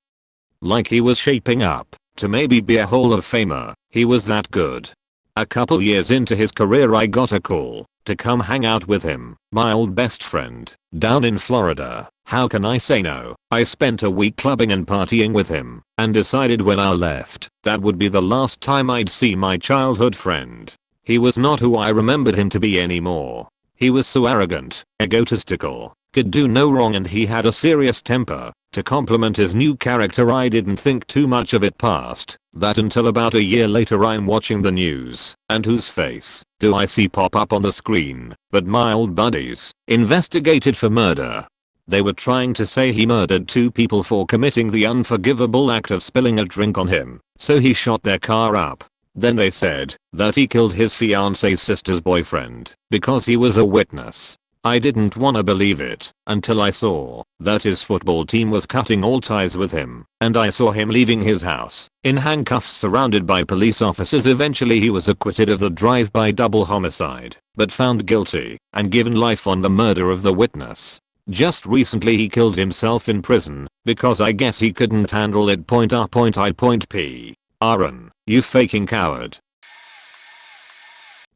like he was shaping up to maybe be a Hall of Famer. He was that good. A couple years into his career, I got a call to come hang out with him, my old best friend, down in Florida. How can I say no? I spent a week clubbing and partying with him, and decided when I left that would be the last time I'd see my childhood friend. He was not who I remembered him to be anymore. He was so arrogant, egotistical, could do no wrong, and he had a serious temper. To compliment his new character, I didn't think too much of it past that until about a year later I'm watching the news, and whose face do I see pop up on the screen but my old buddy's, investigated for murder. They were trying to say he murdered 2 people for committing the unforgivable act of spilling a drink on him, so he shot their car up. Then they said that he killed his fiance's sister's boyfriend because he was a witness. I didn't wanna believe it until I saw that his football team was cutting all ties with him, and I saw him leaving his house in handcuffs surrounded by police officers. Eventually he was acquitted of the drive-by double homicide, but found guilty and given life on the murder of the witness. Just recently he killed himself in prison because I guess he couldn't handle it. P. Aaron, you faking coward.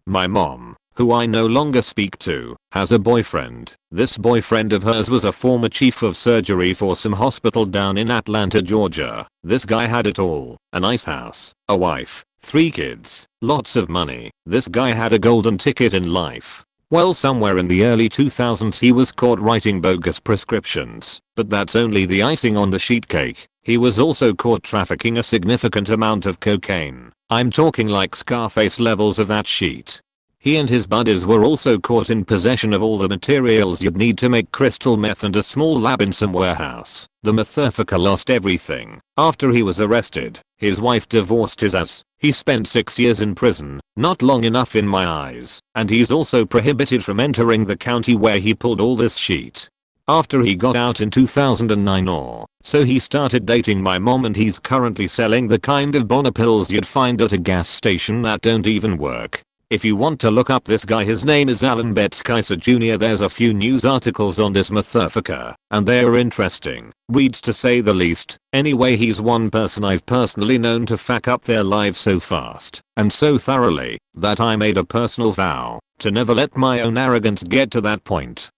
My mom, who I no longer speak to, has a boyfriend. This boyfriend of hers was a former chief of surgery for some hospital down in Atlanta, Georgia. This guy had it all: a nice house, a wife, 3 kids, lots of money. This guy had a golden ticket in life. Well, somewhere in the early 2000s he was caught writing bogus prescriptions, but that's only the icing on the sheet cake. He was also caught trafficking a significant amount of cocaine. I'm talking like Scarface levels of that sheet. He and his buddies were also caught in possession of all the materials you'd need to make crystal meth and a small lab in some warehouse. The motherfucker lost everything after he was arrested. His wife divorced his ass. He spent 6 years in prison, not long enough in my eyes, and he's also prohibited from entering the county where he pulled all this shit. After he got out in 2009 or so, he started dating my mom, and he's currently selling the kind of Bonner pills you'd find at a gas station that don't even work. If you want to look up this guy, his name is Alan Betts Kaiser Jr. There's a few news articles on this motherfucker, and they're interesting reads to say the least. Anyway, he's one person I've personally known to fuck up their lives so fast and so thoroughly that I made a personal vow to never let my own arrogance get to that point.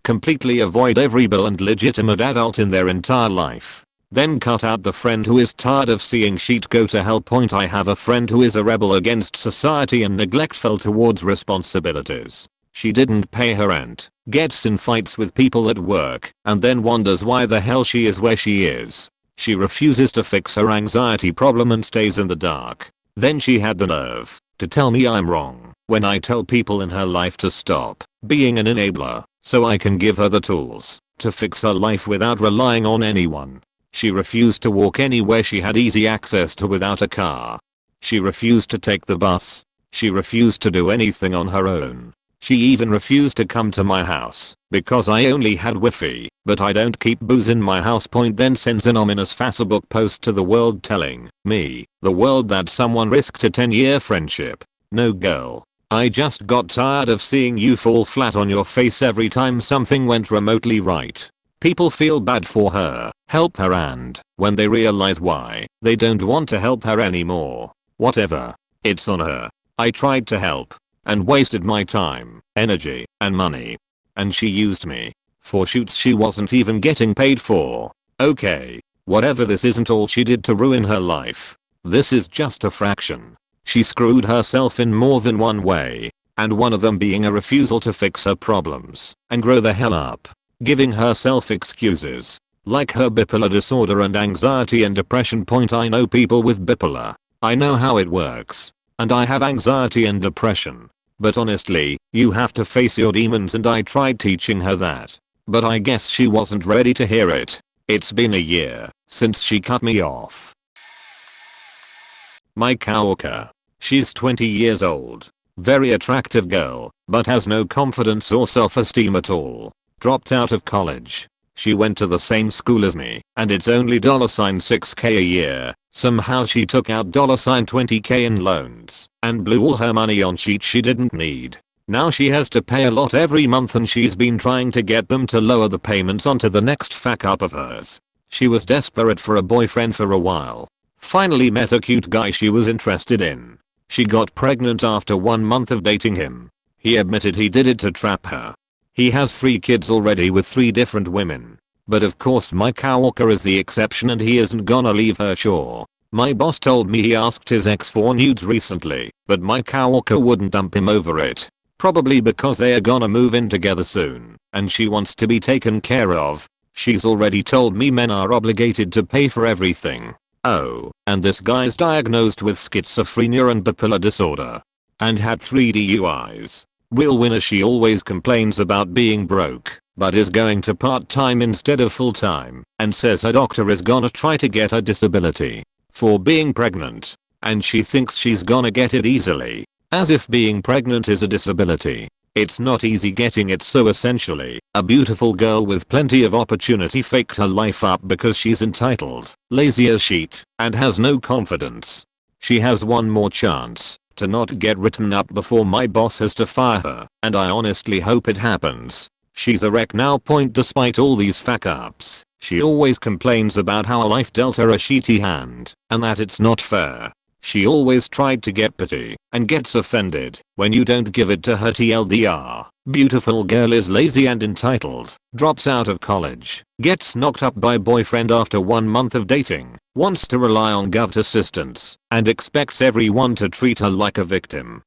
Completely avoid every bill and legitimate adult in their entire life. Then cut out the friend who is tired of seeing shit go to hell. I have a friend who is a rebel against society and neglectful towards responsibilities. She didn't pay her rent, gets in fights with people at work, and then wonders why the hell she is where she is. She refuses to fix her anxiety problem and stays in the dark. Then she had the nerve to tell me I'm wrong when I tell people in her life to stop being an enabler so I can give her the tools to fix her life without relying on anyone. She refused to walk anywhere she had easy access to without a car. She refused to take the bus. She refused to do anything on her own. She even refused to come to my house because I only had Wi-Fi, but I don't keep booze in my house. Then sends an ominous Facebook post to the world telling me, the world, that someone risked a 10-year friendship. No girl, I just got tired of seeing you fall flat on your face every time something went remotely right. People feel bad for her, help her, and when they realize why, they don't want to help her anymore. Whatever. It's on her. I tried to help and wasted my time, energy, and money. And she used me for shoots she wasn't even getting paid for. Okay, whatever, this isn't all she did to ruin her life. This is just a fraction. She screwed herself in more than one way. and one of them being a refusal to fix her problems and grow the hell up, giving herself excuses like her bipolar disorder and anxiety and depression. I know people with bipolar. I know how it works. And I have anxiety and depression. But honestly, you have to face your demons, and I tried teaching her that. But I guess she wasn't ready to hear it. It's been a year since she cut me off. My coworker. She's 20 years old. Very attractive girl, but has no confidence or self-esteem at all. Dropped out of college. She went to the same school as me, and it's only $6k a year. Somehow she took out $20k in loans and blew all her money on sheets she didn't need. Now she has to pay a lot every month, and she's been trying to get them to lower the payments onto the next fuck up of hers. She was desperate for a boyfriend for a while. Finally met a cute guy she was interested in. She got pregnant after 1 month of dating him. He admitted he did it to trap her. He has 3 kids already with 3 different women. But of course my coworker is the exception, and he isn't gonna leave her. Sure. My boss told me he asked his ex for nudes recently, but my coworker wouldn't dump him over it. Probably because they are gonna move in together soon, and she wants to be taken care of. She's already told me men are obligated to pay for everything. Oh, and this guy's diagnosed with schizophrenia and bipolar disorder. And had 3 DUIs. Will winner. She always complains about being broke, but is going to part-time instead of full-time, and says her doctor is gonna try to get her disability for being pregnant, and she thinks she's gonna get it easily, as if being pregnant is a disability. It's not easy getting it, so essentially, a beautiful girl with plenty of opportunity faked her life up because she's entitled, lazy as shit, and has no confidence. She has one more chance to not get written up before my boss has to fire her, and I honestly hope it happens. She's a wreck now. Despite all these fuck ups, she always complains about how life dealt her a shitty hand, and that it's not fair. She always tried to get pity, and gets offended when you don't give it to her. TLDR. Beautiful girl is lazy and entitled, drops out of college, gets knocked up by boyfriend after 1 month of dating, wants to rely on gov assistance, and expects everyone to treat her like a victim.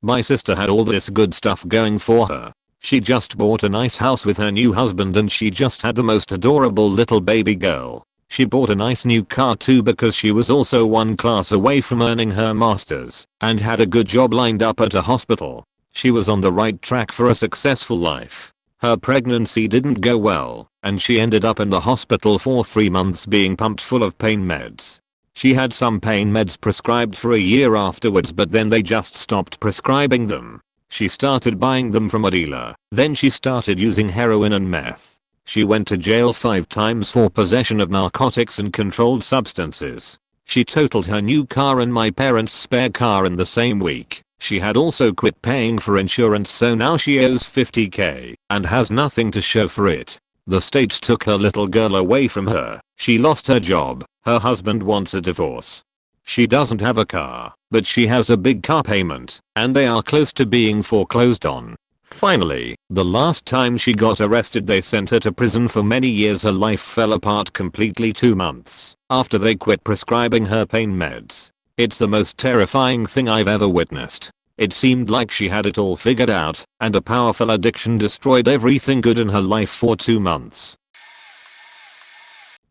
My sister had all this good stuff going for her. She just bought a nice house with her new husband, and she just had the most adorable little baby girl. She bought a nice new car too, because she was also 1 class away from earning her master's, and had a good job lined up at a hospital. She was on the right track for a successful life. Her pregnancy didn't go well, and she ended up in the hospital for 3 months being pumped full of pain meds. She had some pain meds prescribed for a year afterwards, but then they just stopped prescribing them. She started buying them from a dealer. Then she started using heroin and meth. She went to jail 5 times for possession of narcotics and controlled substances. She totaled her new car and my parents' spare car in the same week. She had also quit paying for insurance, so now she owes $50k and has nothing to show for it. The state took her little girl away from her. She lost her job. Her husband wants a divorce. She doesn't have a car, but she has a big car payment, and they are close to being foreclosed on. Finally, the last time she got arrested they sent her to prison for many years. Her life fell apart completely 2 months after they quit prescribing her pain meds. It's the most terrifying thing I've ever witnessed. It seemed like she had it all figured out, and a powerful addiction destroyed everything good in her life for 2 months.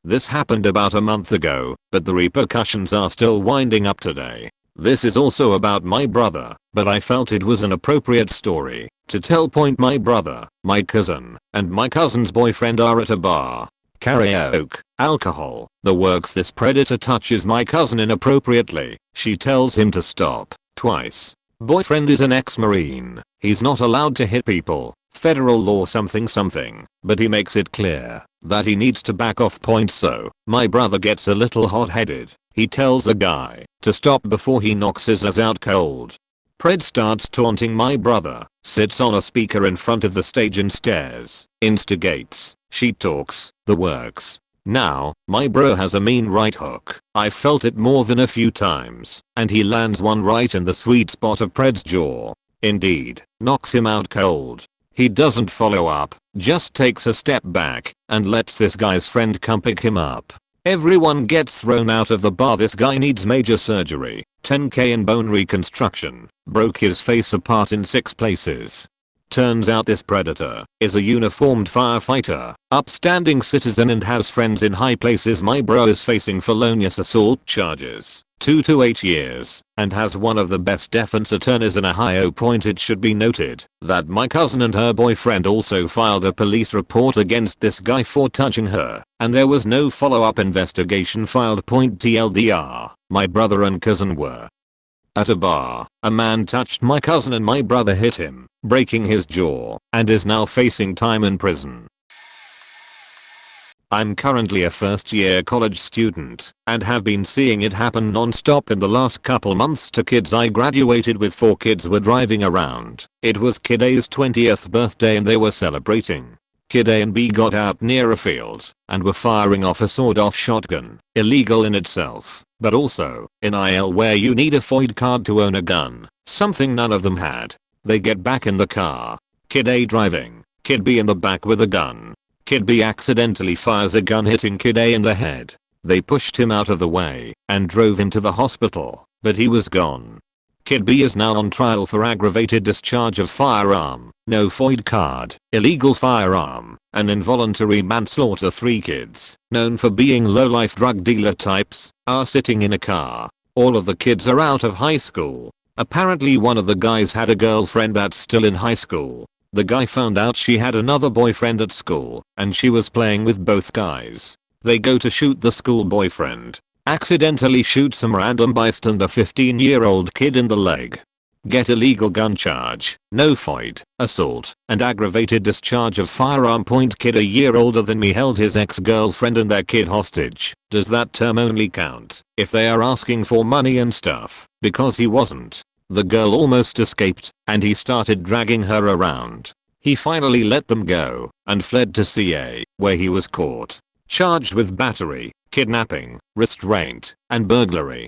This happened about a month ago, but the repercussions are still winding up today. This is also about my brother, but I felt it was an appropriate story to tell. My brother, my cousin, and my cousin's boyfriend are at a bar. Karaoke, alcohol, the works. This predator touches my cousin inappropriately. She tells him to stop twice. Boyfriend is an ex-marine. He's not allowed to hit people. Federal law something, but he makes it clear that he needs to back off. So my brother gets a little hot-headed. He tells the guy to stop before he knocks his ass out cold. Pred starts taunting my brother, sits on a speaker in front of the stage and stares, instigates, she talks, the works. Now, my bro has a mean right hook. I felt it more than a few times, and he lands one right in the sweet spot of Pred's jaw. Indeed, knocks him out cold. He doesn't follow up, just takes a step back, and lets this guy's friend come pick him up. Everyone gets thrown out of the bar. This guy needs major surgery, 10k in bone reconstruction, broke his face apart in 6 places. Turns out this predator is a uniformed firefighter, upstanding citizen and has friends in high places. My bro is facing felonious assault charges, 2 to 8 years, and has one of the best defense attorneys in Ohio. It should be noted that my cousin and her boyfriend also filed a police report against this guy for touching her, and there was no follow-up investigation filed. TLDR, my brother and cousin were at a bar. A man touched my cousin and my brother hit him, breaking his jaw, and is now facing time in prison. I'm currently a first-year college student and have been seeing it happen non-stop in the last couple months to kids I graduated with. 4 kids were driving around. It was Kid A's 20th birthday and they were celebrating. Kid A and B got out near a field and were firing off a sawed-off shotgun, illegal in itself, but also in IL where you need a FOID card to own a gun, something none of them had. They get back in the car. Kid A driving, Kid B in the back with a gun. Kid B accidentally fires a gun hitting Kid A in the head. They pushed him out of the way and drove him to the hospital, but he was gone. Kid B is now on trial for aggravated discharge of firearm, no FOID card, illegal firearm, and involuntary manslaughter. 3 kids, known for being low-life drug dealer types, are sitting in a car. All of the kids are out of high school. Apparently one of the guys had a girlfriend that's still in high school. The guy found out she had another boyfriend at school, and she was playing with both guys. They go to shoot the school boyfriend, accidentally shoot some random bystander 15-year-old kid in the leg. Get illegal gun charge, no FOID, assault, and aggravated discharge of firearm. Kid a year older than me held his ex-girlfriend and their kid hostage. Does that term only count if they are asking for money and stuff? Because he wasn't. The girl almost escaped, and he started dragging her around. He finally let them go, and fled to CA, where he was caught. Charged with battery, kidnapping, restraint, and burglary.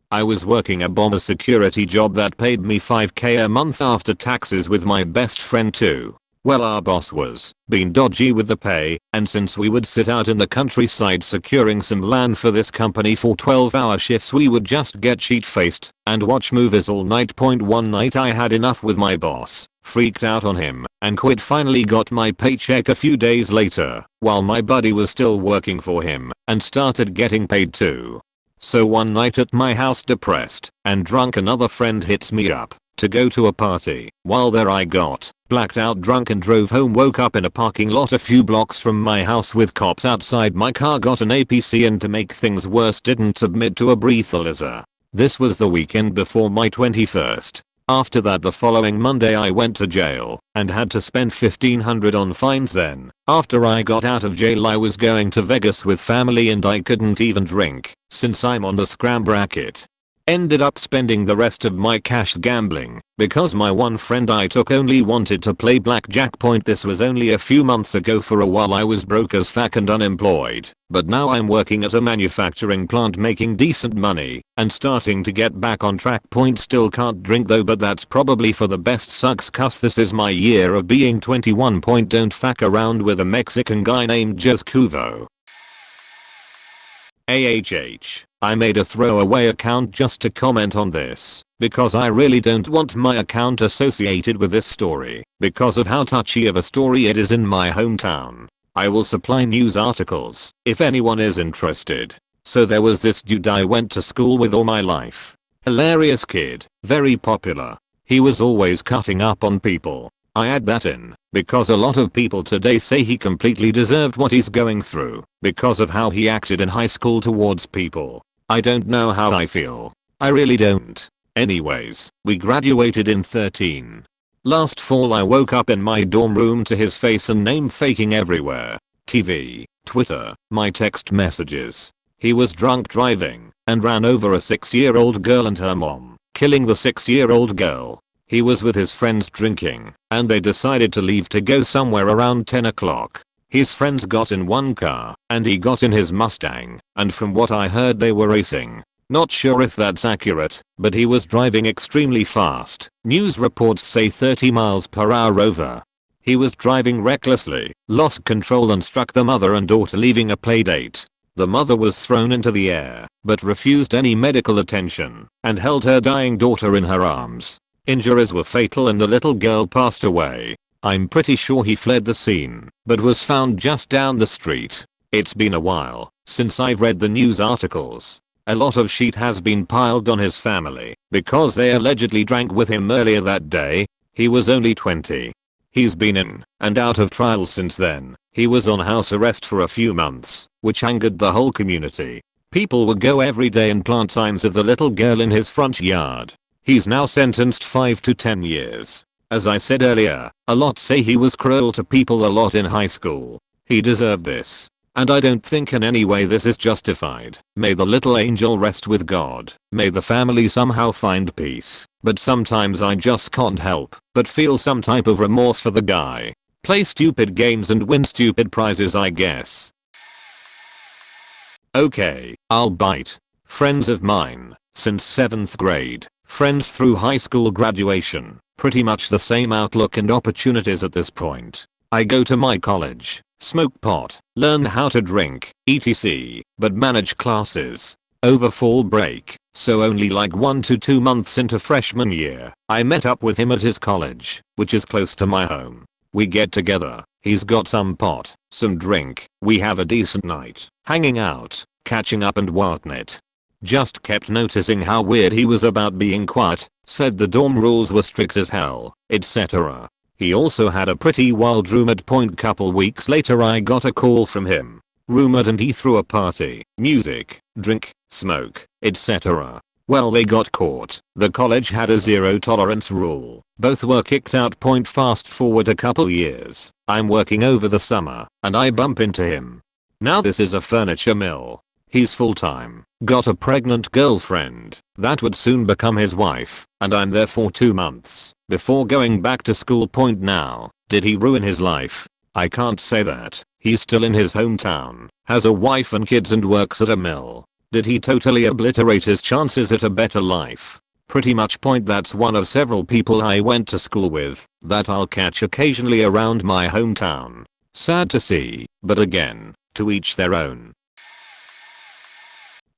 I was working a bomber security job that paid me 5k a month after taxes with my best friend too. Well, our boss was being dodgy with the pay, and since we would sit out in the countryside securing some land for this company for 12-hour shifts, we would just get sheet-faced and watch movies all night. One night I had enough with my boss, freaked out on him, and quit. Finally got my paycheck a few days later, while my buddy was still working for him, and started getting paid too. So one night at my house, depressed and drunk, another friend hits me up to go to a party. While there I got blacked out drunk and drove home. Woke up in a parking lot a few blocks from my house with cops outside my car. Got an APC, and to make things worse didn't submit to a breathalyzer. This was the weekend before my 21st. After that, the following Monday I went to jail and had to spend $1,500 on fines. Then, after I got out of jail, I was going to Vegas with family and I couldn't even drink since I'm on the scram bracket. Ended up spending the rest of my cash gambling because my one friend I took only wanted to play blackjack. This was only a few months ago. For a while I was broke as fuck and unemployed, but now I'm working at a manufacturing plant making decent money and starting to get back on track. Still can't drink though, but that's probably for the best. Sucks cuss. This is my year of being 21. Don't fuck around with a Mexican guy named Jose Cuvo. AHH. I made a throwaway account just to comment on this, because I really don't want my account associated with this story, because of how touchy of a story it is in my hometown. I will supply news articles if anyone is interested. So there was this dude I went to school with all my life. Hilarious kid, very popular. He was always cutting up on people. I add that in because a lot of people today say he completely deserved what he's going through because of how he acted in high school towards people. I don't know how I feel. I really don't. Anyways, we graduated in 13. Last fall I woke up in my dorm room to his face and name faking everywhere. TV, Twitter, my text messages. He was drunk driving and ran over a 6-year-old girl and her mom, killing the 6-year-old girl. He was with his friends drinking, and they decided to leave to go somewhere around 10 o'clock. His friends got in one car, and he got in his Mustang, and from what I heard they were racing. Not sure if that's accurate, but he was driving extremely fast. News reports say 30 miles per hour over He was driving recklessly, lost control and struck the mother and daughter, leaving a playdate. The mother was thrown into the air, but refused any medical attention and held her dying daughter in her arms. Injuries were fatal and the little girl passed away. I'm pretty sure he fled the scene, but was found just down the street. It's been a while since I've read the news articles. A lot of shit has been piled on his family because they allegedly drank with him earlier that day. He was only 20. He's been in and out of trial since then. He was on house arrest for a few months, which angered the whole community. People would go every day and plant signs of the little girl in his front yard. He's now sentenced 5 to 10 years. As I said earlier, a lot say he was cruel to people a lot in high school. He deserved this. And I don't think in any way this is justified. May the little angel rest with God. May the family somehow find peace. But sometimes I just can't help but feel some type of remorse for the guy. Play stupid games and win stupid prizes, I guess. Okay, I'll bite. Friends of mine, since 7th grade, friends through high school graduation, pretty much the same outlook and opportunities at this point. I go to my college, smoke pot, learn how to drink, etc., but manage classes. Over fall break, so only like 1 to 2 months into freshman year, I met up with him at his college, which is close to my home. We get together, he's got some pot, some drink, we have a decent night, hanging out, catching up and whatnot. Just kept noticing how weird he was about being quiet, said the dorm rules were strict as hell, etc. He also had a pretty wild rumored point. Couple weeks later I got a call from him. Rumored and he threw a party, music, drink, smoke, etc. Well, they got caught. The college had a zero tolerance rule. Both were kicked out. Fast forward a couple years. I'm working over the summer and I bump into him. Now this is a furniture mill. He's full-time, got a pregnant girlfriend that would soon become his wife, and I'm there for 2 months before going back to school. Now, did he ruin his life? I can't say that. He's still in his hometown, has a wife and kids and works at a mill. Did he totally obliterate his chances at a better life? Pretty much. That's one of several people I went to school with that I'll catch occasionally around my hometown. Sad to see, but again, to each their own.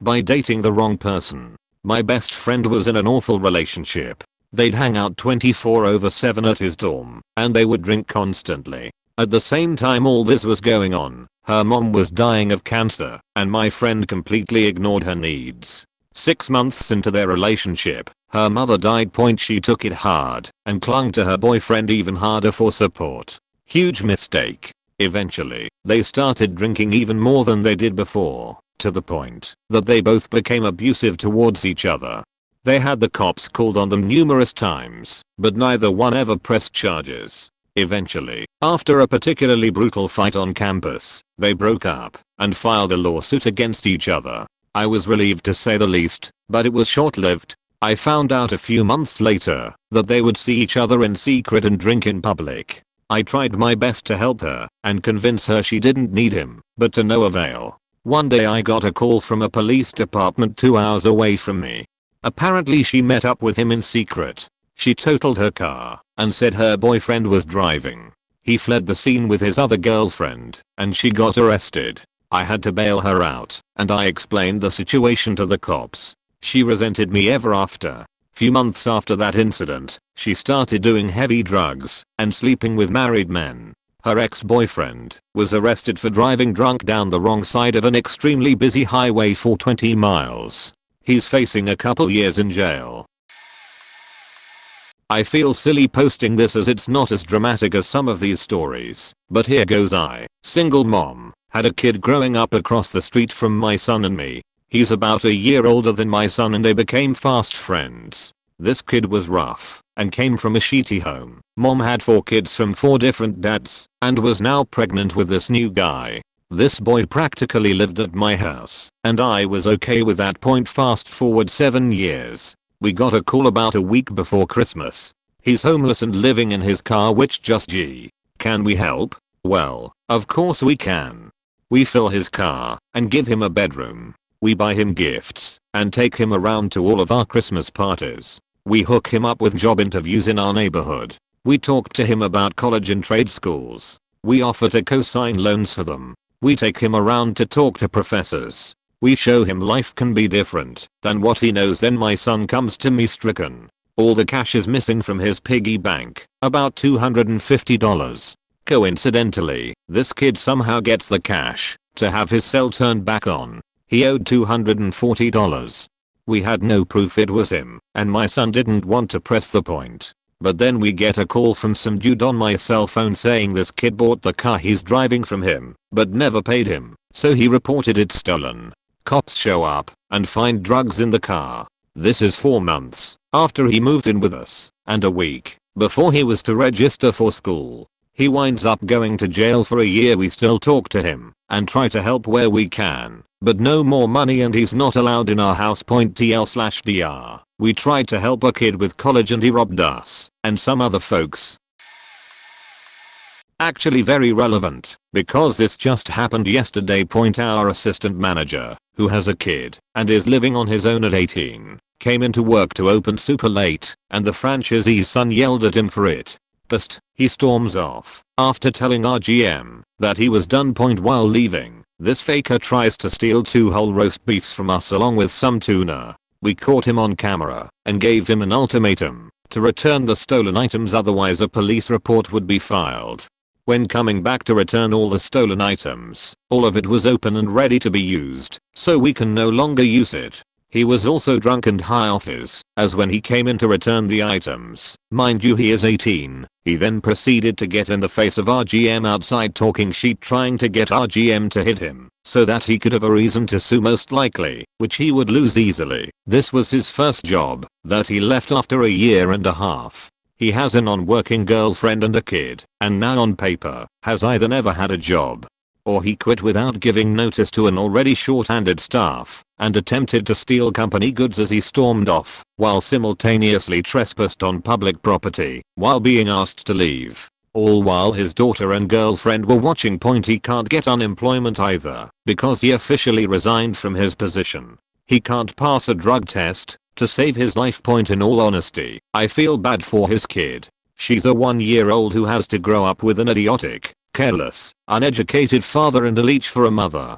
By dating the wrong person. My best friend was in an awful relationship. They'd hang out 24/7 at his dorm, and they would drink constantly. At the same time all this was going on, her mom was dying of cancer, and my friend completely ignored her needs. 6 months into their relationship, her mother died. She took it hard, and clung to her boyfriend even harder for support. Huge mistake. Eventually, they started drinking even more than they did before, to the point that they both became abusive towards each other. They had the cops called on them numerous times, but neither one ever pressed charges. Eventually, after a particularly brutal fight on campus, they broke up and filed a lawsuit against each other. I was relieved to say the least, but it was short-lived. I found out a few months later that they would see each other in secret and drink in public. I tried my best to help her and convince her she didn't need him, but to no avail. One day I got a call from a police department 2 hours away from me. Apparently she met up with him in secret. She totaled her car and said her boyfriend was driving. He fled the scene with his other girlfriend and she got arrested. I had to bail her out and I explained the situation to the cops. She resented me ever after. Few months after that incident, she started doing heavy drugs and sleeping with married men. Her ex-boyfriend was arrested for driving drunk down the wrong side of an extremely busy highway for 20 miles. He's facing a couple years in jail. I feel silly posting this as it's not as dramatic as some of these stories, but here goes. Single mom, had a kid growing up across the street from my son and me. He's about a year older than my son and they became fast friends. This kid was rough and came from a shitty home. Mom had 4 kids from 4 different dads and was now pregnant with this new guy. This boy practically lived at my house and I was okay with that. Fast forward 7 years. We got a call about a week before Christmas. He's homeless and living in his car, which just can we help? Well, of course we can. We fill his car and give him a bedroom. We buy him gifts and take him around to all of our Christmas parties. We hook him up with job interviews in our neighborhood. We talked to him about college and trade schools. We offer to co-sign loans for them. We take him around to talk to professors. We show him life can be different than what he knows. Then my son comes to me stricken. All the cash is missing from his piggy bank, about $250. Coincidentally, this kid somehow gets the cash to have his cell turned back on. He owed $240. We had no proof it was him, and my son didn't want to press the point. But then we get a call from some dude on my cell phone saying this kid bought the car he's driving from him, but never paid him, so he reported it stolen. Cops show up and find drugs in the car. This is 4 months after he moved in with us, and a week before he was to register for school. He winds up going to jail for a year. We still talk to him and try to help where we can, but no more money and he's not allowed in our house. .tl/dr. We tried to help a kid with college and he robbed us and some other folks. Actually very relevant, because this just happened yesterday. Our assistant manager, who has a kid and is living on his own at 18, came into work to open super late, and the franchisee's son yelled at him for it. Pissed, he storms off after telling our GM that he was done. While leaving, this faker tries to steal 2 whole roast beefs from us along with some tuna. We caught him on camera and gave him an ultimatum to return the stolen items, otherwise a police report would be filed. When coming back to return all the stolen items, all of it was open and ready to be used, so we can no longer use it. He was also drunk and high off his, as when he came in to return the items. Mind you, he is 18. He then proceeded to get in the face of our GM outside talking shit, trying to get our GM to hit him so that he could have a reason to sue, most likely, which he would lose easily. This was his first job that he left after a year and a half. He has a non-working girlfriend and a kid, and now on paper has either never had a job or he quit without giving notice to an already short-handed staff and attempted to steal company goods as he stormed off while simultaneously trespassed on public property while being asked to leave. All while his daughter and girlfriend were watching. He can't get unemployment either because he officially resigned from his position. He can't pass a drug test to save his life. In all honesty, I feel bad for his kid. She's a 1-year-old who has to grow up with an idiotic, careless, uneducated father and a leech for a mother.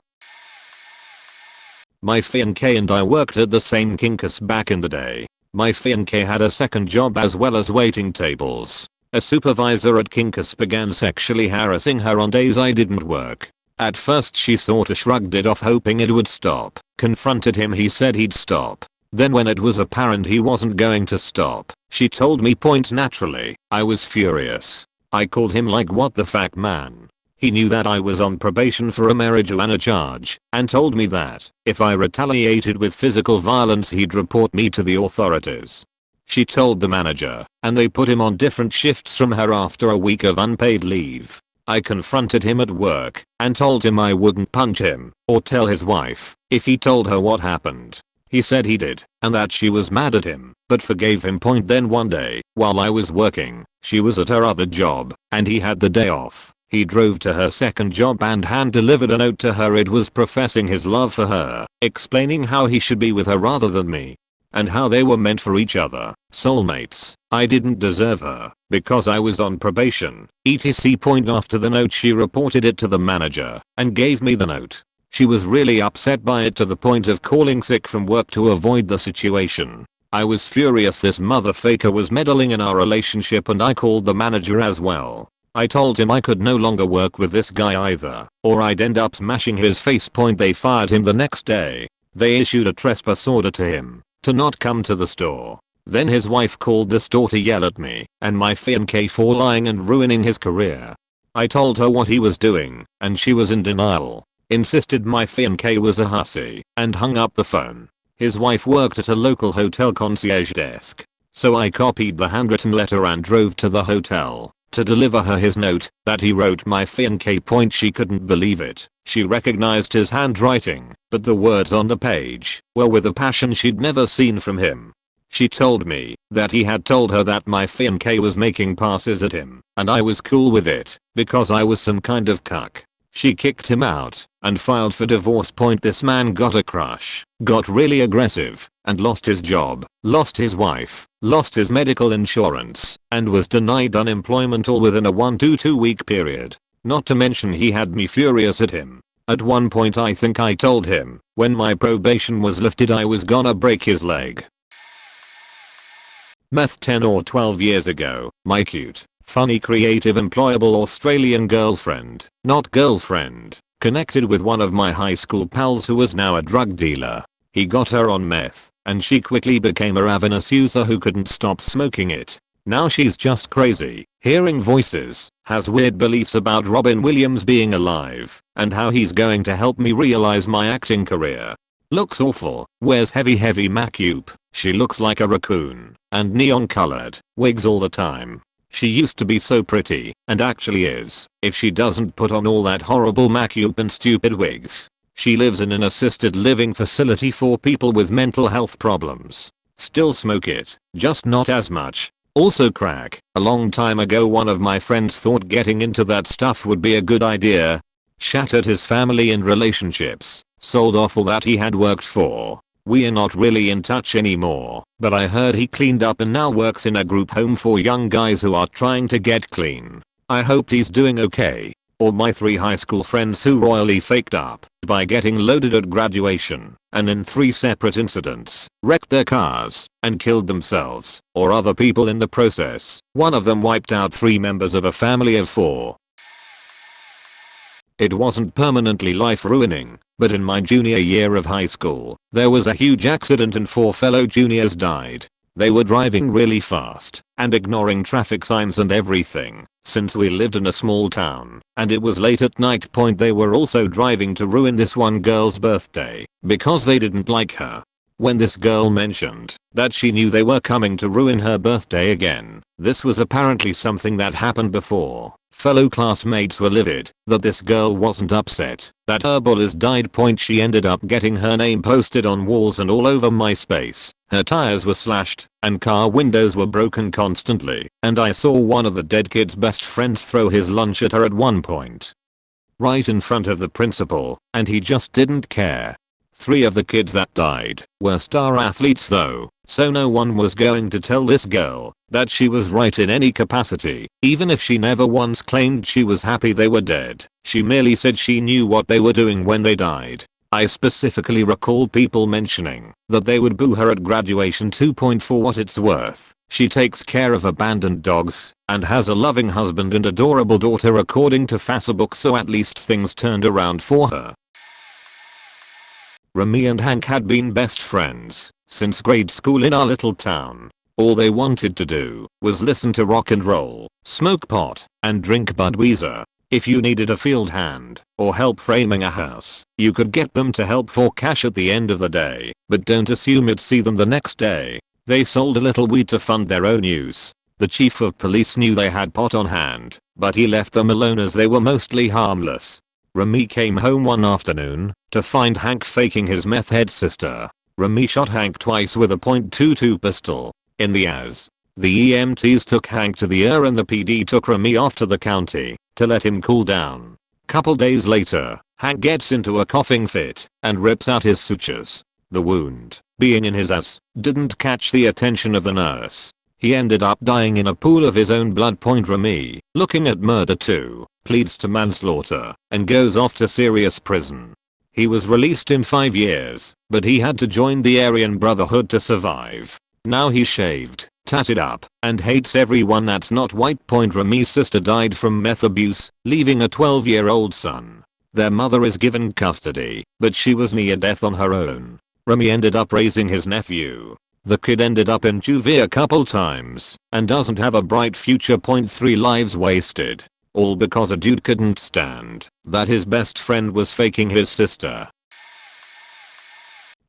My fiancé and I worked at the same Kinkus back in the day. My fiancé had a second job as well as waiting tables. A supervisor at Kinkus began sexually harassing her on days I didn't work. At first she sorta shrugged it off, hoping it would stop. Confronted him, he said he'd stop. Then when it was apparent he wasn't going to stop, she told me. Naturally, I was furious. I called him like, what the fuck, man? He knew that I was on probation for a marijuana charge and told me that if I retaliated with physical violence he'd report me to the authorities. She told the manager and they put him on different shifts from her after a week of unpaid leave. I confronted him at work and told him I wouldn't punch him or tell his wife if he told her what happened. He said he did and that she was mad at him but forgave him. Then one day, while I was working, she was at her other job and he had the day off. He drove to her second job and hand-delivered a note to her. It was professing his love for her, explaining how he should be with her rather than me, and how they were meant for each other, soulmates. I didn't deserve her because I was on probation, etc. After the note she reported it to the manager and gave me the note. She was really upset by it to the point of calling sick from work to avoid the situation. I was furious. This mother faker was meddling in our relationship and I called the manager as well. I told him I could no longer work with this guy either, or I'd end up smashing his face. They fired him the next day. They issued a trespass order to him to not come to the store. Then his wife called the store to yell at me and my fiancé for lying and ruining his career. I told her what he was doing and she was in denial. Insisted my fiancé was a hussy and hung up the phone. His wife worked at a local hotel concierge desk, so I copied the handwritten letter and drove to the hotel to deliver her his note that he wrote my fiancé. She couldn't believe it. She recognized his handwriting, but the words on the page were with a passion she'd never seen from him. She told me that he had told her that my fiancé was making passes at him and I was cool with it because I was some kind of cuck. She kicked him out and filed for divorce. This man got a crush, got really aggressive, and lost his job, lost his wife, lost his medical insurance, and was denied unemployment all within a 1 to 2 week period. Not to mention he had me furious at him. At one point I think I told him, when my probation was lifted, I was gonna break his leg. Meth. 10 or 12 years ago, my cute, funny, creative, employable Australian girlfriend, not girlfriend, connected with one of my high school pals who was now a drug dealer. He got her on meth, and she quickly became a ravenous user who couldn't stop smoking it. Now she's just crazy, hearing voices, has weird beliefs about Robin Williams being alive, and how he's going to help me realize my acting career. Looks awful, wears heavy makeup, she looks like a raccoon, and neon colored wigs all the time. She used to be so pretty, and actually is, if she doesn't put on all that horrible makeup and stupid wigs. She lives in an assisted living facility for people with mental health problems. Still smoke it, just not as much. Also crack. A long time ago one of my friends thought getting into that stuff would be a good idea. Shattered his family and relationships, sold off all that he had worked for. We are not really in touch anymore, but I heard he cleaned up and now works in a group home for young guys who are trying to get clean. I hope he's doing okay. Or my 3 high school friends who royally faked up by getting loaded at graduation, and in 3 separate incidents, wrecked their cars, and killed themselves, or other people in the process. One of them wiped out 3 members of a family of 4. It wasn't permanently life-ruining, but in my junior year of high school, there was a huge accident and 4 fellow juniors died. They were driving really fast, and ignoring traffic signs and everything. Since we lived in a small town, and it was late at night. They were also driving to ruin this one girl's birthday, because they didn't like her. When this girl mentioned that she knew they were coming to ruin her birthday again, this was apparently something that happened before. Fellow classmates were livid that this girl wasn't upset that her bullies died. She ended up getting her name posted on walls and all over MySpace. Her tires were slashed and car windows were broken constantly, and I saw one of the dead kid's best friends throw his lunch at her at one point. Right in front of the principal, and he just didn't care. 3 of the kids that died were star athletes though, so no one was going to tell this girl that she was right in any capacity, even if she never once claimed she was happy they were dead. She merely said she knew what they were doing when they died. I specifically recall people mentioning that they would boo her at graduation too. For what it's worth, she takes care of abandoned dogs and has a loving husband and adorable daughter according to Facebook, so at least things turned around for her. Remy and Hank had been best friends since grade school in our little town. All they wanted to do was listen to rock and roll, smoke pot, and drink Budweiser. If you needed a field hand or help framing a house, you could get them to help for cash at the end of the day, but don't assume you'd see them the next day. They sold a little weed to fund their own use. The chief of police knew they had pot on hand, but he left them alone as they were mostly harmless. Remy came home one afternoon to find Hank faking his meth head sister. Remy shot Hank twice with a .22 pistol in the ass. The EMTs took Hank to the ER and the PD took Remy off to the county to let him cool down. Couple days later, Hank gets into a coughing fit and rips out his sutures. The wound, being in his ass, didn't catch the attention of the nurse. He ended up dying in a pool of his own blood. Remy, looking at murder too, pleads to manslaughter and goes off to serious prison. He was released in 5 years, but he had to join the Aryan Brotherhood to survive. Now he's shaved, tatted up, and hates everyone that's not white. Remy's sister died from meth abuse, leaving a 12-year-old son. Their mother is given custody, but she was near death on her own. Remy ended up raising his nephew. The kid ended up in juvie a couple times, and doesn't have a bright future. 3 lives wasted. All because a dude couldn't stand that his best friend was faking his sister.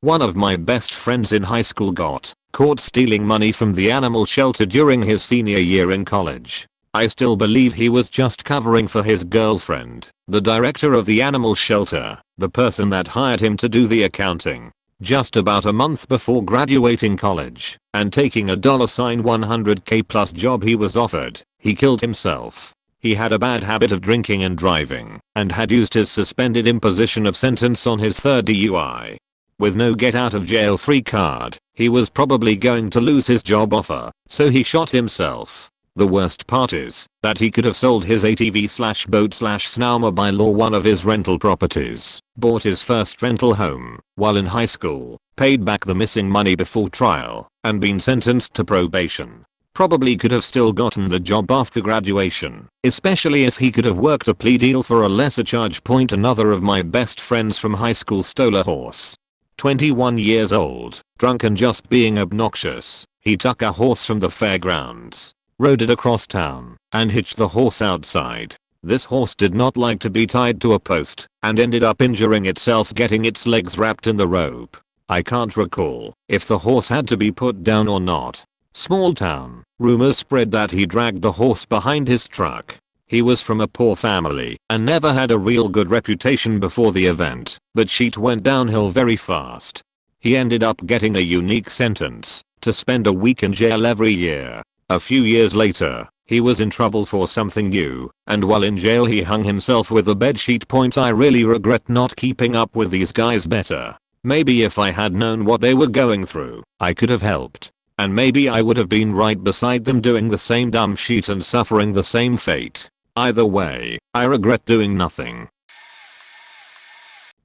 One of my best friends in high school got caught stealing money from the animal shelter during his senior year in college. I still believe he was just covering for his girlfriend, the director of the animal shelter, the person that hired him to do the accounting. Just about a month before graduating college and taking a $100K plus job he was offered, he killed himself. He had a bad habit of drinking and driving, and had used his suspended imposition of sentence on his third DUI. With no get out of jail free card, he was probably going to lose his job offer, so he shot himself. The worst part is that he could have sold his ATV/boat/snowmobile or one of his rental properties, bought his first rental home while in high school, paid back the missing money before trial, and been sentenced to probation. Probably could have still gotten the job after graduation, especially if he could have worked a plea deal for a lesser charge. Another of my best friends from high school stole a horse. 21 years old, drunk and just being obnoxious, he took a horse from the fairgrounds, rode it across town, and hitched the horse outside. This horse did not like to be tied to a post, and ended up injuring itself getting its legs wrapped in the rope. I can't recall if the horse had to be put down or not. Small town, rumors spread that he dragged the horse behind his truck. He was from a poor family and never had a real good reputation before the event, but shit went downhill very fast. He ended up getting a unique sentence to spend a week in jail every year. A few years later, he was in trouble for something new, and while in jail he hung himself with a bedsheet. I really regret not keeping up with these guys better. Maybe if I had known what they were going through, I could have helped. And maybe I would have been right beside them doing the same dumb shit and suffering the same fate. Either way, I regret doing nothing.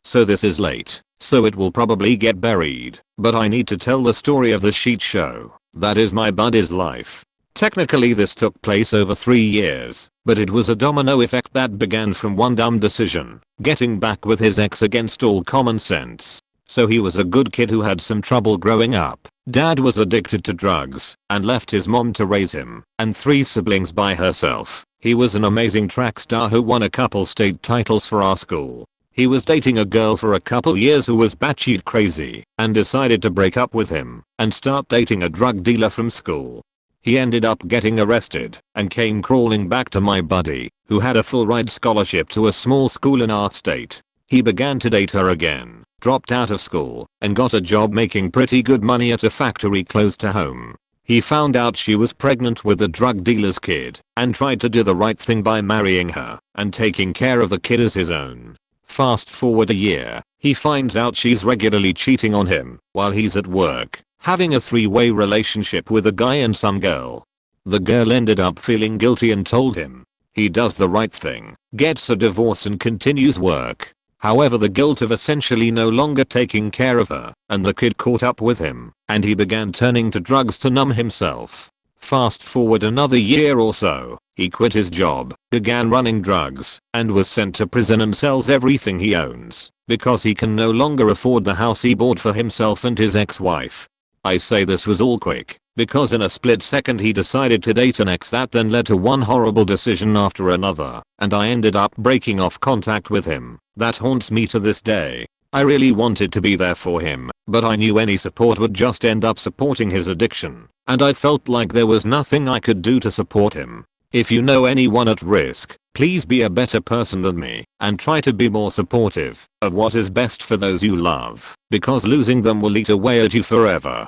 So this is late, so it will probably get buried, but I need to tell the story of the shit show. That is my buddy's life. Technically this took place over 3 years, but it was a domino effect that began from one dumb decision, getting back with his ex against all common sense. So he was a good kid who had some trouble growing up. Dad was addicted to drugs and left his mom to raise him and 3 siblings by herself. He was an amazing track star who won a couple state titles for our school. He was dating a girl for a couple years who was batshit crazy and decided to break up with him and start dating a drug dealer from school. He ended up getting arrested and came crawling back to my buddy, who had a full ride scholarship to a small school in our state. He began to date her again, dropped out of school, and got a job making pretty good money at a factory close to home. He found out she was pregnant with a drug dealer's kid and tried to do the right thing by marrying her and taking care of the kid as his own. Fast forward a year, he finds out she's regularly cheating on him while he's at work, having a 3-way relationship with a guy and some girl. The girl ended up feeling guilty and told him. He does the right thing, gets a divorce and continues work. However, the guilt of essentially no longer taking care of her and the kid caught up with him, and he began turning to drugs to numb himself. Fast forward another year or so, he quit his job, began running drugs, and was sent to prison and sells everything he owns because he can no longer afford the house he bought for himself and his ex-wife. I say this was all quick because in a split second he decided to date an ex that then led to one horrible decision after another, and I ended up breaking off contact with him. That haunts me to this day. I really wanted to be there for him, but I knew any support would just end up supporting his addiction, and I felt like there was nothing I could do to support him. If you know anyone at risk, please be a better person than me and try to be more supportive of what is best for those you love, because losing them will eat away at you forever.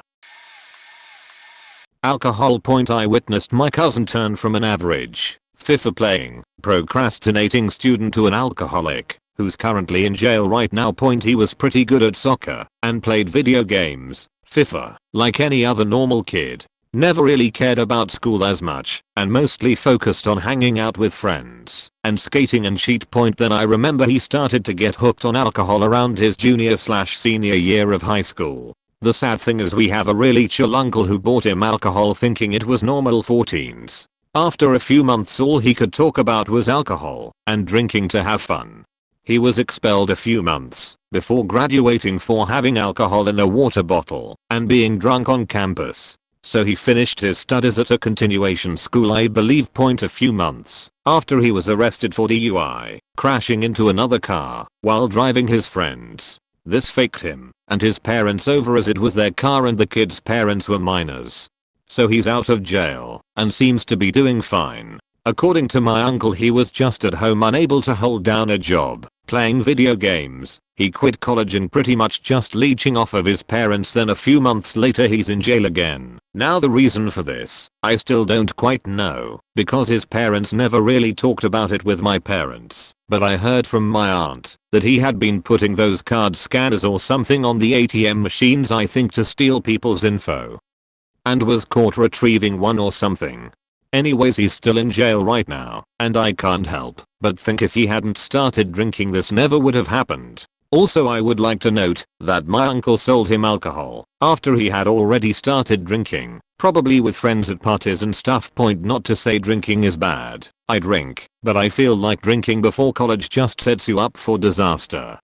Alcohol. I witnessed my cousin turn from an average, FIFA playing, procrastinating student to an alcoholic who's currently in jail right now. He was pretty good at soccer and played video games, FIFA, like any other normal kid. Never really cared about school as much and mostly focused on hanging out with friends and skating and shit. Then I remember he started to get hooked on alcohol around his junior/senior year of high school. The sad thing is we have a really chill uncle who bought him alcohol thinking it was normal for teens. After a few months all he could talk about was alcohol and drinking to have fun. He was expelled a few months before graduating for having alcohol in a water bottle and being drunk on campus. So he finished his studies at a continuation school I believe. A few months after he was arrested for DUI, crashing into another car while driving his friends. This faked him and his parents over as it was their car and the kid's parents were minors. So he's out of jail and seems to be doing fine. According to my uncle he was just at home unable to hold down a job, playing video games. He quit college and pretty much just leeching off of his parents. Then a few months later he's in jail again Now the reason for this, I still don't quite know, because his parents never really talked about it with my parents, but I heard from my aunt that he had been putting those card scanners or something on the ATM machines, I think, to steal people's info. And was caught retrieving one or something. Anyways, he's still in jail right now, and I can't help but think if he hadn't started drinking, this never would have happened. Also, I would like to note that my uncle sold him alcohol after he had already started drinking, probably with friends at parties and stuff. Point not to say drinking is bad. I drink, but I feel like drinking before college just sets you up for disaster.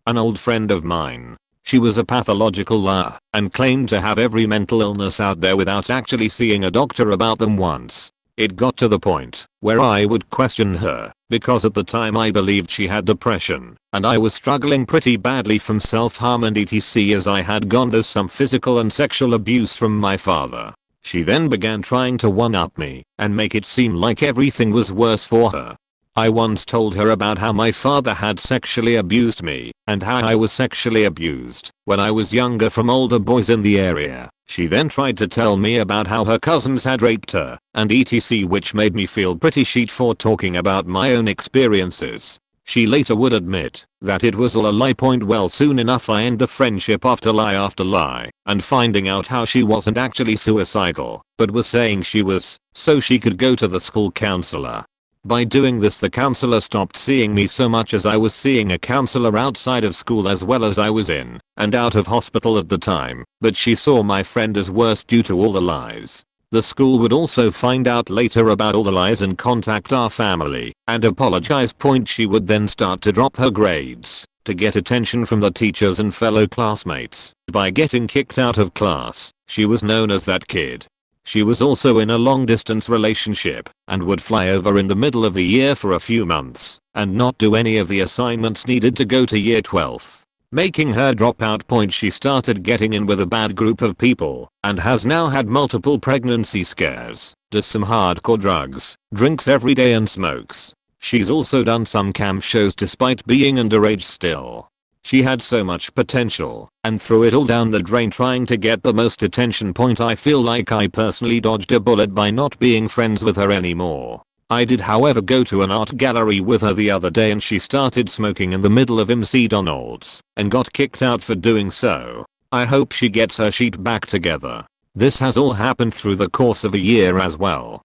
An old friend of mine. She was a pathological liar and claimed to have every mental illness out there without actually seeing a doctor about them once. It got to the point where I would question her, because at the time I believed she had depression, and I was struggling pretty badly from self-harm and etc, as I had gone through some physical and sexual abuse from my father. She then began trying to one-up me and make it seem like everything was worse for her. I once told her about how my father had sexually abused me and how I was sexually abused when I was younger from older boys in the area. She then tried to tell me about how her cousins had raped her and etc, which made me feel pretty shit for talking about my own experiences. She later would admit that it was all a lie. Well, soon enough I end the friendship after lie, and finding out how she wasn't actually suicidal but was saying she was so she could go to the school counselor. By doing this, the counselor stopped seeing me so much as I was seeing a counselor outside of school, as well as I was in and out of hospital at the time, but she saw my friend as worse due to all the lies. The school would also find out later about all the lies and contact our family and apologize. She would then start to drop her grades to get attention from the teachers and fellow classmates. By getting kicked out of class, she was known as that kid. She was also in a long distance relationship and would fly over in the middle of the year for a few months and not do any of the assignments needed to go to year 12, making her drop out. She started getting in with a bad group of people and has now had multiple pregnancy scares, does some hardcore drugs, drinks every day and smokes. She's also done some camp shows despite being underage still. She had so much potential and threw it all down the drain trying to get the most attention. I feel like I personally dodged a bullet by not being friends with her anymore. I did, however, go to an art gallery with her the other day and she started smoking in the middle of MC Donald's and got kicked out for doing so. I hope she gets her shit back together. This has all happened through the course of a year as well.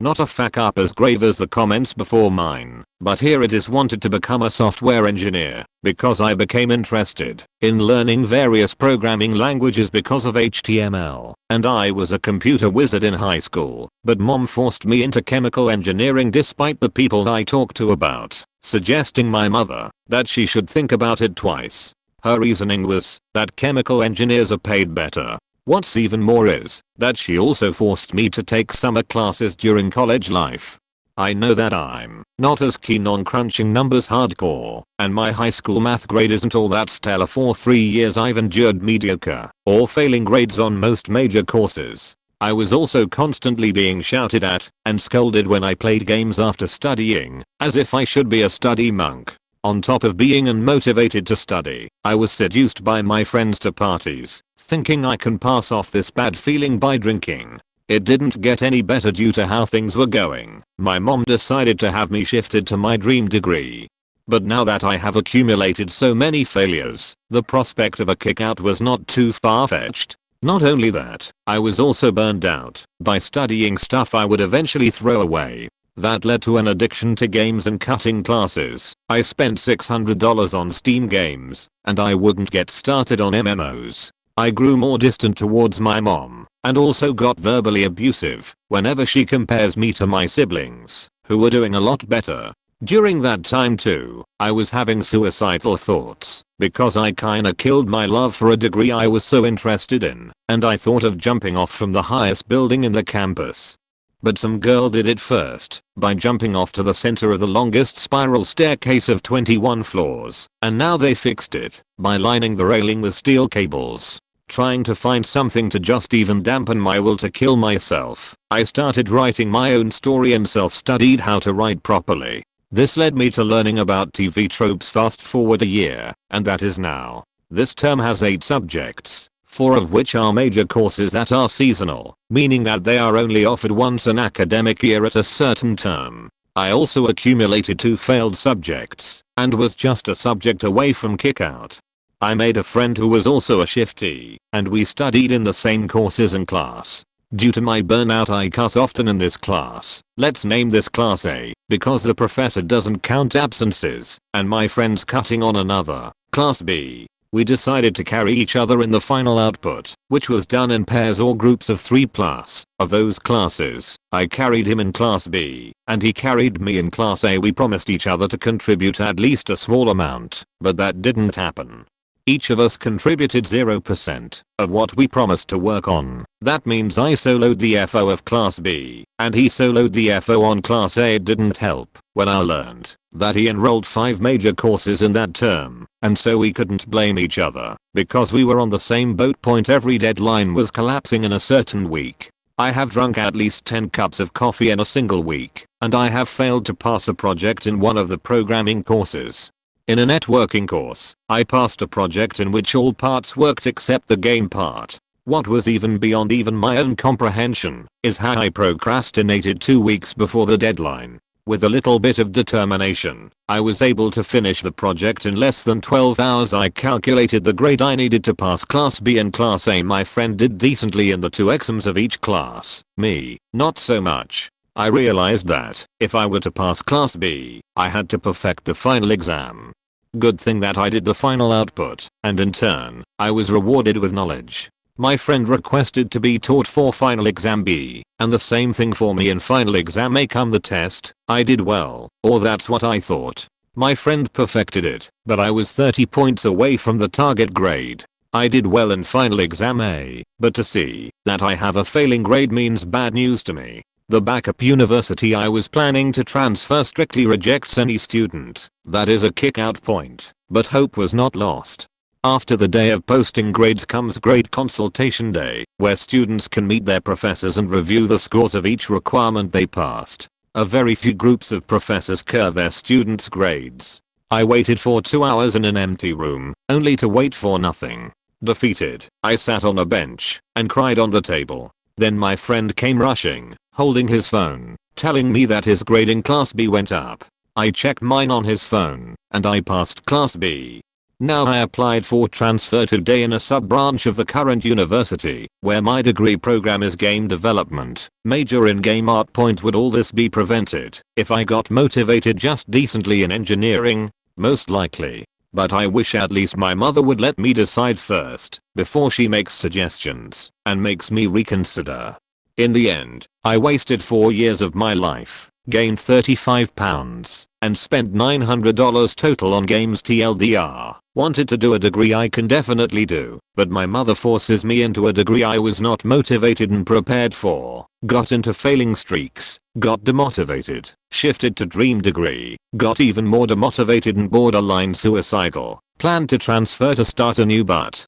Not a fuck up as grave as the comments before mine, but here it is. Wanted to become a software engineer because I became interested in learning various programming languages because of HTML, and I was a computer wizard in high school, but mom forced me into chemical engineering despite the people I talked to about suggesting my mother that she should think about it twice. Her reasoning was that chemical engineers are paid better. What's even more is that she also forced me to take summer classes during college life. I know that I'm not as keen on crunching numbers hardcore, and my high school math grade isn't all that stellar. For 3 years I've endured mediocre or failing grades on most major courses. I was also constantly being shouted at and scolded when I played games after studying, as if I should be a study monk. On top of being unmotivated to study, I was seduced by my friends to parties, thinking I can pass off this bad feeling by drinking. It didn't get any better due to how things were going. My mom decided to have me shifted to my dream degree. But now that I have accumulated so many failures, the prospect of a kick out was not too far-fetched. Not only that, I was also burned out by studying stuff I would eventually throw away. That led to an addiction to games and cutting classes. I spent $600 on Steam games, and I wouldn't get started on MMOs. I grew more distant towards my mom, and also got verbally abusive whenever she compares me to my siblings, who were doing a lot better. During that time too, I was having suicidal thoughts, because I kinda killed my love for a degree I was so interested in, and I thought of jumping off from the highest building in the campus. But some girl did it first, by jumping off to the center of the longest spiral staircase of 21 floors, and now they fixed it by lining the railing with steel cables. Trying to find something to just even dampen my will to kill myself, I started writing my own story and self-studied how to write properly. This led me to learning about TV tropes. Fast forward a year, and that is now. This term has 8 subjects, 4 of which are major courses that are seasonal, meaning that they are only offered once an academic year at a certain term. I also accumulated 2 failed subjects and was just a subject away from kickout. I made a friend who was also a shifty, and we studied in the same courses and class. Due to my burnout I cut often in this class. Let's name this class A, because the professor doesn't count absences, and my friend's cutting on another, class B. We decided to carry each other in the final output, which was done in pairs or groups of 3+. Of those classes, I carried him in class B, and he carried me in class A. We promised each other to contribute at least a small amount, but that didn't happen. Each of us contributed 0% of what we promised to work on. That means I soloed the FO of class B, and he soloed the FO on class A. It didn't help when I learned that he enrolled 5 major courses in that term, and so we couldn't blame each other, because we were on the same boat. Every deadline was collapsing in a certain week. I have drunk at least 10 cups of coffee in a single week, and I have failed to pass a project in one of the programming courses. In a networking course, I passed a project in which all parts worked except the game part. What was even beyond even my own comprehension is how I procrastinated 2 weeks before the deadline. With a little bit of determination, I was able to finish the project in less than 12 hours. I calculated the grade I needed to pass class B and class A. My friend did decently in the 2 exams of each class, me, not so much. I realized that if I were to pass class B, I had to perfect the final exam. Good thing that I did the final output, and in turn, I was rewarded with knowledge. My friend requested to be taught for final exam B, and the same thing for me in final exam A. Come the test, I did well, or that's what I thought. My friend perfected it, but I was 30 points away from the target grade. I did well in final exam A, but to see that I have a failing grade means bad news to me. The backup university I was planning to transfer strictly rejects any student. That is a kick-out point, but hope was not lost. After the day of posting grades comes grade consultation day, where students can meet their professors and review the scores of each requirement they passed. A very few groups of professors curve their students' grades. I waited for 2 hours in an empty room, only to wait for nothing. Defeated, I sat on a bench and cried on the table. Then my friend came rushing, holding his phone, telling me that his grade in class B went up. I checked mine on his phone, and I passed class B. Now I applied for transfer today in a sub-branch of the current university, where my degree program is game development, major in game art. Would all this be prevented if I got motivated just decently in engineering? Most likely. But I wish at least my mother would let me decide first, before she makes suggestions, and makes me reconsider. In the end, I wasted 4 years of my life, gained 35 pounds, and spent $900 total on games. TLDR, wanted to do a degree I can definitely do, but my mother forces me into a degree I was not motivated and prepared for, got into failing streaks, got demotivated, shifted to dream degree, got even more demotivated and borderline suicidal, planned to transfer to start anew but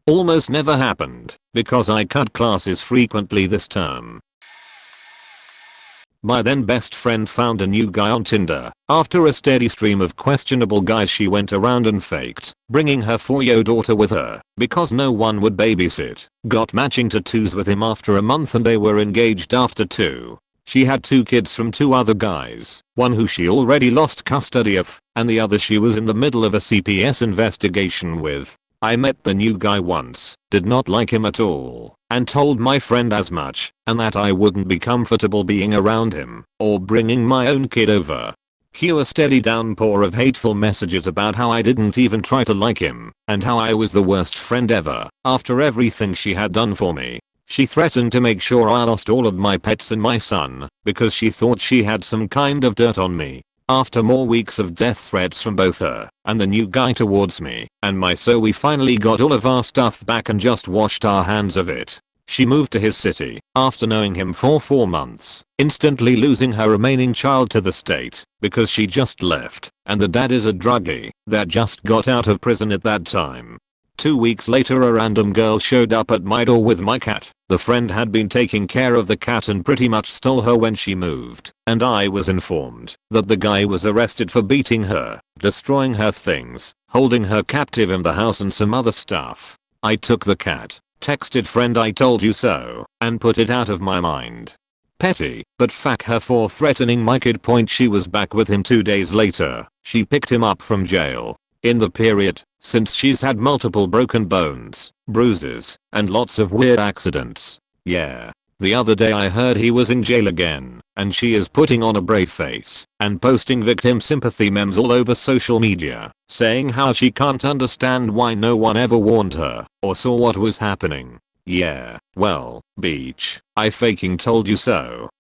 almost never happened, because I cut classes frequently this term. My then best friend found a new guy on Tinder. After a steady stream of questionable guys she went around and faked, bringing her 4-year-old daughter with her, because no one would babysit. Got matching tattoos with him after a month and they were engaged after 2. She had 2 kids from 2 other guys, one who she already lost custody of, and the other she was in the middle of a CPS investigation with. I met the new guy once, did not like him at all, and told my friend as much, and that I wouldn't be comfortable being around him, or bringing my own kid over. Cue a steady downpour of hateful messages about how I didn't even try to like him, and how I was the worst friend ever, after everything she had done for me. She threatened to make sure I lost all of my pets and my son, because she thought she had some kind of dirt on me. After more weeks of death threats from both her and the new guy towards me and we finally got all of our stuff back and just washed our hands of it. She moved to his city after knowing him for 4 months, instantly losing her remaining child to the state because she just left, and the dad is a druggie that just got out of prison at that time. 2 weeks later a random girl showed up at my door with my cat. The friend had been taking care of the cat and pretty much stole her when she moved, and I was informed that the guy was arrested for beating her, destroying her things, holding her captive in the house and some other stuff. I took the cat, texted friend I told you so, and put it out of my mind. Petty, but fuck her for threatening my kid. She was back with him 2 days later. She picked him up from jail. In the period, since she's had multiple broken bones, bruises, and lots of weird accidents. Yeah. The other day I heard he was in jail again, and she is putting on a brave face and posting victim sympathy memes all over social media, saying how she can't understand why no one ever warned her or saw what was happening. Yeah, well, beach, I faking told you so.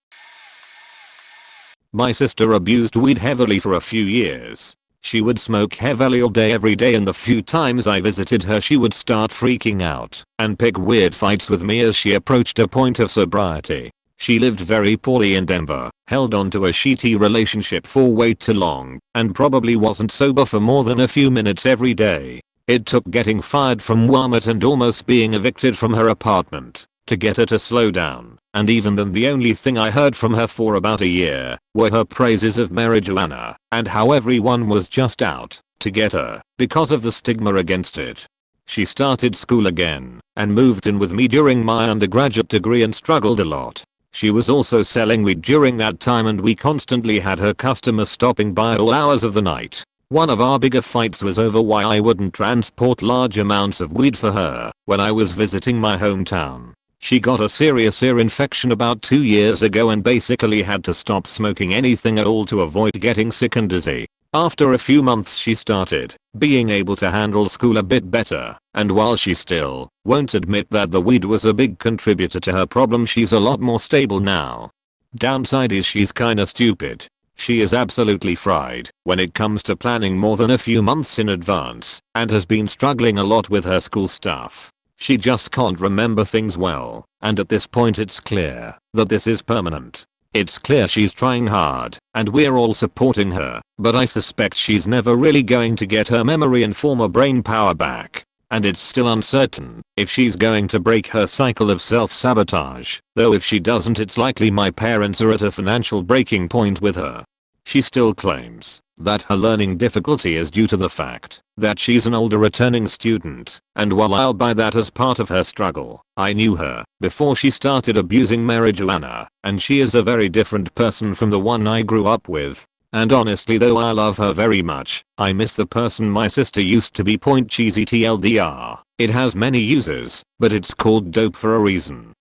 My sister abused weed heavily for a few years. She would smoke heavily all day every day, and the few times I visited her she would start freaking out and pick weird fights with me as she approached a point of sobriety. She lived very poorly in Denver, held on to a shitty relationship for way too long, and probably wasn't sober for more than a few minutes every day. It took getting fired from Walmart and almost being evicted from her apartment to get her to slow down, and even then the only thing I heard from her for about a year were her praises of marijuana and how everyone was just out to get her because of the stigma against it. She started school again and moved in with me during my undergraduate degree and struggled a lot. She was also selling weed during that time, and we constantly had her customers stopping by all hours of the night. One of our bigger fights was over why I wouldn't transport large amounts of weed for her when I was visiting my hometown. She got a serious ear infection about 2 years ago and basically had to stop smoking anything at all to avoid getting sick and dizzy. After a few months she started being able to handle school a bit better, and while she still won't admit that the weed was a big contributor to her problem, she's a lot more stable now. Downside is she's kinda stupid. She is absolutely fried when it comes to planning more than a few months in advance and has been struggling a lot with her school stuff. She just can't remember things well, and at this point it's clear that this is permanent. It's clear she's trying hard, and we're all supporting her, but I suspect she's never really going to get her memory and former brain power back. And it's still uncertain if she's going to break her cycle of self-sabotage, though if she doesn't it's likely my parents are at a financial breaking point with her. She still claims that her learning difficulty is due to the fact that she's an older returning student, and while I'll buy that as part of her struggle, I knew her before she started abusing marijuana, and she is a very different person from the one I grew up with. And honestly, though I love her very much, I miss the person my sister used to be. Cheesy TLDR. It has many uses, but it's called dope for a reason.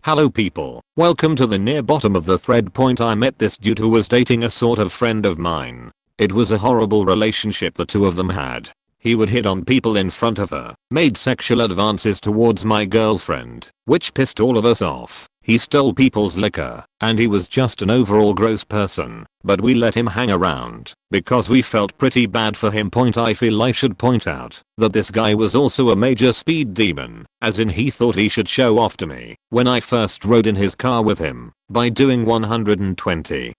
Hello people, welcome to the near bottom of the thread. I met this dude who was dating a sort of friend of mine. It was a horrible relationship the two of them had. He would hit on people in front of her, made sexual advances towards my girlfriend, which pissed all of us off. He stole people's liquor, and he was just an overall gross person, but we let him hang around because we felt pretty bad for him. I feel I should point out that this guy was also a major speed demon, as in he thought he should show off to me when I first rode in his car with him by doing 120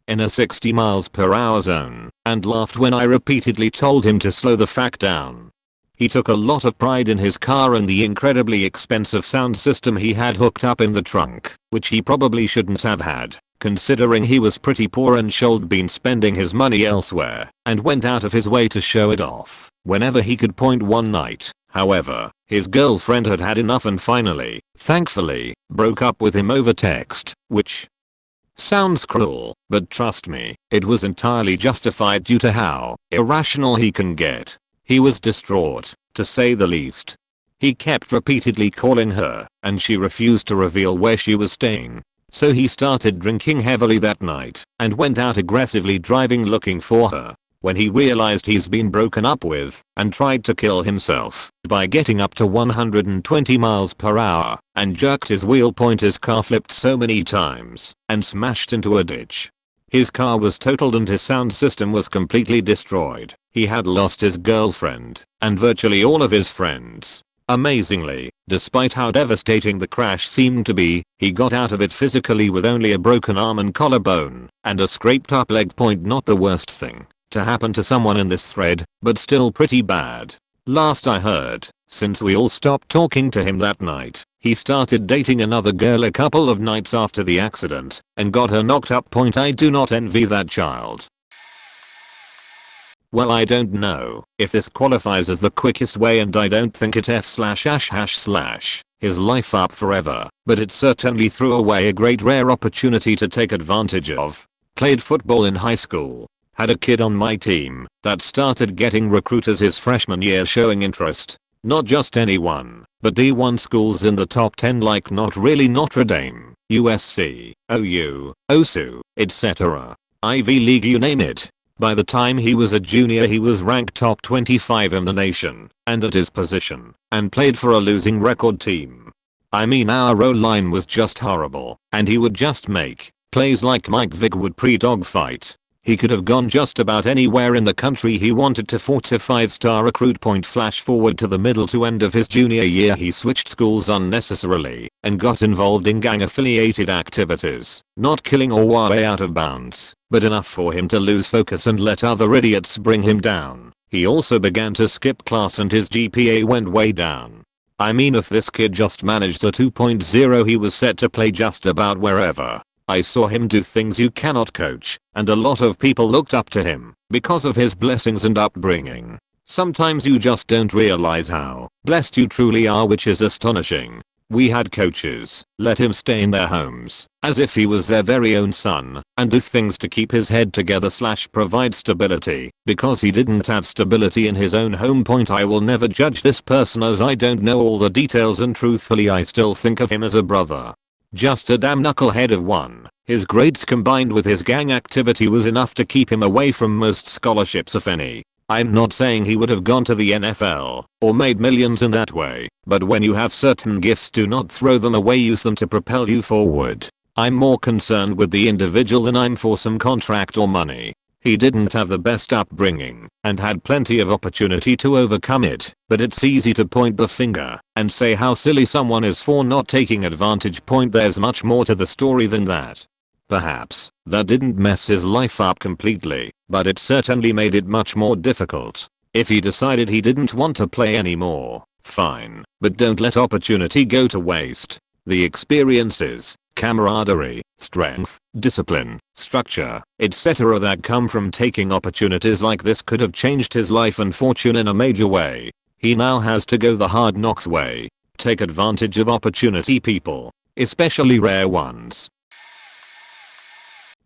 in a 60 miles per hour zone, and laughed when I repeatedly told him to slow the fuck down. He took a lot of pride in his car and the incredibly expensive sound system he had hooked up in the trunk, which he probably shouldn't have had, considering he was pretty poor and should been spending his money elsewhere, and went out of his way to show it off whenever he could. One night, however, his girlfriend had had enough and finally, thankfully, broke up with him over text, which sounds cruel, but trust me, it was entirely justified due to how irrational he can get. He was distraught, to say the least. He kept repeatedly calling her, and she refused to reveal where she was staying. So he started drinking heavily that night, and went out aggressively driving looking for her. When he realized he's been broken up with, and tried to kill himself by getting up to 120 miles per hour, and jerked his wheel. His car flipped so many times, and smashed into a ditch. His car was totaled and his sound system was completely destroyed. He had lost his girlfriend and virtually all of his friends. Amazingly, despite how devastating the crash seemed to be, he got out of it physically with only a broken arm and collarbone and a scraped up leg. Not the worst thing to happen to someone in this thread, but still pretty bad. Last I heard, since we all stopped talking to him that night, he started dating another girl a couple of nights after the accident and got her knocked up. I do not envy that child. Well, I don't know if this qualifies as the quickest way, and I don't think it his life up forever, but it certainly threw away a great rare opportunity to take advantage of. Played football in high school. Had a kid on my team that started getting recruiters his freshman year showing interest. Not just anyone, but D1 schools in the top 10 like not really Notre Dame, USC, OU, OSU, etc. Ivy League, you name it. By the time he was a junior he was ranked top 25 in the nation, and at his position, and played for a losing record team. I mean, our O-line was just horrible, and he would just make plays like Mike Vick would pre-dogfight. He could have gone just about anywhere in the country he wanted to. 4 to 5-star recruit. Flash forward to the middle to end of his junior year, he switched schools unnecessarily and got involved in gang affiliated activities, not killing or way out of bounds, but enough for him to lose focus and let other idiots bring him down. He also began to skip class and his GPA went way down. I mean, if this kid just managed a 2.0 he was set to play just about wherever. I saw him do things you cannot coach, and a lot of people looked up to him because of his blessings and upbringing. Sometimes you just don't realize how blessed you truly are, which is astonishing. We had coaches let him stay in their homes as if he was their very own son and do things to keep his head together / provide stability because he didn't have stability in his own home. I will never judge this person as I don't know all the details, and truthfully I still think of him as a brother. Just a damn knucklehead of one. His grades combined with his gang activity was enough to keep him away from most scholarships, if any. I'm not saying he would have gone to the NFL or made millions in that way, but when you have certain gifts, do not throw them away, use them to propel you forward. I'm more concerned with the individual than I'm for some contract or money. He didn't have the best upbringing and had plenty of opportunity to overcome it, but it's easy to point the finger and say how silly someone is for not taking advantage. There's much more to the story than that. Perhaps that didn't mess his life up completely, but it certainly made it much more difficult. If he decided he didn't want to play anymore, fine, but don't let opportunity go to waste. The experiences, camaraderie, strength, discipline, structure, etc. that come from taking opportunities like this could have changed his life and fortune in a major way. He now has to go the hard knocks way. Take advantage of opportunity, people, especially rare ones.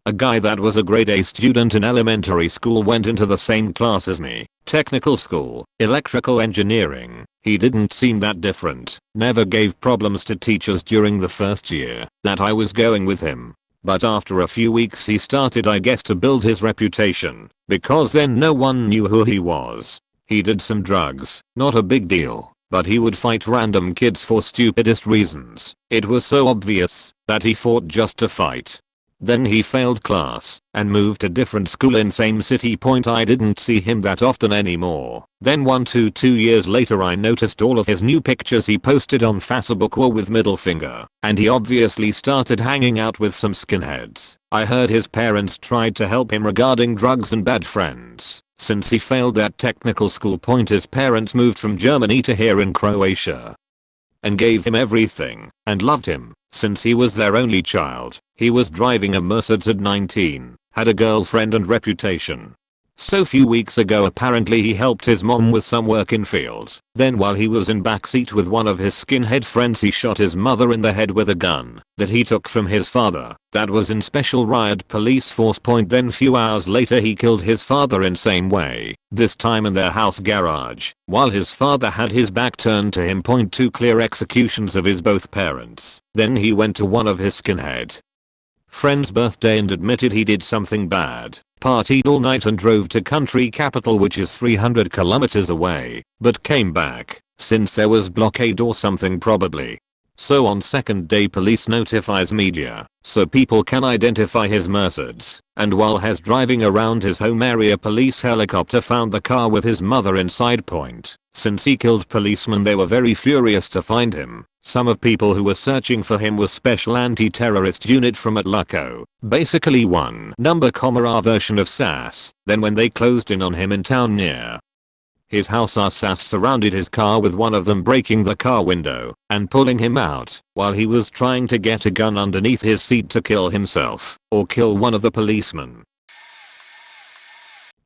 A guy that was a grade A student in elementary school went into the same class as me. Technical school, electrical engineering. He didn't seem that different. Never gave problems to teachers during the first year that I was going with him. But after a few weeks he started, I guess, to build his reputation, because then no one knew who he was. He did some drugs, not a big deal, but he would fight random kids for stupidest reasons. It was so obvious that he fought just to fight. Then he failed class and moved to different school in same city. I didn't see him that often anymore. Then 2 years later I noticed all of his new pictures he posted on Facebook were with middle finger, and he obviously started hanging out with some skinheads. I heard his parents tried to help him regarding drugs and bad friends. Since he failed that technical school, his parents moved from Germany to here in Croatia and gave him everything and loved him since he was their only child. He was driving a Mercedes at 19, had a girlfriend and reputation. So few weeks ago apparently he helped his mom with some work in field. Then while he was in backseat with one of his skinhead friends, he shot his mother in the head with a gun that he took from his father that was in special riot police force. Then few hours later he killed his father in same way, this time in their house garage, while his father had his back turned to him. 2 clear executions of his both parents. Then he went to one of his skinhead friend's birthday and admitted he did something bad, partied all night and drove to country capital, which is 300 kilometers away, but came back since there was blockade or something probably. So on second day police notifies media so people can identify his Mercedes, and while he's driving around his home area, police helicopter found the car with his mother inside. Since he killed policemen, they were very furious to find him. Some of people who were searching for him was special anti-terrorist unit from Atlaco, basically one number our version of SAS. Then when they closed in on him in town near his house, our SAS surrounded his car with one of them breaking the car window and pulling him out while he was trying to get a gun underneath his seat to kill himself or kill one of the policemen.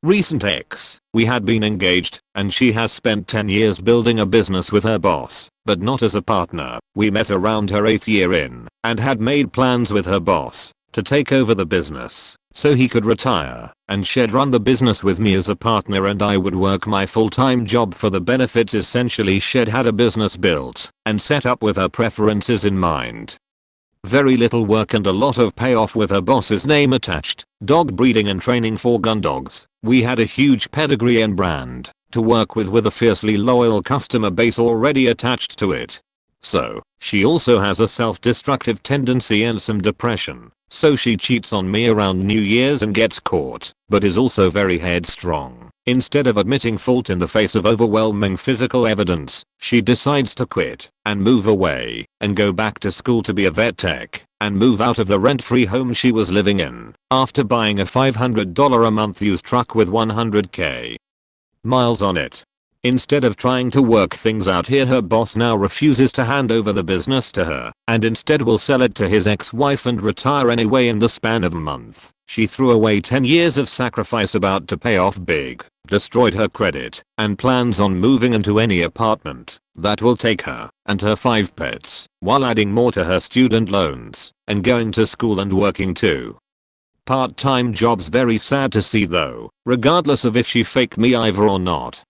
Recent ex. We had been engaged, and she has spent 10 years building a business with her boss, but not as a partner. We met around her 8th year in, and had made plans with her boss to take over the business so he could retire, and she'd run the business with me as a partner and I would work my full-time job for the benefits. Essentially she'd had a business built and set up with her preferences in mind. Very little work and a lot of payoff with her boss's name attached. Dog breeding and training for gun dogs. We had a huge pedigree and brand to work with a fiercely loyal customer base already attached to it. So, she also has a self-destructive tendency and some depression. So she cheats on me around New Year's and gets caught, but is also very headstrong. Instead of admitting fault in the face of overwhelming physical evidence, she decides to quit and move away and go back to school to be a vet tech and move out of the rent-free home she was living in after buying a $500 a month used truck with 100k miles on it. Instead of trying to work things out here, her boss now refuses to hand over the business to her and instead will sell it to his ex-wife and retire anyway in the span of a month. She threw away 10 years of sacrifice about to pay off big, destroyed her credit, and plans on moving into any apartment that will take her and her 5 pets while adding more to her student loans and going to school and working too. Part-time jobs. Very sad to see though, regardless of if she faked me either or not.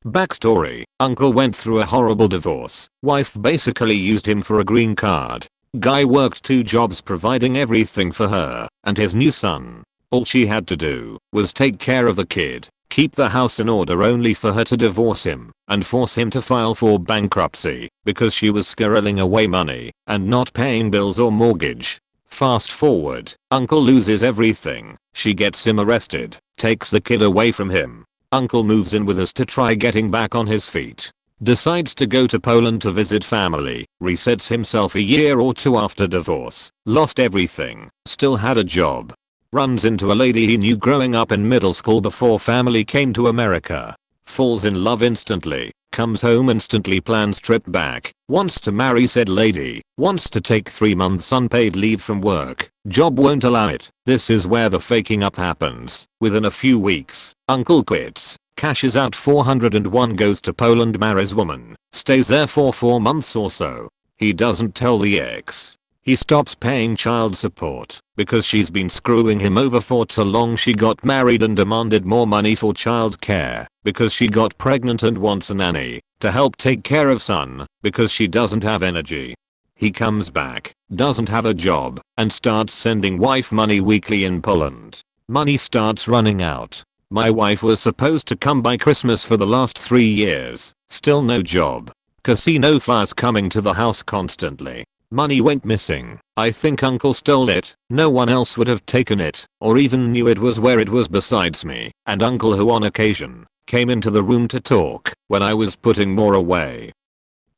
Backstory: uncle went through a horrible divorce. Wife basically used him for a green card. Guy worked 2 jobs providing everything for her and his new son. All she had to do was take care of the kid, keep the house in order, only for her to divorce him and force him to file for bankruptcy because she was squirreling away money and not paying bills or mortgage. Fast forward, uncle loses everything. She gets him arrested, takes the kid away from him. Uncle moves in with us to try getting back on his feet. Decides to go to Poland to visit family. Resets himself a year or 2 after divorce. Lost everything. Still had a job. Runs into a lady he knew growing up in middle school before family came to America. Falls in love instantly. Comes home instantly, plans trip back. Wants to marry said lady. Wants to take 3 months unpaid leave from work. Job won't allow it. This is where the faking up happens. Within a few weeks, uncle quits. Cashes out 401, goes to Poland, marries woman. Stays there for 4 months or so. He doesn't tell the ex. He stops paying child support because she's been screwing him over for too long. She got married and demanded more money for child care because she got pregnant and wants a nanny to help take care of son because she doesn't have energy. He comes back, doesn't have a job, and starts sending wife money weekly in Poland. Money starts running out. My wife was supposed to come by Christmas for the last 3 years. Still no job. Casino flyers coming to the house constantly. Money went missing. I think uncle stole it. No one else would have taken it or even knew it was where it was besides me and uncle, who on occasion came into the room to talk when I was putting more away.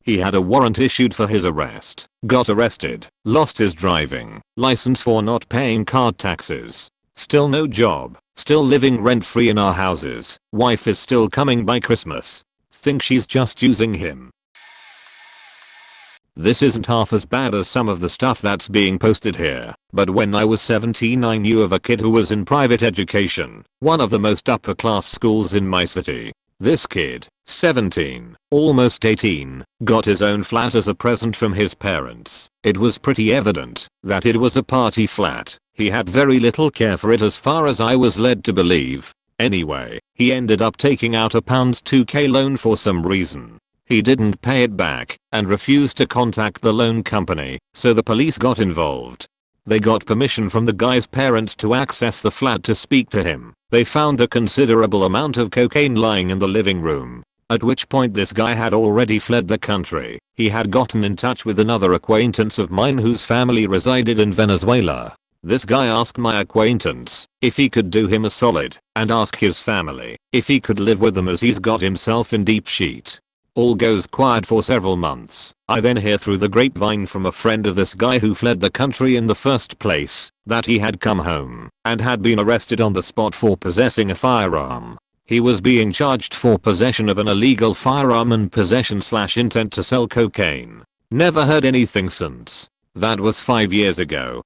He had a warrant issued for his arrest. Got arrested. Lost his driving license for not paying car taxes. Still no job. Still living rent-free in our houses. Wife is still coming by Christmas. Think she's just using him. This isn't half as bad as some of the stuff that's being posted here, but when I was 17 I knew of a kid who was in private education, one of the most upper class schools in my city. This kid, 17, almost 18, got his own flat as a present from his parents. It was pretty evident that it was a party flat. He had very little care for it as far as I was led to believe. Anyway, he ended up taking out a £2k loan for some reason. He didn't pay it back and refused to contact the loan company, so the police got involved. They got permission from the guy's parents to access the flat to speak to him. They found a considerable amount of cocaine lying in the living room, at which point this guy had already fled the country. He had gotten in touch with another acquaintance of mine whose family resided in Venezuela. This guy asked my acquaintance if he could do him a solid and ask his family if he could live with them, as he's got himself in deep shit. All goes quiet for several months. I then hear through the grapevine from a friend of this guy who fled the country in the first place that he had come home and had been arrested on the spot for possessing a firearm. He was being charged for possession of an illegal firearm and possession/intent to sell cocaine. Never heard anything since. That was 5 years ago.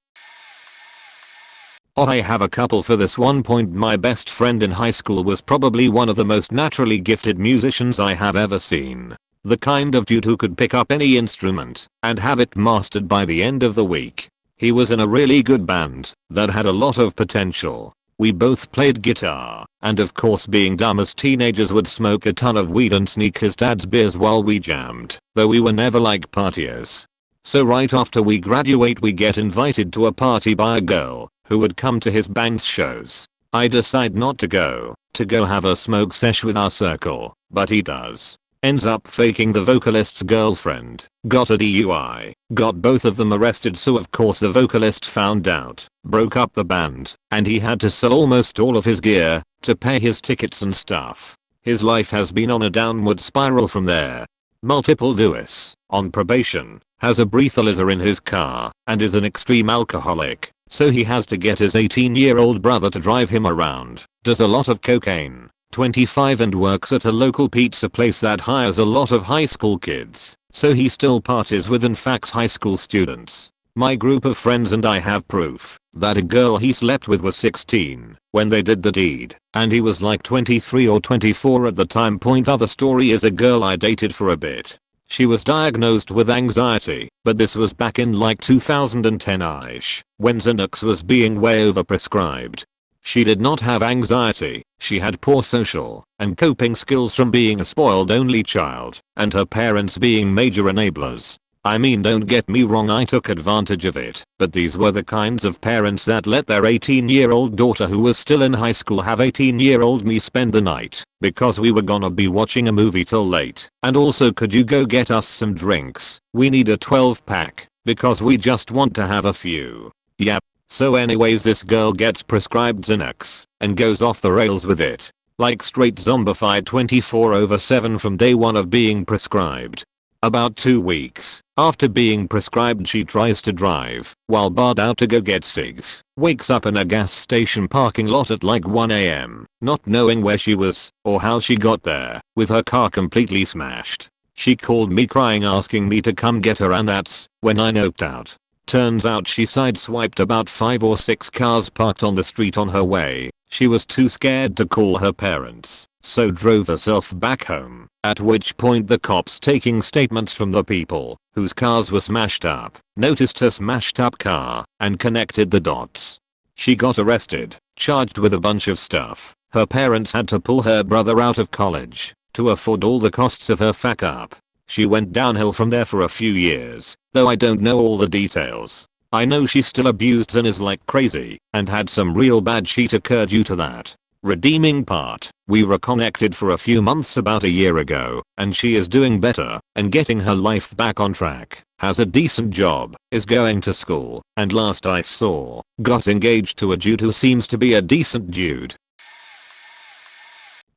I have a couple for this one. Point. My best friend in high school was probably one of the most naturally gifted musicians I have ever seen. The kind of dude who could pick up any instrument and have it mastered by the end of the week. He was in a really good band that had a lot of potential. We both played guitar, and of course being dumb as teenagers would smoke a ton of weed and sneak his dad's beers while we jammed, though we were never like partiers. So right after we graduate we get invited to a party by a girl who would come to his band's shows. I decide not to go have a smoke sesh with our circle, but he does. Ends up faking the vocalist's girlfriend, got a DUI, got both of them arrested, so of course the vocalist found out, broke up the band, and he had to sell almost all of his gear to pay his tickets and stuff. His life has been on a downward spiral from there. Multiple Lewis, on probation, has a breathalyzer in his car, and is an extreme alcoholic, so he has to get his 18-year-old brother to drive him around, does a lot of cocaine. 25 and works at a local pizza place that hires a lot of high school kids, so he still parties with and fucks high school students. My group of friends and I have proof that a girl he slept with was 16 when they did the deed, and he was like 23 or 24 at the time. Other story is a girl I dated for a bit. She was diagnosed with anxiety, but this was back in like 2010ish, when Xanax was being way overprescribed. She did not have anxiety, she had poor social and coping skills from being a spoiled only child, and her parents being major enablers. I mean, don't get me wrong, I took advantage of it, but these were the kinds of parents that let their 18-year-old daughter who was still in high school have 18-year-old me spend the night, because we were gonna be watching a movie till late, and also could you go get us some drinks, we need a 12-pack, because we just want to have a few. Yep. So anyways, this girl gets prescribed Xanax and goes off the rails with it. Like straight zombified 24/7 from day one of being prescribed. About 2 weeks after being prescribed she tries to drive while barred out to go get cigs. Wakes up in a gas station parking lot at like 1 AM, not knowing where she was or how she got there, with her car completely smashed. She called me crying asking me to come get her, and that's when I noped out. Turns out she sideswiped about 5 or 6 cars parked on the street on her way. She was too scared to call her parents, so drove herself back home, at which point the cops, taking statements from the people whose cars were smashed up, noticed her smashed up car and connected the dots. She got arrested, charged with a bunch of stuff. Her parents had to pull her brother out of college to afford all the costs of her fuck up. She went downhill from there for a few years, though I don't know all the details. I know she still abused and is like crazy, and had some real bad shit occur due to that. Redeeming part, we reconnected for a few months about a year ago, and she is doing better and getting her life back on track, has a decent job, is going to school, and last I saw, got engaged to a dude who seems to be a decent dude.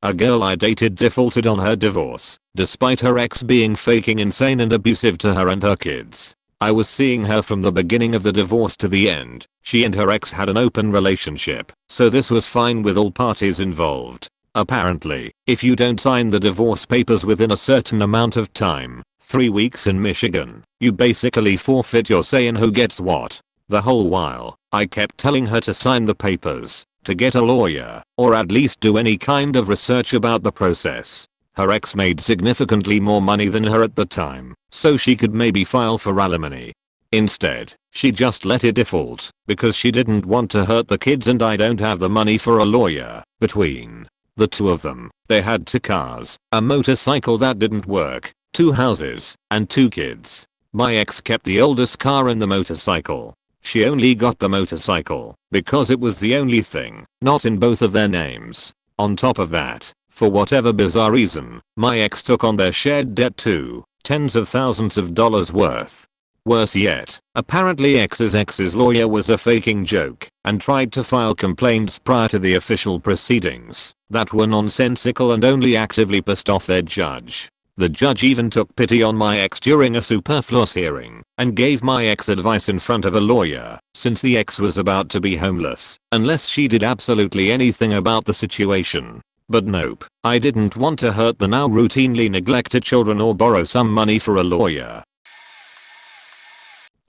A girl I dated defaulted on her divorce, despite her ex being fucking insane and abusive to her and her kids. I was seeing her from the beginning of the divorce to the end. She and her ex had an open relationship, so this was fine with all parties involved. Apparently, if you don't sign the divorce papers within a certain amount of time, 3 weeks in Michigan, you basically forfeit your say in who gets what. The whole while, I kept telling her to sign the papers, to get a lawyer, or at least do any kind of research about the process. Her ex made significantly more money than her at the time, so she could maybe file for alimony. Instead, she just let it default, because she didn't want to hurt the kids, and I don't have the money for a lawyer. Between the two of them, they had 2 cars, a motorcycle that didn't work, 2 houses, and 2 kids. My ex kept the oldest car and the motorcycle. She only got the motorcycle because it was the only thing not in both of their names. On top of that, for whatever bizarre reason, my ex took on their shared debt too, tens of thousands of dollars worth. Worse yet, apparently ex's lawyer was a faking joke and tried to file complaints prior to the official proceedings that were nonsensical and only actively pissed off their judge. The judge even took pity on my ex during a superfluous hearing and gave my ex advice in front of a lawyer, since the ex was about to be homeless unless she did absolutely anything about the situation. But nope, I didn't want to hurt the now routinely neglected children or borrow some money for a lawyer.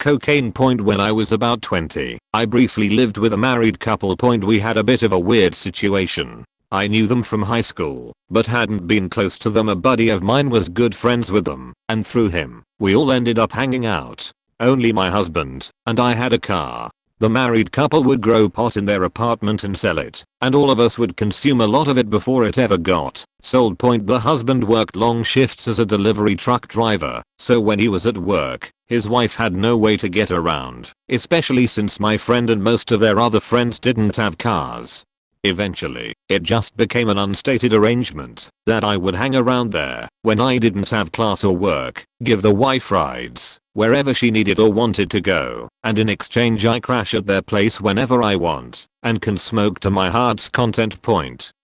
Cocaine. When I was about 20, I briefly lived with a married couple. We had a bit of a weird situation. I knew them from high school, but hadn't been close to them. A buddy of mine was good friends with them, and through him, we all ended up hanging out. Only my husband and I had a car. The married couple would grow pot in their apartment and sell it, and all of us would consume a lot of it before it ever got sold. The husband worked long shifts as a delivery truck driver, so when he was at work, his wife had no way to get around, especially since my friend and most of their other friends didn't have cars. Eventually, it just became an unstated arrangement that I would hang around there when I didn't have class or work, give the wife rides wherever she needed or wanted to go, and in exchange I crash at their place whenever I want and can smoke to my heart's content.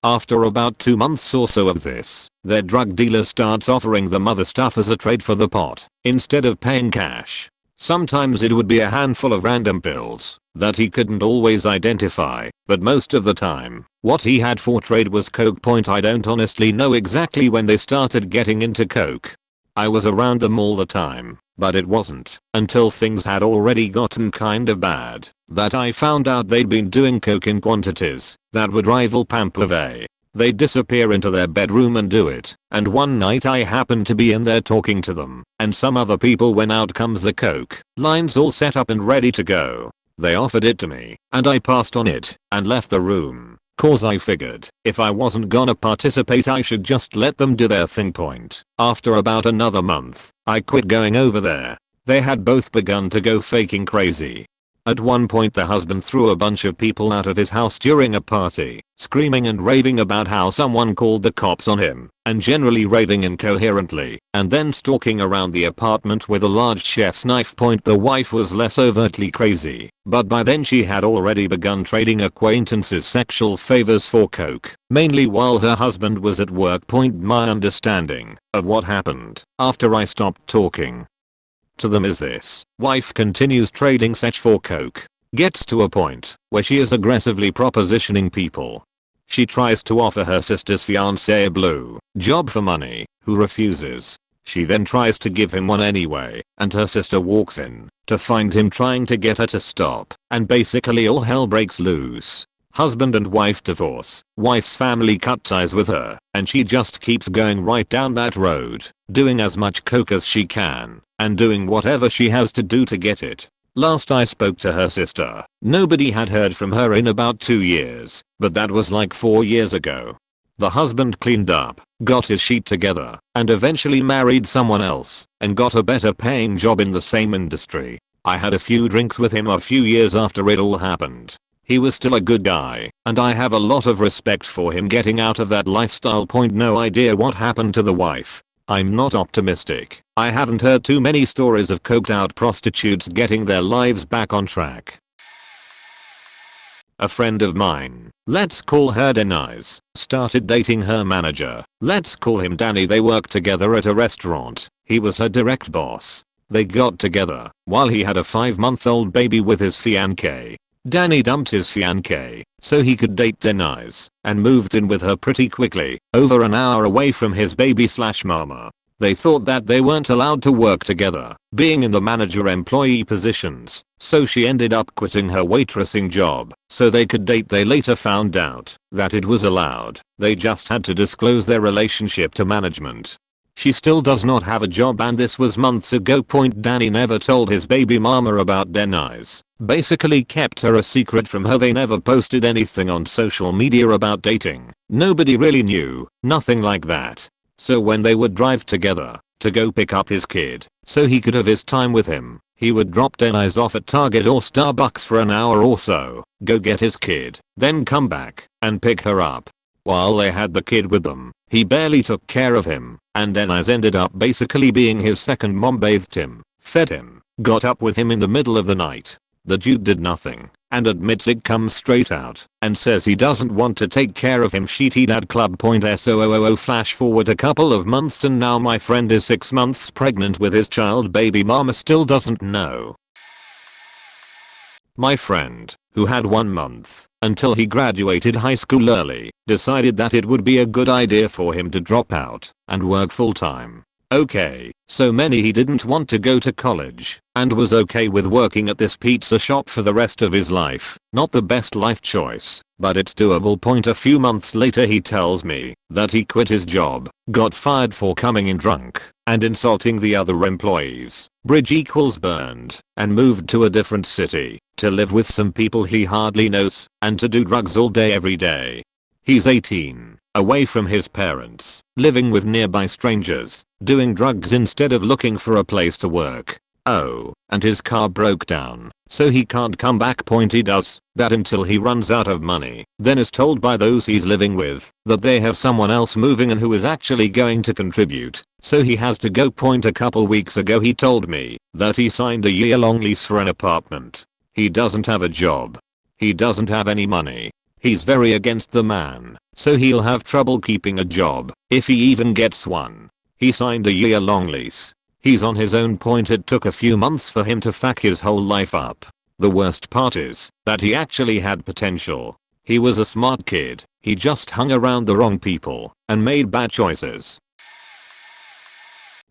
After about 2 months or so of this, their drug dealer starts offering them other stuff as a trade for the pot instead of paying cash. Sometimes it would be a handful of random pills that he couldn't always identify, but most of the time, what he had for trade was coke. I don't honestly know exactly when they started getting into coke. I was around them all the time, but it wasn't until things had already gotten kind of bad that I found out they'd been doing coke in quantities that would rival Pamplavey. They'd disappear into their bedroom and do it, and one night I happened to be in there talking to them and some other people when out comes the coke, lines all set up and ready to go. They offered it to me, and I passed on it and left the room, cause I figured if I wasn't gonna participate I should just let them do their thing. After about another month, I quit going over there. They had both begun to go faking crazy. At one point the husband threw a bunch of people out of his house during a party, screaming and raving about how someone called the cops on him, and generally raving incoherently, and then stalking around the apartment with a large chef's knife. The wife was less overtly crazy, but by then she had already begun trading acquaintances sexual favors for coke, mainly while her husband was at work. My understanding of what happened after I stopped talking to them is this: wife continues trading sex for coke, gets to a point where she is aggressively propositioning people. She tries to offer her sister's fiancé a blue job for money, who refuses. She then tries to give him one anyway, and her sister walks in to find him trying to get her to stop, and basically all hell breaks loose. Husband and wife divorce, wife's family cut ties with her, and she just keeps going right down that road, doing as much coke as she can, and doing whatever she has to do to get it. Last I spoke to her sister, nobody had heard from her in about 2 years, but that was like 4 years ago. The husband cleaned up, got his shit together, and eventually married someone else, and got a better paying job in the same industry. I had a few drinks with him a few years after it all happened. He was still a good guy, and I have a lot of respect for him getting out of that lifestyle. No idea what happened to the wife. I'm not optimistic. I haven't heard too many stories of coked out prostitutes getting their lives back on track. A friend of mine, let's call her Denise, started dating her manager. Let's call him Danny. They worked together at a restaurant. He was her direct boss. They got together while he had a 5-month-old baby with his fiancée. Danny dumped his fiancée so he could date Denise and moved in with her pretty quickly, over an hour away from his baby/mama. They thought that they weren't allowed to work together, being in the manager-employee positions, so she ended up quitting her waitressing job so they could date. They later found out that it was allowed. They just had to disclose their relationship to management. She still does not have a job, and this was months ago. Danny never told his baby mama about Denise. Basically kept her a secret from her. They never posted anything on social media about dating. Nobody really knew, nothing like that. So when they would drive together to go pick up his kid so he could have his time with him, he would drop Denise off at Target or Starbucks for an hour or so, go get his kid, then come back and pick her up. While they had the kid with them, he barely took care of him, and Denise ended up basically being his second mom. Bathed him, fed him, got up with him in the middle of the night. The dude did nothing, and admits it comes straight out, and says he doesn't want to take care of him. Shitty dad club. SOOO. Flash forward a couple of months and now my friend is 6 months pregnant with his child. Baby mama still doesn't know. My friend, who had 1 month until he graduated high school early, decided that it would be a good idea for him to drop out and work full time. Okay, so many he didn't want to go to college and was okay with working at this pizza shop for the rest of his life. Not the best life choice, but it's doable. A few months later he tells me that he quit his job, got fired for coming in drunk and insulting the other employees, bridge equals burned, and moved to a different city to live with some people he hardly knows and to do drugs all day every day. He's 18, away from his parents, living with nearby strangers, doing drugs instead of looking for a place to work. Oh, and his car broke down, so he can't come back. He does that until he runs out of money, then is told by those he's living with that they have someone else moving and who is actually going to contribute, so he has to go. A couple weeks ago he told me that he signed a year-long lease for an apartment. He doesn't have a job. He doesn't have any money. He's very against the man, so he'll have trouble keeping a job, if he even gets one. He signed a year-long lease. He's on his own. It took a few months for him to fuck his whole life up. The worst part is that he actually had potential. He was a smart kid, he just hung around the wrong people and made bad choices.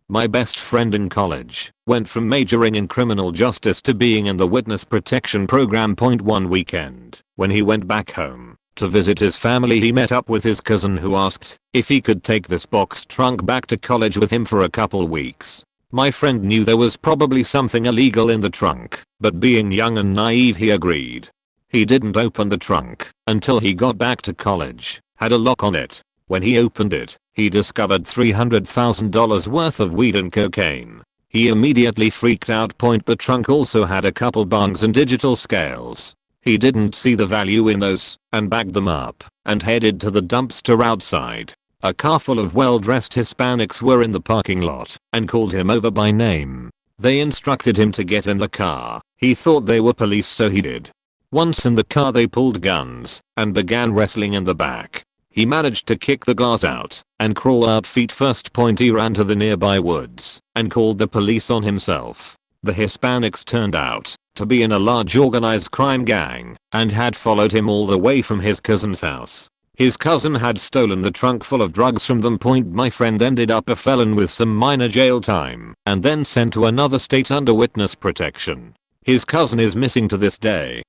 My best friend in college went from majoring in criminal justice to being in the witness protection program. One weekend, when he went back home to visit his family, he met up with his cousin who asked if he could take this box trunk back to college with him for a couple weeks. My friend knew there was probably something illegal in the trunk, but being young and naive he agreed. He didn't open the trunk until he got back to college, had a lock on it. When he opened it, he discovered $300,000 worth of weed and cocaine. He immediately freaked out. The trunk also had a couple bongs and digital scales. He didn't see the value in those and bagged them up and headed to the dumpster outside. A car full of well-dressed Hispanics were in the parking lot and called him over by name. They instructed him to get in the car. He thought they were police, so he did. Once in the car they pulled guns and began wrestling in the back. He managed to kick the glass out and crawl out feet first. He ran to the nearby woods and called the police on himself. The Hispanics turned out to be in a large organized crime gang and had followed him all the way from his cousin's house. His cousin had stolen the trunk full of drugs from them. My friend ended up a felon with some minor jail time and then sent to another state under witness protection. His cousin is missing to this day.